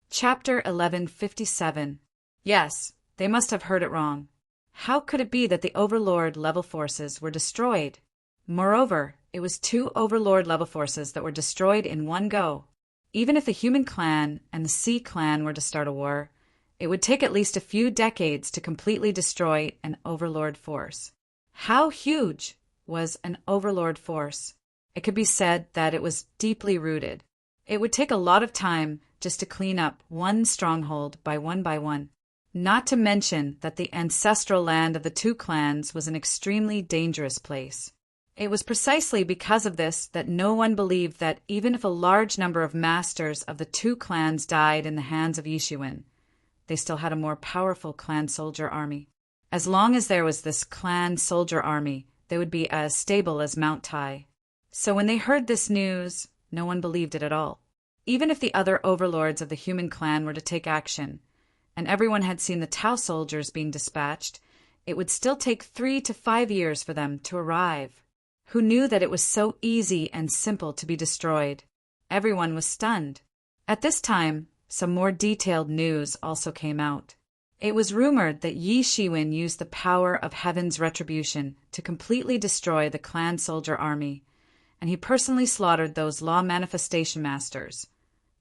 [SPEAKER 1] Chapter 1157. Yes, they must have heard it wrong. How could it be that the overlord level forces were destroyed? Moreover, it was 2 overlord level forces that were destroyed in one go. Even if the human clan and the sea clan were to start a war, it would take at least a few decades to completely destroy an overlord force. How huge was an overlord force? It could be said that it was deeply rooted. It would take a lot of time just to clean up one stronghold by one. Not to mention that the ancestral land of the 2 clans was an extremely dangerous place. It was precisely because of this that no one believed that even if a large number of masters of the 2 clans died in the hands of Yi Shiwen, they still had a more powerful clan soldier army. As long as there was this clan soldier army, they would be as stable as Mount Tai. So when they heard this news, no one believed it at all. Even if the other overlords of the human clan were to take action, and everyone had seen the Tao soldiers being dispatched, it would still take 3 to 5 years for them to arrive. Who knew that it was so easy and simple to be destroyed? Everyone was stunned. At this time, some more detailed news also came out. It was rumored that Yi Shiwen used the power of Heaven's retribution to completely destroy the clan soldier army, and he personally slaughtered those law manifestation masters,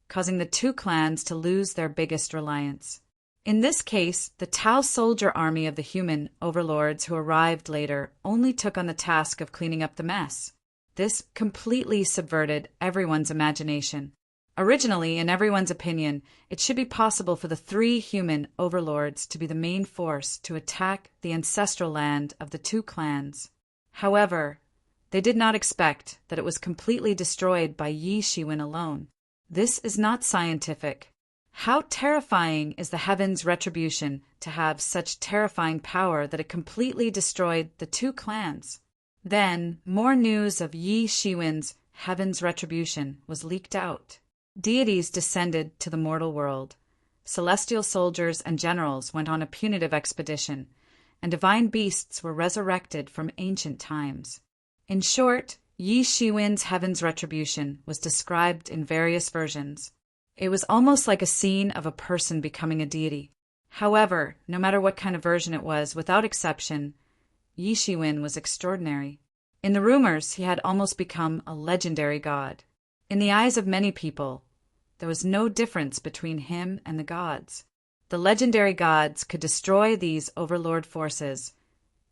[SPEAKER 1] causing the 2 clans to lose their biggest reliance. In this case, the Tao soldier army of the human overlords who arrived later only took on the task of cleaning up the mess. This completely subverted everyone's imagination. Originally, in everyone's opinion, it should be possible for the 3 human overlords to be the main force to attack the ancestral land of the 2 clans. However, they did not expect that it was completely destroyed by Yi Shiwen alone. This is not scientific. How terrifying is the Heaven's retribution to have such terrifying power that it completely destroyed the 2 clans? Then, more news of Yi Shiwen's heaven's retribution, was leaked out. Deities descended to the mortal world. Celestial soldiers and generals went on a punitive expedition, and divine beasts were resurrected from ancient times. In short, Yi Shiwen's heaven's retribution was described in various versions. It was almost like a scene of a person becoming a deity. However, no matter what kind of version it was, without exception, Yi Shiwen was extraordinary. In the rumors, he had almost become a legendary god. In the eyes of many people, there was no difference between him and the gods. The legendary gods could destroy these overlord forces,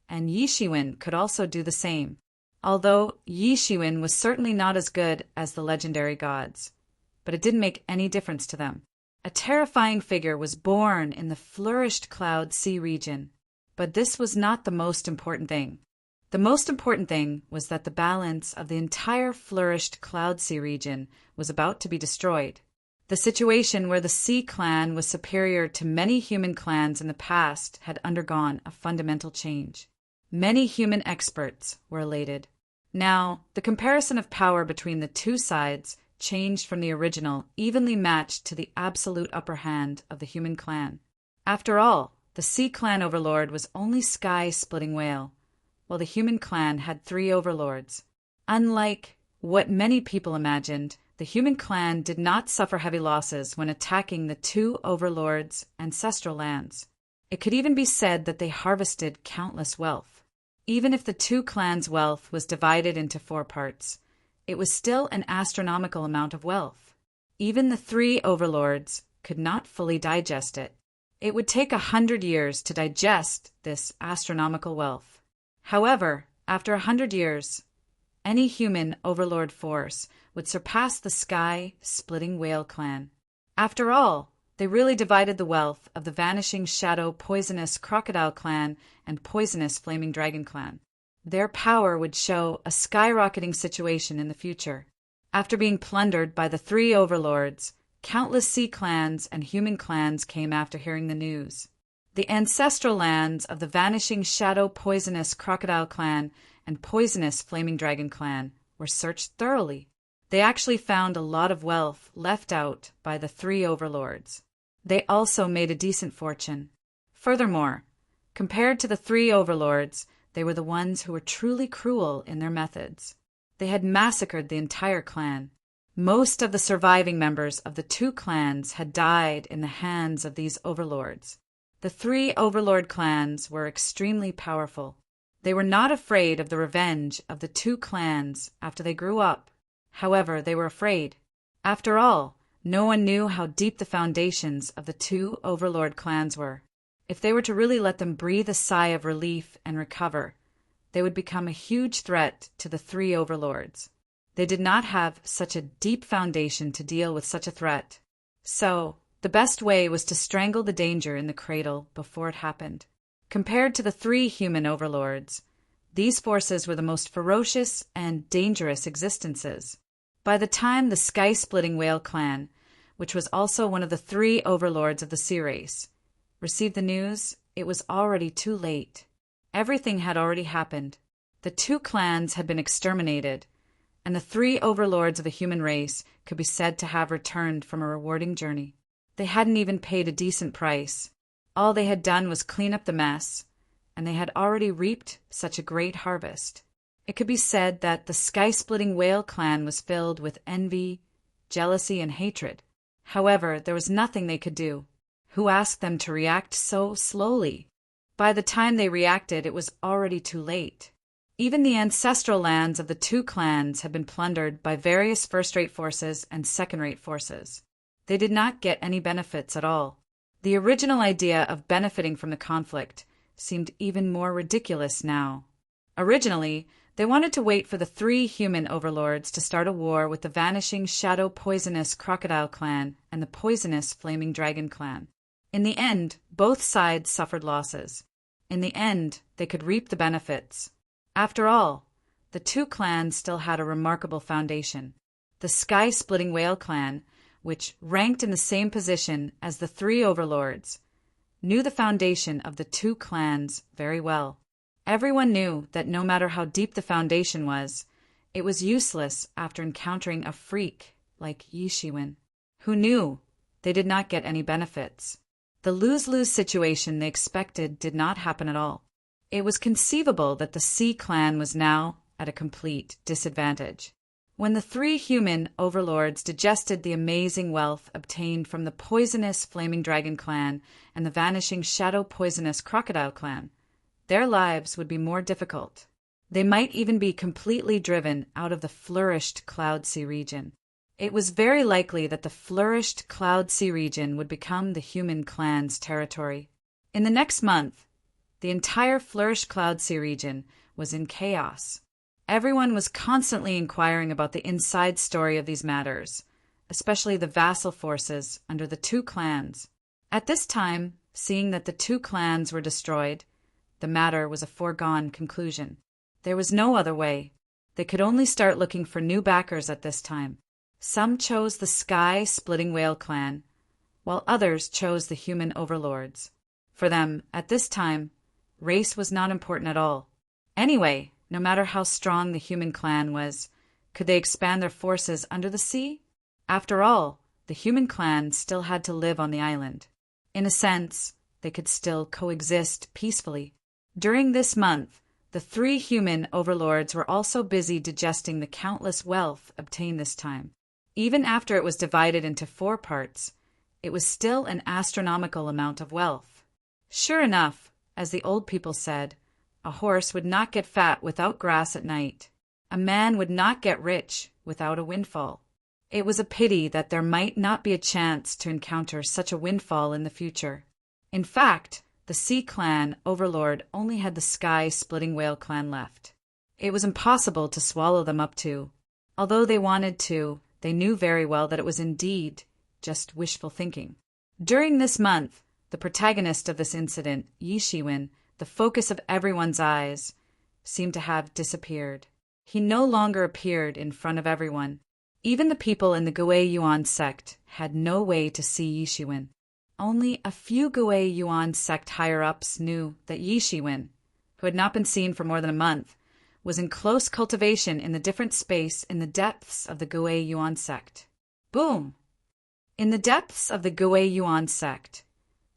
[SPEAKER 1] and Yi Shiwen could also do the same. Although Yi Shiwen was certainly not as good as the legendary gods, but it didn't make any difference to them. A terrifying figure was born in the flourished Cloud Sea region, but this was not the most important thing. The most important thing was that the balance of the entire flourished Cloud Sea region was about to be destroyed. The situation where the Sea clan was superior to many human clans in the past had undergone a fundamental change. Many human experts were elated. Now, the comparison of power between the two sides changed from the original, evenly matched to the absolute upper hand of the human clan. After all, the Sea clan overlord was only Sky-Splitting Whale, while the human clan had 3 overlords. Unlike what many people imagined, the human clan did not suffer heavy losses when attacking the 2 overlords' ancestral lands. It could even be said that they harvested countless wealth. Even if the 2 clans' wealth was divided into 4 parts, it was still an astronomical amount of wealth. Even the 3 overlords could not fully digest it. It would take 100 years to digest this astronomical wealth. However, after 100 years, any human overlord force would surpass the Sky-Splitting Whale clan. After all, they really divided the wealth of the Vanishing Shadow Poisonous Crocodile clan and Poisonous Flaming Dragon clan. Their power would show a skyrocketing situation in the future. After being plundered by the 3 overlords, countless sea clans and human clans came after hearing the news. The ancestral lands of the Vanishing Shadow Poisonous Crocodile clan and Poisonous Flaming Dragon clan were searched thoroughly. They actually found a lot of wealth left out by the 3 overlords. They also made a decent fortune. Furthermore, compared to the 3 overlords, they were the ones who were truly cruel in their methods. They had massacred the entire clan. Most of the surviving members of the 2 clans had died in the hands of these overlords. The 3 overlord clans were extremely powerful. They were not afraid of the revenge of the 2 clans after they grew up. However, they were afraid. After all, no one knew how deep the foundations of the 2 overlord clans were. If they were to really let them breathe a sigh of relief and recover, they would become a huge threat to the 3 overlords. They did not have such a deep foundation to deal with such a threat. So, the best way was to strangle the danger in the cradle before it happened. Compared to the 3 human overlords, these forces were the most ferocious and dangerous existences. By the time the Sky-Splitting Whale clan, which was also one of the 3 overlords of the sea race, received the news, it was already too late. Everything had already happened. The 2 clans had been exterminated, and the 3 overlords of the human race could be said to have returned from a rewarding journey. They hadn't even paid a decent price. All they had done was clean up the mess, and they had already reaped such a great harvest. It could be said that the Sky-Splitting Whale clan was filled with envy, jealousy, and hatred. However, there was nothing they could do. Who asked them to react so slowly? By the time they reacted, it was already too late. Even the ancestral lands of the 2 clans had been plundered by various first-rate forces and second-rate forces. They did not get any benefits at all. The original idea of benefiting from the conflict seemed even more ridiculous now. Originally, they wanted to wait for the 3 human overlords to start a war with the Vanishing Shadow Poisonous Crocodile clan and the Poisonous Flaming Dragon clan. In the end, both sides suffered losses. In the end, they could reap the benefits. After all, the 2 clans still had a remarkable foundation. The Sky-Splitting Whale clan, which ranked in the same position as the 3 overlords, knew the foundation of the 2 clans very well. Everyone knew that no matter how deep the foundation was, It was useless after encountering a freak like Yi Shiwen. Who knew? They did not get any benefits. The lose-lose situation they expected did not happen at all. It was conceivable that the Sea clan was now at a complete disadvantage. When the three human overlords digested the amazing wealth obtained from the poisonous Flaming Dragon clan and the vanishing Shadow Poisonous Crocodile clan, their lives would be more difficult. They might even be completely driven out of the flourished Cloud Sea region. It was very likely that the flourished Cloud Sea region would become the human clan's territory. In the next month, the entire flourished Cloud Sea region was in chaos. Everyone was constantly inquiring about the inside story of these matters, especially the vassal forces under the two clans. At this time, seeing that the two clans were destroyed, the matter was a foregone conclusion. There was no other way. They could only start looking for new backers at this time. Some chose the Sky-Splitting Whale clan, while others chose the human overlords. For them, at this time, race was not important at all. Anyway, no matter how strong the human clan was, could they expand their forces under the sea? After all, the human clan still had to live on the island. In a sense, they could still coexist peacefully. During this month, the three human overlords were also busy digesting the countless wealth obtained this time. Even after it was divided into 4 parts, it was still an astronomical amount of wealth. Sure enough, as the old people said, a horse would not get fat without grass at night. A man would not get rich without a windfall. It was a pity that there might not be a chance to encounter such a windfall in the future. In fact, the Sea clan overlord only had the Sky-Splitting Whale clan left. It was impossible to swallow them up too. Although they wanted to, they knew very well that it was indeed just wishful thinking. During this month, the protagonist of this incident, Yi Shiwen, the focus of everyone's eyes, seemed to have disappeared. He no longer appeared in front of everyone. Even the people in the Gui Yuan sect had no way to see Yi Shiwen. Only a few Gui Yuan sect higher-ups knew that Yi Shiwen, who had not been seen for more than a month, was in close cultivation in the different space in the depths of the Gui Yuan sect. Boom! In the depths of the Gui Yuan sect,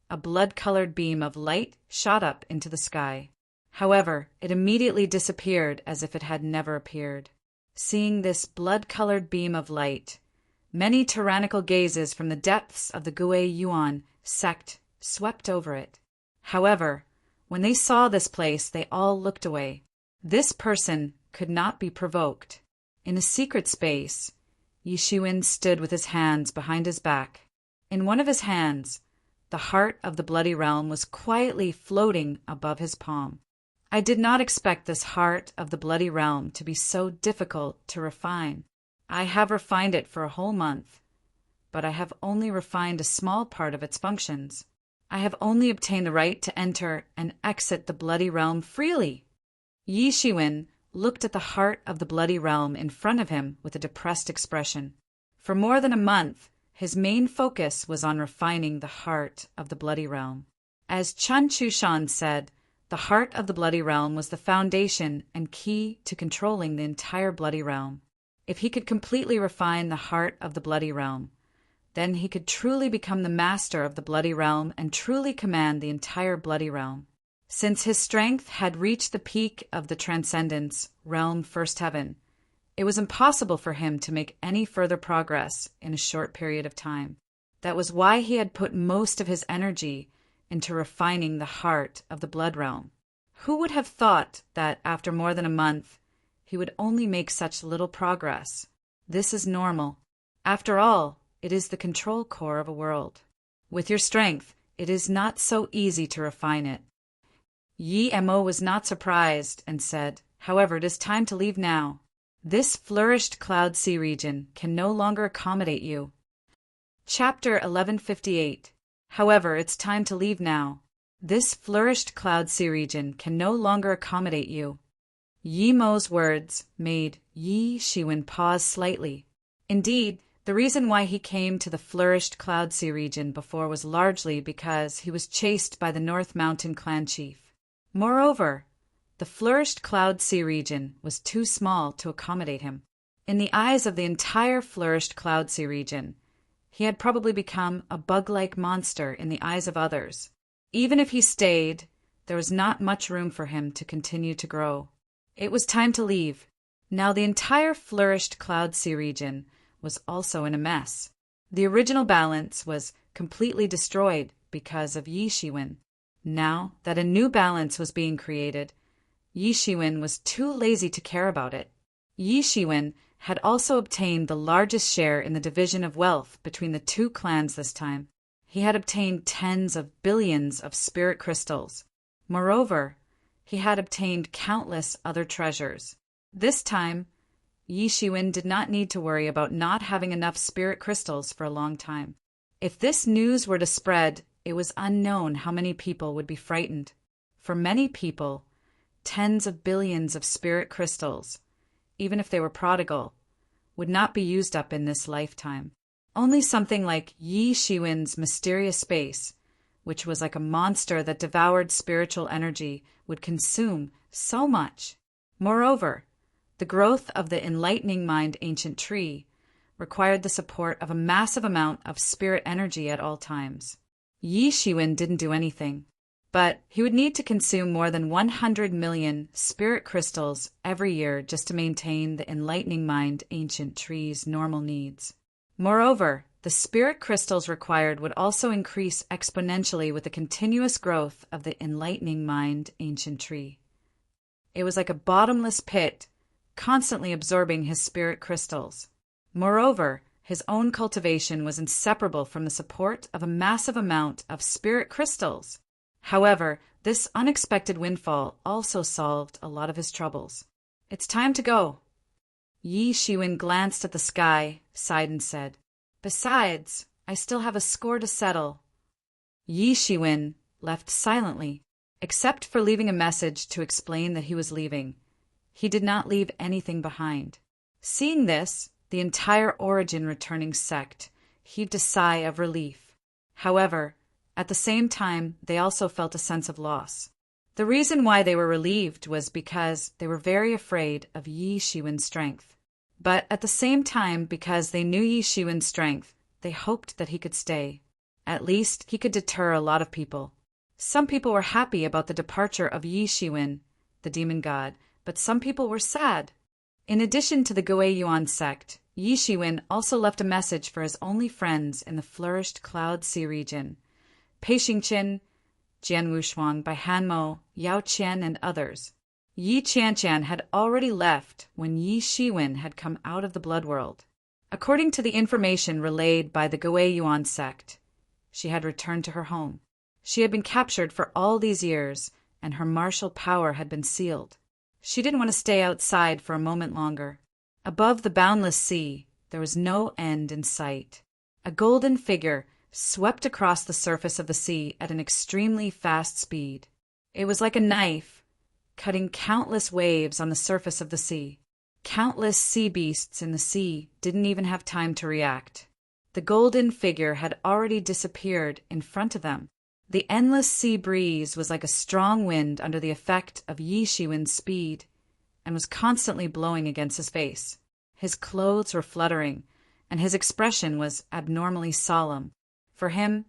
[SPEAKER 1] a blood-colored beam of light shot up into the sky. However, it immediately disappeared as if it had never appeared. Seeing this blood-colored beam of light, many tyrannical gazes from the depths of the Gui Yuan sect swept over it. However, when they saw this place, they all looked away. This person could not be provoked. In a secret space, Yi Shiwen stood with his hands behind his back. In one of his hands, the heart of the Bloody Realm was quietly floating above his palm. I did not expect this heart of the Bloody Realm to be so difficult to refine. I have refined it for a whole month, but I have only refined a small part of its functions. I have only obtained the right to enter and exit the Bloody Realm freely. Yi Shiwen looked at the heart of the Bloody Realm in front of him with a depressed expression. For more than a month, his main focus was on refining the heart of the Bloody Realm. As Chun Chushan said, the heart of the Bloody Realm was the foundation and key to controlling the entire Bloody Realm. If he could completely refine the heart of the Bloody Realm, then he could truly become the master of the Bloody Realm and truly command the entire Bloody Realm. Since his strength had reached the peak of the Transcendence Realm First Heaven, it was impossible for him to make any further progress in a short period of time. That was why he had put most of his energy into refining the heart of the Blood Realm. Who would have thought that after more than a month, he would only make such little progress? This is normal. After all, it is the control core of a world. With your strength, it is not so easy to refine it. Yi Mo was not surprised and said, "However, it is time to leave now. This flourished Cloud Sea region can no longer accommodate you." Chapter 1158. However, it's time to leave now. This flourished Cloud Sea region can no longer accommodate you. Yi Mo's words made Yi Shiwen pause slightly. Indeed, the reason why he came to the flourished Cloud Sea region before was largely because he was chased by the North Mountain clan chief. Moreover, The flourished Cloud Sea region was too small to accommodate him. In the eyes of the entire flourished Cloud Sea region, he had probably become a bug-like monster in the eyes of others. Even if he stayed, there was not much room for him to continue to grow. It was time to leave. Now the entire flourished Cloud Sea region was also in a mess. The original balance was completely destroyed because of Yi Shiwen. Now that a new balance was being created, Yi Shiwen was too lazy to care about it. Yi Shiwen had also obtained the largest share in the division of wealth between the two clans this time. He had obtained tens of billions of spirit crystals. Moreover, he had obtained countless other treasures. This time, Yi Shiwen did not need to worry about not having enough spirit crystals for a long time. If this news were to spread, it was unknown how many people would be frightened. For many people, tens of billions of spirit crystals, even if they were prodigal, would not be used up in this lifetime. Only something like Yi Shiwen's mysterious space, which was like a monster that devoured spiritual energy, would consume so much. Moreover, the growth of the enlightening mind ancient tree required the support of a massive amount of spirit energy at all times. Yi Shiwen didn't do anything, but he would need to consume more than 100 million spirit crystals every year just to maintain the enlightening mind ancient tree's normal needs. Moreover, the spirit crystals required would also increase exponentially with the continuous growth of the enlightening mind ancient tree. It was like a bottomless pit, constantly absorbing his spirit crystals. Moreover, his own cultivation was inseparable from the support of a massive amount of spirit crystals. However, this unexpected windfall also solved a lot of his troubles. It's time to go. Yi Shiwen glanced at the sky, sighed and said, "Besides, I still have a score to settle." Yi Shiwen left silently, except for leaving a message to explain that he was leaving. He did not leave anything behind. Seeing this, the entire Origin returning sect heaved a sigh of relief. However, at the same time, they also felt a sense of loss. The reason why they were relieved was because they were very afraid of Yi Shiwen's strength. But at the same time, because they knew Yi Shiwen's strength, they hoped that he could stay. At least, he could deter a lot of people. Some people were happy about the departure of Yi Shiwen, the demon god, but some people were sad. In addition to the Gui Yuan sect, Yi Shiwen also left a message for his only friends in the flourished Cloud Sea region, Pei Xingqian, Jian Wushuang, Bai Hanmo, Yao Qian, and others. Yi Qianqian had already left when Yi Shiwen had come out of the blood world. According to the information relayed by the Gui Yuan sect, she had returned to her home. She had been captured for all these years, and her martial power had been sealed. She didn't want to stay outside for a moment longer. Above the boundless sea, there was no end in sight. A golden figure swept across the surface of the sea at an extremely fast speed. It was like a knife, cutting countless waves on the surface of the sea. Countless sea beasts in the sea didn't even have time to react. The golden figure had already disappeared in front of them. The endless sea breeze was like a strong wind under the effect of Yi Shiwen's speed, and was constantly blowing against his face. His clothes were fluttering, and his expression was abnormally solemn. For him,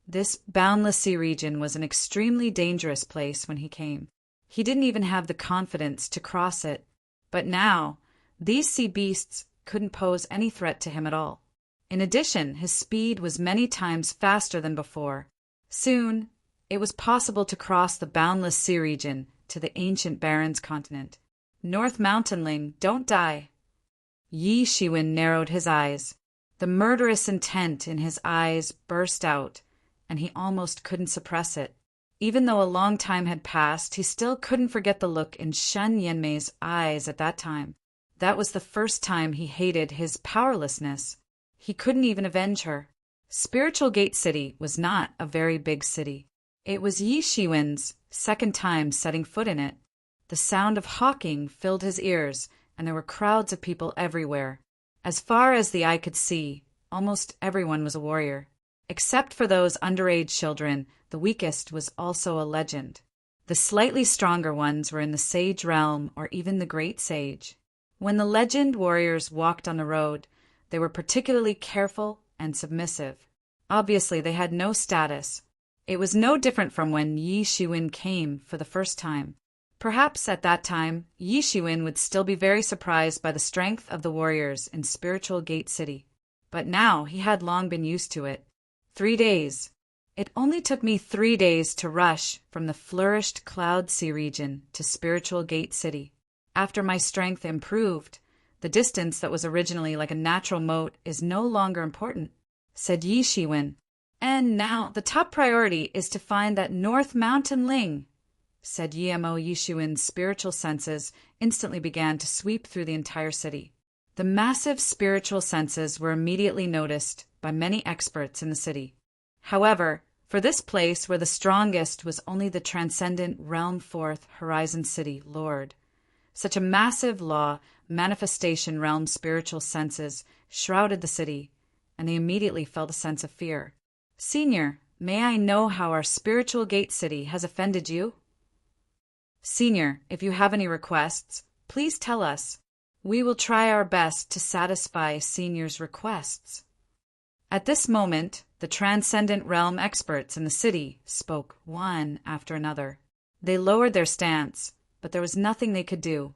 [SPEAKER 1] this boundless sea region was an extremely dangerous place when he came. He didn't even have the confidence to cross it. But now, these sea beasts couldn't pose any threat to him at all. In addition, his speed was many times faster than before. Soon, it was possible to cross the boundless sea region to the ancient Barrens continent. North Mountainling, don't die. Yi Shiwen narrowed his eyes. The murderous intent in his eyes burst out, and he almost couldn't suppress it. Even though a long time had passed, he still couldn't forget the look in Shen Yanmei's eyes at that time. That was the first time he hated his powerlessness. He couldn't even avenge her. Spiritual Gate City was not a very big city. It was Yi Shiwen's second time setting foot in it. The sound of hawking filled his ears, and there were crowds of people everywhere. As far as the eye could see, almost everyone was a warrior. Except for those underage children, the weakest was also a legend. The slightly stronger ones were in the sage realm or even the great sage. When the legend warriors walked on the road, they were particularly careful and submissive. Obviously, they had no status. It was no different from when Yi Shiwen came for the first time. Perhaps at that time, Yi Shiwen would still be very surprised by the strength of the warriors in Spiritual Gate City. But now he had long been used to it. 3 days. It only took me 3 days to rush from the flourished Cloud Sea region to Spiritual Gate City. After my strength improved, the distance that was originally like a natural moat is no longer important, said Yi Shiwen. And now the top priority is to find that North Mountain Ling, said Yimo Yi Shiwen's spiritual senses instantly began to sweep through the entire city. The massive spiritual senses were immediately noticed by many experts in the city. However, for this place where the strongest was only the transcendent Realm Fourth Horizon City Lord, such a massive law manifestation realm spiritual senses shrouded the city, and they immediately felt a sense of fear. Senior, may I know how our Spiritual Gate City has offended you? Senior, if you have any requests, please tell us. We will try our best to satisfy Senior's requests. At this moment, the Transcendent Realm experts in the city spoke one after another. They lowered their stance, but there was nothing they could do.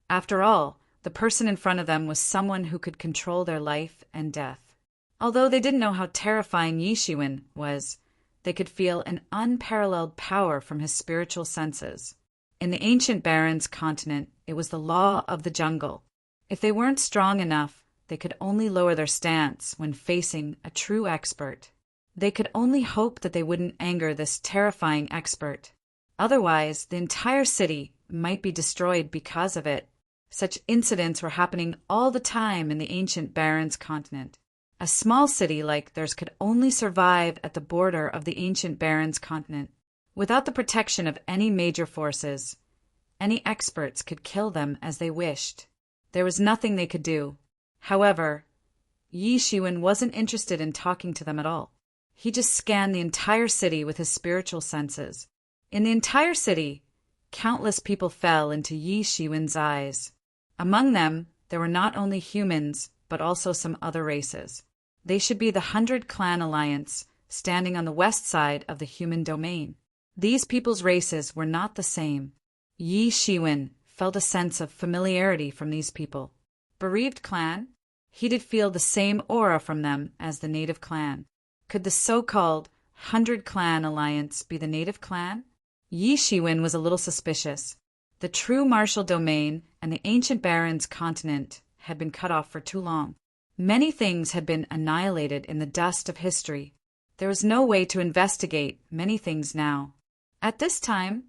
[SPEAKER 1] After all, the person in front of them was someone who could control their life and death. Although they didn't know how terrifying Yi Shiwen was, they could feel an unparalleled power from his spiritual senses. In the ancient Barrens continent, it was the law of the jungle. If they weren't strong enough, they could only lower their stance when facing a true expert. They could only hope that they wouldn't anger this terrifying expert. Otherwise, the entire city might be destroyed because of it. Such incidents were happening all the time in the ancient Barrens continent. A small city like theirs could only survive at the border of the ancient Barrens continent. Without the protection of any major forces, any experts could kill them as they wished. There was nothing they could do. However, Yi Shiwen wasn't interested in talking to them at all. He just scanned the entire city with his spiritual senses. In the entire city, countless people fell into Yi Shiwen's eyes. Among them, there were not only humans, but also some other races. They should be the 100 Clan Alliance, standing on the west side of the human domain. These people's races were not the same. Yi Shiwen felt a sense of familiarity from these people. Bereaved clan? He did feel the same aura from them as the native clan. Could the so-called 100 Clan Alliance be the native clan? Yi Shiwen was a little suspicious. The true martial domain and the ancient Barrens continent had been cut off for too long. Many things had been annihilated in the dust of history. There was no way to investigate many things now. At this time,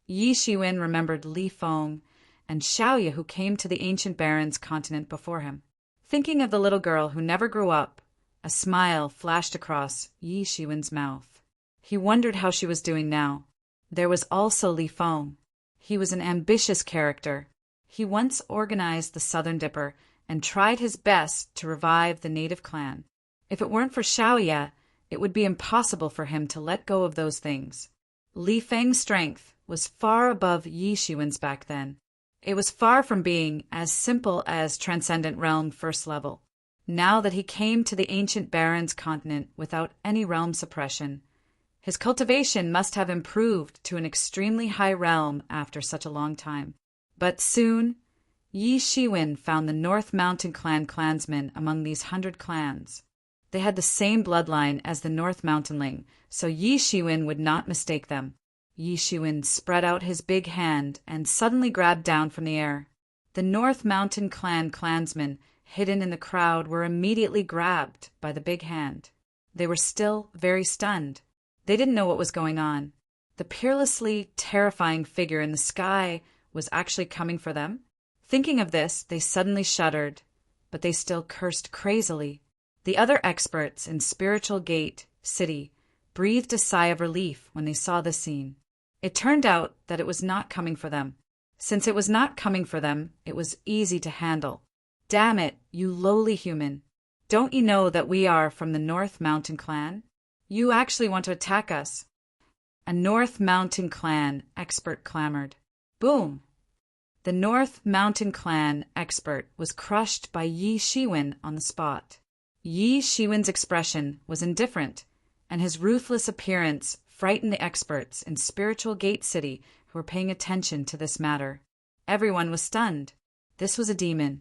[SPEAKER 1] Yi Shiwen remembered Li Feng and Xiaoya who came to the ancient Barrens continent before him. Thinking of the little girl who never grew up, a smile flashed across Yi Shiwen's mouth. He wondered how she was doing now. There was also Li Feng. He was an ambitious character. He once organized the Southern Dipper and tried his best to revive the native clan. If it weren't for Xiaoya, it would be impossible for him to let go of those things. Li Feng's strength was far above Yi Shiwen's back then. It was far from being as simple as Transcendent Realm First Level. Now that he came to the ancient Barrens continent without any realm suppression, his cultivation must have improved to an extremely high realm after such a long time. But soon, Yi Shiwen found the North Mountain Clan clansmen among these 100 clans. They had the same bloodline as the North Mountain Ling, so Yi Shiwen would not mistake them. Yi Shiwen spread out his big hand and suddenly grabbed down from the air. The North Mountain Clan clansmen hidden in the crowd were immediately grabbed by the big hand. They were still very stunned. They didn't know what was going on. The peerlessly terrifying figure in the sky was actually coming for them. Thinking of this, they suddenly shuddered, but they still cursed crazily. The other experts in Spiritual Gate City breathed a sigh of relief when they saw this scene. It turned out that it was not coming for them. Since it was not coming for them, it was easy to handle. Damn it, you lowly human. Don't you know that we are from the North Mountain Clan? You actually want to attack us. A North Mountain Clan expert clamored. Boom! The North Mountain Clan expert was crushed by Yi Shiwen on the spot. Yi Shiwen's expression was indifferent, and his ruthless appearance frightened the experts in Spiritual Gate City who were paying attention to this matter. Everyone was stunned. This was a demon.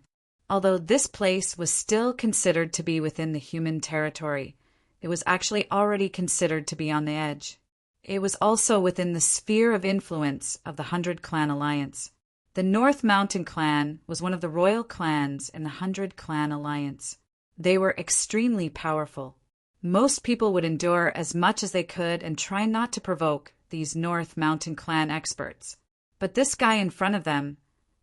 [SPEAKER 1] Although this place was still considered to be within the human territory, it was actually already considered to be on the edge. It was also within the sphere of influence of the 100 Clan Alliance. The North Mountain Clan was one of the royal clans in the 100 Clan Alliance. They were extremely powerful. Most people would endure as much as they could and try not to provoke these North Mountain Clan experts. But this guy in front of them,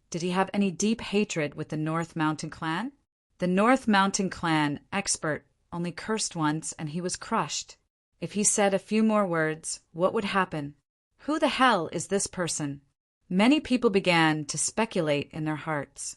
[SPEAKER 1] did he have any deep hatred with the North Mountain Clan? The North Mountain Clan expert only cursed once and he was crushed. If he said a few more words, what would happen? Who the hell is this person? Many people began to speculate in their hearts.